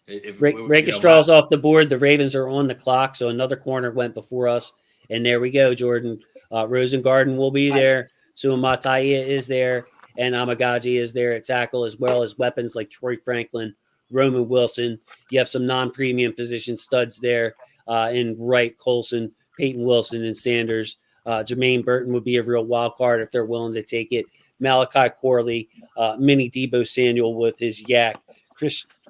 Rakestraw's off the board. The Ravens are on the clock, so another corner went before us. And there we go, Jordan. Rosengarten will be there. Suamataia is there. And Amagaji is there at tackle, as well as weapons like Troy Franklin, Roman Wilson. You have some non-premium position studs there in Wright, Colson, Peyton Wilson, and Sanders. Jermaine Burton would be a real wild card if they're willing to take it. Malachi Corley, Mini Debo Samuel with his yak.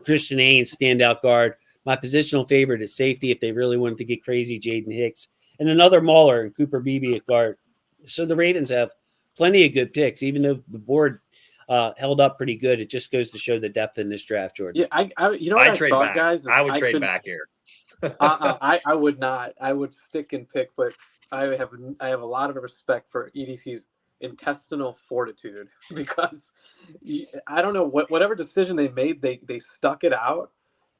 Christian Haynes, standout guard. My positional favorite is safety if they really wanted to get crazy, Jaden Hicks. And another Mauler and Cooper Beebe at guard. So the Ravens have plenty of good picks, even though the board held up pretty good. It just goes to show the depth in this draft, Jordan. Yeah, I trade thought, back. guys. I would trade back here. I would not. I would stick and pick, but I have a lot of respect for EDC's intestinal fortitude because I don't know whatever decision they made, they stuck it out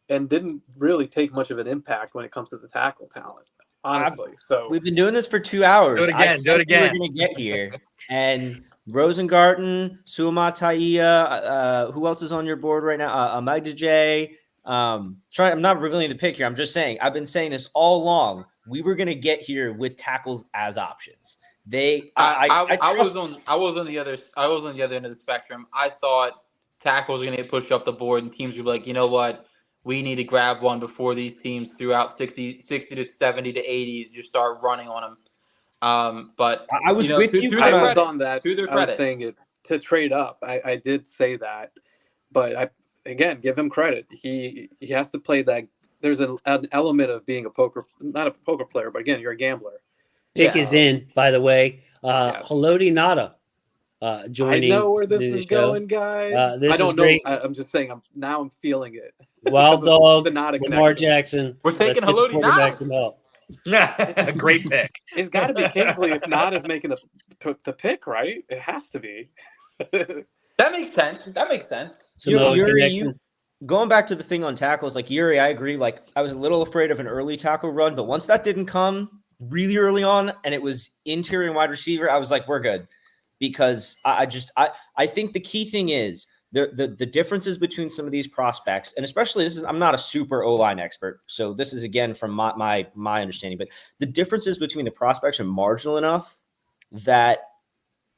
and didn't really take much of an impact when it comes to the tackle talent. Honestly, so we've been doing this for 2 hours. Do it again. We're going to get here, and Rosengarten, Suamataia, who else is on your board right now? Magda J. I'm not revealing the pick here. I'm just saying. I've been saying this all along. We were going to get here with tackles as options. I was on the other end of the spectrum. I thought tackles were going to get pushed up the board, and teams would be like, you know what, we need to grab one before these teams threw out 60 to 70 to 80 just start running on them. But I was with you. I was on that. To their I was credit, saying it to trade up. I did say that, but again give him credit. He has to play that. There's an element of being not a poker player, but again, you're a gambler. Pick is in, by the way. Yes. Haloti Nada joining. I know where this is going, guys. I don't know. Great. I'm just saying. I'm feeling it. Wild Dog, the Nada Lamar connection. Jackson. We're taking Haloti A great pick. It's got to be Kingsley if Nada's making the pick, right? It has to be. That makes sense. Going back to the thing on tackles, like Yuri, I agree. Like I was a little afraid of an early tackle run, but once that didn't come really early on and it was interior and wide receiver, I was like, we're good. Because I think the key thing is the differences between some of these prospects, and especially I'm not a super O-line expert, so this is again from my understanding, but the differences between the prospects are marginal enough that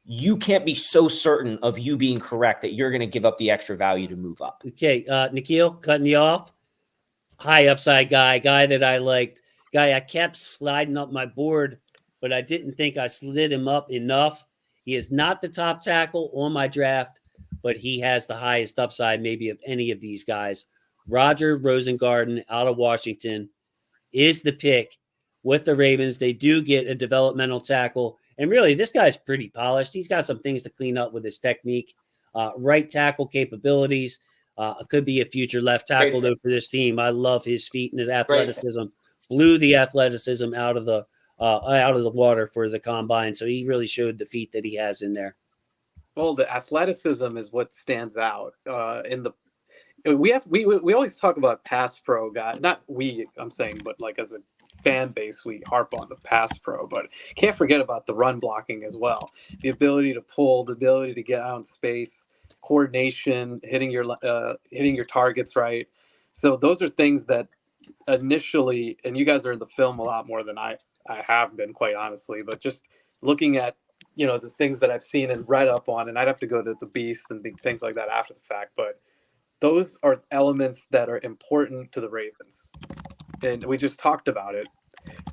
you can't be so certain of you being correct that you're going to give up the extra value to move up. Okay, Nikhil, cutting you off. High upside guy that I liked. Guy I kept sliding up my board, but I didn't think I slid him up enough. He is not the top tackle on my draft, but he has the highest upside maybe of any of these guys. Roger Rosengarten out of Washington is the pick with the Ravens. They do get a developmental tackle. And really, this guy's pretty polished. He's got some things to clean up with his technique, right tackle capabilities. Could be a future left tackle though for this team. I love his feet and his athleticism. Blew the athleticism out of the water for the combine. So he really showed the feet that he has in there. Well, the athleticism is what stands out we always talk about pass pro guy. Not we, I'm saying, but like as a fan base, we harp on the pass pro, but can't forget about the run blocking as well. The ability to pull, the ability to get out in space, coordination, hitting your targets right. So those are things that initially, and you guys are in the film a lot more than I have been, quite honestly, but just looking at, the things that I've seen and read up on, and I'd have to go to the Beast and things like that after the fact, but those are elements that are important to the Ravens. And we just talked about it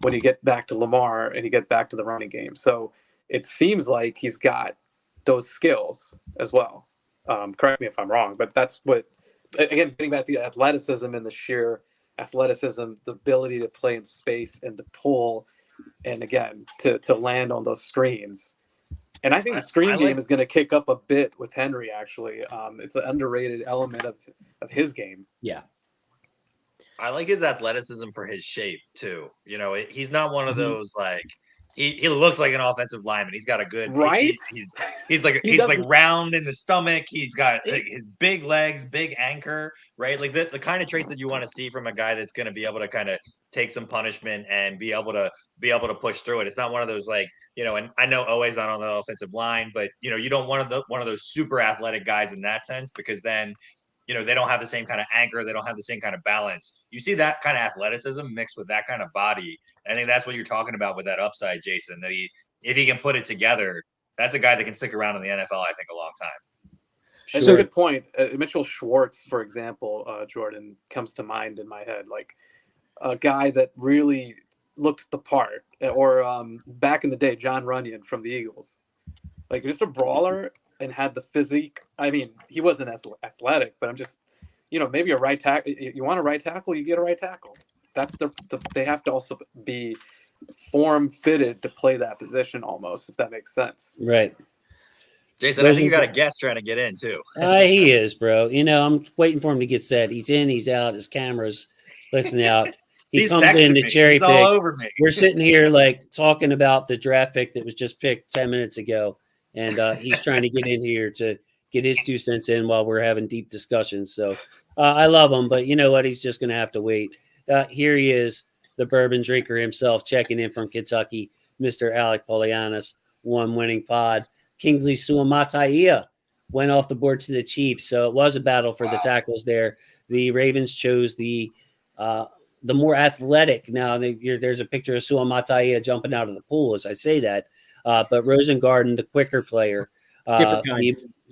when you get back to Lamar and you get back to the running game. So it seems like he's got those skills as well. Correct me if I'm wrong, but that's what, again, getting back to the athleticism and the sheer athleticism, the ability to play in space and to pull, and again, to land on those screens. And I think the screen game is going to kick up a bit with Henry, actually. It's an underrated element of his game. Yeah. I like his athleticism for his shape, too. He's not one of those, like, he looks like an offensive lineman. He's got a good, right? He's like round in the stomach. He's got his big legs, big anchor, right? Like the kind of traits that you want to see from a guy that's going to be able to kind of take some punishment and be able to push through it. It's not one of those, like, and I know Owe's not on the offensive line, but you don't want one of those super athletic guys in that sense, because then they don't have the same kind of anchor. They don't have the same kind of balance. You see that kind of athleticism mixed with that kind of body. I think that's what you're talking about with that upside, Jason, that if he can put it together, that's a guy that can stick around in the NFL, I think, a long time. That's a good point. Mitchell Schwartz, for example, Jordan, comes to mind in my head. Like a guy that really looked the part. Or back in the day, John Runyon from the Eagles. Like just a brawler and had the physique. I mean, he wasn't as athletic, but I'm just, maybe a right tackle. You want a right tackle, you get a right tackle. That's they have to also be form fitted to play that position almost, if that makes sense. Right. Jason, I think you got a guest trying to get in too. He is, bro. I'm waiting for him to get set. He's in, he's out. His camera's blitzing out. He comes in to cherry pick. All over me. We're sitting here like talking about the draft pick that was just picked 10 minutes ago. And he's trying to get in here to get his 2 cents in while we're having deep discussions. So I love him, but you know what? He's just going to have to wait. Here he is, the bourbon drinker himself, checking in from Kentucky, Mr. Alec Polianis, one winning pod. Kingsley Suamataia went off the board to the Chiefs. So it was a battle for the tackles there. The Ravens chose the more athletic. Now there's a picture of Suamataia jumping out of the pool as I say that. But Rosengarten, the quicker player,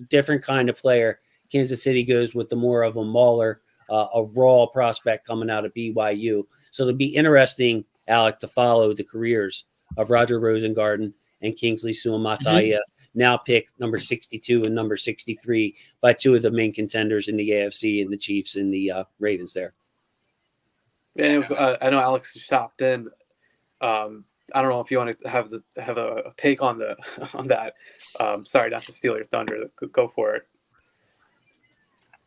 different kind of player. Kansas City goes with the more of a mauler, a raw prospect coming out of BYU. So it'll be interesting, Alec, to follow the careers of Roger Rosengarten and Kingsley Suamataia, now picked number 62 and number 63 by 2 of the main contenders in the AFC, and the Chiefs and the Ravens there. Yeah, I know Alex stopped in. I don't know if you want to have a take on that. Sorry, not to steal your thunder. Go for it.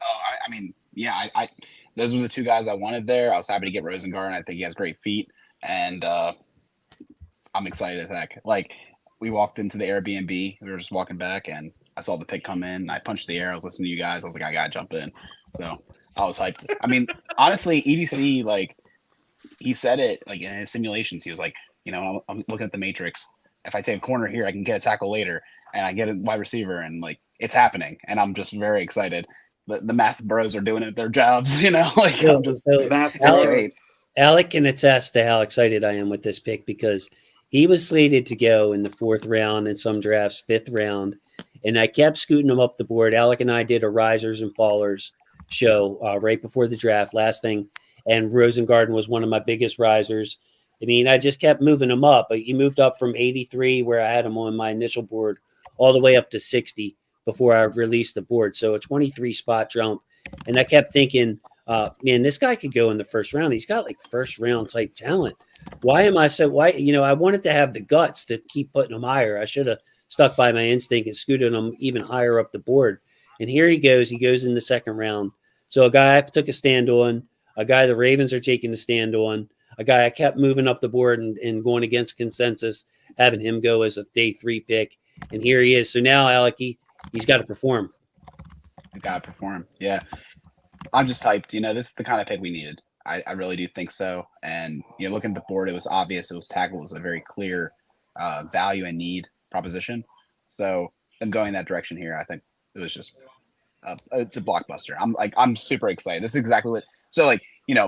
Oh, I mean, yeah, I those were the 2 guys I wanted there. I was happy to get Rosengarten. I think he has great feet, and I'm excited. Like we walked into the Airbnb, we were just walking back, and I saw the pick come in. I punched the air. I was listening to you guys. I was like, I gotta jump in. So I was hyped. I mean, honestly, EDC, like he said it, like in his simulations, he was like, I'm looking at the matrix. If I take a corner here, I can get a tackle later, and I get a wide receiver, and like it's happening. And I'm just very excited. The math bros are doing it their jobs, like I'm just math. Alec can attest to how excited I am with this pick, because he was slated to go in the 4th round, in some drafts 5th round, and I kept scooting him up the board. Alec and I did a risers and fallers show right before the draft, last thing, and Rosengarten was one of my biggest risers. I mean, I just kept moving him up, but he moved up from 83, where I had him on my initial board, all the way up to 60 before I released the board. So a 23 spot jump. And I kept thinking, man, this guy could go in the 1st round. He's got like 1st round type talent. I wanted to have the guts to keep putting him higher. I should have stuck by my instinct and scooted him even higher up the board. And here he goes. He goes in the 2nd round So a guy I took a stand on, a guy the Ravens are taking a stand on, a guy I kept moving up the board and going against consensus, having him go as a day 3 pick. And here he is. So now, Alec, he's got to perform. Got to perform. Yeah. I'm just hyped. This is the kind of pick we needed. I really do think so. And, looking at the board, it was obvious. It was tackle was a very clear value and need proposition. So them going that direction here, I think it was just it's a blockbuster. I'm super excited. This is exactly what. So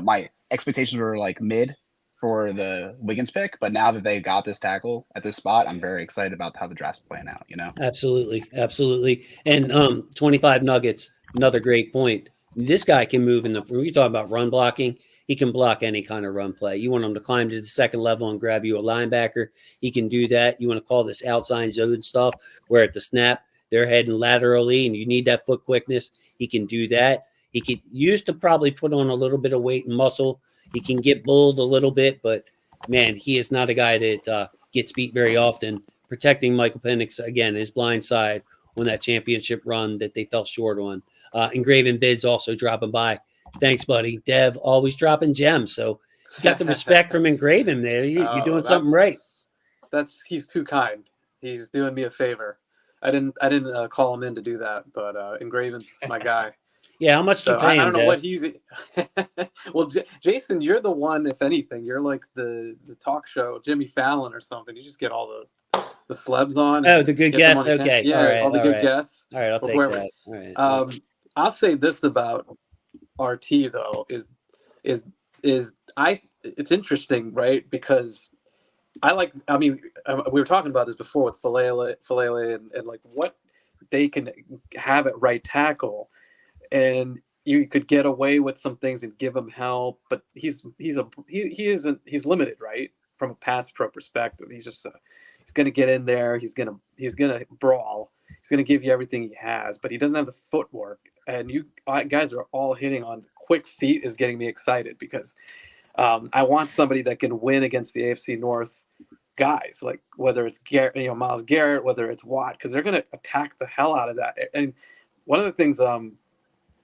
my expectations were mid for the Wiggins pick, but now that they got this tackle at this spot, I'm very excited about how the draft's playing out. Absolutely. And 25 nuggets. Another great point. This guy can move when you talk about run blocking. He can block any kind of run play. You want him to climb to the second level and grab you a linebacker, he can do that. You want to call this outside zone stuff where at the snap they're heading laterally and you need that foot quickness, he can do that. He could use to probably put on a little bit of weight and muscle. He can get bulled a little bit, but man, he is not a guy that gets beat very often. Protecting Michael Penix, again, his blind side on that championship run that they fell short on. Engraven Vids also dropping by. Thanks, buddy. Dev always dropping gems. So you got the respect from Engraven there. You're doing something right. He's too kind. He's doing me a favor. I didn't call him in to do that, but Engraven's my guy. Yeah, how much do you pay him? I don't know what he's. Well, Jason, you're the one. If anything, you're like the talk show Jimmy Fallon or something. You just get all the celebs on. Oh, the good guests. Okay, yeah, all the good guests. All right, I'll take that. All right. I'll say this about RT though it's interesting, right? Because we were talking about this before with Falele and like what they can have at right tackle, and you could get away with some things and give him help, but he's limited, right? From a pass pro perspective, he's going to get in there, he's going to brawl, he's going to give you everything he has, but he doesn't have the footwork. And you guys are all hitting on quick feet is getting me excited because I want somebody that can win against the AFC North guys, like whether it's Myles Garrett, whether it's Watt, because they're going to attack the hell out of that. And one of the things a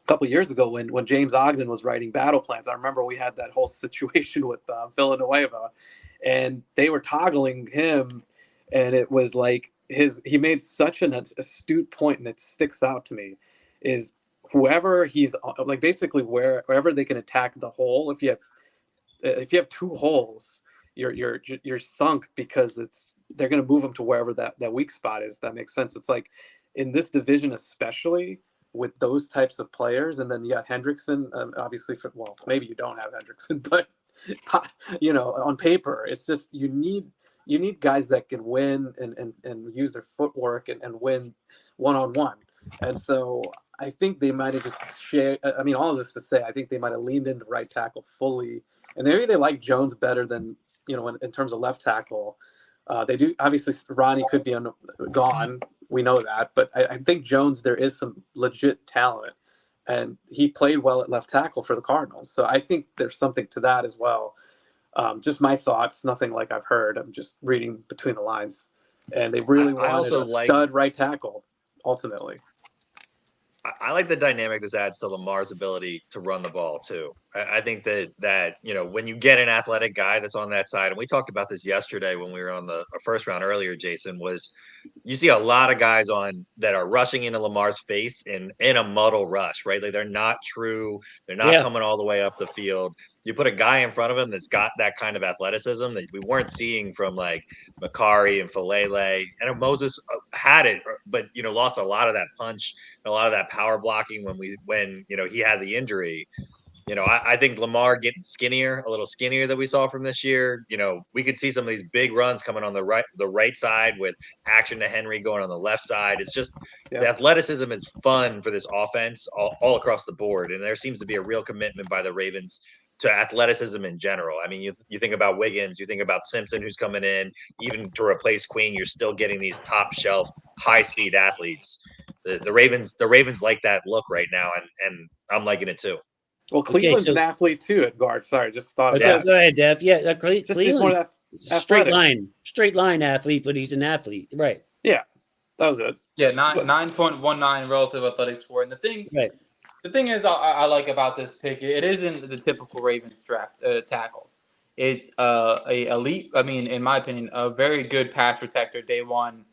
couple of years ago when James Ogden was writing battle plans, I remember we had that whole situation with Villanueva, and they were toggling him, and it was like he made such an astute point, and it sticks out to me, is whoever he's like basically wherever they can attack the hole. If you have two holes, you're sunk because they're going to move them to wherever that weak spot is. If that makes sense. It's like in this division, especially with those types of players, and then you got Hendrickson. Obviously, maybe you don't have Hendrickson, but on paper, it's just you need guys that can win and use their footwork and win one-on-one. And so I think they might have just shared. I mean, all of this to say, I think they might have leaned into right tackle fully, and maybe they like Jones better than in terms of left tackle. They do. Obviously, Ronnie could be gone. We know that, but I think Jones, there is some legit talent, and he played well at left tackle for the Cardinals. So I think there's something to that as well. Just my thoughts, nothing like I've heard. I'm just reading between the lines, and they really wanted a stud right tackle ultimately. I like the dynamic this adds to Lamar's ability to run the ball too. I think that when you get an athletic guy that's on that side, and we talked about this yesterday when we were on our first round earlier, Jason, was you see a lot of guys that are rushing into Lamar's face in a muddle rush, right? Like they're not true. They're not coming all the way up the field. You put a guy in front of him that's got that kind of athleticism that we weren't seeing from like Makari and Falele. And Moses had it, but lost a lot of that punch, and a lot of that power blocking when he had the injury. I think Lamar getting a little skinnier that we saw from this year. We could see some of these big runs coming on the right side with action to Henry going on the left side. It's just the athleticism is fun for this offense all across the board. And there seems to be a real commitment by the Ravens to athleticism in general. I mean, you think about Wiggins, you think about Simpson, who's coming in, even to replace Queen, you're still getting these top shelf, high speed athletes. The Ravens like that look right now. And I'm liking it too. Well, Cleveland's an athlete too at guard. Sorry, just thought of that. Go ahead, Dev. Yeah, Cleveland, straight line athlete, but he's an athlete, right? Yeah, that was it. Yeah, 9.19 relative athletic score. And the thing The thing is, I like about this pick, it isn't the typical Ravens draft tackle. It's a elite. I mean, in my opinion, a very good pass protector day one.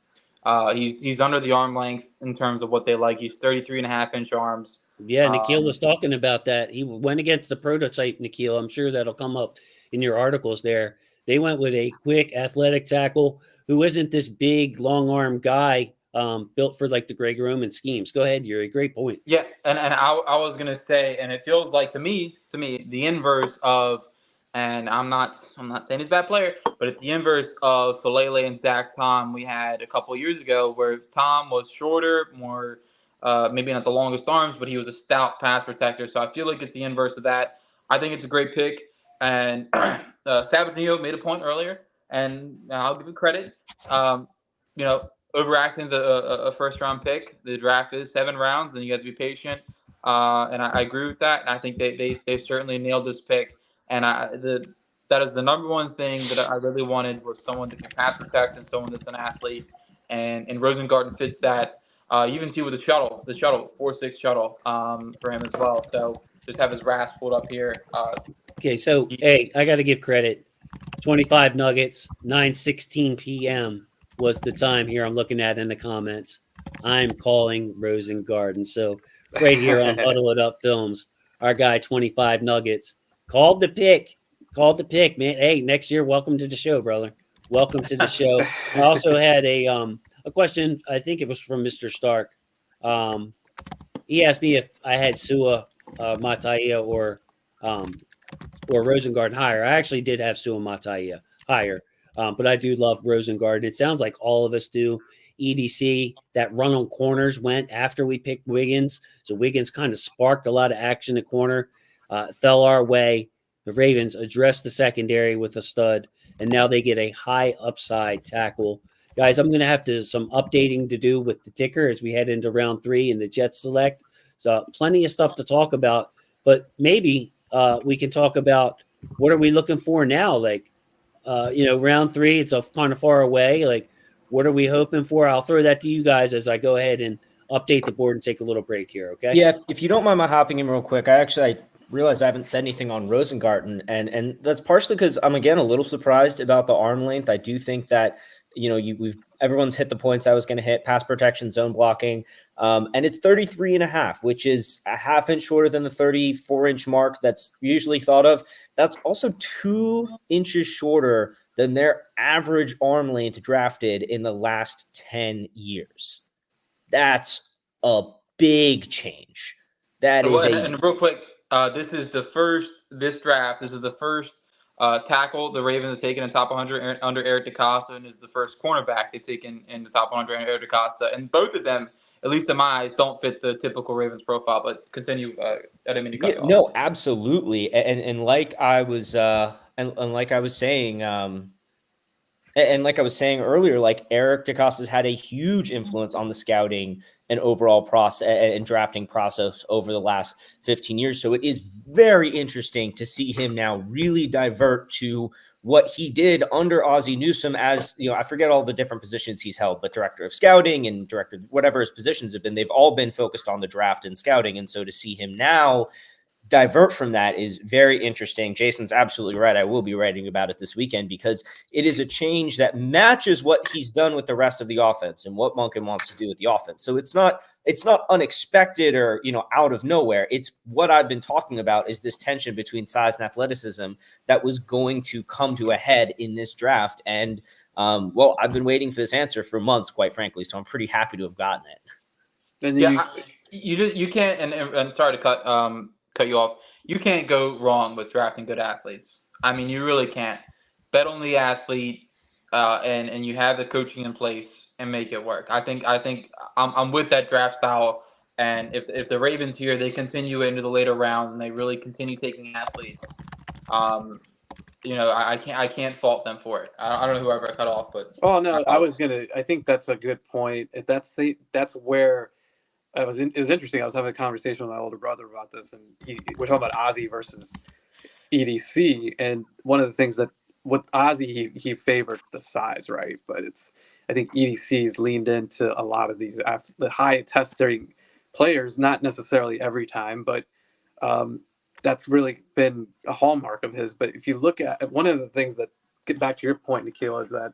He's under the arm length in terms of what they like. He's 33.5-inch arms. Yeah, Nikhil was talking about that. He went against the prototype, Nikhil. I'm sure that'll come up in your articles there. They went with a quick, athletic tackle who isn't this big, long arm guy built for like the Greg Roman schemes. Go ahead, Yuri. Great point. Yeah, and I was gonna say, and it feels like to me, the inverse of, and I'm not saying he's a bad player, but it's the inverse of Falele and Zach Tom we had a couple of years ago, where Tom was shorter, more maybe not the longest arms, but he was a stout pass protector. So I feel like it's the inverse of that. I think it's a great pick, and Savage Neo made a point earlier, and I'll give you credit. You know, overacting a first round pick. The draft is 7 rounds, and you have to be patient. And I agree with that. And I think they certainly nailed this pick. And that is the number one thing that I really wanted, was someone that can pass protect and someone that's an athlete. And Rosengarten fits that. You even see with the shuttle 4.6 shuttle for him as well. So just have his RAS pulled up here. Okay, so hey, I got to give credit. 25 Nuggets, 9:16 p.m. was the time here I'm looking at in the comments. I'm calling Rosengarten. So right here on Huddle It Up Films, our guy 25 Nuggets called the pick, man. Hey, next year, welcome to the show, brother. Welcome to the show. I also had a question. I think it was from Mr. Stark. He asked me if I had Sua Mataia or Rosengarten higher. I actually did have Sua Mataia higher. But I do love Rosengarten. It sounds like all of us do. EDC, that run on corners went after we picked Wiggins. So Wiggins kind of sparked a lot of action at corner. Fell our way. The Ravens addressed the secondary with a stud, and now they get a high upside tackle. Guys, I'm going to have some updating to do with the ticker as we head into round 3 and the Jets select. So plenty of stuff to talk about, but maybe we can talk about what are we looking for now? Like, round 3, it's kind of far away. Like, what are we hoping for? I'll throw that to you guys as I go ahead and update the board and take a little break here. Okay. Yeah. If you don't mind my hopping in real quick, I realized I haven't said anything on Rosengarten, and that's partially because I'm again a little surprised about the arm length. I do think that everyone's hit the points I was going to hit: pass protection, zone blocking, and it's 33.5, which is a half inch shorter than the 34-inch mark that's usually thought of. That's also 2 inches shorter than their average arm length drafted in the last 10 years. That's a big change. And real quick, this is the first tackle the Ravens have taken in top 100 under Eric DeCosta, and is the first cornerback they've taken in the top 100 under Eric DeCosta. And both of them, at least in my eyes, don't fit the typical Ravens profile. But continue. I didn't mean to cut you off. No, absolutely. And like I was saying, and like I was saying earlier, like Eric DeCosta's had a huge influence on the scouting and overall process and drafting process over the last 15 years. So it is very interesting to see him now really divert to what he did under Ozzie Newsome as, I forget all the different positions he's held, but director of scouting and director, whatever his positions have been, they've all been focused on the draft and scouting. And so to see him now divert from that is very interesting. Jason's absolutely right. I will be writing about it this weekend because it is a change that matches what he's done with the rest of the offense and what Monken wants to do with the offense. So it's not unexpected or, out of nowhere. It's what I've been talking about, is this tension between size and athleticism that was going to come to a head in this draft. And I've been waiting for this answer for months, quite frankly. So I'm pretty happy to have gotten it. And you can't, and sorry to cut you off. You can't go wrong with drafting good athletes. I mean, you really can't. Bet on the athlete, and you have the coaching in place and make it work. I think I'm with that draft style. And if the Ravens here, they continue into the later rounds and they really continue taking athletes, I can't fault them for it. I don't know whoever I cut off, but I think that's a good point. That's where. It was interesting. I was having a conversation with my older brother about this, and we're talking about Ozzie versus EDC. And one of the things that with Ozzie, he favored the size, right? But I think EDC's leaned into a lot of these the high testing players, not necessarily every time, but that's really been a hallmark of his. But if you look at one of the things that, get back to your point, Nikhil, is that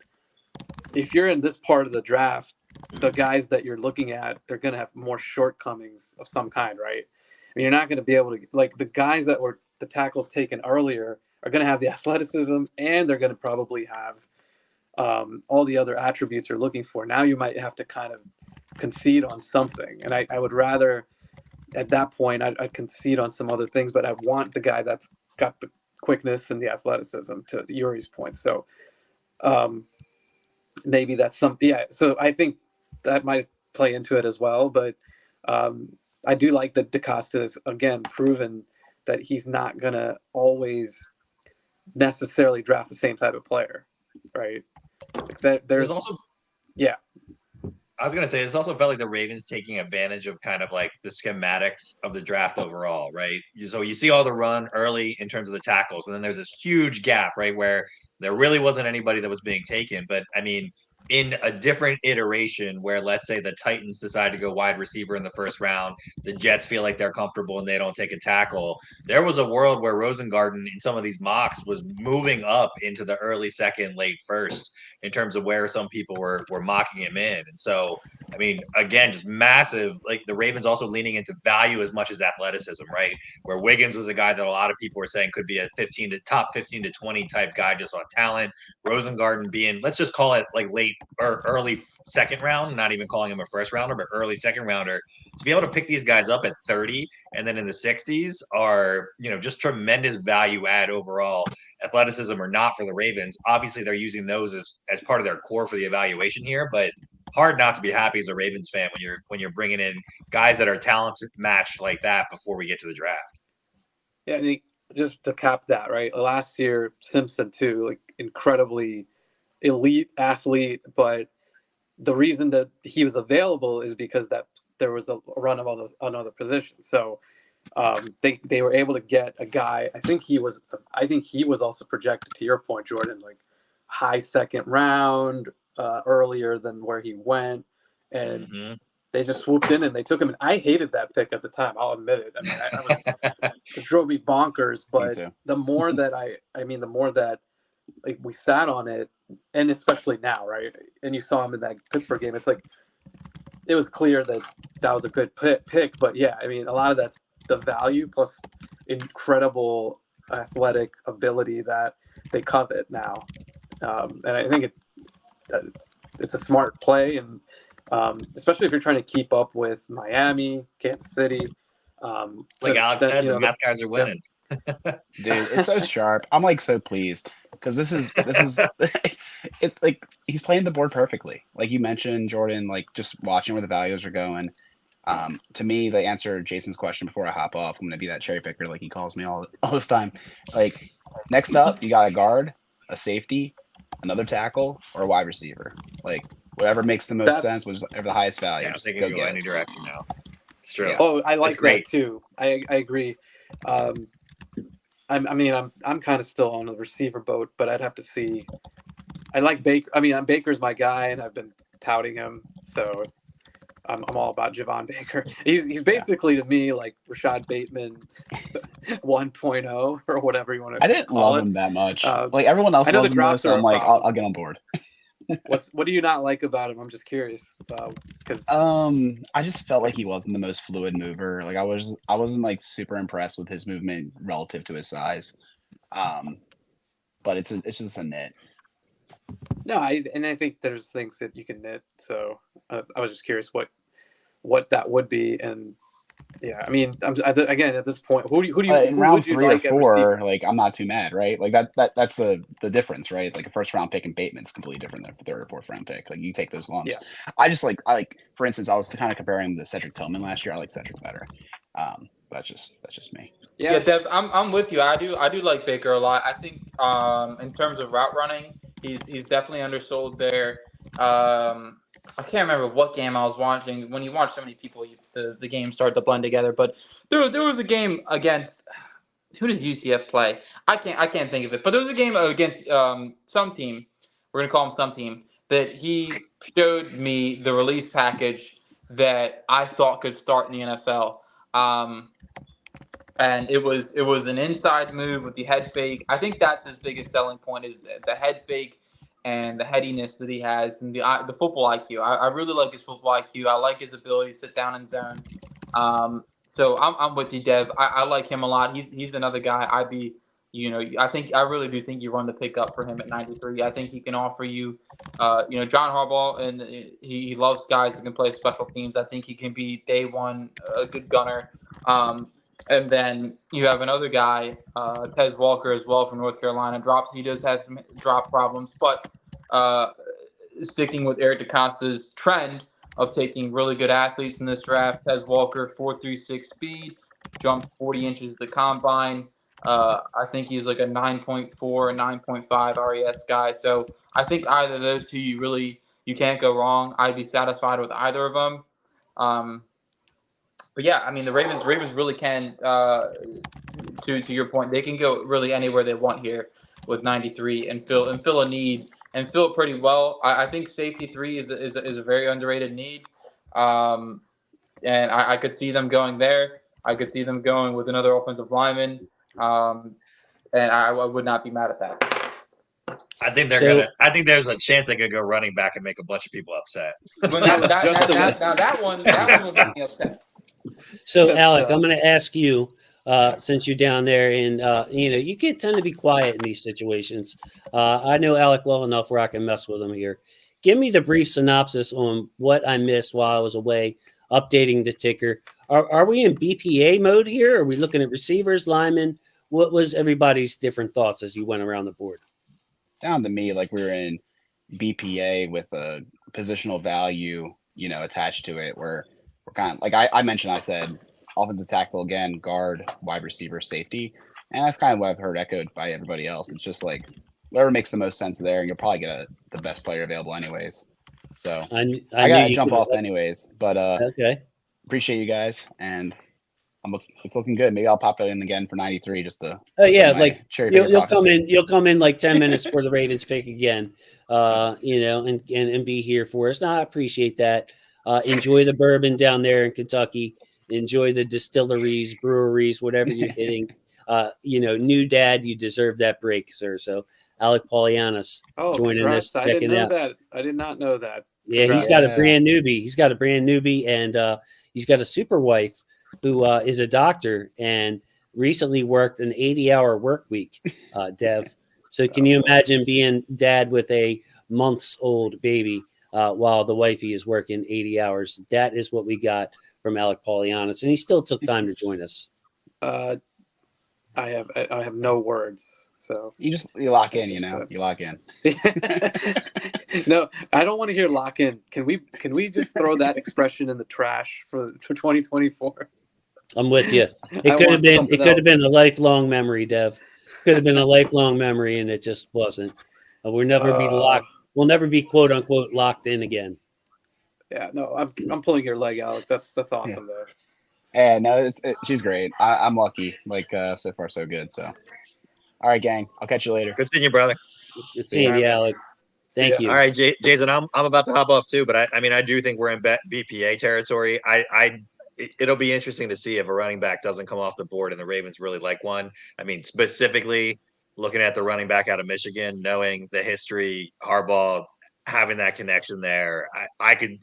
if you're in this part of the draft, the guys that you're looking at, they're going to have more shortcomings of some kind, right? I mean, you're not going to be able to, like, the guys that were the tackles taken earlier are going to have the athleticism, and they're going to probably have all the other attributes you're looking for. Now you might have to kind of concede on something. And I would rather, at that point, I'd concede on some other things, but I want the guy that's got the quickness and the athleticism, to Yuri's point. So maybe that's something. Yeah. So I think that might play into it as well. But I do like that DaCosta has, again, proven that he's not going to always necessarily draft the same type of player, right? Like there's also, yeah. I was gonna say it's also felt like the Ravens taking advantage of kind of like the schematics of the draft overall, right? So you see all the run early in terms of the tackles, and then there's this huge gap, right, where there really wasn't anybody that was being taken. But I mean, in a different iteration where, let's say, the Titans decide to go wide receiver in the first round, the Jets feel like they're comfortable and they don't take a tackle. There was a world where Rosengarten in some of these mocks was moving up into the early second, late first in terms of where some people were mocking him in. And so, I mean, again, just massive, like the Ravens also leaning into value as much as athleticism, right? Where Wiggins was a guy that a lot of people were saying could be a top 15 to 20 type guy just on talent. Rosengarten being, let's just call it like late or early second round, not even calling him a first rounder, but early second rounder. To be able to pick these guys up at 30 and then in the 60s are, just tremendous value add overall. Athleticism or not for the Ravens. Obviously, they're using those as part of their core for the evaluation here, but hard not to be happy as a Ravens fan when you're bringing in guys that are talent matched like that before we get to the draft. Yeah, I think just to cap that, right? Last year, Simpson too, like incredibly elite athlete, but the reason that he was available is because that there was a run of all those on other positions. So they were able to get a guy. I think he was also projected, to your point, Jordan, like high second round, earlier than where he went, and they just swooped in and they took him. And I hated that pick at the time. I'll admit it. I mean, it drove me bonkers. But the more that the more that like we sat on it, and especially now, right? And you saw him in that Pittsburgh game. It's like it was clear that was a good pick. But yeah, I mean, a lot of that's the value plus incredible athletic ability that they covet now, and I think it's a smart play, and especially if you're trying to keep up with Miami, Kansas City. Like Alex said, the math guys are winning. Dude, it's so sharp. I'm like so pleased because this is it's like he's playing the board perfectly. Like you mentioned, Jordan, like just watching where the values are going. To me, they answer Jason's question before I hop off. I'm going to be that cherry picker like he calls me all this time. Like next up, you got a guard, a safety, another tackle, or a wide receiver. Like whatever makes the most sense, whatever the highest value. Yeah, just they can go go get any it. direction now. It's true. Yeah. Oh, I like great. that too. I agree. I'm kind of still on the receiver boat, but I'd have to see. I like Baker. I mean, Baker's my guy, and I've been touting him, so I'm all about Javon Baker. He's basically to me like Rashad Bateman 1.0 or whatever you want to. I didn't love him that much. Like everyone else loves him most, so I'm like, I'll get on board. What do you not like about him? I'm just curious. Because I just felt like he wasn't the most fluid mover. Like I wasn't like super impressed with his movement relative to his size. But it's just a nit. No, I think there's things that you can nit. So I was just curious what that would be, and yeah, I mean, again at this point, who do you in round 3 like or 4? Like I'm not too mad, right? Like that's the difference, right? Like a first round pick in Bateman's completely different than a third or fourth round pick. Like you take those lumps. Yeah. I like for instance, I was kind of comparing him to Cedric Tillman last year. I like Cedric better. That's just me. Yeah, Dev, I'm with you. I do like Baker a lot. I think in terms of route running, he's definitely undersold there. I can't remember what game I was watching. When you watch so many people, the games start to blend together. But there was a game against who does UCF play? I can't think of it. But there was a game against some team. We're gonna call him some team that he showed me the release package that I thought could start in the NFL. And it was an inside move with the head fake. I think that's his biggest selling point is the head fake and the headiness that he has and the football IQ. I really like his football IQ. I like his ability to sit down in zone. So I'm with you, Dev. I like him a lot. He's another guy I'd be, I really do think you run the pick up for him at 93. I think he can offer you, John Harbaugh, and he loves guys that can play special teams. I think he can be day one a good gunner. And then you have another guy, Tez Walker as well from North Carolina. He does have some drop problems, but sticking with Eric DeCosta's trend of taking really good athletes in this draft, Tez Walker, 4.36 speed, jumped 40 inches at the combine. I think he's like a 9.4, a 9.5 RES guy. So I think either of those two, you can't go wrong. I'd be satisfied with either of them. But yeah, I mean, the Ravens really can, to your point, they can go really anywhere they want here with 93 and fill a need and fill it pretty well. I think safety 3 is a very underrated need. And I could see them going there. I could see them going with another offensive lineman. And I would not be mad at that. I think I think there's a chance they could go running back and make a bunch of people upset. That one will make me upset. So, Alec, I'm going to ask you, since you're down there, and you can tend to be quiet in these situations. I know Alec well enough where I can mess with him here. Give me the brief synopsis on what I missed while I was away updating the ticker. Are we in BPA mode here? Are we looking at receivers, linemen? What was everybody's different thoughts as you went around the board? Sounded to me like we were in BPA with a positional value, attached to it. Where we're kind of like I mentioned. I said offensive tackle again, guard, wide receiver, safety, and that's kind of what I've heard echoed by everybody else. It's just like whatever makes the most sense there, and you'll probably get the best player available anyways. So I gotta jump off anyways, but okay. Appreciate you guys, and it's looking good. Maybe I'll pop in again for 93 just to. You'll come in like 10 minutes for the Ravens pick again, and be here for us. No, I appreciate that. Enjoy the bourbon down there in Kentucky. Enjoy the distilleries, breweries, whatever you're hitting. New dad, you deserve that break, sir. So Alec Polianis joining us. I didn't know that. I did not know that. Yeah, he's got a brand newbie. And he's got a super wife who is a doctor and recently worked an 80-hour work week, Dev. So can you imagine being dad with a months-old baby while the wifey is working 80 hours? That is what we got from Alec Polianis, and he still took time to join us. I have no words. So you lock in, you lock in. No, I don't want to hear lock in. Can we just throw that expression in the trash for 2024? I'm with you. It could have been a lifelong memory, Dev. Could have been a lifelong memory, and it just wasn't. We'll never be locked. We'll never be quote unquote locked in again. Yeah, no, I'm pulling your leg, Alec. That's awesome though. Yeah, no, she's great. I'm lucky. So far so good. So, all right, gang. I'll catch you later. Good seeing you, brother. Good seeing you, Alec. Thank you. All right, Jason. I'm about to hop off too, but I do think we're in BPA territory. It'll be interesting to see if a running back doesn't come off the board and the Ravens really like one. I mean, specifically looking at the running back out of Michigan, knowing the history, Harbaugh having that connection there, I could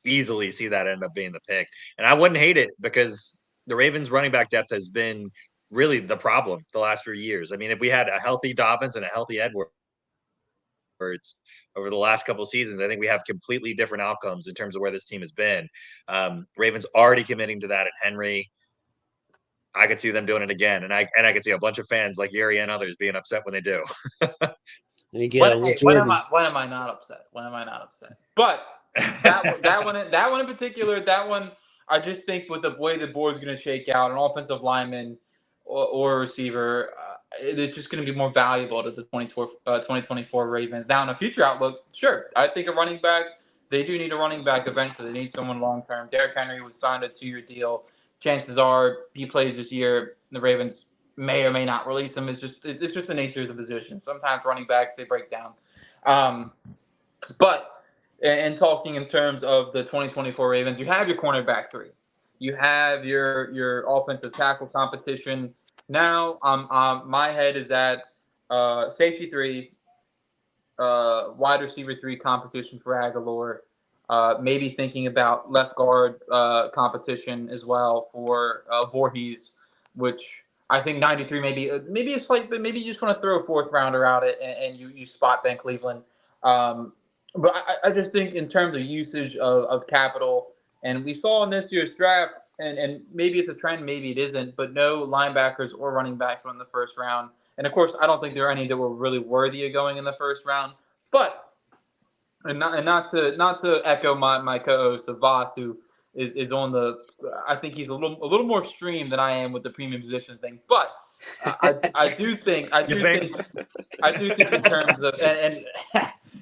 easily see that end up being the pick, and I wouldn't hate it because the Ravens running back depth has been really the problem the last few years. I mean, if we had a healthy Dobbins and a healthy Edwards over the last couple of seasons, I think we have completely different outcomes in terms of where this team has been. Ravens already committing to that at Henry. I could see them doing it again, and I could see a bunch of fans like Yuri and others being upset when they do. When am I not upset? But that one in particular, I just think with the way the board's going to shake out, an offensive lineman or a receiver, it's just going to be more valuable to the 2024 Ravens. Now, in a future outlook, sure, I think a running back, they do need a running back eventually. They need someone long-term. Derrick Henry was signed a 2-year deal. Chances are he plays this year. The Ravens may or may not release him. It's just the nature of the position. Sometimes running backs, they break down. But and talking in terms of the 2024 Ravens, you have your cornerback 3. You have your offensive tackle competition. Now, my head is at safety 3, wide receiver 3 competition for Aguilar. Maybe thinking about left guard competition as well for Voorhees, which I think 93 maybe a slight, but maybe you just want to throw a 4th rounder out it and you spot Ben Cleveland. But I just think in terms of usage of capital, and we saw in this year's draft, and maybe it's a trend, maybe it isn't, but no linebackers or running backs went in the first round. And of course, I don't think there are any that were really worthy of going in the first round. But not to echo my co-host of Voss, who is on the, I think he's a little more extreme than I am with the premium position thing. But I do think in terms of and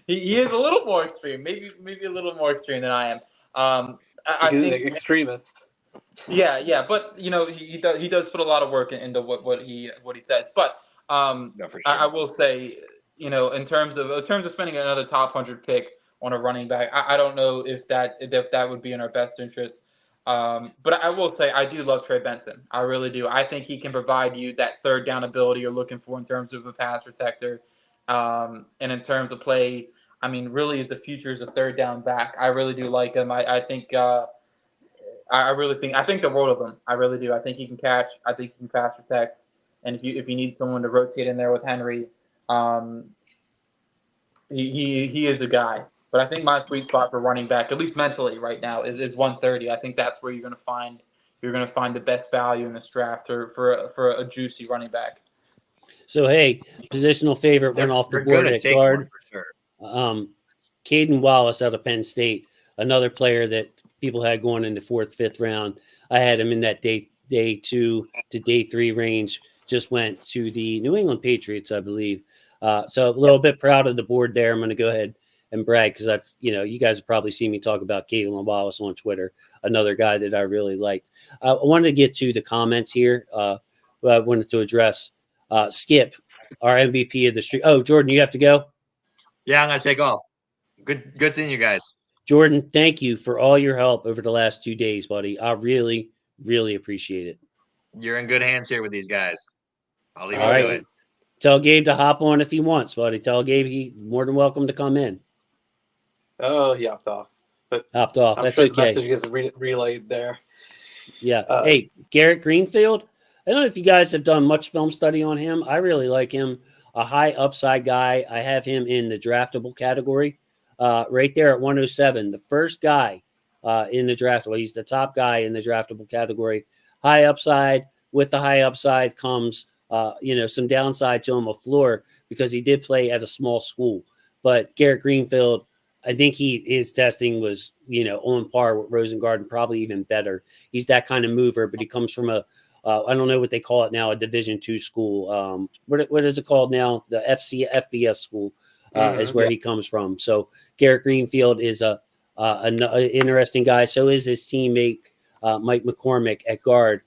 he is a little more extreme, maybe a little more extreme than I am. I think extremist. Yeah, but he does put a lot of work into what he says. But No, for sure. I will say, in terms of spending another top 100 pick on a running back, I don't know if that would be in our best interest. But I will say I do love Trey Benson. I really do. I think he can provide you that third down ability you're looking for in terms of a pass protector, and in terms of play. I mean, really, is the future as a third down back. I really do like him. I think. I think the world of him. I really do. I think he can catch. I think he can pass protect. And if you need someone to rotate in there with Henry, he is a guy. But I think my sweet spot for running back, at least mentally right now, is 130. I think that's where you're going to find the best value in this draft for a juicy running back. So hey, positional favorite went off the board at guard. For sure. Caden Wallace out of Penn State, another player that people had going in the 4th, 5th round. I had him in that day 2 to day 3 range. Just went to the New England Patriots, I believe. So a little bit proud of the board there. I'm going to go ahead and brag because you guys have probably seen me talk about Caden Wallace on Twitter, another guy that I really liked. I wanted to get to the comments here. I wanted to address Skip, our MVP of the street. Oh, Jordan, you have to go? Yeah, I'm going to take off. Good seeing you guys. Jordan, thank you for all your help over the last 2 days, buddy. I really, really appreciate it. You're in good hands here with these guys. I'll leave All you right. to it. Tell Gabe to hop on if he wants, buddy. Tell Gabe he's more than welcome to come in. Oh, he hopped off. But Hopped off. I'm That's sure okay. the message gets relayed there. Yeah. Hey, Garrett Greenfield. I don't know if you guys have done much film study on him. I really like him. A high upside guy. I have him in the draftable category. Right there at 107, the first guy in the draft. Well, he's the top guy in the draftable category. High upside. With the high upside comes, some downside to him, a floor, because he did play at a small school. But Garrett Greenfield, I think his testing was, on par with Rosengarten, probably even better. He's that kind of mover, but he comes from I don't know what they call it now, a Division II school. What is it called now? The FBS school. Is where he comes from. So Garrett Greenfield is an interesting guy. So is his teammate Mike McCormick at guard.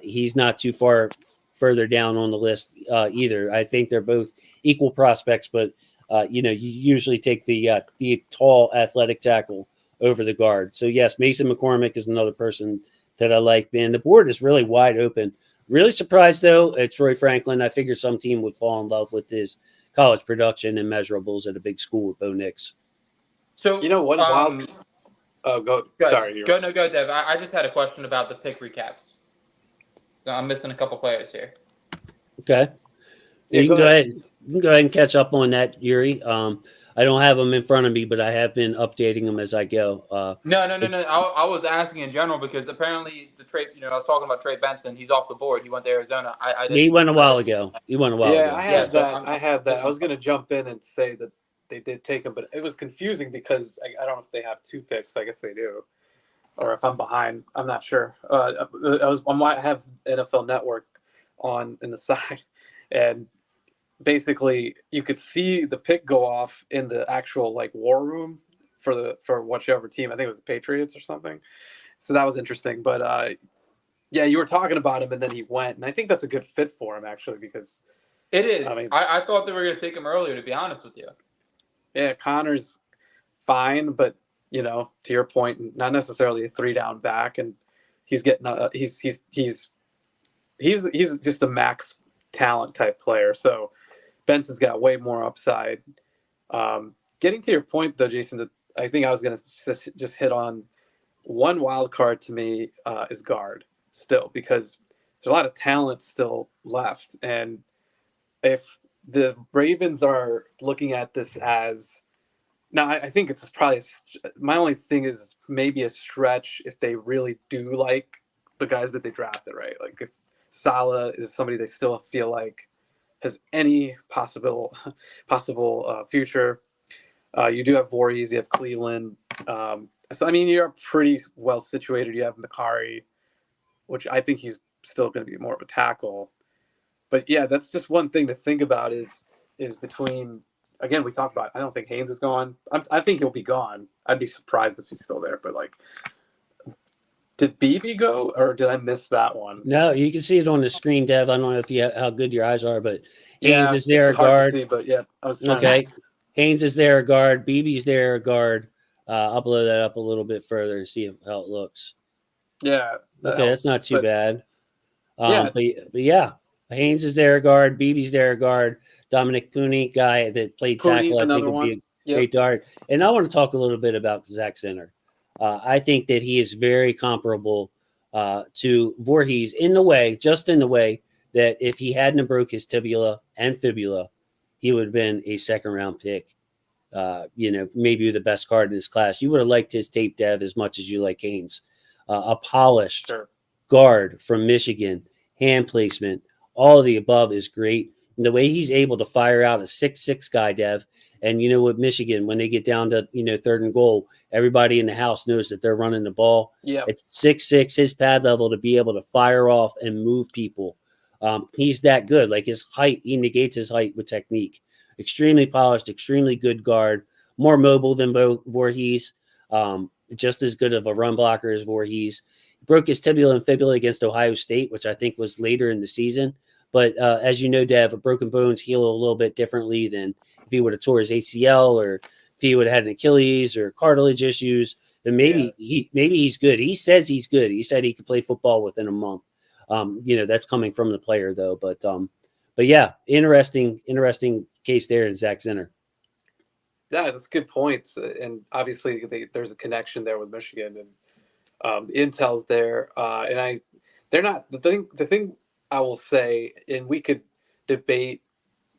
He's not too further down on the list either. I think they're both equal prospects, but you usually take the tall athletic tackle over the guard. So yes, Mason McCormick is another person that I like. Man, the board is really wide open. Really surprised though at Troy Franklin. I figured some team would fall in love with his college production and measurables at a big school with Bo Nix. So what? Go. Sorry. Go, Dev. I just had a question about the pick recaps. I'm missing a couple players here. Okay. Yeah, you can go ahead. You can go ahead and catch up on that, Yuri. I don't have them in front of me, but I have been updating them as I go. No. I was asking in general because apparently I was talking about Trey Benson. He's off the board. He went to Arizona. He went a while ago. Yeah, I had that. I had that. I was going to jump in and say that they did take him, but it was confusing because I don't know if they have 2 picks. I guess they do. Or if I'm behind, I'm not sure. I might have NFL Network on in the side, and basically you could see the pick go off in the actual war room for whichever team. I think it was the Patriots or something. So that was interesting. But yeah, you were talking about him, and then he went, and I think that's a good fit for him actually because it is. I thought they were going to take him earlier, to be honest with you. Yeah, Connor's fine, but to your point, not necessarily a 3-down back, and he's getting he's just a max talent type player. So Benson's got way more upside. Getting to your point though, Jason, that I think I was going to just hit on one wild card to me is guard still, because there's a lot of talent still left. And if the Ravens are looking at this as, now I think it's probably, my only thing is maybe a stretch if they really do like the guys that they drafted, right? Like if Salah is somebody they still feel like has any possible future. You do have Voorhees, you have Cleveland. So, I mean, you're pretty well situated. You have McConkey, which I think he's still going to be more of a tackle. But, yeah, that's just one thing to think about is between, again, we talked about, I don't think Haynes is gone. I think he'll be gone. I'd be surprised if he's still there. But, like, did BB go, or did I miss that one? No, you can see it on the screen, Dev. I don't know how good your eyes are, but Haynes is there, it's hard guard. to see, but yeah, I was Okay. Haynes is there, guard. BB's there, guard. I'll blow that up a little bit further and see how it looks. Yeah. Okay, that's not too bad. Yeah. But yeah, Haynes is there, guard. BB's there, guard. Dominic Pooney, guy that played tackle, I think would be a great guard. And I want to talk a little bit about Zach Center. I think that he is very comparable to Voorhees in the way that if he hadn't broke his tibia and fibula, he would have been a second-round pick. Maybe the best card in this class. You would have liked his tape, Dev, as much as you like Haynes. A polished guard from Michigan, hand placement, all of the above is great. And the way he's able to fire out a 6'6" guy, Dev, and with Michigan, when they get down to, 3rd and goal, everybody in the house knows that they're running the ball. Yeah. It's 6'6", his pad level to be able to fire off and move people. He's that good. Like his height, he negates his height with technique. Extremely polished, extremely good guard, more mobile than Voorhees, just as good of a run blocker as Voorhees. Broke his tibia and fibula against Ohio State, which I think was later in the season. But as you know, Dev, broken bones heal a little bit differently than if he would have tore his ACL or if he would have had an Achilles or cartilage issues. Then maybe he's good. He says he's good. He said he could play football within a month. That's coming from the player though. But yeah, interesting case there in Zach Zinner. Yeah, that's good points. And obviously there's a connection there with Michigan, and the intel's there. And they're not the thing I will say, and we could debate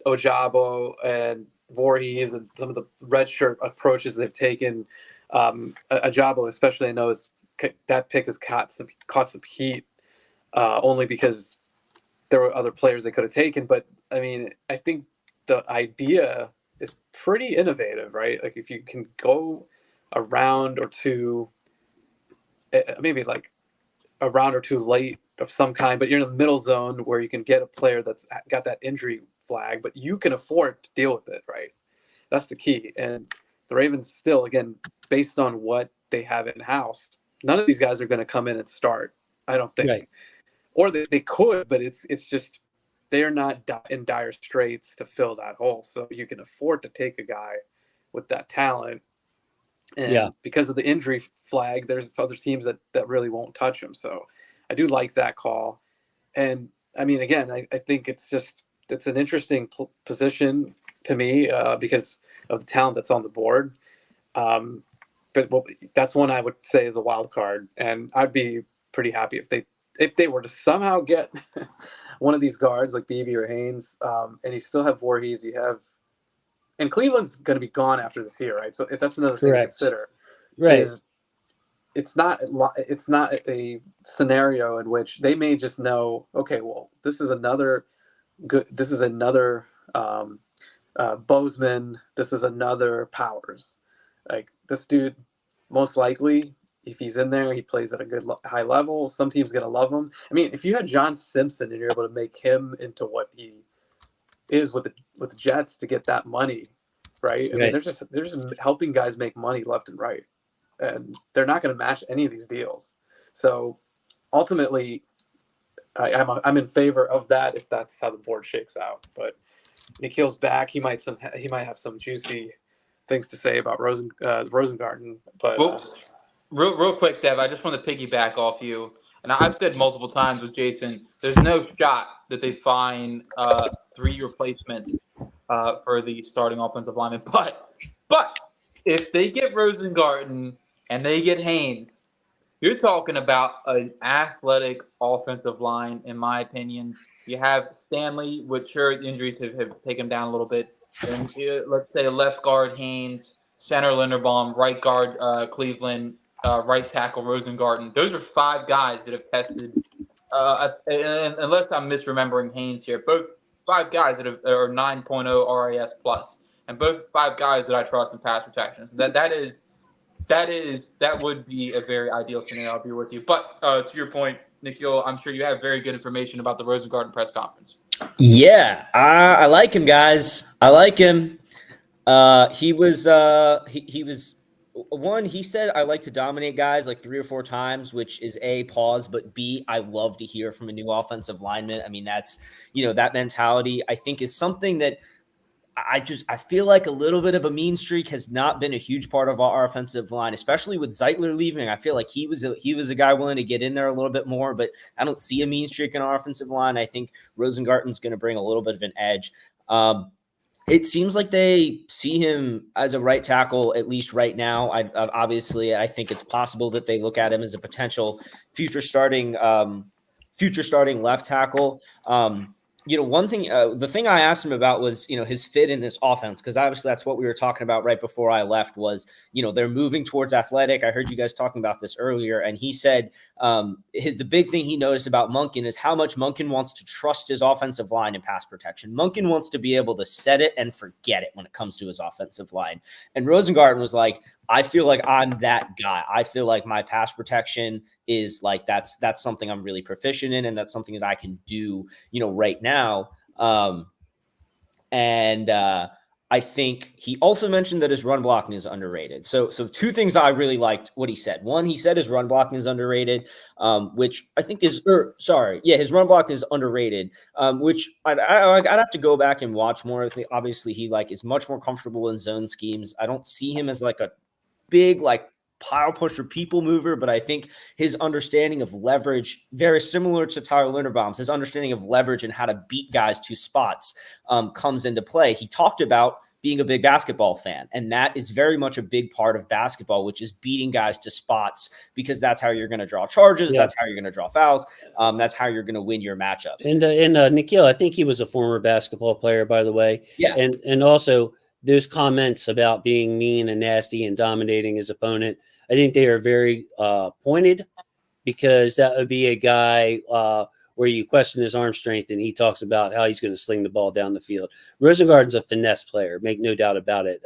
Ojabo and Voorhees and some of the redshirt approaches they've taken. Ojabo, especially, I know that pick has caught some heat only because there were other players they could have taken. But I mean, I think the idea is pretty innovative, right? Like if you can go a round or two, maybe like a round or two late of some kind, but you're in the middle zone where you can get a player that's got that injury flag, but you can afford to deal with it, right? That's the key. And the Ravens still, again, based on what they have in-house, none of these guys are going to come in and start, I don't think. Right. Or they could, but it's just they're not in dire straits to fill that hole. So you can afford to take a guy with that talent. And because of the injury flag, there's other teams that really won't touch him. So I do like that call. And I mean, again, I think it's an interesting position to me because of the talent that's on the board. But that's one I would say is a wild card. And I'd be pretty happy if they were to somehow get one of these guards like BB or Haynes, and you still have Voorhees, and Cleveland's going to be gone after this year, right? So that's another thing to consider. Right. It's not a scenario in which they may just know, okay, well, this is another Bozeman, this is another Powers. Like this dude, most likely, if he's in there, he plays at a good high level. Some teams going to love him. I mean, if you had John Simpson and you're able to make him into what he is with the Jets to get that money, right? I mean, they're just helping guys make money left and right, and they're not going to match any of these deals. So ultimately, I'm in favor of that if that's how the board shakes out. But Nikhil's back. He might have some juicy things to say about Rosengarten. But Well, real quick, Dev, I just want to piggyback off you. And I've said multiple times with Jason, there's no shot that they find 3 replacements for the starting offensive lineman. But if they get Rosengarten and they get Haynes, you're talking about an athletic offensive line, in my opinion. You have Stanley, which sure injuries have taken him down a little bit. And let's say left guard Haynes, center Linderbaum, right guard Cleveland, right tackle Rosengarten. Those are 5 guys that have tested. And unless I'm misremembering Haynes here, both 5 guys that are 9.0 RAS plus, and both 5 guys that I trust in pass protection. So that would be a very ideal scenario. I'll be with you. But to your point, Nikhil, I'm sure you have very good information about the Rosengarten press conference. Yeah, I like him, guys. I like him. He was one. He said I like to dominate guys like 3 or 4 times, which is A, pause, but B, I love to hear from a new offensive lineman. I mean, that's that mentality I think is something that I feel like a little bit of a mean streak has not been a huge part of our offensive line, especially with Zeitler leaving. I feel like he was a guy willing to get in there a little bit more, but I don't see a mean streak in our offensive line. I think Rosengarten's going to bring a little bit of an edge. It seems like they see him as a right tackle, at least right now. Obviously, I think it's possible that they look at him as a potential future starting left tackle. One thing, the thing I asked him about was, his fit in this offense, because obviously that's what we were talking about right before I left was, they're moving towards athletic. I heard you guys talking about this earlier, and he said the big thing he noticed about Monken is how much Monken wants to trust his offensive line in pass protection. Monken wants to be able to set it and forget it when it comes to his offensive line. And Rosengarten was like, I feel like I'm that guy. I feel like my pass protection is like that's something I'm really proficient in, and that's something that I can do, right now. I think he also mentioned that his run blocking is underrated. So 2 things I really liked what he said. One, he said his run blocking is underrated, which I think his run blocking is underrated, which I'd have to go back and watch more. Obviously, he is much more comfortable in zone schemes. I don't see him as a big pile pusher, people mover, but I think his understanding of leverage, very similar to Tyler Linderbaum's, his understanding of leverage and how to beat guys to spots comes into play. He talked about being a big basketball fan, and that is very much a big part of basketball, which is beating guys to spots, because that's how you're going to draw charges. Yeah. That's how you're going to draw fouls. That's how you're going to win your matchups. And Nikhil, I think he was a former basketball player, by the way. Yeah. And also those comments about being mean and nasty and dominating his opponent, I think they are very pointed, because that would be a guy where you question his arm strength and he talks about how he's going to sling the ball down the field. Rosengarten's a finesse player, make no doubt about it.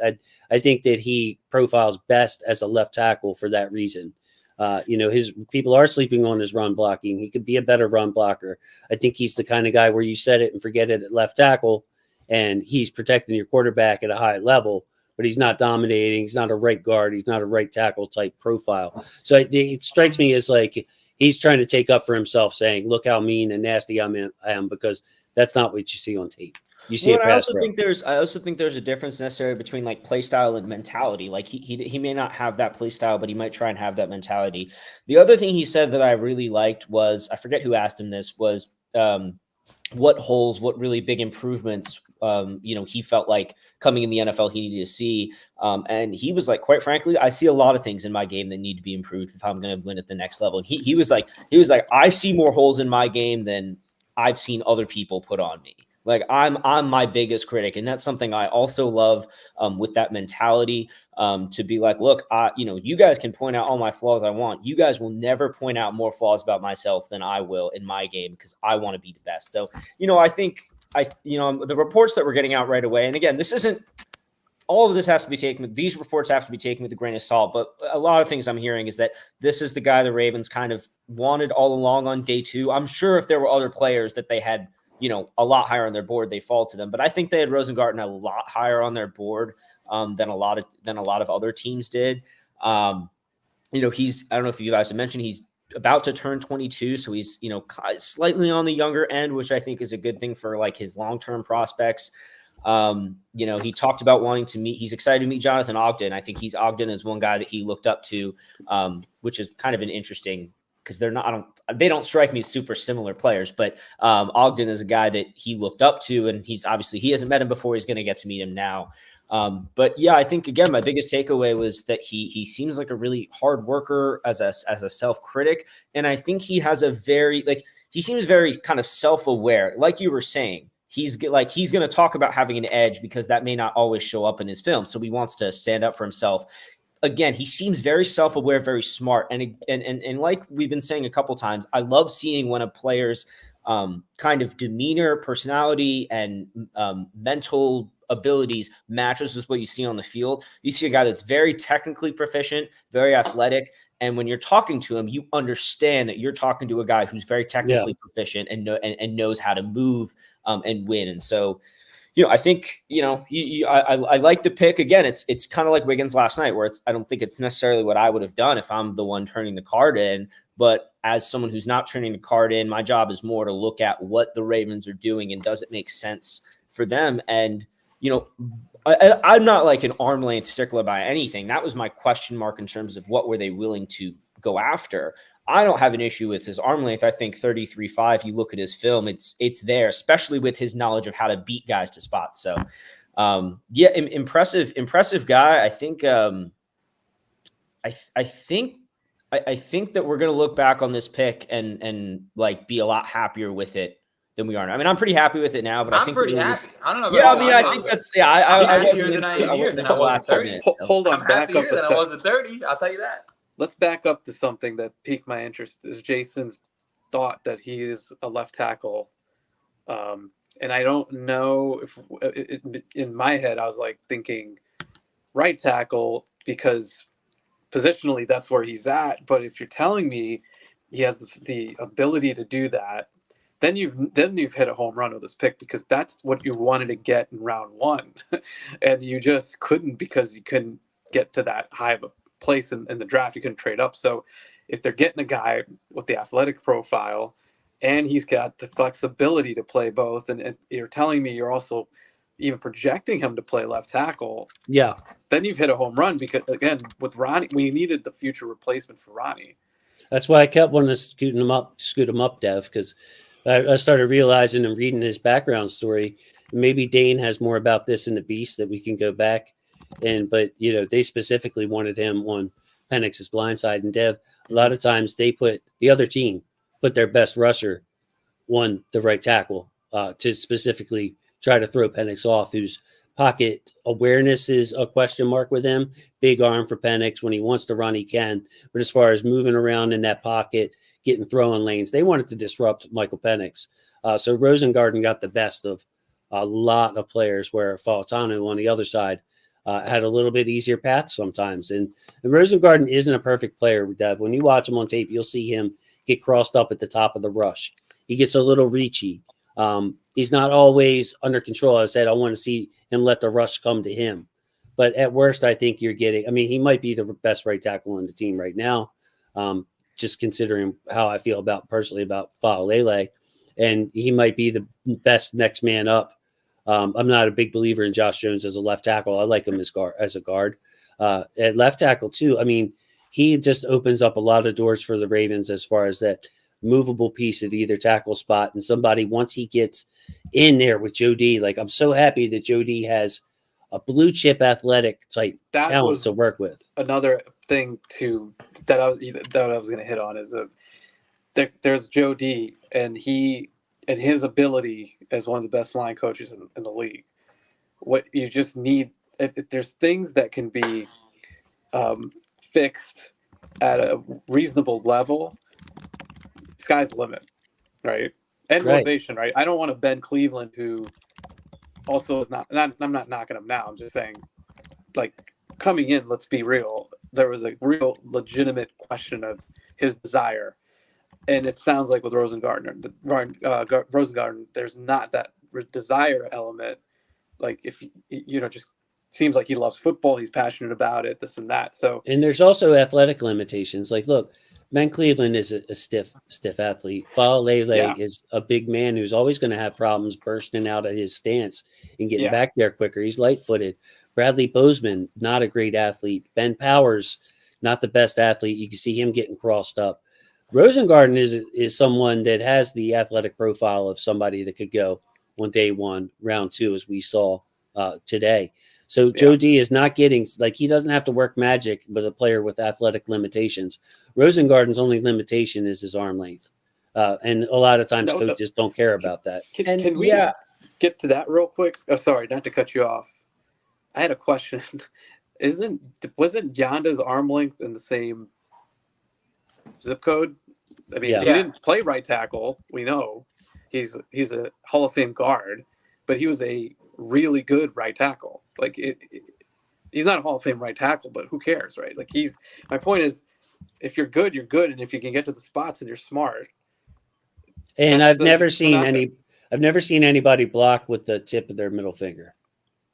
I think that he profiles best as a left tackle for that reason. His people are sleeping on his run blocking. He could be a better run blocker. I think he's the kind of guy where you set it and forget it at left tackle, and he's protecting your quarterback at a high level, but he's not dominating. He's not a right guard. He's not a right tackle type profile. So it strikes me as he's trying to take up for himself, saying, look how mean and nasty I am, because that's not what you see on tape. You see I also think there's a difference necessary between play style and mentality. He may not have that play style, but he might try and have that mentality. The other thing he said that I really liked was, I forget who asked him this, was what really big improvements he felt like coming in the NFL he needed to see. And he was like, quite frankly, I see a lot of things in my game that need to be improved if I'm going to win at the next level. And he was like, I see more holes in my game than I've seen other people put on me. I'm my biggest critic. And that's something I also love with that mentality, to be like, look, you guys can point out all my flaws I want. You guys will never point out more flaws about myself than I will in my game, because I want to be the best. So, I think the reports that we're getting out right away, and again, this isn't all of this has to be taken. These reports have to be taken with a grain of salt. But a lot of things I'm hearing is that this is the guy the Ravens kind of wanted all along on day 2. I'm sure if there were other players that they had, a lot higher on their board, they fall to them. But I think they had Rosengarten a lot higher on their board than a lot of other teams did. I don't know if you guys have mentioned, he's about to turn 22. So he's, slightly on the younger end, which I think is a good thing for his long-term prospects. He talked about wanting to meet. He's excited to meet Jonathan Ogden. I think Ogden is one guy that he looked up to, which is kind of an interesting, because they don't strike me as super similar players, but Ogden is a guy that he looked up to, and he hasn't met him before. He's going to get to meet him now. But yeah, I think again, my biggest takeaway was that he seems like a really hard worker as a self-critic. And I think he has he seems very kind of self-aware. Like you were saying, he's going to talk about having an edge because that may not always show up in his film. So he wants to stand up for himself. Again, he seems very self-aware, very smart. And like we've been saying a couple times, I love seeing when a player's kind of demeanor, personality, and mental abilities matches with what you see on the field. You see a guy that's very technically proficient, very athletic, and when you're talking to him, you understand that you're talking to a guy who's very technically proficient and knows how to move and win. And so, I think I like the pick. Again, it's kind of like Wiggins last night, where I don't think it's necessarily what I would have done if I'm the one turning the card in. But as someone who's not turning the card in, my job is more to look at what the Ravens are doing and does it make sense for them. And I'm not like an arm length stickler by anything. That was my question mark in terms of what were they willing to go after. I don't have an issue with his arm length. I think 33.5, you look at his film, it's there, especially with his knowledge of how to beat guys to spots. So impressive guy. I think I think that we're going to look back on this pick and like be a lot happier with it than we are now. I mean, I'm pretty happy with it now, but I think pretty happy. I don't know. Yeah, I mean, I think that's I happier than I am here than I was at 30. Hold on, I'm back up happier than I was at 30. I'll tell you that. Let's back up to something that piqued my interest. Is Jason's thought that he is a left tackle, and I don't know if in my head I was like thinking right tackle because positionally that's where he's at. But if you're telling me he has the ability to do that, then you've hit a home run with this pick, because that's what you wanted to get in round one, and you just couldn't because you couldn't get to that high of a place in the draft. You couldn't trade up. So if they're getting a guy with the athletic profile and he's got the flexibility to play both, and you're telling me you're also even projecting him to play left tackle, then you've hit a home run, because again, with Ronnie, we needed the future replacement for Ronnie. That's why I kept wanting to scoot him up, Dev, because I started realizing and reading his background story. Maybe Dane has more about this in the Beast that we can go back. But they specifically wanted him on Penix's blind side. And Dev, a lot of times the other team put their best rusher on the right tackle to specifically try to throw Penix off, whose pocket awareness is a question mark with him. Big arm for Penix. When he wants to run, he can. But as far as moving around in that pocket, getting throwing lanes, they wanted to disrupt Michael Penix. So Rosengarten got the best of a lot of players, where Fautanu on the other side had a little bit easier path sometimes. And Rosengarten isn't a perfect player, Dev. When you watch him on tape, you'll see him get crossed up at the top of the rush. He gets a little reachy. He's not always under control. I said I want to see him let the rush come to him. But at worst, I think he might be the best right tackle on the team right now, just considering how I feel personally about Faalele. And he might be the best next man up. I'm not a big believer in Josh Jones as a left tackle. I like him as a guard. At left tackle, too, I mean, he just opens up a lot of doors for the Ravens as far as that movable piece at either tackle spot. And somebody, once he gets in there with Joe D, like, I'm so happy that Joe D has a blue chip athletic type talent to work with. Another thing that I was going to hit on is that there's Joe D, and his ability as one of the best line coaches in the league. What you just need, if there's things that can be fixed at a reasonable level, sky's the limit, right? And motivation, right? I don't want to Ben Cleveland, who also is not. I'm not knocking him now. I'm just saying, like, coming in, let's be real. There was a real legitimate question of his desire. And it sounds like with Rosengarten, there's not that desire element. Like, if just seems like he loves football, he's passionate about it, this and that. So, and there's also athletic limitations. Like, look, Ben Cleveland is a stiff athlete. Falele Yeah. is a big man who's always going to have problems bursting out of his stance and getting Yeah. back there quicker. He's light-footed. Bradley Bozeman, not a great athlete. Ben Powers, not the best athlete. You can see him getting crossed up. Rosengarten is someone that has the athletic profile of somebody that could go on day one, round two, as we saw today. So Joe D is not getting, like, he doesn't have to work magic with a player with athletic limitations. Rosengarten's only limitation is his arm length. And a lot of times coaches don't care about that. Can we get to that real quick? Oh, sorry, not to cut you off. I had a question. Wasn't Yanda's arm length in the same zip code? I mean, he didn't play right tackle. We know he's a Hall of Fame guard, but he was a really good right tackle. Like he's not a Hall of Fame right tackle, but who cares, right? Like my point is, if you're good, you're good, and if you can get to the spots and you're smart. And I've never seen anybody block with the tip of their middle finger.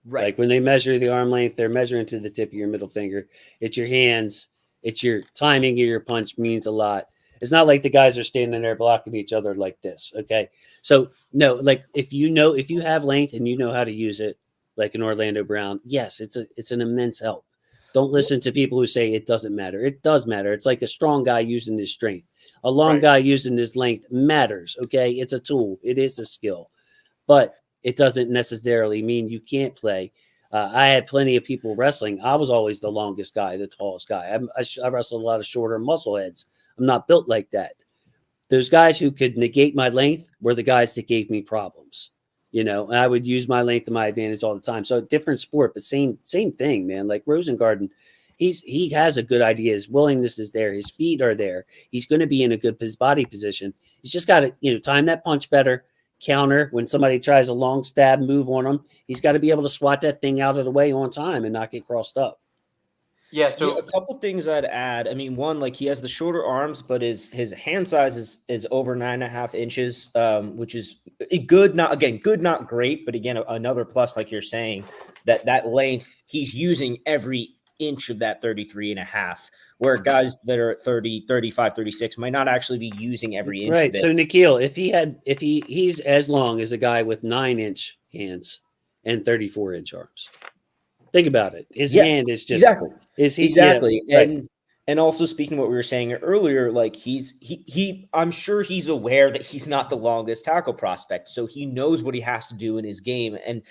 Right. Like when they measure the arm length, they're measuring to the tip of your middle finger. It's your hands. It's your timing of your punch means a lot. It's not like the guys are standing there blocking each other like this. Okay. So no, like if you have length and you know how to use it, like an Orlando Brown, yes, it's an immense help. Don't listen to people who say it doesn't matter. It does matter. It's like a strong guy using his strength. A long guy using his length matters. Okay. It's a tool. It is a skill, but it doesn't necessarily mean you can't play. I had plenty of people wrestling. I was always the longest guy, the tallest guy. I wrestled a lot of shorter muscle heads. I'm not built like that. Those guys who could negate my length were the guys that gave me problems, and I would use my length to my advantage all the time. So different sport, but same thing, man. Like Rosengarten, he has a good idea. His willingness is there. His feet are there. He's going to be in a good body position. He's just got to, time that punch better. Counter when somebody tries a long stab move on him. He's got to be able to swat that thing out of the way on time and not get crossed up. Yeah, so a couple things I'd add. I mean, one, like he has the shorter arms, but his hand size is over 9.5 inches, which is good. Good, not great, but again, another plus, like you're saying, that length, he's using every inch of that 33.5, where guys that are at 30, 35, 36 might not actually be using every inch. Right. Of it. So Nikhil, he's as long as a guy with 9-inch hands and 34-inch arms. Think about it. His hand is just exactly. Yeah, and also speaking of what we were saying earlier, like I'm sure he's aware that he's not the longest tackle prospect, so he knows what he has to do in his game. And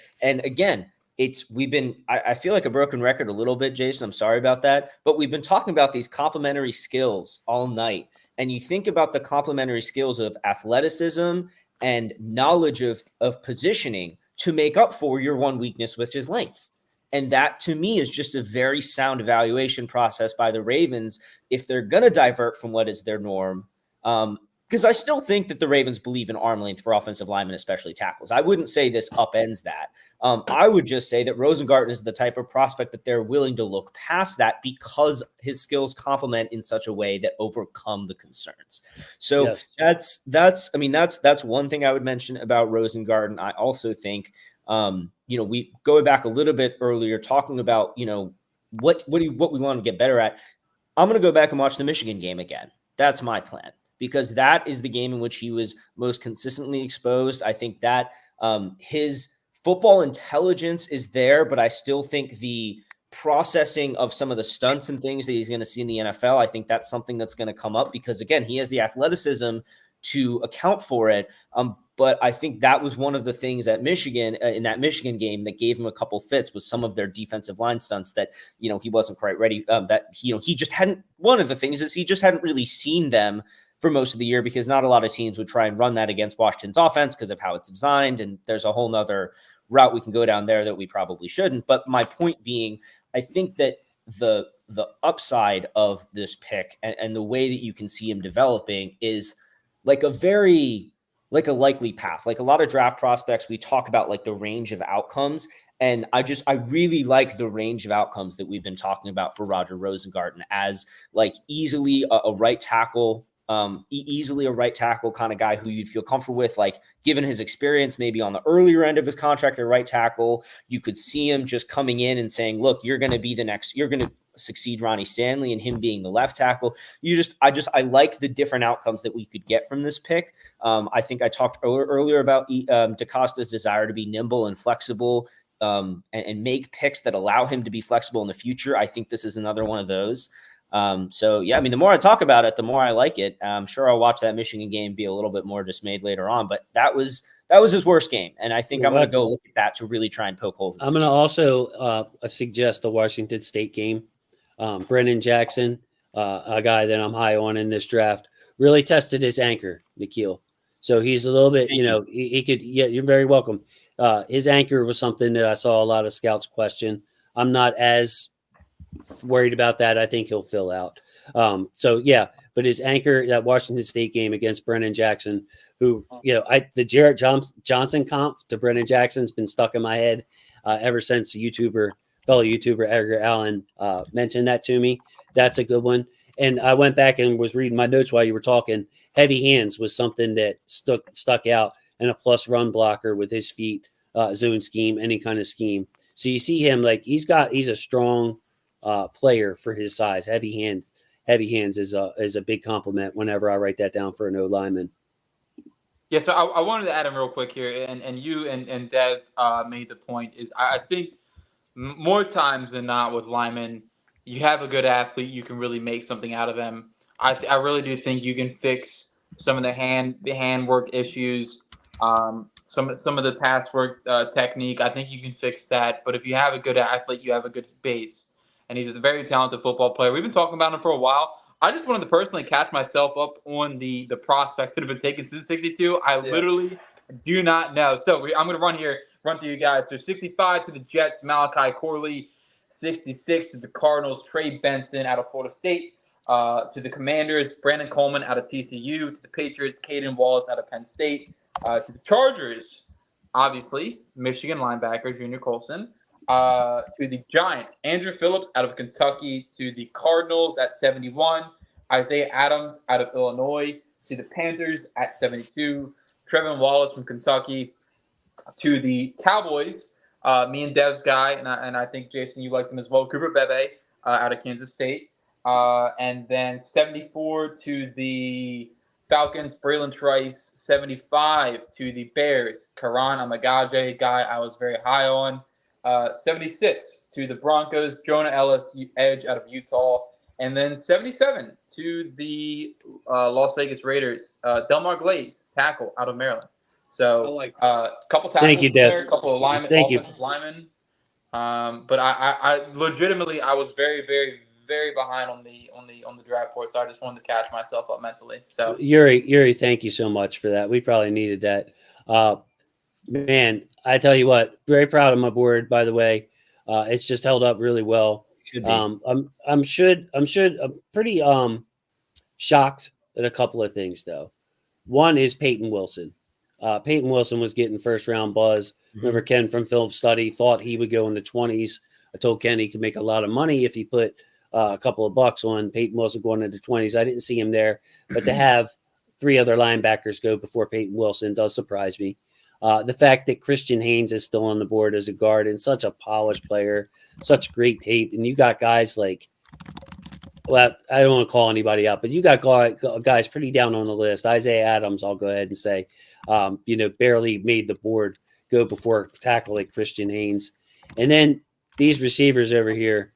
again, I feel like a broken record a little bit, Jason. I'm sorry about that, but we've been talking about these complementary skills all night. And you think about the complementary skills of athleticism and knowledge of positioning to make up for your one weakness, which is length. And that, to me, is just a very sound evaluation process by the Ravens if they're going to divert from what is their norm. Because I still think that the Ravens believe in arm length for offensive linemen, especially tackles. I wouldn't say this upends that. I would just say that Rosengarten is the type of prospect that they're willing to look past that because his skills complement in such a way that overcome the concerns. So that's one thing I would mention about Rosengarten. I also think, we go back a little bit earlier talking about, what we want to get better at. I'm going to go back and watch the Michigan game again. That's my plan, because that is the game in which he was most consistently exposed. I think that his football intelligence is there, but I still think the processing of some of the stunts and things that he's going to see in the NFL, I think that's something that's going to come up because, again, he has the athleticism to account for it. But I think that was one of the things at Michigan in that Michigan game that gave him a couple fits was some of their defensive line stunts that, he wasn't quite ready. He just hadn't, one of the things is he just hadn't really seen them for most of the year because not a lot of teams would try and run that against Washington's offense because of how it's designed. And there's a whole nother route we can go down there that we probably shouldn't. But my point being, I think that the upside of this pick and the way that you can see him developing is like a likely path. Like a lot of draft prospects, we talk about like the range of outcomes. And I really like the range of outcomes that we've been talking about for Roger Rosengarten as like easily a right tackle easily a right tackle kind of guy who you'd feel comfortable with, like given his experience, maybe on the earlier end of his contract at right tackle, you could see him just coming in and saying, look, you're going to be the next, you're going to succeed Ronnie Stanley, and him being the left tackle. I like the different outcomes that we could get from this pick. I think I talked earlier about DaCosta's desire to be nimble and flexible, and make picks that allow him to be flexible in the future. I think this is another one of those. So yeah, I mean, the more I talk about it, the more I like it. I'm sure I'll watch that Michigan game, be a little bit more dismayed later on, but that was his worst game. And I think I'm going to go look at that to really try and poke holes. I'm going to also suggest the Washington State game. Brennan Jackson, a guy that I'm high on in this draft, really tested his anchor, Nikhil. So he's a little bit, he could, yeah, you're very welcome. His anchor was something that I saw a lot of scouts question. I'm not as worried about that. I think he'll fill out. So yeah, but his anchor, that Washington State game against Brennan Jackson, who, the Jarrett Johnson comp to Brennan Jackson's been stuck in my head ever since the fellow YouTuber Edgar Allen mentioned that to me. That's a good one. And I went back and was reading my notes while you were talking. Heavy hands was something that stuck out, and a plus run blocker with his feet, zone scheme, any kind of scheme. So you see him like he's a strong player for his size. Heavy hands is a big compliment whenever I write that down for an O lineman. Yeah, so I wanted to add in real quick here, and you and Dev made the point is I think more times than not with linemen, you have a good athlete, you can really make something out of them. I really do think you can fix some of the hand work issues, some of the pass work technique. I think you can fix that. But if you have a good athlete, you have a good base. And he's a very talented football player. We've been talking about him for a while. I just wanted to personally catch myself up on the prospects that have been taken since 62. I literally do not know. So I'm going to run through you guys. So 65 to the Jets, Malachi Corley. 66 to the Cardinals, Trey Benson out of Florida State. To the Commanders, Brandon Coleman out of TCU. To the Patriots, Caden Wallace out of Penn State. To the Chargers, obviously, Michigan linebacker Junior Colson. To the Giants, Andrew Phillips out of Kentucky. To the Cardinals at 71, Isaiah Adams out of Illinois. To the Panthers at 72, Trevin Wallace from Kentucky. To the Cowboys, me and Dev's guy, and I think, Jason, you liked him as well, Cooper Bebe out of Kansas State. And then 74 to the Falcons, Braylon Trice. 75 to the Bears, Karan Amagaje, guy I was very high on. 76 to the Broncos, Jonah Ellis, edge out of Utah. And then 77 to the Las Vegas Raiders, Delmar Glaze, tackle out of Maryland. So a couple tackles Thank you, Dev. there, a couple of linemen, offensive linemen. But I legitimately, I was very, very, very behind on the draft board, so I just wanted to catch myself up mentally. So Yuri, thank you so much for that. We probably needed that. Man, I tell you what, very proud of my board, by the way. It's just held up really well. Should be. I'm pretty shocked at a couple of things though. One is Peyton Wilson. Peyton Wilson was getting first round buzz. Remember, Ken from Film Study thought he would go in the 20s. I told Ken he could make a lot of money if he put a couple of bucks on Peyton Wilson going into the 20s. I didn't see him there, but to have three other linebackers go before Peyton Wilson does surprise me. The fact that Christian Haynes is still on the board as a guard and such a polished player, such great tape. And you got guys like, well, I don't want to call anybody out, but you got guys pretty down on the list. Isaiah Adams, I'll go ahead and say, barely made the board go before tackle like Christian Haynes. And then these receivers over here,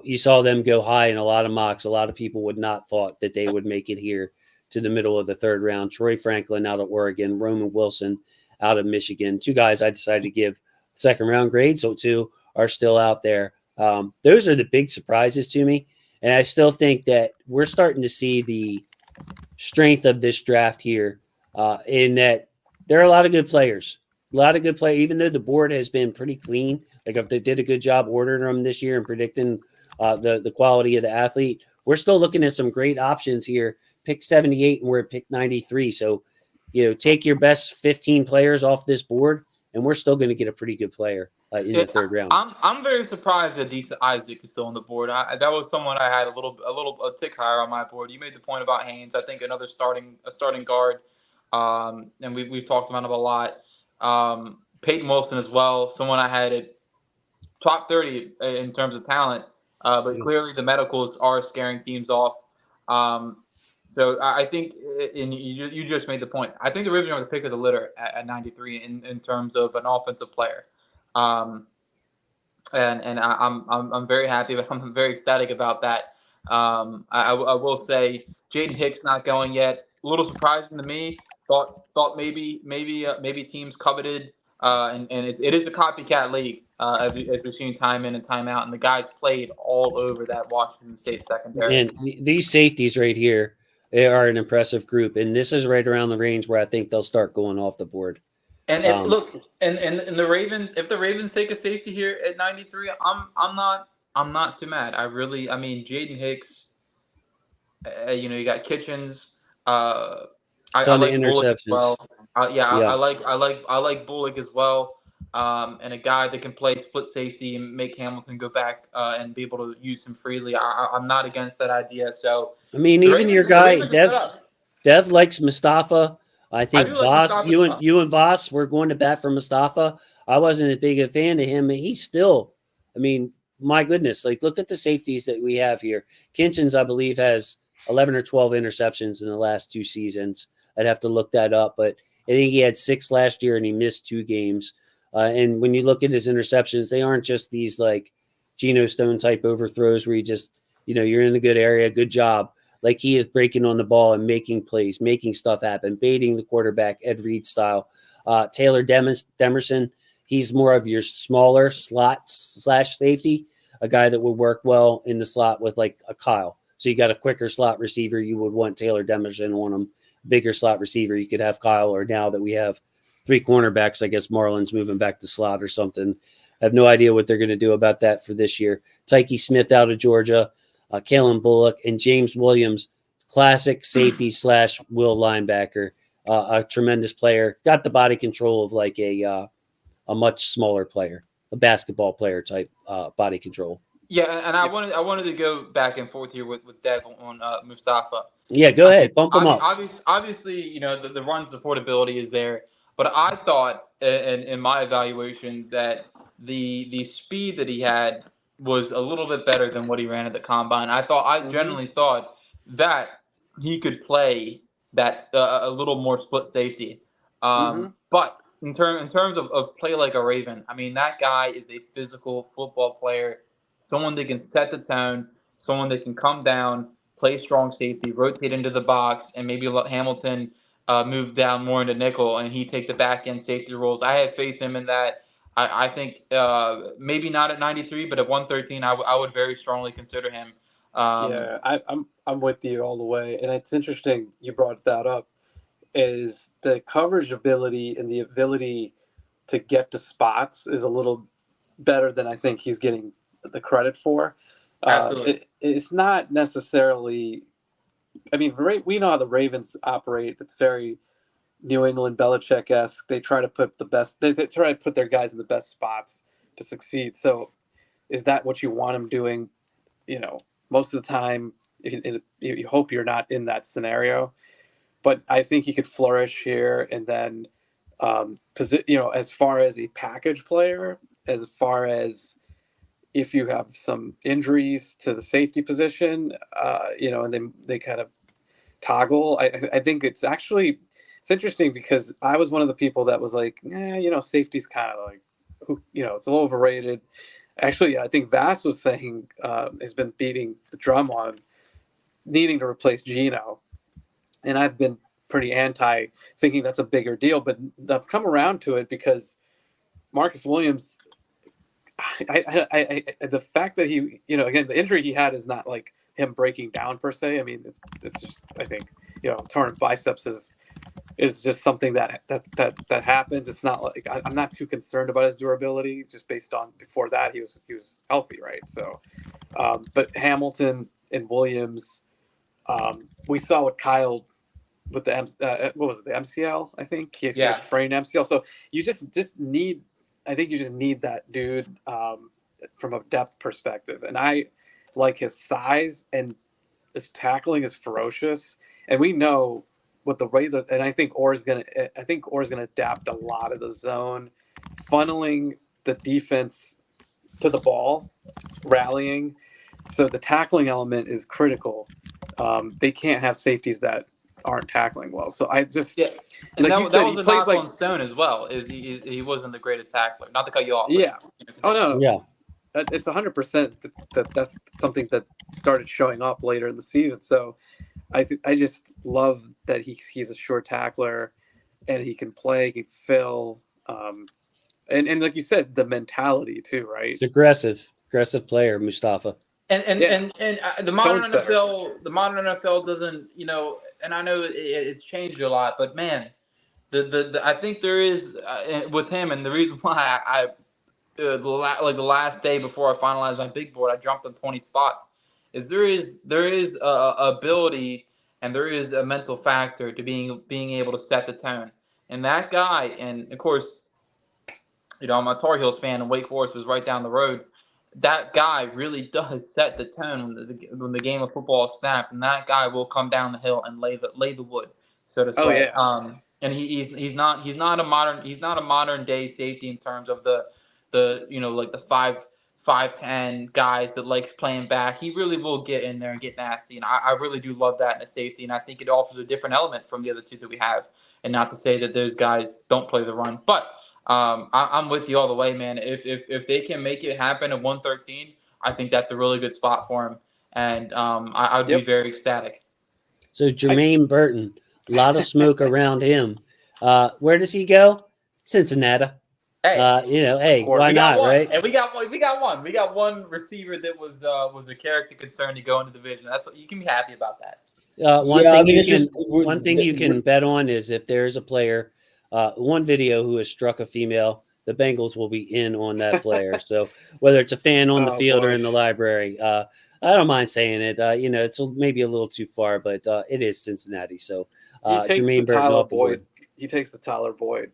you saw them go high in a lot of mocks. A lot of people would not thought that they would make it here to the middle of the third round. Troy Franklin out of Oregon, Roman Wilson out of Michigan. Two guys I decided to give second round grades, so two are still out there. Those are the big surprises to me. And I still think that we're starting to see the strength of this draft here in that there are a lot of good players. Even though the board has been pretty clean, like if they did a good job ordering them this year and predicting the quality of the athlete, we're still looking at some great options here. Pick 78 and we're at pick 93. So, take your best 15 players off this board and we're still going to get a pretty good player. in the third round. I'm very surprised that Adisa Isaac is still on the board. That was someone I had a tick higher on my board. You made the point about Haynes. I think another starting guard, and we've talked about him a lot. Peyton Wilson as well, someone I had at top 30 in terms of talent, but clearly the medicals are scaring teams off. So I think, and you just made the point. I think the Ravens are the pick of the litter at 93 in terms of an offensive player. And I'm very happy. I'm very ecstatic about that. I will say Jaden Hicks not going yet. A little surprising to me. Thought maybe teams coveted. And it is a copycat league, as we've seen time in and time out. And the guys played all over that Washington State secondary. And these safeties right here, they are an impressive group. And this is right around the range where I think they'll start going off the board. And and the Ravens, if the Ravens take a safety here at 93, I'm not too mad. I mean, Jaden Hicks, you got Kitchens. I like Bullock as well. I like Bullock as well. And a guy that can play split safety and make Hamilton go back and be able to use him freely. I'm not against that idea. So I mean, even your guy Dev likes Mustafa. I think Voss, you and Voss were going to bat for Mustafa. I wasn't as big a fan of him, and he's still. I mean, my goodness, like look at the safeties that we have here. Kitchens, I believe, has 11 or 12 interceptions in the last 2 seasons. I'd have to look that up, but I think he had 6 last year and he missed 2 games. And when you look at his interceptions, they aren't just these like Geno Stone type overthrows where you just, you're in a good area, good job. Like he is breaking on the ball and making plays, making stuff happen, baiting the quarterback, Ed Reed style. Taylor Demerson, he's more of your smaller slot / safety, a guy that would work well in the slot with like a Kyle. So you got a quicker slot receiver, you would want Taylor Demerson on him. Bigger slot receiver, you could have Kyle, or now that we have 3 cornerbacks, I guess Marlon's moving back to slot or something. I have no idea what they're going to do about that for this year. Tyke Smith out of Georgia. Kalen Bullock, and James Williams, classic safety / will linebacker, a tremendous player. Got the body control of like a much smaller player, a basketball player type body control. Yeah, and I wanted to go back and forth here with Dev on Mustafa. Yeah, go ahead, bump him up. Obviously, the run supportability is there, but I thought in my evaluation that the speed that he had was a little bit better than what he ran at the combine. I generally thought that he could play that a little more split safety. But in terms of play like a Raven, I mean, that guy is a physical football player, someone that can set the tone, someone that can come down, play strong safety, rotate into the box, and maybe let Hamilton move down more into nickel and he take the back end safety roles. I have faith in that. I think maybe not at 93, but at 113, I would very strongly consider him. I'm with you all the way. And it's interesting you brought that up, is the coverage ability and the ability to get to spots is a little better than I think he's getting the credit for. Absolutely. It's not necessarily – I mean, we know how the Ravens operate. It's very – New England Belichick-esque. They try to put they try to put their guys in the best spots to succeed. So is that what you want them doing? Most of the time, you hope you're not in that scenario. But I think he could flourish here. And then, as far as a package player, as far as if you have some injuries to the safety position, and they kind of toggle, I think it's actually – it's interesting because I was one of the people that was like, safety's kind of like, it's a little overrated. Actually, I think Vass was saying has been beating the drum on needing to replace Geno. And I've been pretty anti thinking that's a bigger deal, but I've come around to it because Marcus Williams, the fact that he, again, the injury he had is not like him breaking down per se. I mean, it's just, I think, torn biceps is just something that happens. It's not like I'm not too concerned about his durability, just based on before that he was healthy, right? So, but Hamilton and Williams, we saw what Kyle with the what was it, the MCL? I think he had sprained MCL. So you just need I think you just need that dude from a depth perspective. And I like his size, and his tackling is ferocious. And we know what the way that, and I think Orr's gonna adapt a lot of the zone, funneling the defense to the ball, rallying. So the tackling element is critical. They can't have safeties that aren't tackling well. So I just Yeah, and like that, you that said, was he a plays knock like on Stone as well. He wasn't the greatest tackler. Not to cut you off. yeah. Oh no, Yeah. It's 100% that's something that started showing up later in the season. So I just love that he's a sure tackler, and he can play, he can fill, and like you said, the mentality too, right? It's aggressive player, Mustafa. And the modern Cone setter. NFL doesn't, and I know it's changed a lot, but man, the I think there is with him, and the reason why the last day before I finalized my big board, I jumped on 20 spots. Is there is a ability, and there is a mental factor to being able to set the tone, and that guy, and of course, I'm a Tar Heels fan, and Wake Forest is right down the road. That guy really does set the tone when the game of football is snapped, and that guy will come down the hill and lay the wood, so to say. Oh yeah. And he's not a modern day safety in terms of the like the 5'10" guys that likes playing back. He really will get in there and get nasty, and I really do love that in a safety, and I think it offers a different element from the other two that we have. And not to say that those guys don't play the run, but I'm with you all the way, man. If they can make it happen at 113, I think that's a really good spot for him, and I'd be very ecstatic. So Jermaine Burton, a lot of smoke around him. Where does he go? Cincinnati. Hey, hey, why not, right? And we got one receiver that was a character concern to go into the division. You can be happy about that. One thing you can bet on is if there's a player, one video who has struck a female, the Bengals will be in on that player. So whether it's a fan on the field or in the library, I don't mind saying it. It's maybe a little too far, but it is Cincinnati. So Jermaine Burton off the board. He takes the Tyler Boyd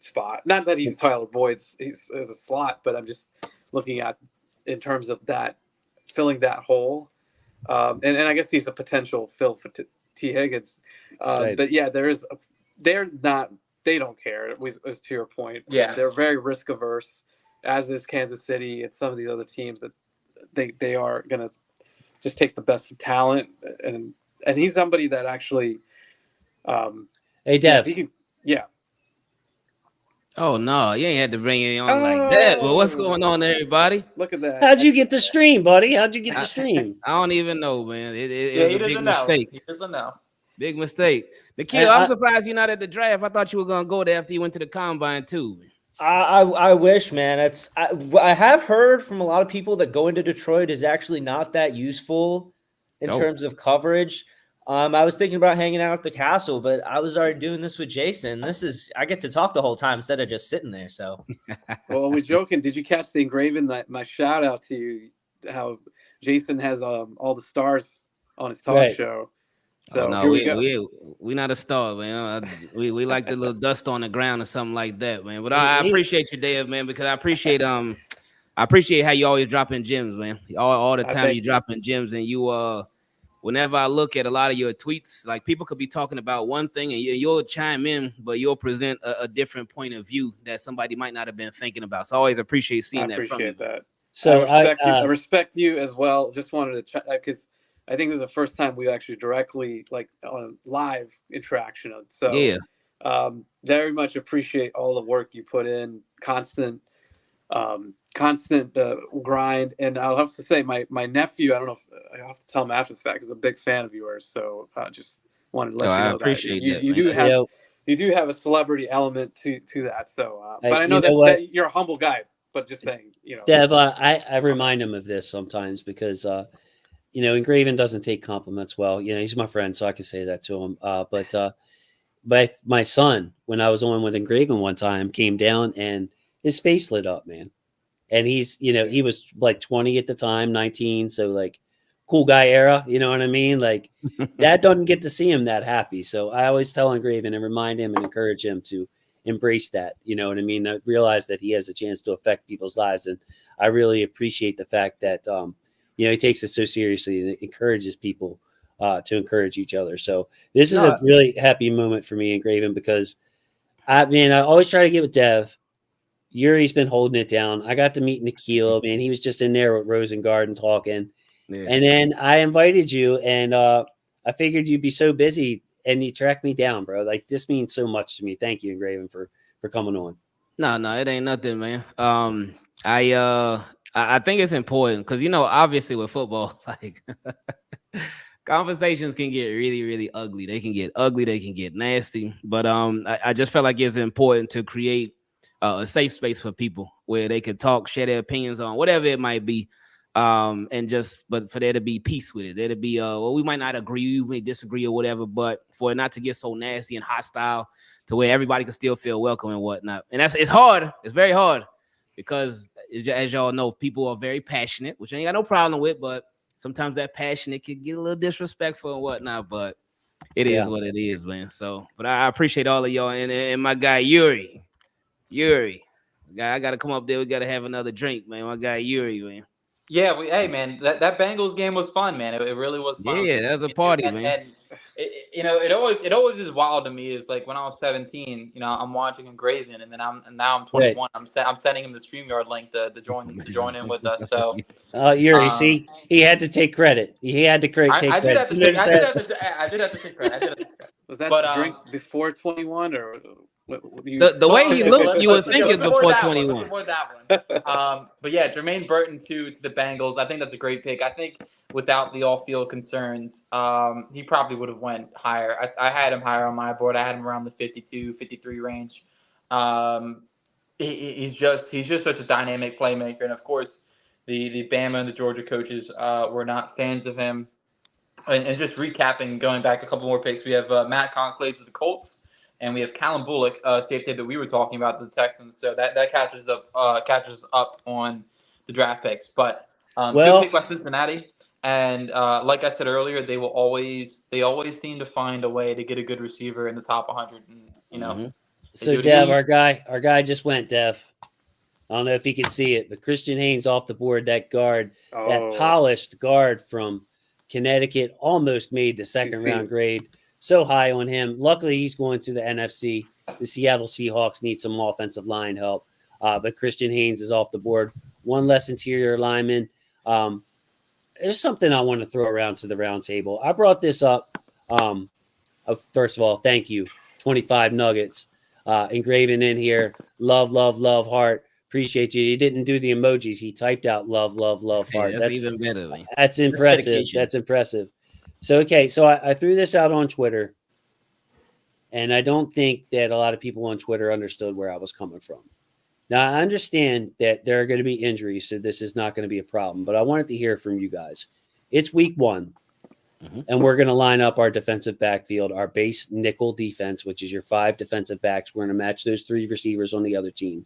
spot. Not that he's Tyler Boyd's, he's a slot, but I'm just looking at in terms of that filling that hole. And I guess he's a potential fill for T. Higgins. Right. But yeah, they don't care. It was to your point. Yeah. They're very risk averse, as is Kansas City and some of these other teams that they are going to just take the best talent. And he's somebody that actually, hey, Dev. Yeah. Oh no, you ain't had to bring it on like that. But what's going on, everybody? Look at that. How'd you get the stream, buddy? How'd you get the stream? I don't even know, man. It he was a doesn't big mistake. He doesn't know. Big mistake. Nikhil, I'm surprised you're not at the draft. I thought you were gonna go there after you went to the combine too. I wish, man. I have heard from a lot of people that going to Detroit is actually not that useful in terms of coverage. I was thinking about hanging out at the castle, but I was already doing this with Jason. I get to talk the whole time instead of just sitting there. So, well, we're joking. Did you catch the engraving? My shout out to you, how Jason has all the stars on his talk show. So we not a star, man. We like the little dust on the ground or something like that, man. But I appreciate you, Dave, man, because I appreciate how you always dropping gems, man. All the time you dropping gems, and you whenever I look at a lot of your tweets, like people could be talking about one thing and you'll chime in, but you'll present a different point of view that somebody might not have been thinking about. So I always appreciate seeing that from you. I appreciate that. So I respect you as well. Just wanted to check because I think this is the first time we actually directly on a live interaction. So yeah, very much appreciate all the work you put in, constant grind. And I'll have to say my nephew, I don't know if I have to tell him after the fact, is a big fan of yours. So just wanted to let you know I appreciate that. You do have a celebrity element to that. So, but I know that you're a humble guy, but just saying, Dev, I remind him of this sometimes because, Engraven doesn't take compliments well. He's my friend, so I can say that to him. But my son, when I was on with Engraven one time, came down and his face lit up, man. And he's, he was like 20 at the time, 19. So like cool guy era, you know what I mean? Like Dad doesn't get to see him that happy. So I always tell Engraven and remind him and encourage him to embrace that. You know what I mean? I realize that he has a chance to affect people's lives. And I really appreciate the fact that, he takes it so seriously and encourages people to encourage each other. So this is a really happy moment for me and Graven, because I always try to get with Dev. Yuri's been holding it down. I got to meet Nikhil, man. He was just in there with Rosengarten talking. Yeah. And then I invited you, and I figured you'd be so busy, and you tracked me down, bro. Like, this means so much to me. Thank you, Graven, for coming on. No, it ain't nothing, man. I think it's important because, obviously with football, like conversations can get really, really ugly. They can get ugly. They can get nasty. But I just felt like it's important to create a safe space for people where they could talk, share their opinions on whatever it might be. But for there to be peace with it, there to be, we might not agree, we may disagree or whatever, but for it not to get so nasty and hostile to where everybody can still feel welcome and whatnot. And it's hard. It's very hard because, as y'all know, people are very passionate, which I ain't got no problem with, but sometimes that passion, it can get a little disrespectful and whatnot, but it is what it is, man. So, but I appreciate all of y'all and my guy, Yuri, I got to come up there. We got to have another drink, man. My guy, Yuri, man. Yeah, hey man, that Bengals game was fun, man. It really was fun. Yeah, that was a party, man. And it always is wild to me. Is like when I was 17, I'm watching Graven, and then now I'm 21. Right. I'm sending him the StreamYard link to join in with us. So, Yuri, see, he had to take credit. He had to take credit. I did have to take credit. Was that drink before 21 or? The way he looks, you would think it's before 21. Before that one. But yeah, Jermaine Burton to the Bengals. I think that's a great pick. I think without the off-field concerns, he probably would have went higher. I had him higher on my board. I had him around the 52, 53 range. He's just such a dynamic playmaker. And of course, the Bama and the Georgia coaches were not fans of him. And just recapping, going back a couple more picks, we have Matt Conclave to the Colts. And we have Callum Bullock, safety that we were talking about, the Texans. So that catches up on the draft picks. But good pick by Cincinnati. And like I said earlier, they always seem to find a way to get a good receiver in the top 100. And So Dev, our guy just went, Dev. I don't know if he can see it, but Christian Haynes off the board. That guard, that polished guard from Connecticut, almost made the second round grade. So high on him. Luckily, he's going to the NFC. The Seattle Seahawks need some offensive line help. But Christian Haynes is off the board. One less interior lineman. There's something I want to throw around to the round table. I brought this up. First of all, thank you. 25 nuggets engraven in here. Love, heart. Appreciate you. He didn't do the emojis. He typed out love, heart. That's even better. That's impressive. That's impressive. So I threw this out on Twitter, and I don't think that a lot of people on Twitter understood where I was coming from. Now, I understand that there are going to be injuries, so this is not going to be a problem, but I wanted to hear from you guys. It's week 1, and we're going to line up our defensive backfield, our base nickel defense, which is your 5 defensive backs. We're going to match those 3 receivers on the other team.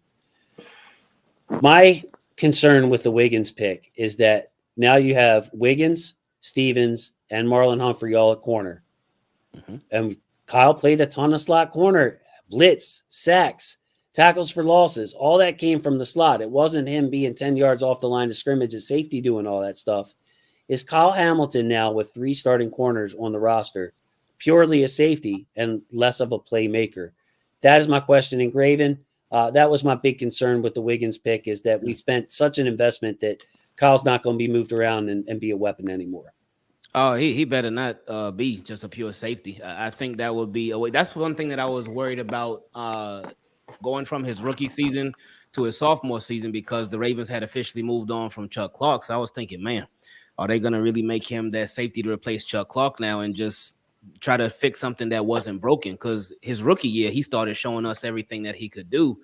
My concern with the Wiggins pick is that now you have Wiggins, Stevens, and Marlon Humphrey all at corner. And Kyle played a ton of slot corner, blitz, sacks, tackles for losses. All that came from the slot. It wasn't him being 10 yards off the line of scrimmage at safety doing all that stuff. Is Kyle Hamilton now with 3 starting corners on the roster purely a safety and less of a playmaker? That is my question. And Graven, that was my big concern with the Wiggins pick, is that we spent such an investment that Kyle's not going to be moved around and be a weapon anymore. Oh, he better not be just a pure safety. I think that would be a way. That's one thing that I was worried about going from his rookie season to his sophomore season, because the Ravens had officially moved on from Chuck Clark. So I was thinking, man, are they going to really make him that safety to replace Chuck Clark now and just try to fix something that wasn't broken? Because his rookie year, he started showing us everything that he could do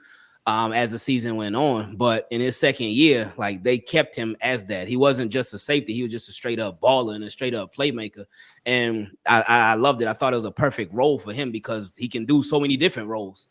as the season went on. But in his second year, like, they kept him as that. He wasn't just a safety. He was just a straight up baller and a straight up playmaker. And I loved it. I thought it was a perfect role for him because he can do so many different roles.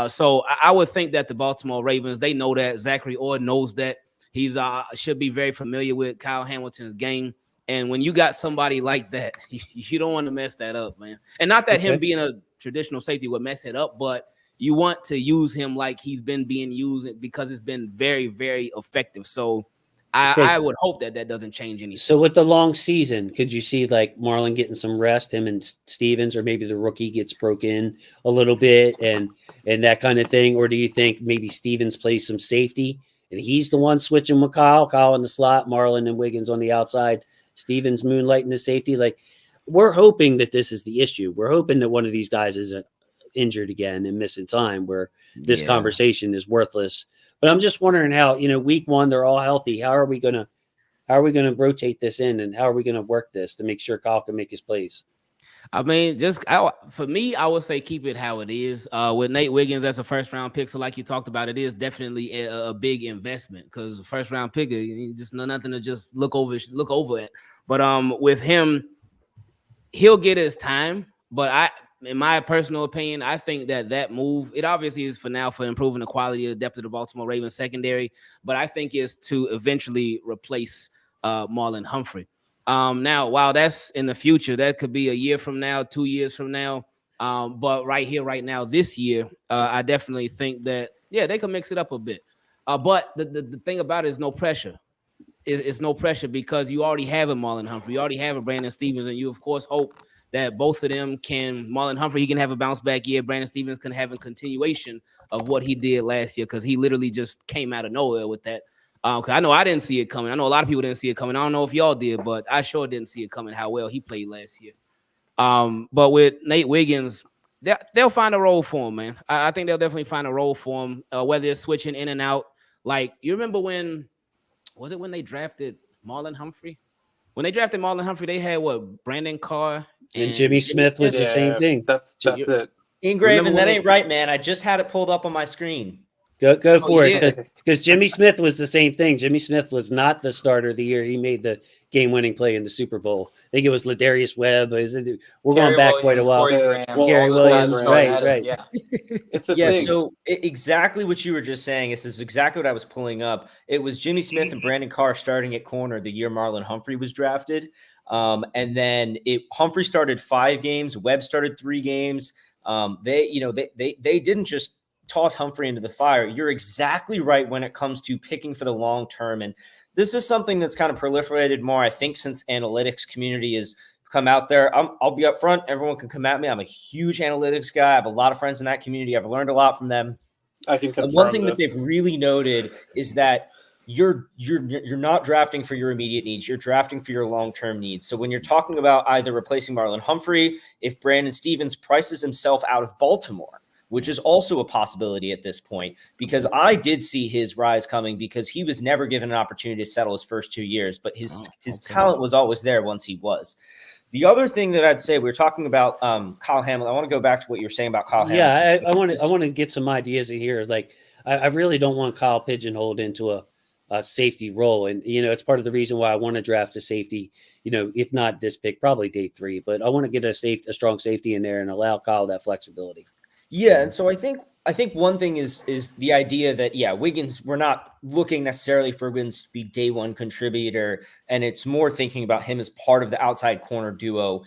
So I would think that the Baltimore Ravens, they know that. Zachary Orr knows that. He's should be very familiar with Kyle Hamilton's game. And when you got somebody like that, you don't want to mess that up, man. And not that him being a traditional safety would mess it up, but you want to use him like he's been being used because it's been very, very effective. So I would hope that doesn't change anything. So with the long season, could you see like Marlon getting some rest, him and Stevens, or maybe the rookie gets broken a little bit and that kind of thing? Or do you think maybe Stevens plays some safety and he's the one switching with Kyle in the slot, Marlon and Wiggins on the outside, Stevens moonlighting the safety? Like, we're hoping that this is the issue. We're hoping that one of these guys isn't injured again and missing time where this conversation is worthless. But I'm just wondering how, week one, they're all healthy. How are we going to rotate this in, and how are we going to work this to make sure Kyle can make his plays? I mean, for me, I would say keep it how it is. With Nate Wiggins as a first-round pick, so like you talked about, it is definitely a big investment because the first-round pick, just nothing to just look over at. But with him, he'll get his time. But in my personal opinion, I think that move, it obviously is for now for improving the quality of the depth of the Baltimore Ravens secondary, but I think it's to eventually replace Marlon Humphrey. Now, while that's in the future, that could be a year from now, 2 years from now. But right here, right now, this year, I definitely think that, they can mix it up a bit. But the thing about it is no pressure. It's no pressure because you already have a Marlon Humphrey. You already have a Brandon Stevens, and you, of course, hope that both of them Marlon Humphrey, he can have a bounce back year. Brandon Stevens can have a continuation of what he did last year because he literally just came out of nowhere with that. Because I know I didn't see it coming. I know a lot of people didn't see it coming. I don't know if y'all did, but I sure didn't see it coming how well he played last year. But with Nate Wiggins, they'll find a role for him, man. I think they'll definitely find a role for him, whether it's switching in and out. Like, you remember when they drafted Marlon Humphrey? When they drafted Marlon Humphrey, they had Brandon Carr and Jimmy Smith was the same thing. That's it. Ingraven, that ain't right, man. I just had it pulled up on my screen. Go for it, because Jimmy Smith was the same thing. Jimmy Smith was not the starter of the year. He made the game-winning play in the Super Bowl. I think it was Ladarius Webb. We're going back quite a while. Gary Williams, right. Yeah, it's a thing. So exactly what you were just saying. This is exactly what I was pulling up. It was Jimmy Smith and Brandon Carr starting at corner the year Marlon Humphrey was drafted, and then Humphrey started 5 games. Webb started 3 games. They didn't just toss Humphrey into the fire. You're exactly right when it comes to picking for the long term. And this is something that's kind of proliferated more, I think, since analytics community has come out there. I'll be up front. Everyone can come at me. I'm a huge analytics guy. I have a lot of friends in that community. I've learned a lot from them. I can confirm one thing this. that they've really noted is that you're not drafting for your immediate needs. You're drafting for your long-term needs. So when you're talking about either replacing Marlon Humphrey, if Brandon Stevens prices himself out of Baltimore, which is also a possibility at this point, because I did see his rise coming because he was never given an opportunity to settle his first 2 years, but his talent was always there once he was. The other thing that I'd say, we were talking about Kyle Hamilton. I want to go back to what you were saying about Kyle Hamilton. I want to get some ideas in here. Like, I really don't want Kyle pigeonholed into a safety role. And, it's part of the reason why I want to draft a safety, if not this pick, probably day 3, but I want to get a strong safety in there and allow Kyle that flexibility. Yeah, and so I think one thing is the idea that, Wiggins, we're not looking necessarily for Wiggins to be day 1 contributor, and it's more thinking about him as part of the outside corner duo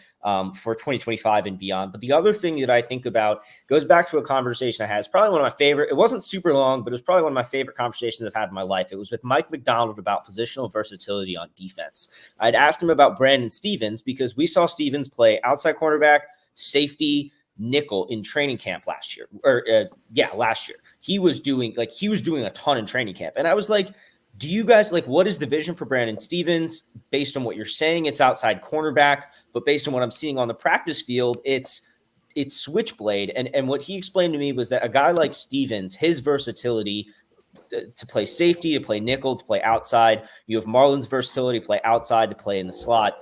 for 2025 and beyond. But the other thing that I think about goes back to a conversation I had. It's probably one of my favorite. It wasn't super long, but it was probably one of my favorite conversations I've had in my life. It was with Mike McDonald about positional versatility on defense. I'd asked him about Brandon Stevens because we saw Stevens play outside cornerback, safety, nickel in training camp last year. He was doing a ton in training camp. And I was like, do you guys what is the vision for Brandon Stevens? Based on what you're saying, it's outside cornerback, but based on what I'm seeing on the practice field, it's switchblade. And what he explained to me was that a guy like Stevens, his versatility to play safety, to play nickel, to play outside, you have Marlon's versatility to play outside, to play in the slot.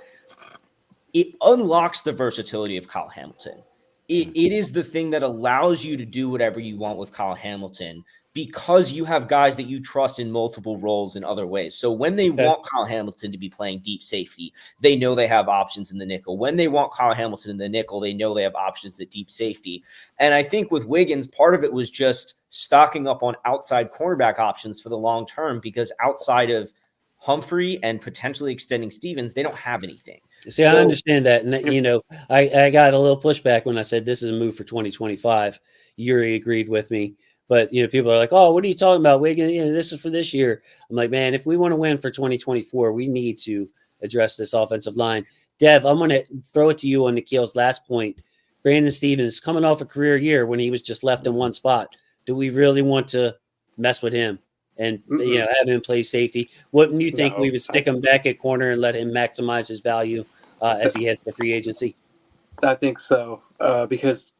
It unlocks the versatility of Kyle Hamilton. It is the thing that allows you to do whatever you want with Kyle Hamilton because you have guys that you trust in multiple roles in other ways. So when they want Kyle Hamilton to be playing deep safety, they know they have options in the nickel. When they want Kyle Hamilton in the nickel, they know they have options at deep safety. And I think with Wiggins, part of it was just stocking up on outside cornerback options for the long term because outside of Humphrey and potentially extending Stevens, they don't have anything. See, I understand that. And, I got a little pushback when I said this is a move for 2025. Yuri agreed with me. But, people are like, oh, what are you talking about, Wiggins? This is for this year. I'm like, man, if we want to win for 2024, we need to address this offensive line. Dev, I'm going to throw it to you on Nikhil's last point. Brandon Stevens coming off a career year when he was just left in one spot. Do we really want to mess with him and have him play safety? Wouldn't you think we would stick him back at corner and let him maximize his value as he heads to free agency? I think so, because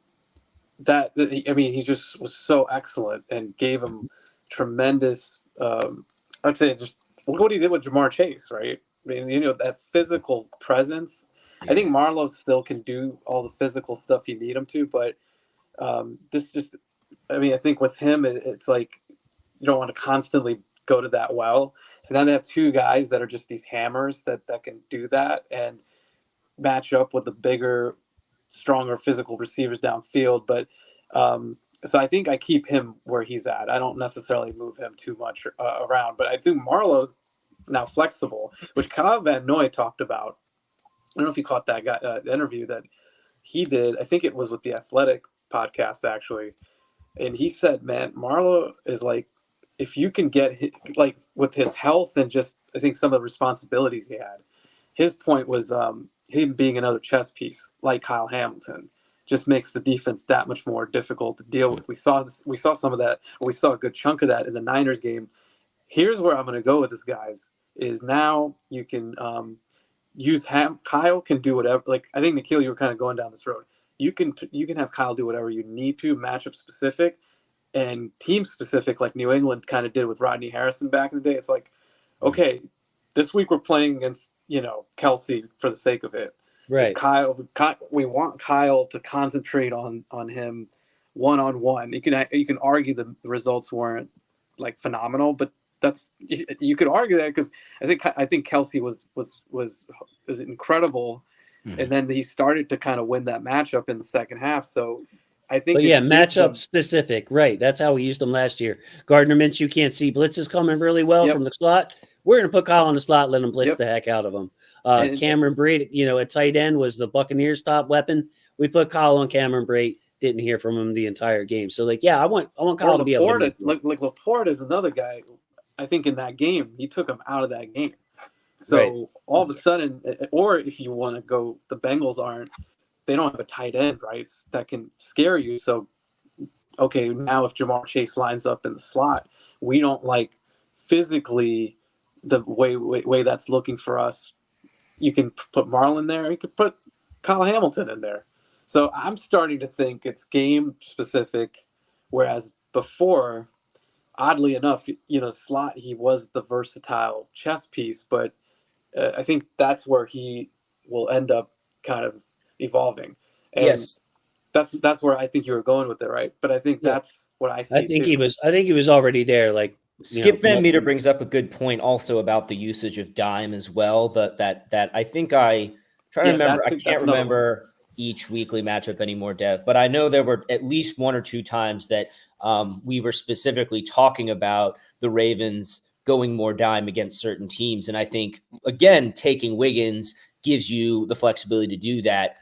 he just was so excellent and gave him tremendous. I'd say just look what he did with Jamar Chase, right? I mean, that physical presence. Yeah. I think Marlowe still can do all the physical stuff you need him to, but this just. I think with him, it's like you don't want to constantly go to that well. So now they have two guys that are just these hammers that can do that and match up with the bigger, stronger physical receivers downfield. But so I think I keep him where he's at. I don't necessarily move him too much around. But I think Marlowe's now flexible, which Kyle Van Noy talked about. I don't know if you caught that guy interview that he did. I think it was with the Athletic podcast, actually. And he said, man, Marlowe is like, if you can get like with his health and just, I think some of the responsibilities he had, his point was him being another chess piece like Kyle Hamilton just makes the defense that much more difficult to deal with. We saw some of that. We saw a good chunk of that in the Niners game. Here's where I'm going to go with this, guys, is now you can use Kyle can do whatever. Like, I think, Nikhil, you were kind of going down this road. You can have Kyle do whatever you need to, matchup specific and team specific, like New England kind of did with Rodney Harrison back in the day. It's like, okay, this week we're playing against, Kelsey for the sake of it. Right. We want Kyle to concentrate on him one-on-one. You can argue the results weren't like phenomenal, but you could argue that because I think Kelsey was incredible. Mm-hmm. And then he started to kind of win that matchup in the second half. So I think, matchup specific, right? That's how we used them last year. Gardner Minshew can't see blitzes coming really well from the slot. We're going to put Kyle in the slot, let him blitz the heck out of him. Cameron Brate, at tight end was the Buccaneers' top weapon. We put Kyle on Cameron Brate. Didn't hear from him the entire game. So I want Kyle to be able to. Like Laporte is another guy. I think in that game he took him out of that game. So all of a sudden, or if you want to go, the Bengals they don't have a tight end, right? That can scare you. So, okay, now if Jamar Chase lines up in the slot, we don't like physically the way that's looking for us. You can put Marlon there. You could put Kyle Hamilton in there. So I'm starting to think it's game specific, whereas before, oddly enough, slot, he was the versatile chess piece, but I think that's where he will end up kind of evolving. And yes, that's where I think you were going with it, right? But I think that's what I see. I think he was already there. Like Skip Van Meter brings up a good point also about the usage of dime as well. That I think I try to remember. I can't remember each weekly matchup anymore, Dev, but I know there were at least one or two times that we were specifically talking about the Ravens going more dime against certain teams. And I think, again, taking Wiggins gives you the flexibility to do that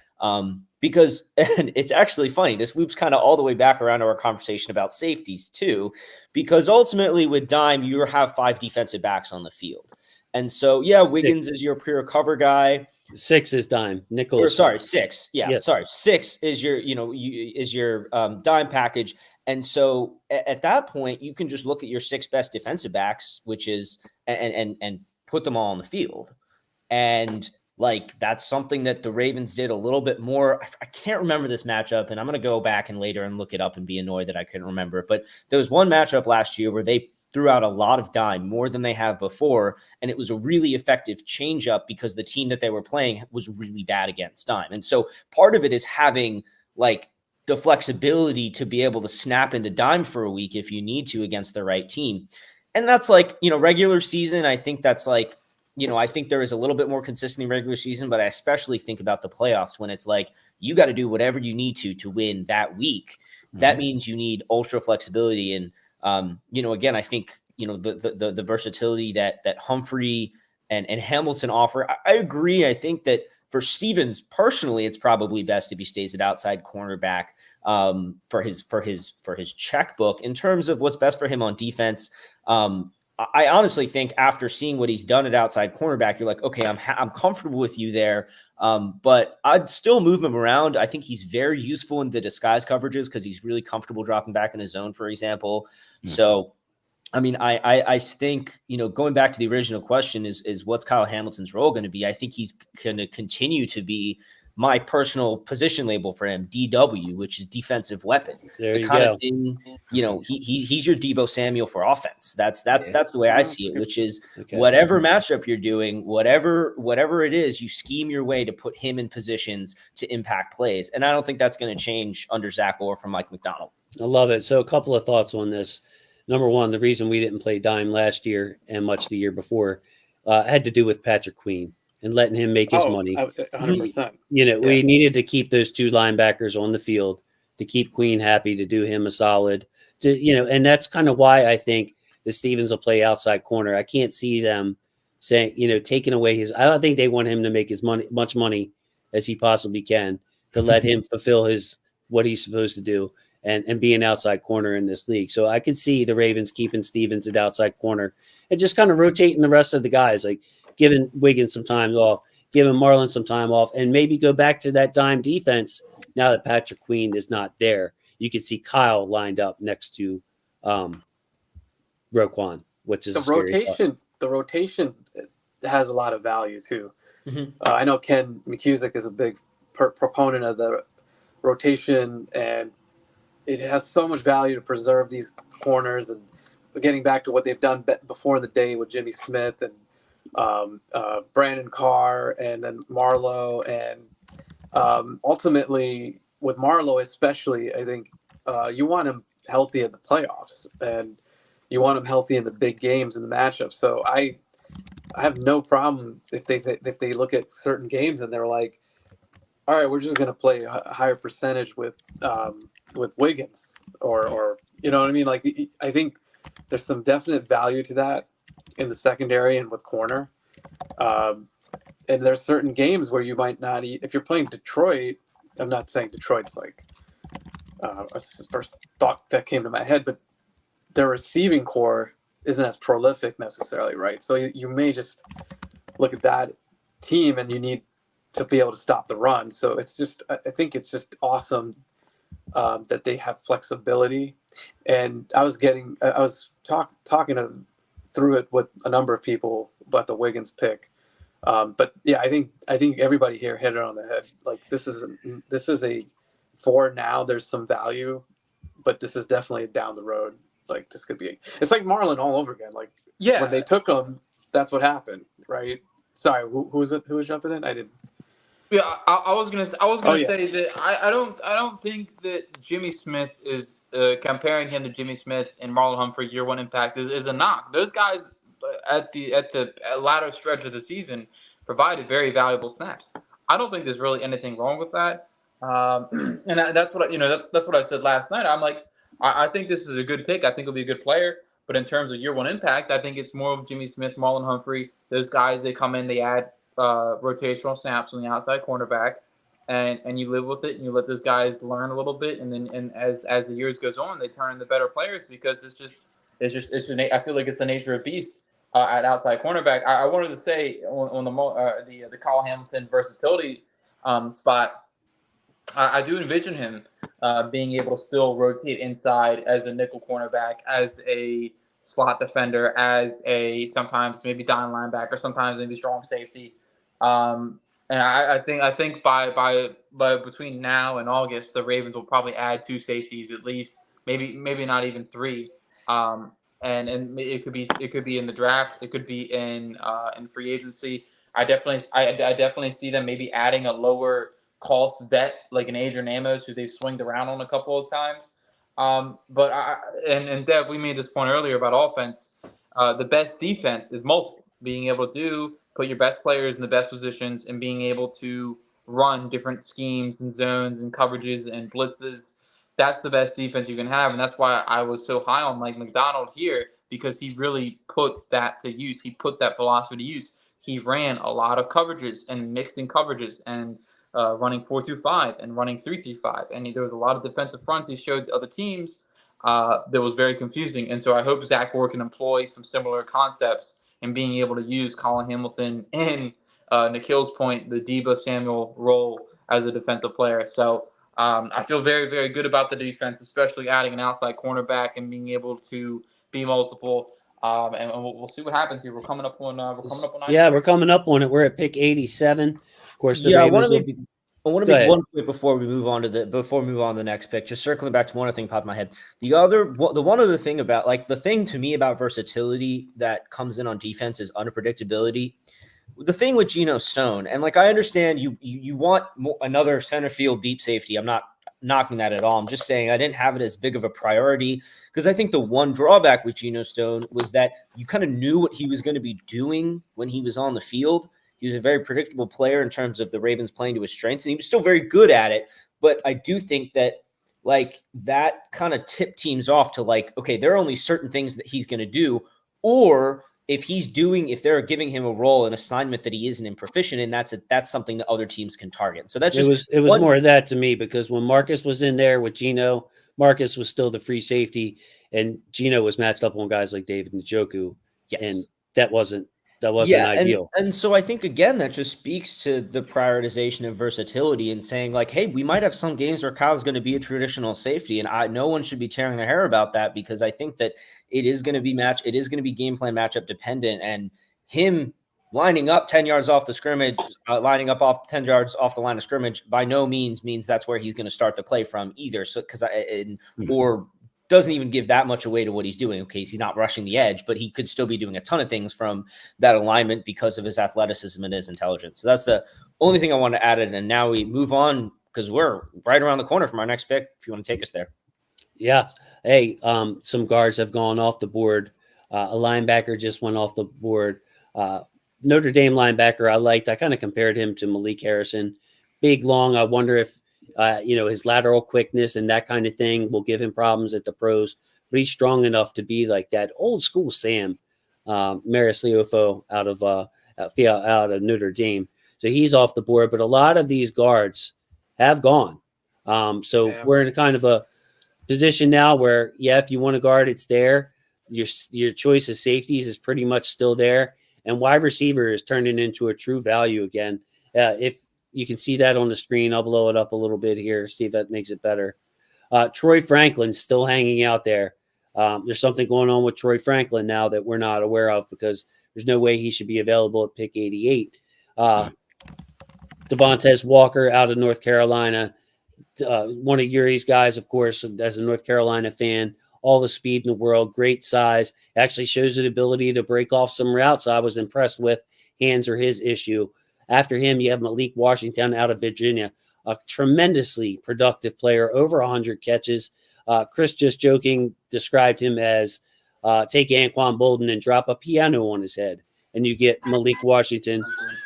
because and it's actually funny. This loops kind of all the way back around to our conversation about safeties too, because ultimately with dime, you have 5 defensive backs on the field. And so, Wiggins is your pure cover guy. 6 is dime. Nickel. 6. Yeah, yes. Sorry. 6 is your dime package. And so at that point, you can just look at your 6 best defensive backs, which is and put them all on the field. And that's something that the Ravens did a little bit more. I can't remember this matchup, and I'm going to go back and later and look it up and be annoyed that I couldn't remember. But there was one matchup last year where they threw out a lot of dime, more than they have before. And it was a really effective changeup because the team that they were playing was really bad against dime. And so part of it is having the flexibility to be able to snap into dime for a week if you need to against the right team. And that's regular season. I think that's I think there is a little bit more consistency in regular season, but I especially think about the playoffs when it's you got to do whatever you need to win that week. Mm-hmm. That means you need ultra flexibility. And, again, I think, the versatility that Humphrey and Hamilton offer. I agree. I think that For Stevens personally, it's probably best if he stays at outside cornerback for his checkbook. In terms of what's best for him on defense, I honestly think after seeing what he's done at outside cornerback, you're like, okay, I'm comfortable with you there. But I'd still move him around. I think he's very useful in the disguise coverages because he's really comfortable dropping back in his zone, for example. Mm-hmm. So, I mean, I think, going back to the original question is what's Kyle Hamilton's role going to be? I think he's going to continue to be my personal position label for him, DW, which is defensive weapon. There the kind of thing, he's your Deebo Samuel for offense. That's the way I see it, which is whatever matchup you're doing, whatever it is, you scheme your way to put him in positions to impact plays. And I don't think that's going to change under Zach or from Mike Macdonald. I love it. So a couple of thoughts on this. Number one, the reason we didn't play dime last year and much the year before had to do with Patrick Queen and letting him make his money. 100%. We needed to keep those two linebackers on the field to keep Queen happy, to do him a solid, and that's kind of why I think the Stevens will play outside corner. I can't see them saying, taking away I don't think they want him to make as much money as he possibly can to let him fulfill what he's supposed to do and be an outside corner in this league. So I could see the Ravens keeping Stevens at outside corner and just kind of rotating the rest of the guys, like giving Wiggins some time off, giving Marlon some time off, and maybe go back to that dime defense now that Patrick Queen is not there. You could see Kyle lined up next to Roquan, which is the rotation has a lot of value too. Mm-hmm. I know Ken McCusick is a big proponent of the rotation, and it has so much value to preserve these corners. And getting back to what they've done before in the day with Jimmy Smith and Brandon Carr and then Marlowe, and ultimately with Marlowe especially, I think you want him healthy in the playoffs and you want him healthy in the big games and the matchups. So I have no problem if they look at certain games and they're like, all right, we're just going to play a higher percentage with Wiggins or you know what I mean? Like, I think there's some definite value to that in the secondary and with corner. And there's certain games where you might not if you're playing Detroit. I'm not saying Detroit's like a first thought that came to my head, but their receiving core isn't as prolific necessarily, right? So you may just look at that team and you need to be able to stop the run. So it's just, I think it's just awesome that they have flexibility. And I was talking through it with a number of people about the Wiggins pick. But yeah, I think everybody here hit it on the head. Like this is a for now. There's some value, but this is definitely down the road. Like this could be. It's like Marlon all over again. Like when they took him, that's what happened, right? Sorry, who was it? Who was jumping in? I didn't. Yeah, I was gonna say that I don't think that Jimmy Smith is comparing him to Jimmy Smith and Marlon Humphrey year one impact is a knock. Those guys at the latter stretch of the season provided very valuable snaps. I don't think there's really anything wrong with that. And that's what that's what I said last night. I'm like, I think this is a good pick. I think he'll be a good player. But in terms of year one impact, I think it's more of Jimmy Smith, Marlon Humphrey. Those guys, they come in, they add rotational snaps on the outside cornerback, and you live with it, and you let those guys learn a little bit, and then as the years goes on, they turn into better players because it's just I feel like it's the nature of beast at outside cornerback. I wanted to say on the Kyle Hamilton versatility spot, I do envision him being able to still rotate inside as a nickel cornerback, as a slot defender, as a sometimes maybe dime linebacker, sometimes maybe strong safety. And I think by between now and August, the Ravens will probably add 2 safeties at least, maybe not even 3. And it could be in the draft, it could be in free agency. I definitely see them maybe adding a lower cost vet like an Adrian Amos, who they've swinged around on a couple of times. But Dev, we made this point earlier about offense. The best defense is multiple, being able to put your best players in the best positions and being able to run different schemes and zones and coverages and blitzes. That's the best defense you can have. And that's why I was so high on Mike Macdonald here, because he really put that to use. He put that philosophy to use. he ran a lot of coverages and mixing coverages and running 4-2-5 and running 3-3-5. And there was a lot of defensive fronts he showed other teams that was very confusing. And so I hope Zach Orr can employ some similar concepts in being able to use Colin Hamilton and Nikhil's point, the Debo Samuel role as a defensive player. So I feel very, very good about the defense, especially adding an outside cornerback and being able to be multiple. And we'll see what happens here. We're coming up on. Yeah, we're coming up on it. We're at pick 87. Of course, the Ravens I want to make one point before we move on to the next pick. Just circling back to one other thing popped in my head. The one other thing about the thing to me about versatility that comes in on defense is unpredictability. The thing with Geno Stone, and I understand you want another center field deep safety. I'm not knocking that at all. I'm just saying I didn't have it as big of a priority because I think the one drawback with Geno Stone was that you kind of knew what he was going to be doing when he was on the field. He was a very predictable player in terms of the Ravens playing to his strengths, and he was still very good at it. But I do think that that kind of tipped teams off to okay, there are only certain things that he's going to do, or if they're giving him a role, an assignment that he isn't proficient in, that's something that other teams can target. So that's just it was more of that to me because when Marcus was in there with Geno, Marcus was still the free safety, and Geno was matched up on guys like David Njoku, and that wasn't ideal. And so I think, again, that just speaks to the prioritization of versatility and saying hey, we might have some games where Kyle's going to be a traditional safety, and no one should be tearing their hair about that because I think that it is going to be game plan matchup dependent, and him lining up 10 yards off the scrimmage, lining up off 10 yards off the line of scrimmage by no means that's where he's going to start the play from either. So or doesn't even give that much away to what he's doing. Okay, he's not rushing the edge, but he could still be doing a ton of things from that alignment because of his athleticism and his intelligence. So that's the only thing I want to add in. And now we move on because we're right around the corner from our next pick, if you want to take us there. Yeah. Hey, some guards have gone off the board. A linebacker just went off the board. Notre Dame linebacker I liked. I kind of compared him to Malik Harrison. Big, long. I wonder if his lateral quickness and that kind of thing will give him problems at the pros, but he's strong enough to be like that old school Sam Maris Leofo out of Notre Dame. So he's off the board, but a lot of these guards have gone. We're in a kind of a position now where, if you want to guard, it's there. Your choice of safeties is pretty much still there, and wide receiver is turning into a true value again. If you can see that on the screen, I'll blow it up a little bit here, see if that makes it better. Troy Franklin's still hanging out there. There's something going on with Troy Franklin now that we're not aware of because there's no way he should be available at pick 88. Devontae Walker out of North Carolina, one of Yuri's guys, of course, as a North Carolina fan, all the speed in the world, great size, actually shows the ability to break off some routes I was impressed with. Hands are his issue. After him, you have Malik Washington out of Virginia, a tremendously productive player, over 100 catches. Chris, just joking, described him as take Anquan Bolden and drop a piano on his head, and you get Malik Washington,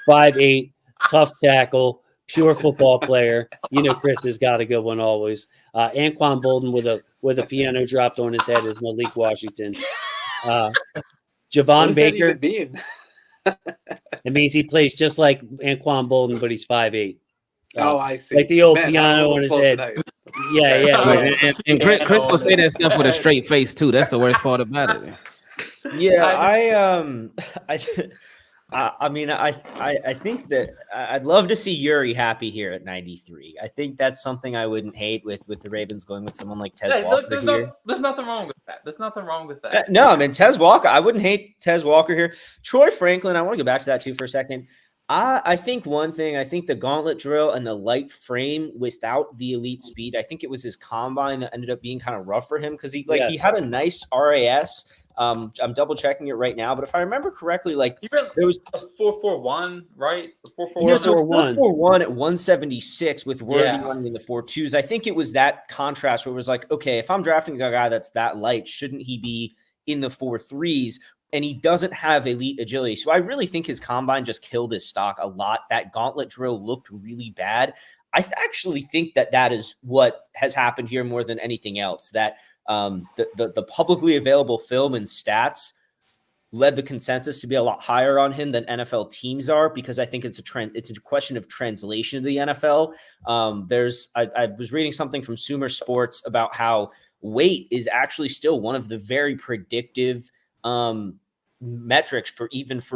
5'8", tough tackle, pure football player. Chris has got a good one always. Anquan Bolden with a piano dropped on his head is Malik Washington. Javon Baker. It means he plays just like Anquan Bolden, but he's 5'8". I see. Like the old piano on his head. Yeah. And Chris will say that stuff with a straight face too. That's the worst part about it. Yeah, I think that I'd love to see Yuri happy here at 93. I think that's something I wouldn't hate with the Ravens going with someone like Tez Walker. There's nothing wrong with that. No, I mean, Tez Walker. I wouldn't hate Tez Walker here. Troy Franklin. I want to go back to that too for a second. I think the gauntlet drill and the light frame without the elite speed, I think it was his combine that ended up being kind of rough for him because he had a nice RAS. I'm double checking it right now, but if I remember correctly, there was 4.41, right? 4.41 at 176 with Worthy running in the 4.2s. I think it was that contrast where it was okay, if I'm drafting a guy that's that light, shouldn't he be in the 4.3s? And he doesn't have elite agility. So I really think his combine just killed his stock a lot. That gauntlet drill looked really bad. I actually think that is what has happened here more than anything else, that the publicly available film and stats led the consensus to be a lot higher on him than NFL teams are, because I think it's a question of translation to the NFL. I was reading something from Sumer Sports about how weight is actually still one of the very predictive metrics for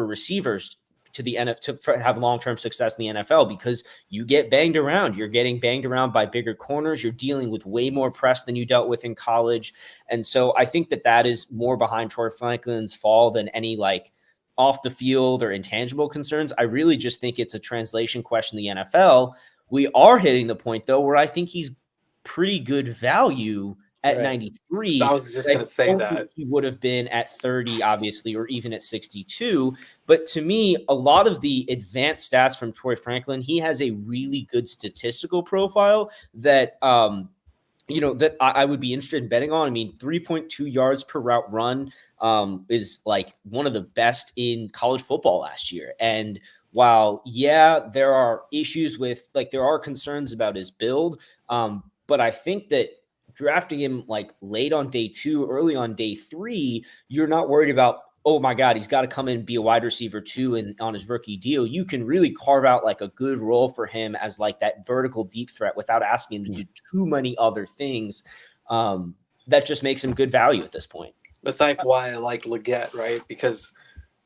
receivers to the NFL to have long-term success in the NFL, because you get banged around. You're getting banged around by bigger corners. You're dealing with way more press than you dealt with in college. And so I think that is more behind Troy Franklin's fall than any like off the field or intangible concerns. I really just think it's a translation question in the NFL. We are hitting the point though, where I think he's pretty good value at 93. I was just going to say that he would have been at 30, obviously, or even at 62. But to me, a lot of the advanced stats from Troy Franklin, he has a really good statistical profile that, that I would be interested in betting on. I mean, 3.2 yards per route run is like one of the best in college football last year. And while, there are issues with, like, there are concerns about his build, but I think that drafting him like late on day 2, early on day 3, you're not worried about, oh my God, he's got to come in and be a wide receiver 2 and on his rookie deal. You can really carve out like a good role for him as like that vertical deep threat without asking him to do too many other things. That just makes him good value at this point. That's like why I like Leggett, right? Because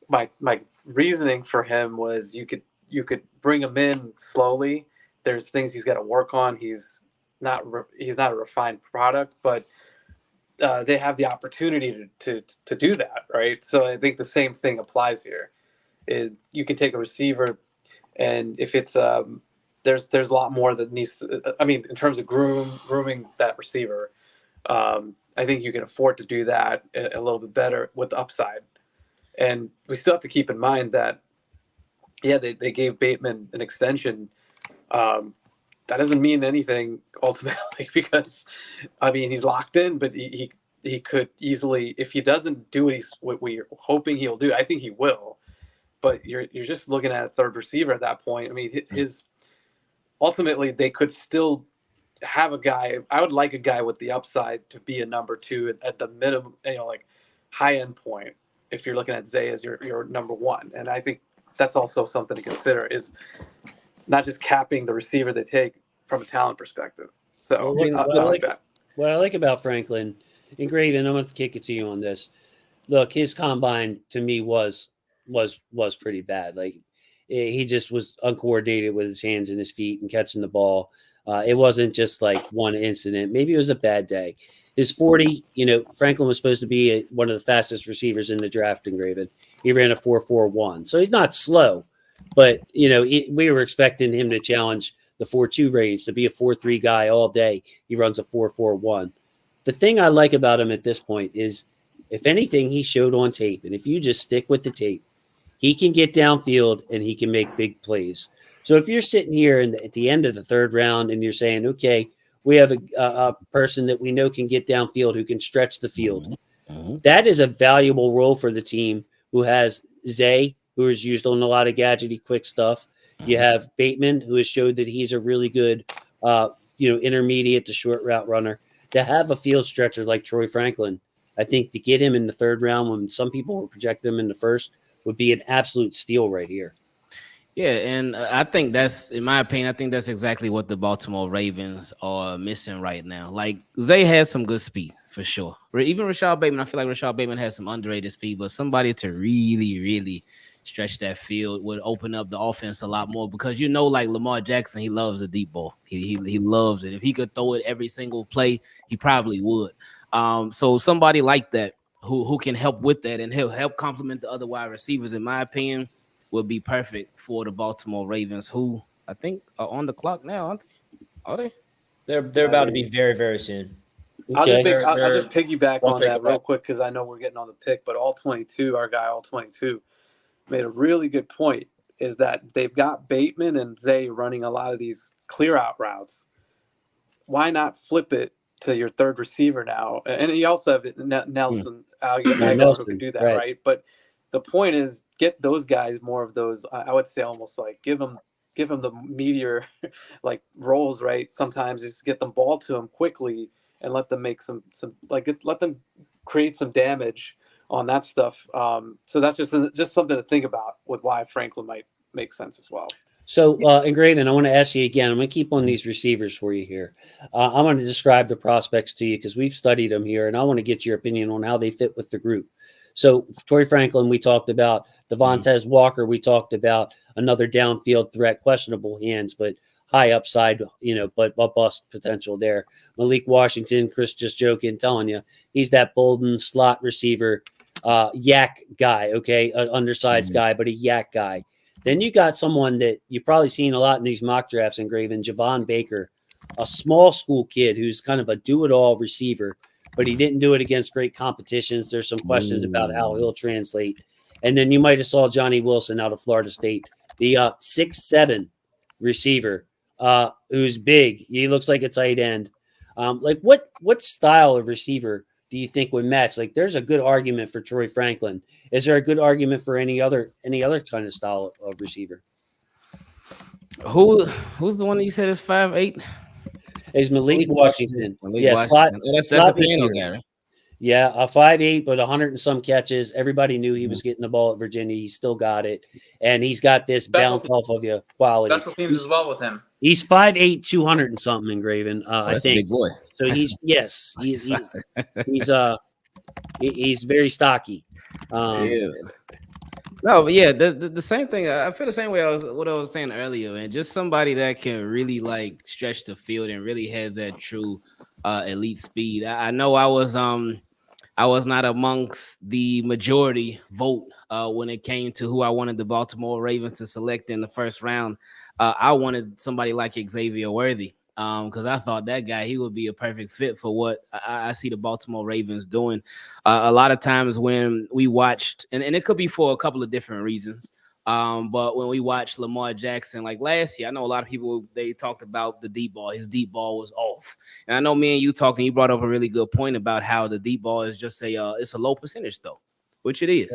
my reasoning for him was you could bring him in slowly. There's things he's got to work on. He's not a refined product, but they have the opportunity to do that, right? So I think the same thing applies here. You can take a receiver, and if it's there's a lot more that needs to, in terms of grooming that receiver, I think you can afford to do that a little bit better with upside. And we still have to keep in mind that they gave Bateman an extension. That doesn't mean anything ultimately, because he's locked in, but he could easily, if he doesn't do what we're hoping he'll do, I think he will. But you're just looking at a third receiver at that point. Ultimately they could still have a guy. I would like a guy with the upside to be a number 2 at the minimum, like high end point. If you're looking at Zay as your number 1, and I think that's also something to consider, is not just capping the receiver they take from a talent perspective. So what I like about Franklin and Graven, I'm going to kick it to you on this. Look, his combine to me was pretty bad. Like he just was uncoordinated with his hands and his feet and catching the ball. It wasn't just like one incident. Maybe it was a bad day. His 40, Franklin was supposed to be one of the fastest receivers in the draft in Graven. He ran a 4.41. So he's not slow. But, we were expecting him to challenge the 4.2 range, to be a 4.3 guy all day. He runs a 4.41. The thing I like about him at this point is, if anything, he showed on tape. And if you just stick with the tape, he can get downfield and he can make big plays. So if you're sitting here at the end of the 3rd round and you're saying, okay, we have a person that we know can get downfield, who can stretch the field, that is a valuable role for the team, who has Zay, who is used on a lot of gadgety, quick stuff. You have Bateman, who has showed that he's a really good, intermediate to short route runner. To have a field stretcher like Troy Franklin, I think to get him in the 3rd round, when some people were projecting him in the 1st, would be an absolute steal right here. Yeah, and I think that's, in my opinion, I think that's exactly what the Baltimore Ravens are missing right now. Like, Zay has some good speed, for sure. Even Rashad Bateman, I feel like Rashad Bateman has some underrated speed, but somebody to really, really stretch that field would open up the offense a lot more, because like Lamar Jackson, he loves the deep ball. He loves it. If he could throw it every single play, he probably would. So somebody like that who can help with that and help complement the other wide receivers, in my opinion, would be perfect for the Baltimore Ravens, who I think are on the clock now, aren't they? Are they? They're about to be very, very soon. Okay. I'll just piggyback on that real quick, because I know we're getting on the pick, but our guy All 22 made a really good point, is that they've got Bateman and Zay running a lot of these clear out routes. Why not flip it to your 3rd receiver now? And you also have Nelson, Nelson could do that, right? But the point is, get those guys more of those. I would say almost like give them the meteor like roles, right? Sometimes just get them ball to them quickly and let them make some let them create some damage on that stuff. So that's just something to think about with why Franklin might make sense as well. So, Engraven, I want to ask you again. I'm going to keep on these receivers for you here. I'm going to describe the prospects to you because we've studied them here, and I want to get your opinion on how they fit with the group. So, Torrey Franklin, we talked about. Devontae Walker, we talked about. Another downfield threat, questionable hands, but high upside, but bust potential there. Malik Washington, Chris just joking, telling you, he's that Bolden slot receiver, yak guy, okay? An undersized guy, but a yak guy. Then you got someone that you've probably seen a lot in these mock drafts, Engraven, Javon Baker, a small school kid who's kind of a do-it-all receiver, but he didn't do it against great competitions. There's some questions about how he'll translate. And then you might have saw Johnny Wilson out of Florida State, the 6'7" receiver who's big. He looks like a tight end. What style of receiver do you think would match? Like, there's a good argument for Troy Franklin. Is there a good argument for any other kind of style of receiver? Who's the one that you said is 5'8"? Is Malik Washington? Yes, that's a piano guy, right? Yeah, a 5'8", but 100 and some catches. Everybody knew he was getting the ball at Virginia. He still got it, and he's got this bounce off of you quality. Special teams as well with him. He's 5'8", 200 and something, Engraven. I think. A big boy. So he's very stocky. No, but yeah, the same thing. I feel the same way. What I was saying earlier, and just somebody that can really like stretch the field and really has that true elite speed. I know I was not amongst the majority vote when it came to who I wanted the Baltimore Ravens to select in the first round. I wanted somebody like Xavier Worthy because I thought that guy, he would be a perfect fit for what I see the Baltimore Ravens doing. A lot of times when we watched, and it could be for a couple of different reasons, but when we watched Lamar Jackson, like last year, I know a lot of people, they talked about the deep ball. His deep ball was off. And I know me and you talking, you brought up a really good point about how the deep ball is just it's a low percentage though, which it is.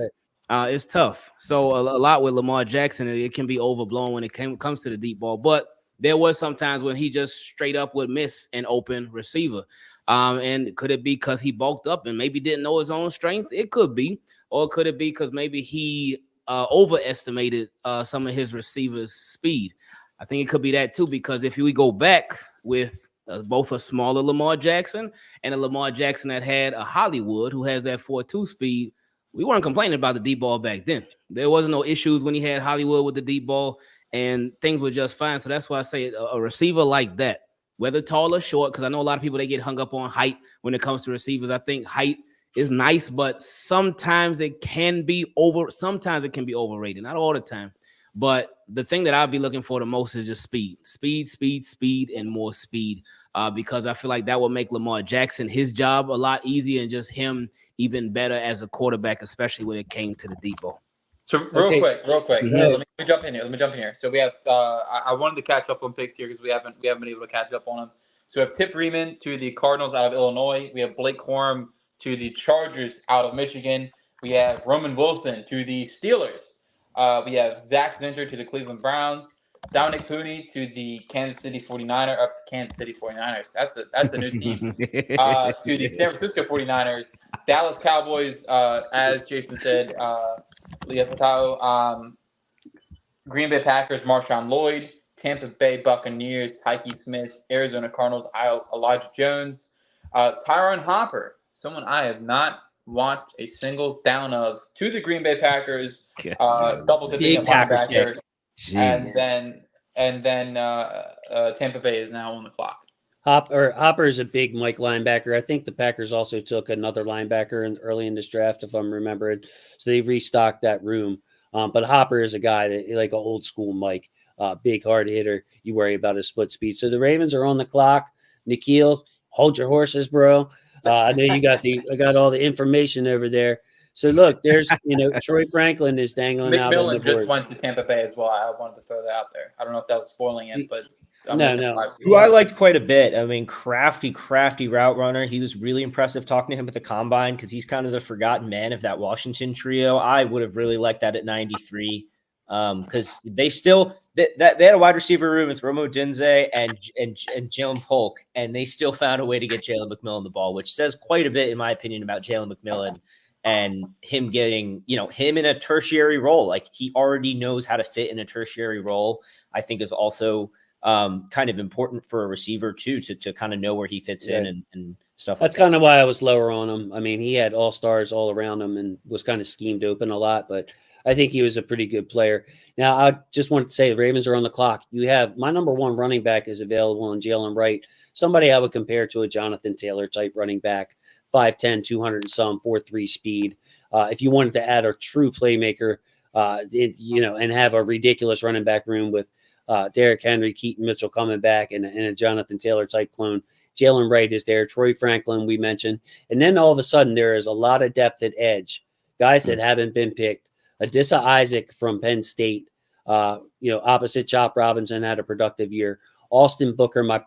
Right. It's tough. So a lot with Lamar Jackson, it can be overblown when it comes to the deep ball, but there was some times when he just straight up would miss an open receiver. And could it be because he bulked up and maybe didn't know his own strength? It could be. Or could it be because maybe he overestimated some of his receivers' speed? I think it could be that too, because if we go back with both a smaller Lamar Jackson and a Lamar Jackson that had a Hollywood who has that 4.2 speed, we weren't complaining about the deep ball back then. There wasn't no issues when he had Hollywood with the deep ball, and things were just fine. So that's why I say a receiver like that, whether tall or short, because I know a lot of people, they get hung up on height when it comes to receivers. I think height is nice, but sometimes it can be overrated. Not all the time. But the thing that I'll be looking for the most is just speed, and more speed, because I feel like that will make Lamar Jackson, his job, a lot easier, and just him even better as a quarterback, especially when it came to the deep ball. So real quick. Mm-hmm. Let me jump in here. So we have I wanted to catch up on picks here because we haven't been able to catch up on them. So we have Tip Riemann to the Cardinals out of Illinois. We have Blake Corum to the Chargers out of Michigan. We have Roman Wilson to the Steelers. We have Zach Zinter to the Cleveland Browns. Dominic Pooney to the Kansas City 49ers. That's a new team. To the San Francisco 49ers. Dallas Cowboys, as Jason said, Leah Fatau, Green Bay Packers, Marshawn Lloyd, Tampa Bay Buccaneers, Tyke Smith, Arizona Cardinals, Elijah Jones, Tyron Hopper, someone I have not watched a single down of, to the Green Bay Packers, double dipping at linebacker, and then Tampa Bay is now on the clock. Hopper is a big Mike linebacker. I think the Packers also took another linebacker early in this draft, if I'm remembering. So they've restocked that room. But Hopper is a guy that, like an old school Mike, big hard hitter. You worry about his foot speed. So the Ravens are on the clock. Nikhil, hold your horses, bro. I know I got all the information over there. So look, there's Troy Franklin is dangling out on the board. Just went to Tampa Bay as well. I wanted to throw that out there. I don't know if that was spoiling it, but. No. Who I liked quite a bit. I mean, crafty route runner. He was really impressive talking to him at the combine because he's kind of the forgotten man of that Washington trio. I would have really liked that at 93 because they had a wide receiver room with Romo Dinze and Jaylen Polk, and they still found a way to get Jalen McMillan the ball, which says quite a bit, in my opinion, about Jalen McMillan and him getting, him in a tertiary role, like he already knows how to fit in a tertiary role, I think is also kind of important for a receiver too, to kind of know where he fits in and stuff. That's kind of why I was lower on him. I mean, he had all-stars all around him and was kind of schemed open a lot, but I think he was a pretty good player. Now, I just wanted to say the Ravens are on the clock. You have my number one running back is available in Jaylen Wright, somebody I would compare to a Jonathan Taylor type running back, 5'10", 200 and some, 4.3 speed. If you wanted to add a true playmaker, and have a ridiculous running back room with Derrick Henry, Keaton Mitchell coming back, and a Jonathan Taylor type clone, Jaylen Wright is there. Troy Franklin, we mentioned. And then all of a sudden, there is a lot of depth at edge, guys that haven't been picked. Adisa Isaac from Penn State, opposite Chop Robinson, had a productive year. Austin Booker, my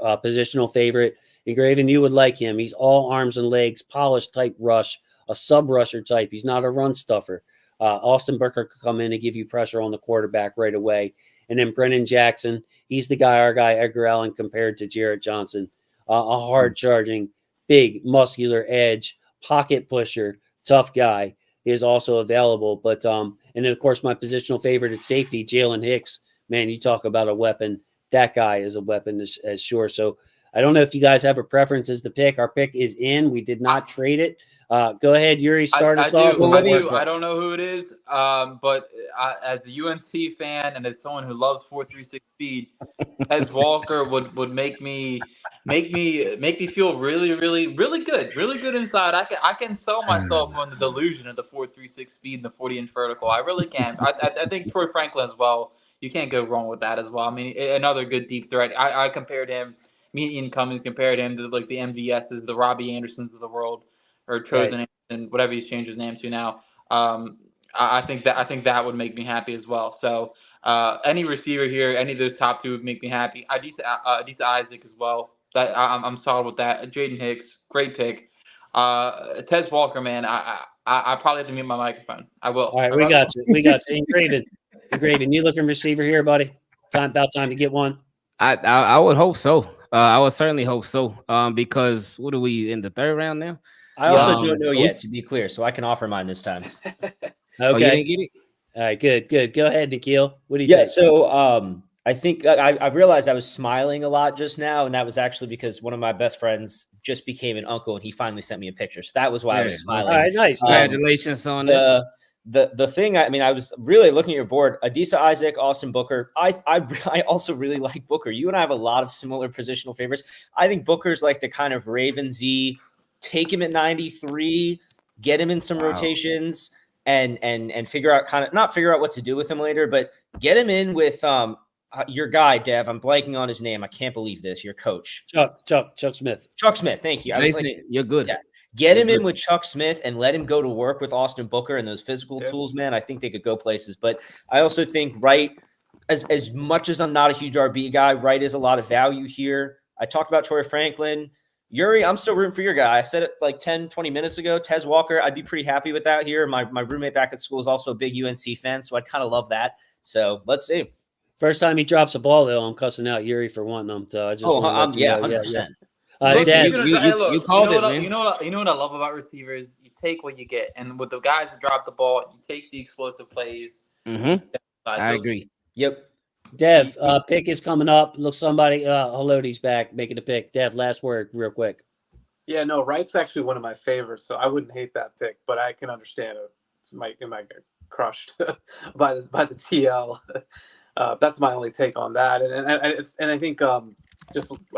positional favorite. And Graven, you would like him. He's all arms and legs, polished type rush, a sub-rusher type. He's not a run stuffer. Austin Booker could come in and give you pressure on the quarterback right away. And then Brennan Jackson, he's the guy, our guy, Edgar Allen, compared to Jarrett Johnson. A hard-charging, big, muscular edge, pocket pusher, tough guy is also available. But and then, of course, my positional favorite at safety, Jalen Hicks. Man, you talk about a weapon. That guy is a weapon as sure. So I don't know if you guys have a preference as the pick. Our pick is in. We did not trade it. Go ahead, Yuri, start us off. I don't know who it is, but as a UNC fan and as someone who loves 4.36 speed, Tez Walker would make me feel really, really, really good inside. I can sell myself on the delusion of the 4.36 speed and the 40-inch vertical. I really can. I think Troy Franklin as well. You can't go wrong with that as well. I mean, another good deep threat. I compared him. Me and Ian Cummings compared him to like the MVSs, the Robbie Andersons of the world, or Chosen Anderson, whatever he's changed his name to now. I think that would make me happy as well. So any receiver here, any of those top two would make me happy. Adisa Isaac as well. That I'm solid with that. Jaden Hicks, great pick. Tez Walker, man, I probably have to mute my microphone. I will. All right, we got you. Engraven, you looking receiver here, buddy? About time to get one. I would hope so. I would certainly hope so. Because what are we in the third round now? I also don't know yet, to be clear, so I can offer mine this time. Okay. Oh, you didn't get it? All right, good. Go ahead, Nikhil. What do you think? So I think I realized I was smiling a lot just now, and that was actually because one of my best friends just became an uncle, and he finally sent me a picture. So that was why I was smiling. All right, nice. Congratulations on that. The thing, I was really looking at your board. Adisa Isaac, Austin Booker. I also really like Booker. You and I have a lot of similar positional favorites. I think Booker's like the kind of Ravens-y, take him at 93, get him in some rotations, and figure out not figure out what to do with him later, but get him in with your guy, Dev. I'm blanking on his name. I can't believe this. Your coach, Chuck Smith. Chuck Smith. Thank you. Jason, you're good. Yeah. Get him in with Chuck Smith and let him go to work with Austin Booker and those physical tools, man. I think they could go places. But I also think Wright, as much as I'm not a huge RB guy, Wright is a lot of value here. I talked about Troy Franklin. Yuri, I'm still rooting for your guy. I said it like 10, 20 minutes ago. Tez Walker, I'd be pretty happy with that here. My roommate back at school is also a big UNC fan, so I'd kind of love that. So let's see. First time he drops a ball, though, I'm cussing out Yuri for wanting him to. I just 100%. You called it, man. You know what I love about receivers? You take what you get, and with the guys that drop the ball, you take the explosive plays. Mm-hmm. I agree. Yep. Dev, pick is coming up. Look, somebody, Halodi's back making a pick. Dev, last word, real quick. Yeah, no, Wright's actually one of my favorites, so I wouldn't hate that pick, but I can understand it. It might get crushed by the TL. That's my only take on that, and I think I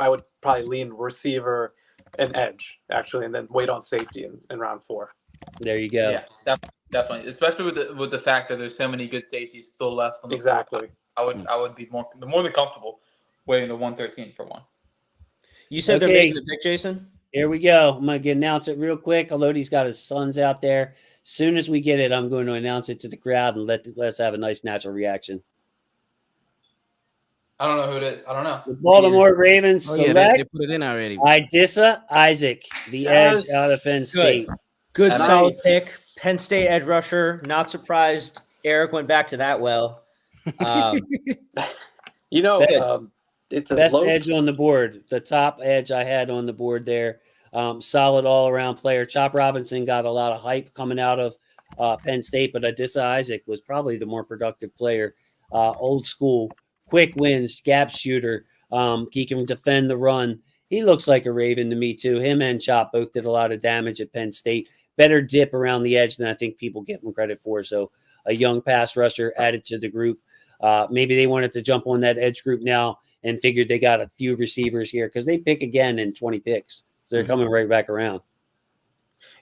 would probably lean receiver and edge actually, and then wait on safety in round 4. There you go. Yeah, definitely, especially with the fact that there's so many good safeties still left on the exactly. board. I would be more than comfortable waiting to 113 for one. You said they're making the pick, Jason? Here we go. I'm going to announce it real quick. Halodi's got his sons out there. As soon as we get it, I'm going to announce it to the crowd and let us have a nice natural reaction. I don't know who it is. I don't know. The Baltimore Ravens select. They put it in already. Adisa Isaac, the edge out of Penn State. Good solid pick. Penn State edge rusher. Not surprised Eric went back to that well. It's a best edge on the board. The top edge I had on the board there. Solid all around player. Chop Robinson got a lot of hype coming out of Penn State, but Adisa Isaac was probably the more productive player. Old school, quick wins, gap shooter. He can defend the run. He looks like a Raven to me too. Him and Chop both did a lot of damage at Penn State. Better dip around the edge than I think people give him credit for. So a young pass rusher added to the group. Maybe they wanted to jump on that edge group now and figured they got a few receivers here because they pick again in 20 picks. So they're coming right back around.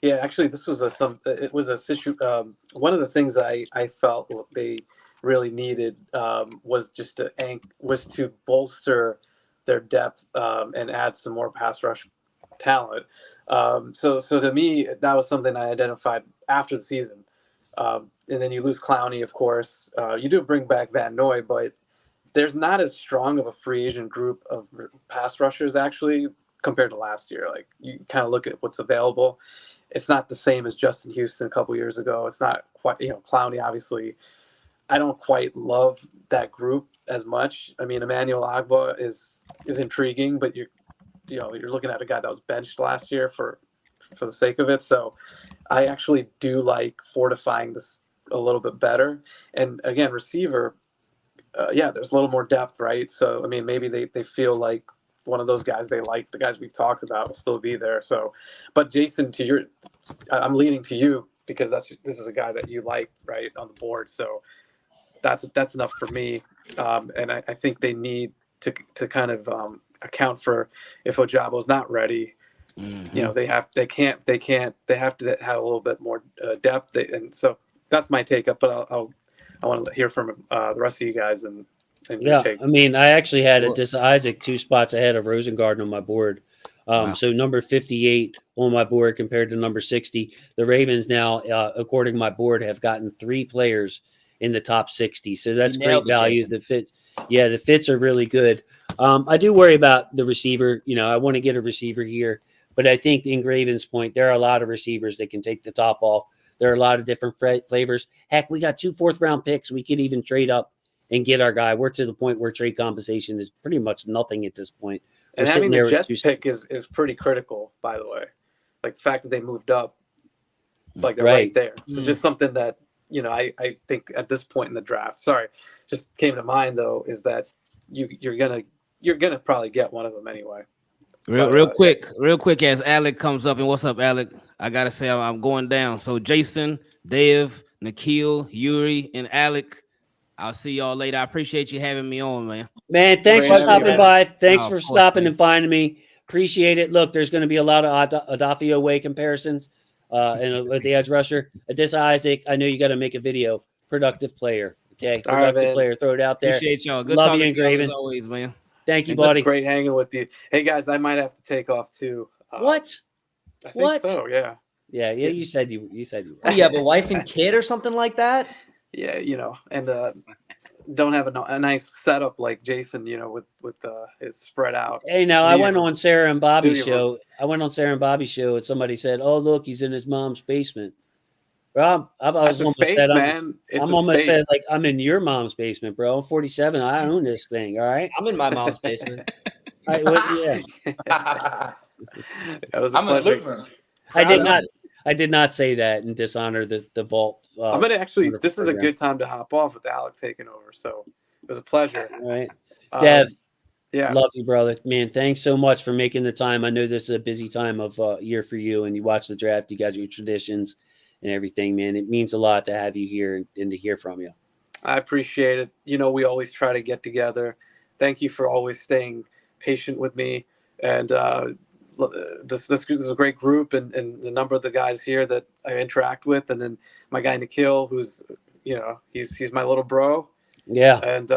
Yeah, actually, this was it was a issue. One of the things I felt they really needed was to bolster their depth and add some more pass rush talent. So to me, that was something I identified after the season. And then you lose Clowney, of course. You do bring back Van Noy, but there's not as strong of a free agent group of pass rushers actually compared to last year. Like you kind of look at what's available. It's not the same as Justin Houston a couple years ago. It's not quite, Clowney, obviously. I don't quite love that group as much. I mean, Emmanuel Agba is intriguing, but you're looking at a guy that was benched last year for the sake of it. So I actually do like fortifying this a little bit better. And again, receiver, there's a little more depth, right? So, I mean, maybe they feel like one of those guys they like, the guys we've talked about, will still be there. So, but Jason, I'm leaning to you because this is a guy that you like, right, on the board. So that's enough for me. And I think they need to kind of account for if Ojabo's not ready. Mm-hmm. They have to have a little bit more depth. And so that's my take up. But I want to hear from the rest of you guys and yeah. I mean, I actually had Adisa Isaac 2 spots ahead of Rosengarten on my board. Wow. So number 58 on my board compared to number 60. The Ravens now, according to my board, have gotten 3 players in the top 60. So that's great value. The fits are really good. I do worry about the receiver. I want to get a receiver here, but I think in Graven's point, there are a lot of receivers that can take the top off. There are a lot of different flavors. Heck, we got 2 4th-round picks. We could even trade up and get our guy. We're to the point where trade compensation is pretty much nothing at this point. And having the Jets pick is pretty critical, by the way. Like the fact that they moved up, like they're right there. So just something that, I think at this point in the draft, just came to mind though, is that you're gonna probably get one of them anyway. Real quick, as Alec comes up, and what's up, Alec? I gotta say I'm going down. So Jason, Dave, Nikhil, Yuri, and Alec, I'll see y'all later. I appreciate you having me on, man. Man, thanks for stopping by. Thanks for stopping and finding me. Appreciate it. Look, there's going to be a lot of Adafio Way comparisons with the edge rusher. Adisa Isaac, I know you got to make a video. Productive player. Okay, productive player. Throw it out there. Appreciate y'all. Good Love talking you, to you Graven. as always, man. Thank you, buddy. Great hanging with you. Hey guys, I might have to take off too. What? I think so. Yeah. Yeah. You said you. You were. You have a wife and kid or something like that. Yeah, and don't have a nice setup like Jason, with his spread out. Hey, now I went on Sarah and Bobby's show. And somebody said, "Oh, look, he's in his mom's basement." Bro, I was almost said, I'm almost said like I'm in your mom's basement, bro. I'm 47. I own this thing. All right. I'm in my mom's basement. Yeah. That was a pleasure. I did not say that and dishonor the vault. I'm gonna actually. This is a good time to hop off with Alec taking over. So it was a pleasure. All right, Dev. Yeah, love you, brother. Man, thanks so much for making the time. I know this is a busy time of year for you, and you watch the draft. You got your traditions and everything, man. It means a lot to have you here and to hear from you. I appreciate it. We always try to get together. Thank you for always staying patient with me and. This is a great group and the number of the guys here that I interact with, and then my guy Nikhil, who's he's my little bro. Yeah. And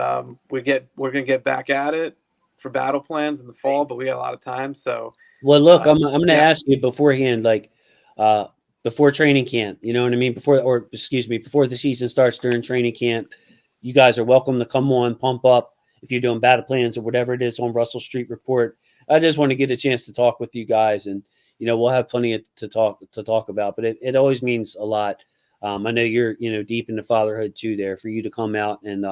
we're gonna get back at it for battle plans in the fall, but we got a lot of time. So well, look, I'm gonna ask you beforehand, like before training camp, you know what I mean? Before the season starts during training camp, you guys are welcome to come on, pump up if you're doing battle plans or whatever it is on Russell Street Report. I just want to get a chance to talk with you guys, and we'll have plenty to talk about. But it always means a lot. I know you're deep into fatherhood too. There for you to come out and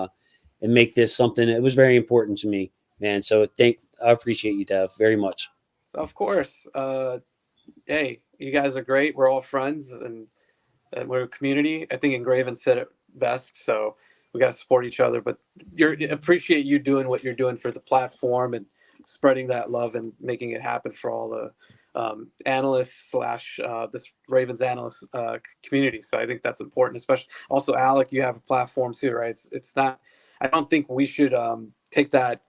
make this something. It was very important to me, man. So I appreciate you, Dev, very much. Of course, hey, you guys are great. We're all friends and we're a community. I think Engraven said it best. So we got to support each other. But appreciate you doing what you're doing for the platform and spreading that love and making it happen for all the analysts / this Ravens analyst community. So I think that's important, especially also Alec, you have a platform too, right? It's not, I don't think we should take that.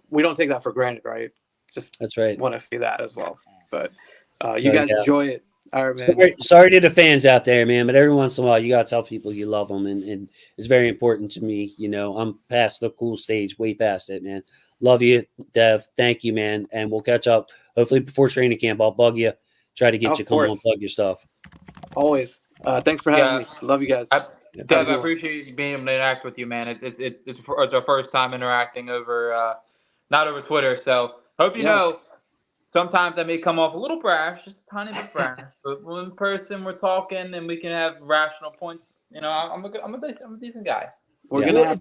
We don't take that for granted, right? Just That's right. want to see that as well. But you guys enjoy it. All right, man. Sorry to the fans out there, man, but every once in a while you got to tell people you love them, and it's very important to me. You know, I'm past the cool stage, way past it, man. Love you, Dev. Thank you, man, and we'll catch up hopefully before training camp. I'll bug you, try to get you come on, plug your stuff. Always. Thanks for having me. Love you guys. Dev, I appreciate you being able to interact with you, man. It's our first time interacting over not over Twitter, so hope you know. Sometimes I may come off a little brash, just a tiny bit brash, but when in person we're talking and we can have rational points. You know, I'm a decent guy. We're gonna have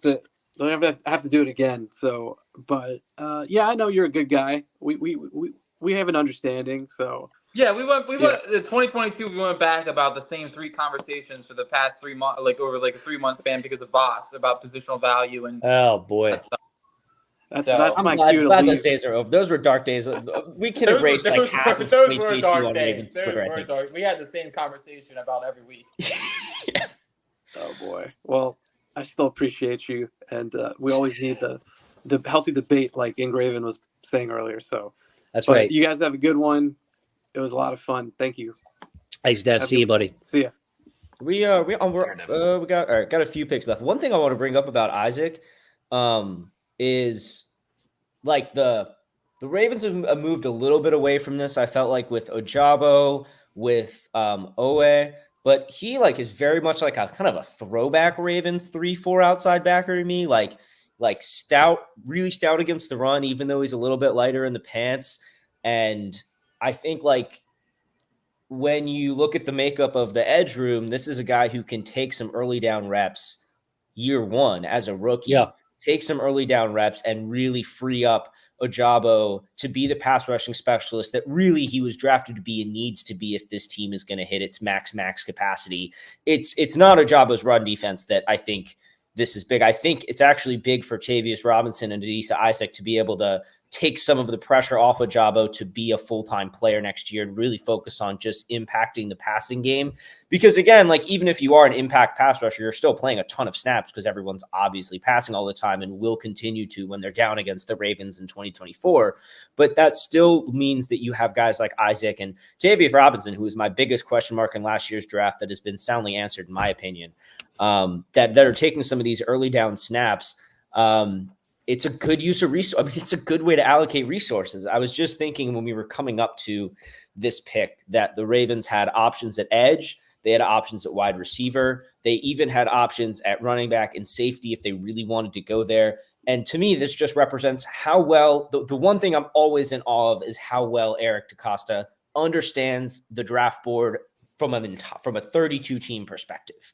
to do it again. So, but I know you're a good guy. We have an understanding. So yeah, we went in 2022. We went back about the same 3 conversations for the past 3 months, like over like a 3-month span because of Voss about positional value and oh boy. That's I'm my glad, cue to glad leave. those days are over. Those were dark days. We can erase like half of 2022 on Ravens Twitter, I think. We had the same conversation about every week. Oh boy. Well, I still appreciate you, and we always need the healthy debate, like Engraven was saying earlier. So that's right. You guys have a good one. It was a lot of fun. Thank you. Thanks, Dev. See you, buddy. See ya. We got a few picks left. One thing I want to bring up about Isaac, is like the Ravens have moved a little bit away from this. I felt like with Ojabo, with Owe, but he like is very much like a kind of a throwback Ravens 3-4 outside backer to me. Like stout, really stout against the run, even though he's a little bit lighter in the pants. And I think like when you look at the makeup of the edge room, this is a guy who can take some early down reps year one as a rookie. Yeah. Take some early down reps and really free up Ojabo to be the pass rushing specialist that really he was drafted to be and needs to be if this team is going to hit its max capacity. It's not Ojabo's run defense that I think this is big. I think it's actually big for Tavius Robinson and Adisa Isaac to be able to take some of the pressure off of Ojabo to be a full-time player next year and really focus on just impacting the passing game. Because again, like even if you are an impact pass rusher, you're still playing a ton of snaps because everyone's obviously passing all the time and will continue to when they're down against the Ravens in 2024. But that still means that you have guys like Isaac and Tavius Robinson, who is my biggest question mark in last year's draft that has been soundly answered in my opinion, that are taking some of these early down snaps. It's a good use of resources. I mean, it's a good way to allocate resources. I was just thinking when we were coming up to this pick that the Ravens had options at edge. They had options at wide receiver. They even had options at running back and safety if they really wanted to go there. And to me, this just represents how well, the one thing I'm always in awe of is how well Eric DaCosta understands the draft board from a 32 team perspective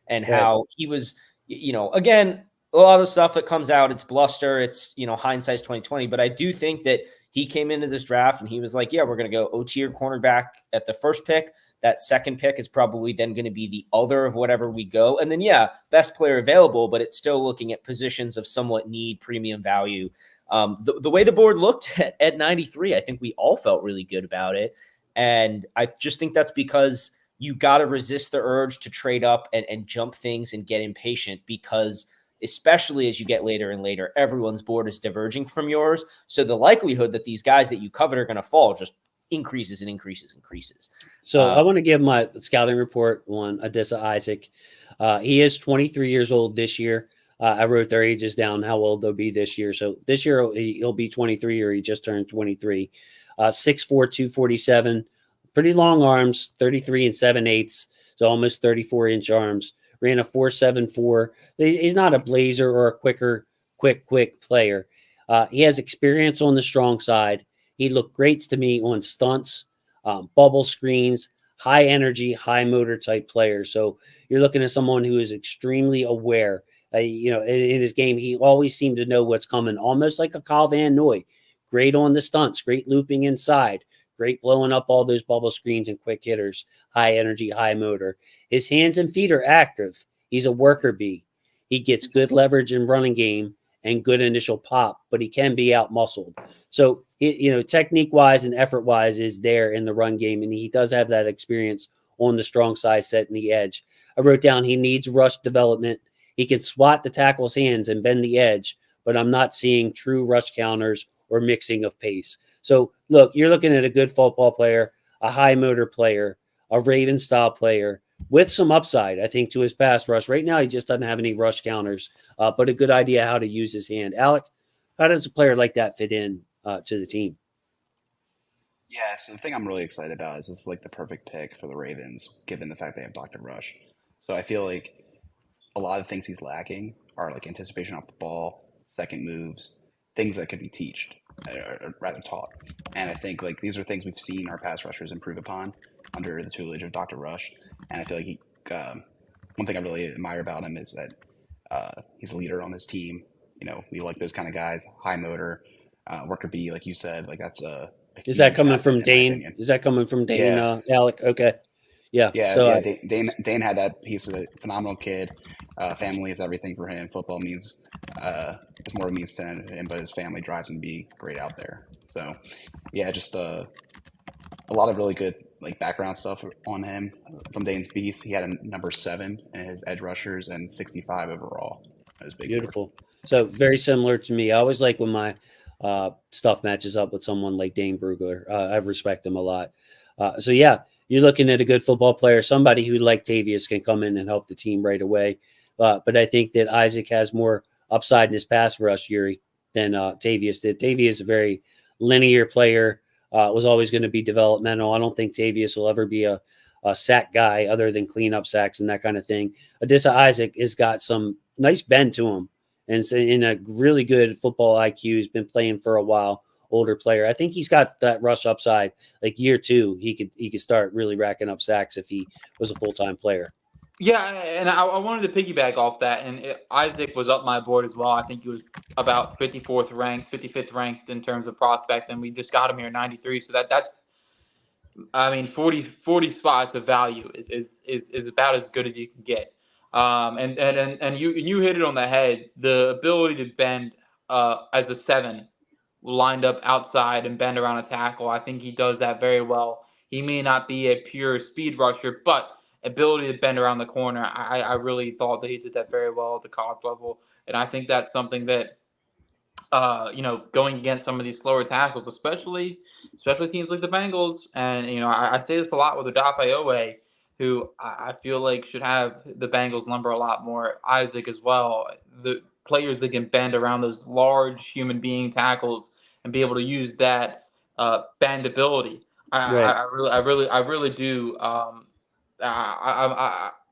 and how he was, again, a lot of the stuff that comes out, it's bluster, it's, hindsight's 2020. But I do think that he came into this draft and he was like, yeah, we're going to go O-tier cornerback at the first pick. That second pick is probably then going to be the other of whatever we go. And then, best player available, but it's still looking at positions of somewhat need premium value. The way the board looked at 93, I think we all felt really good about it. And I just think that's because you got to resist the urge to trade up and jump things and get impatient because especially as you get later and later, everyone's board is diverging from yours. So the likelihood that these guys that you covet are going to fall just increases and increases. So I want to give my scouting report on Adisa Isaac. He is 23 years old this year. I wrote their ages down, how old they'll be this year. So this year he'll be 23 or he just turned 23. 6'4", 247, pretty long arms, 33 7/8, so almost 34-inch arms. Ran a 4.74. He's not a blazer or a quick player. He has experience on the strong side. He looked great to me on stunts, bubble screens, high energy, high motor type player. So you're looking at someone who is extremely aware. In his game, he always seemed to know what's coming, almost like a Kyle Van Noy. Great on the stunts, great looping inside, great blowing up all those bubble screens and quick hitters, high energy, high motor. His hands and feet are active. He's a worker bee. He gets good leverage in running game and good initial pop, but he can be out muscled. So, technique wise and effort wise is there in the run game, and he does have that experience on the strong side setting the edge. I wrote down he needs rush development. He can swat the tackle's hands and bend the edge, but I'm not seeing true rush counters or mixing of pace. So, look, you're looking at a good football player, a high motor player, a Raven style player with some upside, I think, to his pass rush. Right now, he just doesn't have any rush counters, but a good idea how to use his hand. Alec, how does a player like that fit in to the team? Yeah, so the thing I'm really excited about is this is like the perfect pick for the Ravens, given the fact they have Dr. Rush. So I feel like a lot of things he's lacking are like anticipation off the ball, second moves, things that could be or rather taught. And I think like these are things we've seen our pass rushers improve upon under the tutelage of Dr. Rush. And I feel like one thing I really admire about him is that he's a leader on his team. We like those kind of guys, high motor, worker bee, like you said. Like that's is that coming from Dane? Is that coming from Dane, yeah. Alec? Okay. Yeah. Dane had that. He's a phenomenal kid. Family is everything for him. Football means it's more means to him, but his family drives him to be great out there. So, yeah, just a lot of really good like background stuff on him from Dane's Beast. He had a number 7 in his edge rushers and 65 overall. That was big. Beautiful. So very similar to me. I always like when my stuff matches up with someone like Dane Brugler. I respect him a lot. So yeah, you're looking at a good football player, somebody who, like Tavius, can come in and help the team right away. But I think that Isaac has more upside in his pass rush, Yuri, than Tavius did. Tavius is a very linear player, was always going to be developmental. I don't think Tavius will ever be a sack guy other than clean up sacks and that kind of thing. Adisa Isaac has got some nice bend to him and in a really good football IQ. He's been playing for a while. Older player. I think he's got that rush upside. Like year 2, he could start really racking up sacks if he was a full-time player. Yeah, and I wanted to piggyback off that, and Isaac was up my board as well. I think he was about 55th ranked in terms of prospect, and we just got him here 93. So that's, I mean, 40 spots of value is about as good as you can get. And you hit it on the head. The ability to bend as a 7. Lined up outside and bend around a tackle. I think he does that very well. He may not be a pure speed rusher, but ability to bend around the corner, I really thought that he did that very well at the college level. And I think that's something that, going against some of these slower tackles, especially teams like the Bengals. And, I say this a lot with Odafe Oweh, who I feel like should have the Bengals number a lot more. Isaac as well. The players that can bend around those large human being tackles and be able to use that bendability. I really do.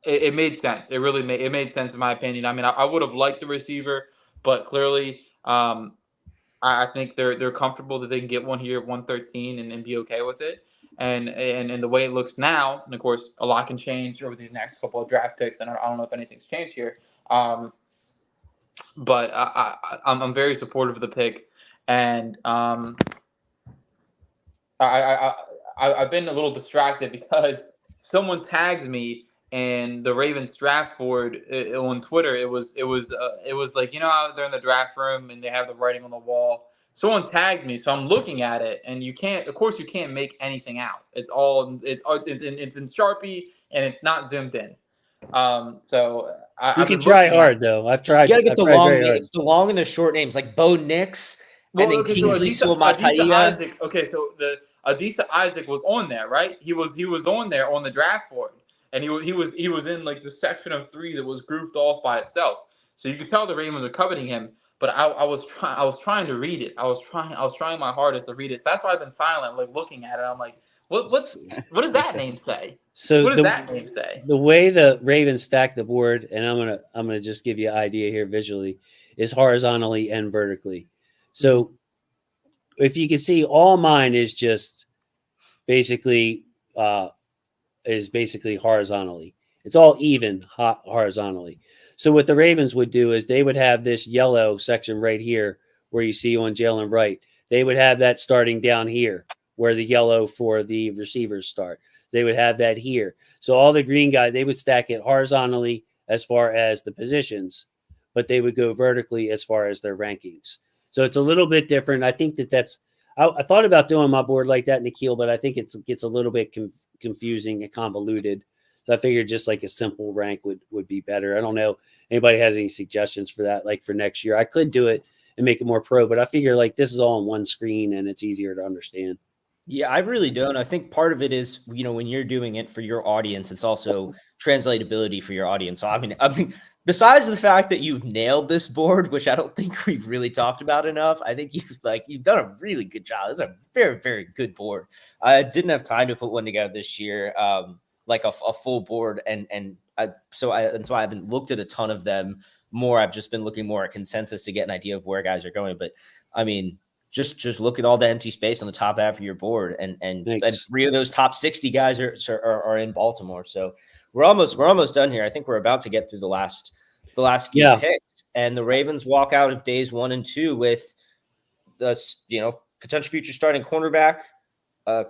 It made sense. It made sense in my opinion. I mean, I would have liked the receiver, but clearly, I think they're comfortable that they can get one here at 113 and be okay with it. And the way it looks now, and of course, a lot can change over these next couple of draft picks, and I don't know if anything's changed here. But I'm very supportive of the pick, and I've been a little distracted because someone tagged me in the Ravens draft board on Twitter. It was like, how they're in the draft room and they have the writing on the wall. Someone tagged me, so I'm looking at it, and you can't make anything out. It's in Sharpie and it's not zoomed in. So you can try hard though. I've tried. You gotta get the long names. It's the long and the short names, like Bo Nix, and then Kingsley Suamataia. Okay, so the Adisa Isaac was on there, right? He was on there on the draft board, and he was in like the section of 3 that was grouped off by itself. So you could tell the Ravens were coveting him. But I was trying to read it. I was trying my hardest to read it. So that's why I've been silent, like looking at it. I'm like, what does that name say? So what does that name say? The way the Ravens stack the board, and I'm gonna just give you an idea here visually, is horizontally and vertically. So if you can see, all mine is just basically horizontally. It's all even horizontally. So what the Ravens would do is they would have this yellow section right here where you see on Jaylen Wright. They would have that starting down here where the yellow for the receivers start. They would have that here. So all the green guys, they would stack it horizontally as far as the positions, but they would go vertically as far as their rankings. So it's a little bit different. I think that's I thought about doing my board like that, Nikhil, but I think it gets a little bit confusing and convoluted. So I figured just like a simple rank would be better. I don't know. Anybody has any suggestions for that, like for next year? I could do it and make it more pro, but I figure like this is all on one screen and it's easier to understand. Yeah, I really don't. I think part of it is, when you're doing it for your audience, it's also translatability for your audience. So I mean, besides the fact that you've nailed this board, which I don't think we've really talked about enough, I think you've done a really good job. This is a very, very good board. I didn't have time to put one together this year, like a full board, so I haven't looked at a ton of them more. I've just been looking more at consensus to get an idea of where guys are going. But I mean, just look at all the empty space on the top half of your board, and 3 of those top 60 guys are in Baltimore. So we're almost done here. I think we're about to get through the last few picks, and the Ravens walk out of days 1 and 2 with the potential future starting cornerback,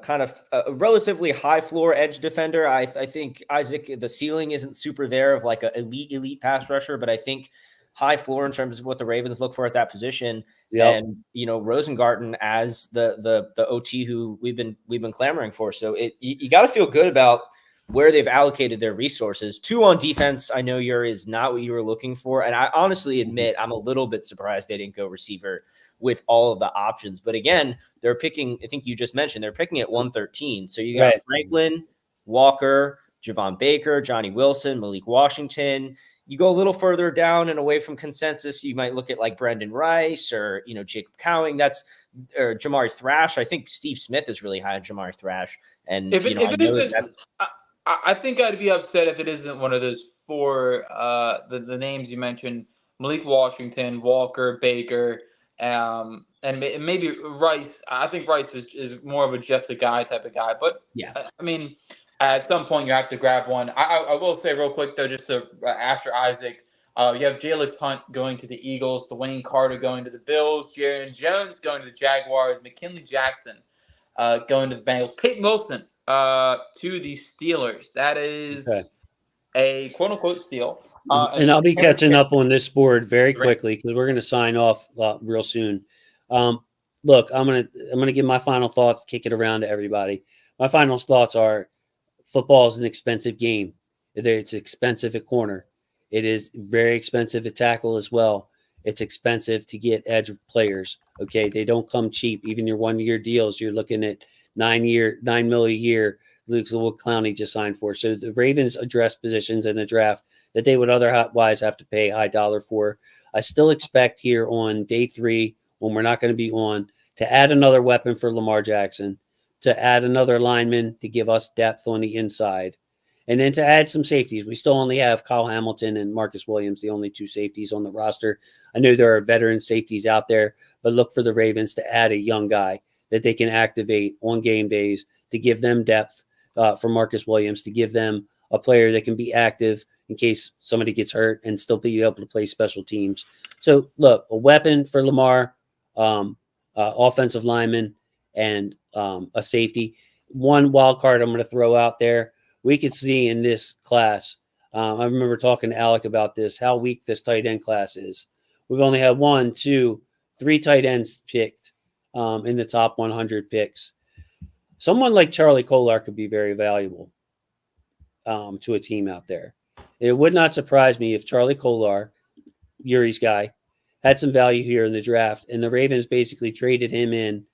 kind of a relatively high floor edge defender. I think Isaac, the ceiling isn't super there of like an elite pass rusher, but I think high floor in terms of what the Ravens look for at that position. Yep. And Rosengarten as the OT who we've been clamoring for. So you got to feel good about where they've allocated their resources. 2 on defense, I know is not what you were looking for, and I honestly admit I'm a little bit surprised they didn't go receiver with all of the options. But again, they're picking. I think you just mentioned they're picking at 113. So you got Franklin, Walker, Javon Baker, Johnny Wilson, Malik Washington. You go a little further down and away from consensus, you might look at like Brendan Rice or, Jacob Cowing. Or Jamari Thrash. I think Steve Smith is really high on Jamari Thrash. And I think I'd be upset if it isn't one of those 4, the names you mentioned: Malik Washington, Walker, Baker, and maybe Rice. I think Rice is more of a just a guy type of guy. But yeah, I mean, at some point, you have to grab one. I will say real quick, though, just after Isaac, you have Jalen Hunt going to the Eagles, Dwayne Carter going to the Bills, Jaron Jones going to the Jaguars, McKinley Jackson going to the Bengals, Peyton Wilson to the Steelers. That is a quote-unquote steal. And I'll be catching up on this board very quickly because we're going to sign off real soon. Look, I'm gonna give my final thoughts, kick it around to everybody. My final thoughts are: football is an expensive game. It's expensive at corner. It is very expensive at tackle as well. It's expensive to get edge players. Okay, they don't come cheap. Even your 1-year deals, you're looking at $9 million a year. Luke Clowney just signed for. So the Ravens address positions in the draft that they would otherwise have to pay high dollar for. I still expect here on day 3, when we're not going to be on, to add another weapon for Lamar Jackson, to add another lineman to give us depth on the inside, and then to add some safeties. We still only have Kyle Hamilton and Marcus Williams, the only 2 safeties on the roster. I know there are veteran safeties out there, but look for the Ravens to add a young guy that they can activate on game days to give them depth for Marcus Williams, to give them a player that can be active in case somebody gets hurt and still be able to play special teams. So look, a weapon for Lamar, offensive lineman, and a safety. One wild card I'm going to throw out there. We could see in this class, I remember talking to Alec about this, how weak this tight end class is. We've only had 1, 2, 3 tight ends picked in the top 100 picks. Someone like Charlie Kolar could be very valuable to a team out there. It would not surprise me if Charlie Kolar, Yuri's guy, had some value here in the draft, and the Ravens basically traded him in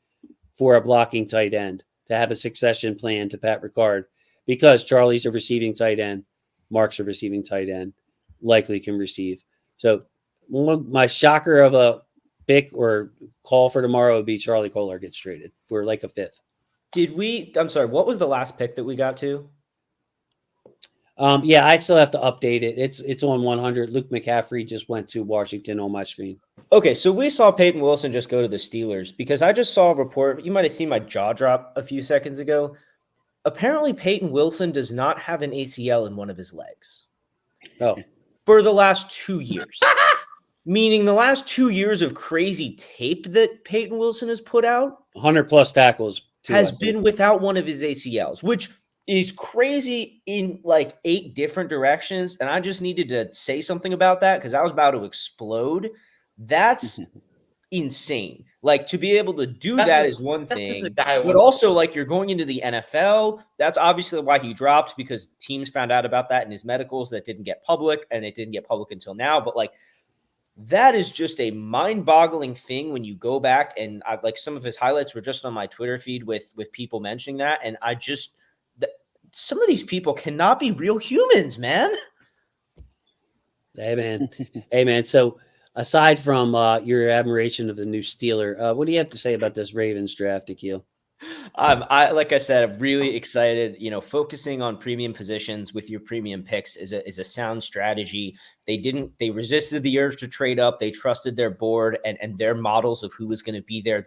for a blocking tight end to have a succession plan to Pat Ricard, because Charlie's a receiving tight end, Mark's a receiving tight end, likely can receive. So my shocker of a pick or call for tomorrow would be Charlie Kolar gets traded for like a 5th. I'm sorry, what was the last pick that we got to? Yeah, I still have to update it. It's on 100. Luke McCaffrey just went to Washington on my screen. Okay, so we saw Peyton Wilson just go to the Steelers because I just saw a report. You might have seen my jaw drop a few seconds ago. Apparently, Peyton Wilson does not have an ACL in one of his legs. Oh. For the last 2 years. Meaning the last 2 years of crazy tape that Peyton Wilson has put out. 100+ tackles has been without one of his ACLs, which is crazy in like 8 different directions. And I just needed to say something about that because I was about to explode. That's insane. Like, to be able to do that is one thing, but also like you're going into the NFL. That's obviously why he dropped, because teams found out about that in his medicals that didn't get public, and it didn't get public until now. But like, that is just a mind-boggling thing when you go back, and like some of his highlights were just on my Twitter feed with people mentioning that, and I just some of these people cannot be real humans, man. Hey man. So aside from your admiration of the new Steeler, what do you have to say about this Ravens draft, Akil? Like I said, I'm really excited. You know, focusing on premium positions with your premium picks is a sound strategy. They resisted the urge to trade up. They trusted their board and their models of who was going to be there.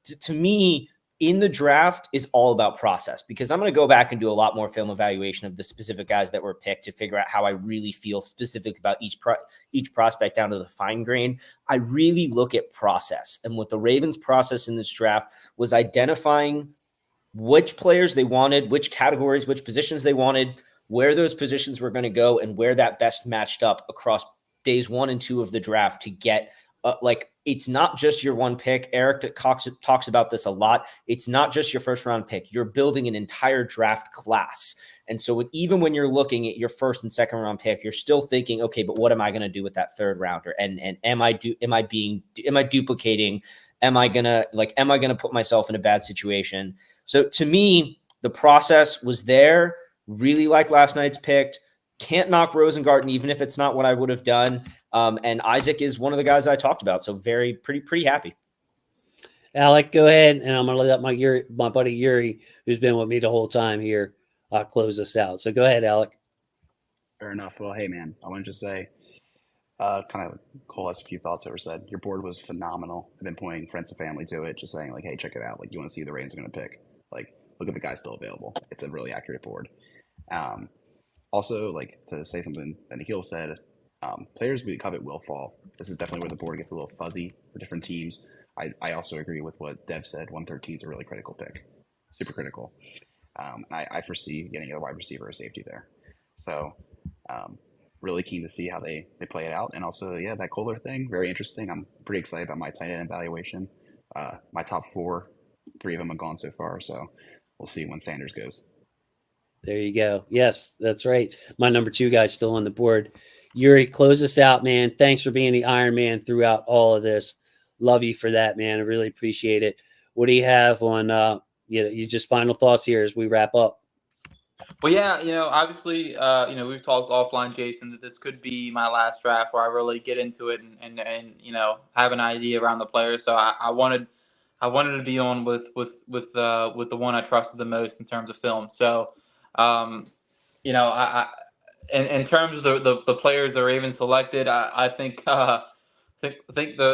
To me, in the draft is all about process, because I'm going to go back and do a lot more film evaluation of the specific guys that were picked to figure out how I really feel specific about each prospect down to the fine grain. I really look at process, and what the Ravens process in this draft was identifying which players they wanted, which categories, which positions they wanted, where those positions were going to go, and where that best matched up across days 1 and 2 of the draft to get like, it's not just your one pick. Eric talks about this a lot. It's not just your first round pick. You're building an entire draft class. And so even when you're looking at your first and second round pick, you're still thinking, okay, but what am I going to do with that third rounder? And am I duplicating? Am I going to put myself in a bad situation? So to me, the process was there. Really like last night's pick. Can't knock Rosengarten, even if it's not what I would have done. And Isaac is one of the guys I talked about. So pretty happy. Alec, go ahead. And I'm going to let my buddy Yuri, who's been with me the whole time here, close us out. So go ahead, Alec. Fair enough. Well, hey, man, I wanted to say, kind of coalesce a few thoughts that were said. Your board was phenomenal. I've been pointing friends and family to it, just saying, like, hey, check it out. Like, you want to see who the Ravens are going to pick. Like, look at the guys still available. It's a really accurate board. Also, like, to say something that Nikhil said, players we covet will fall. This is definitely where the board gets a little fuzzy for different teams. I also agree with what Dev said. 113 is a really critical pick, super critical. I foresee getting a wide receiver or safety there. So really keen to see how they play it out. And also, yeah, that Kohler thing, very interesting. I'm pretty excited about my tight end evaluation. My top 4, 3 of them have gone so far. So we'll see when Sanders goes. There you go. Yes, that's right. My number 2 guy's still on the board. Yuri, close us out, man. Thanks for being the Iron Man throughout all of this. Love you for that, man. I really appreciate it. What do you have on you just final thoughts here as we wrap up? Well, yeah, obviously, we've talked offline, Jason, that this could be my last draft where I really get into it and have an idea around the players. So I wanted to be on with the one I trusted the most in terms of film. So, in terms of the players the Ravens selected, I think the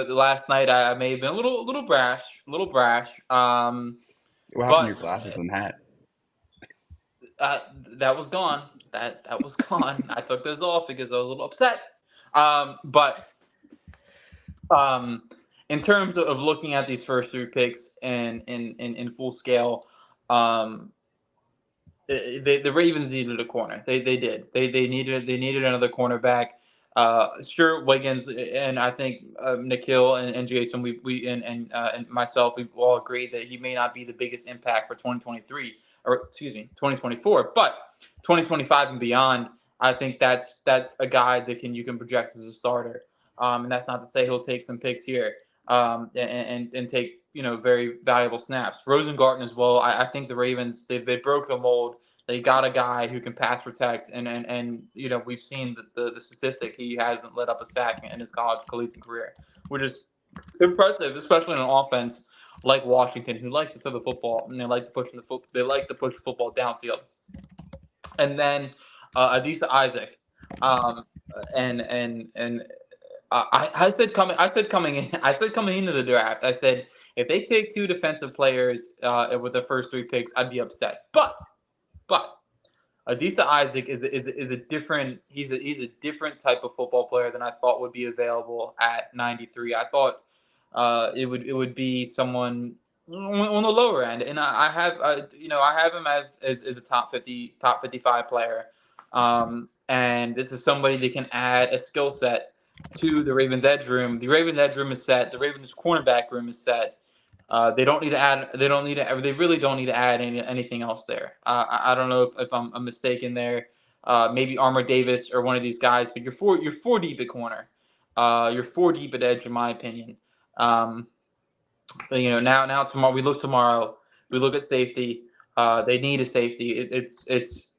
last night I may have been a little brash. What happened to your glasses and hat? That was gone. That was gone. I took those off because I was a little upset. But in terms of looking at these first 3 picks and in full scale, the Ravens needed a corner. They did. They needed another cornerback. Sure, Wiggins, and I think Nikhil and Jason, we and myself, we all agree that he may not be the biggest impact for 2023. Or 2024, but 2025 and beyond, I think that's a guy that you can project as a starter. And that's not to say he'll take some picks here and take very valuable snaps. Rosengarten as well. I think the Ravens they broke the mold. They got a guy who can pass protect, and we've seen the statistic. He hasn't let up a sack in his college collegiate career, which is impressive, especially in an offense like Washington, who likes to throw the football and they like to push the football downfield. And then Adisa Isaac, and I said coming into the draft, I said if they take 2 defensive players with the first 3 picks, I'd be upset. But Adisa Isaac is a different he's a different type of football player than I thought would be available at 93. I thought it would be someone on the lower end, and I have I have him as a top 55 player, and this is somebody that can add a skill set to the Ravens edge room. The Ravens edge room is set. The Ravens cornerback room is set. They don't need to add. They really don't need to add anything else there. I don't know if I'm mistaken there. Maybe Armour Davis or one of these guys, but you're four deep at corner. You're four deep at edge, in my opinion. Now tomorrow we look at safety. They need a safety.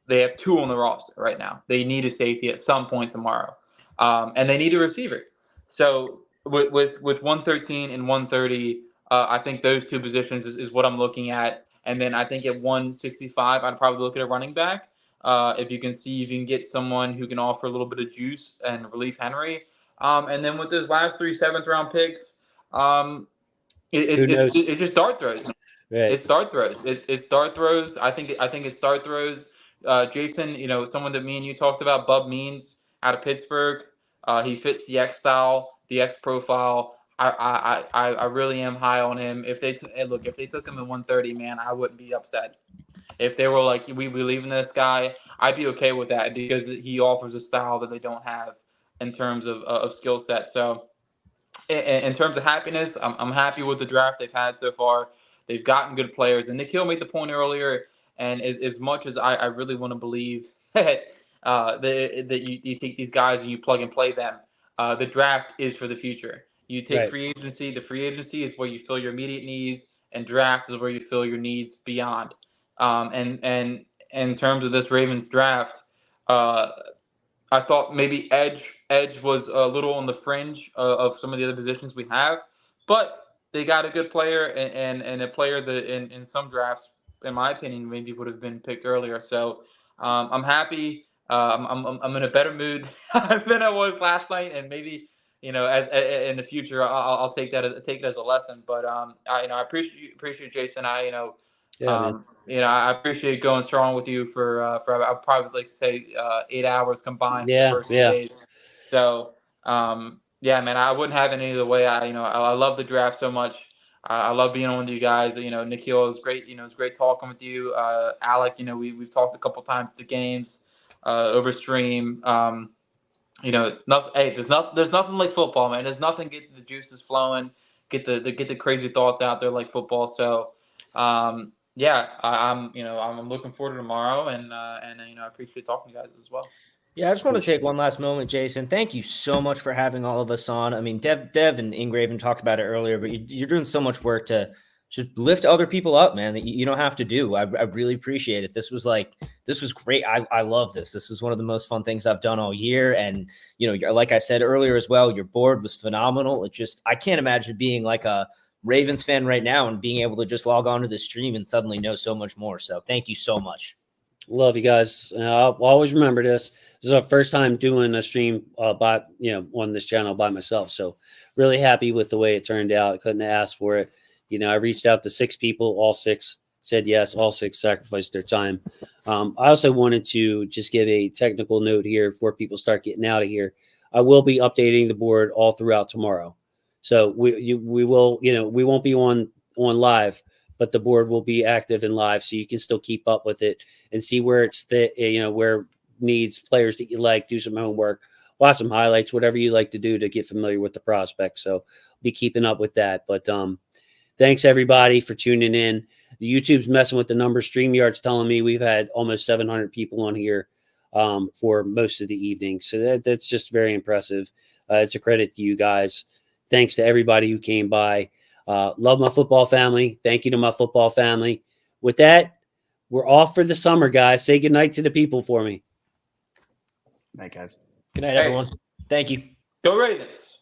They have two on the roster right now. They need a safety at some point tomorrow, and they need a receiver. So with 113 and 130, I think those two positions is what I'm looking at. And then I think at 165, I'd probably look at a running back. If you can get someone who can offer a little bit of juice and relief Henry. And then with those last 3 7th-round picks, it's just dart throws. Right. It's dart throws. It's dart throws. I think it's dart throws. Jason, someone that me and you talked about, Bub Means out of Pittsburgh. He fits the X style, the X profile. I really am high on him. If they took him in 130, man, I wouldn't be upset. If they were like, we believe in this guy, I'd be okay with that because he offers a style that they don't have in terms of skill set. So in terms of happiness, I'm happy with the draft they've had so far. They've gotten good players. And Nikhil made the point earlier, and as much as I really want to believe that you take these guys and you plug and play them, the draft is for the future. You take free agency. The free agency is where you fill your immediate needs, and draft is where you fill your needs beyond. And in terms of this Ravens draft, I thought maybe edge was a little on the fringe of some of the other positions we have, but they got a good player and a player that in some drafts, in my opinion, maybe would have been picked earlier. So I'm happy. I'm in a better mood than I was last night, and maybe as in the future I'll take it as a lesson. But I appreciate Jason. I appreciate going strong with you for I'll probably like say 8 hours combined for the first 2 days. So man, I wouldn't have it any other way. I love the draft so much. I love being on with you guys. Nikhil is great. It's great talking with you. Alec, we've talked a couple times at the games over stream. There's nothing like football, man. There's nothing getting the juices flowing, get the crazy thoughts out there like football. So I'm looking forward to tomorrow, and I appreciate talking to you guys as well. Yeah, I just want to take one last moment, Jason. Thank you so much for having all of us on. I mean, Dev and Ingraven talked about it earlier, but you're doing so much work to just lift other people up, man, that you don't have to do. I really appreciate it. This was great. I love this. This is one of the most fun things I've done all year. And, like I said earlier as well, your board was phenomenal. I can't imagine being like a Ravens fan right now and being able to just log on to the stream and suddenly know so much more. So thank you so much. Love you guys. I'll always remember this. This is our first time doing a stream on this channel by myself. So really happy with the way it turned out. I couldn't ask for it. I reached out to 6 people. All 6 said yes. All 6 sacrificed their time. I also wanted to just give a technical note here before people start getting out of here. I will be updating the board all throughout tomorrow. So we will, we won't be on live, but the board will be active and live, so you can still keep up with it and see where it's where needs players that you like. Do some homework, watch some highlights, whatever you like to do to get familiar with the prospect. So be keeping up with that. But thanks everybody for tuning in. The YouTube's messing with the numbers. StreamYard's telling me we've had almost 700 people on here for most of the evening. So that's just very impressive. It's a credit to you guys. Thanks to everybody who came by. Love my football family. Thank you to my football family. With that, we're off for the summer, guys. Say goodnight to the people for me. Night, guys. Good night, everyone. Thank you. Go Ravens.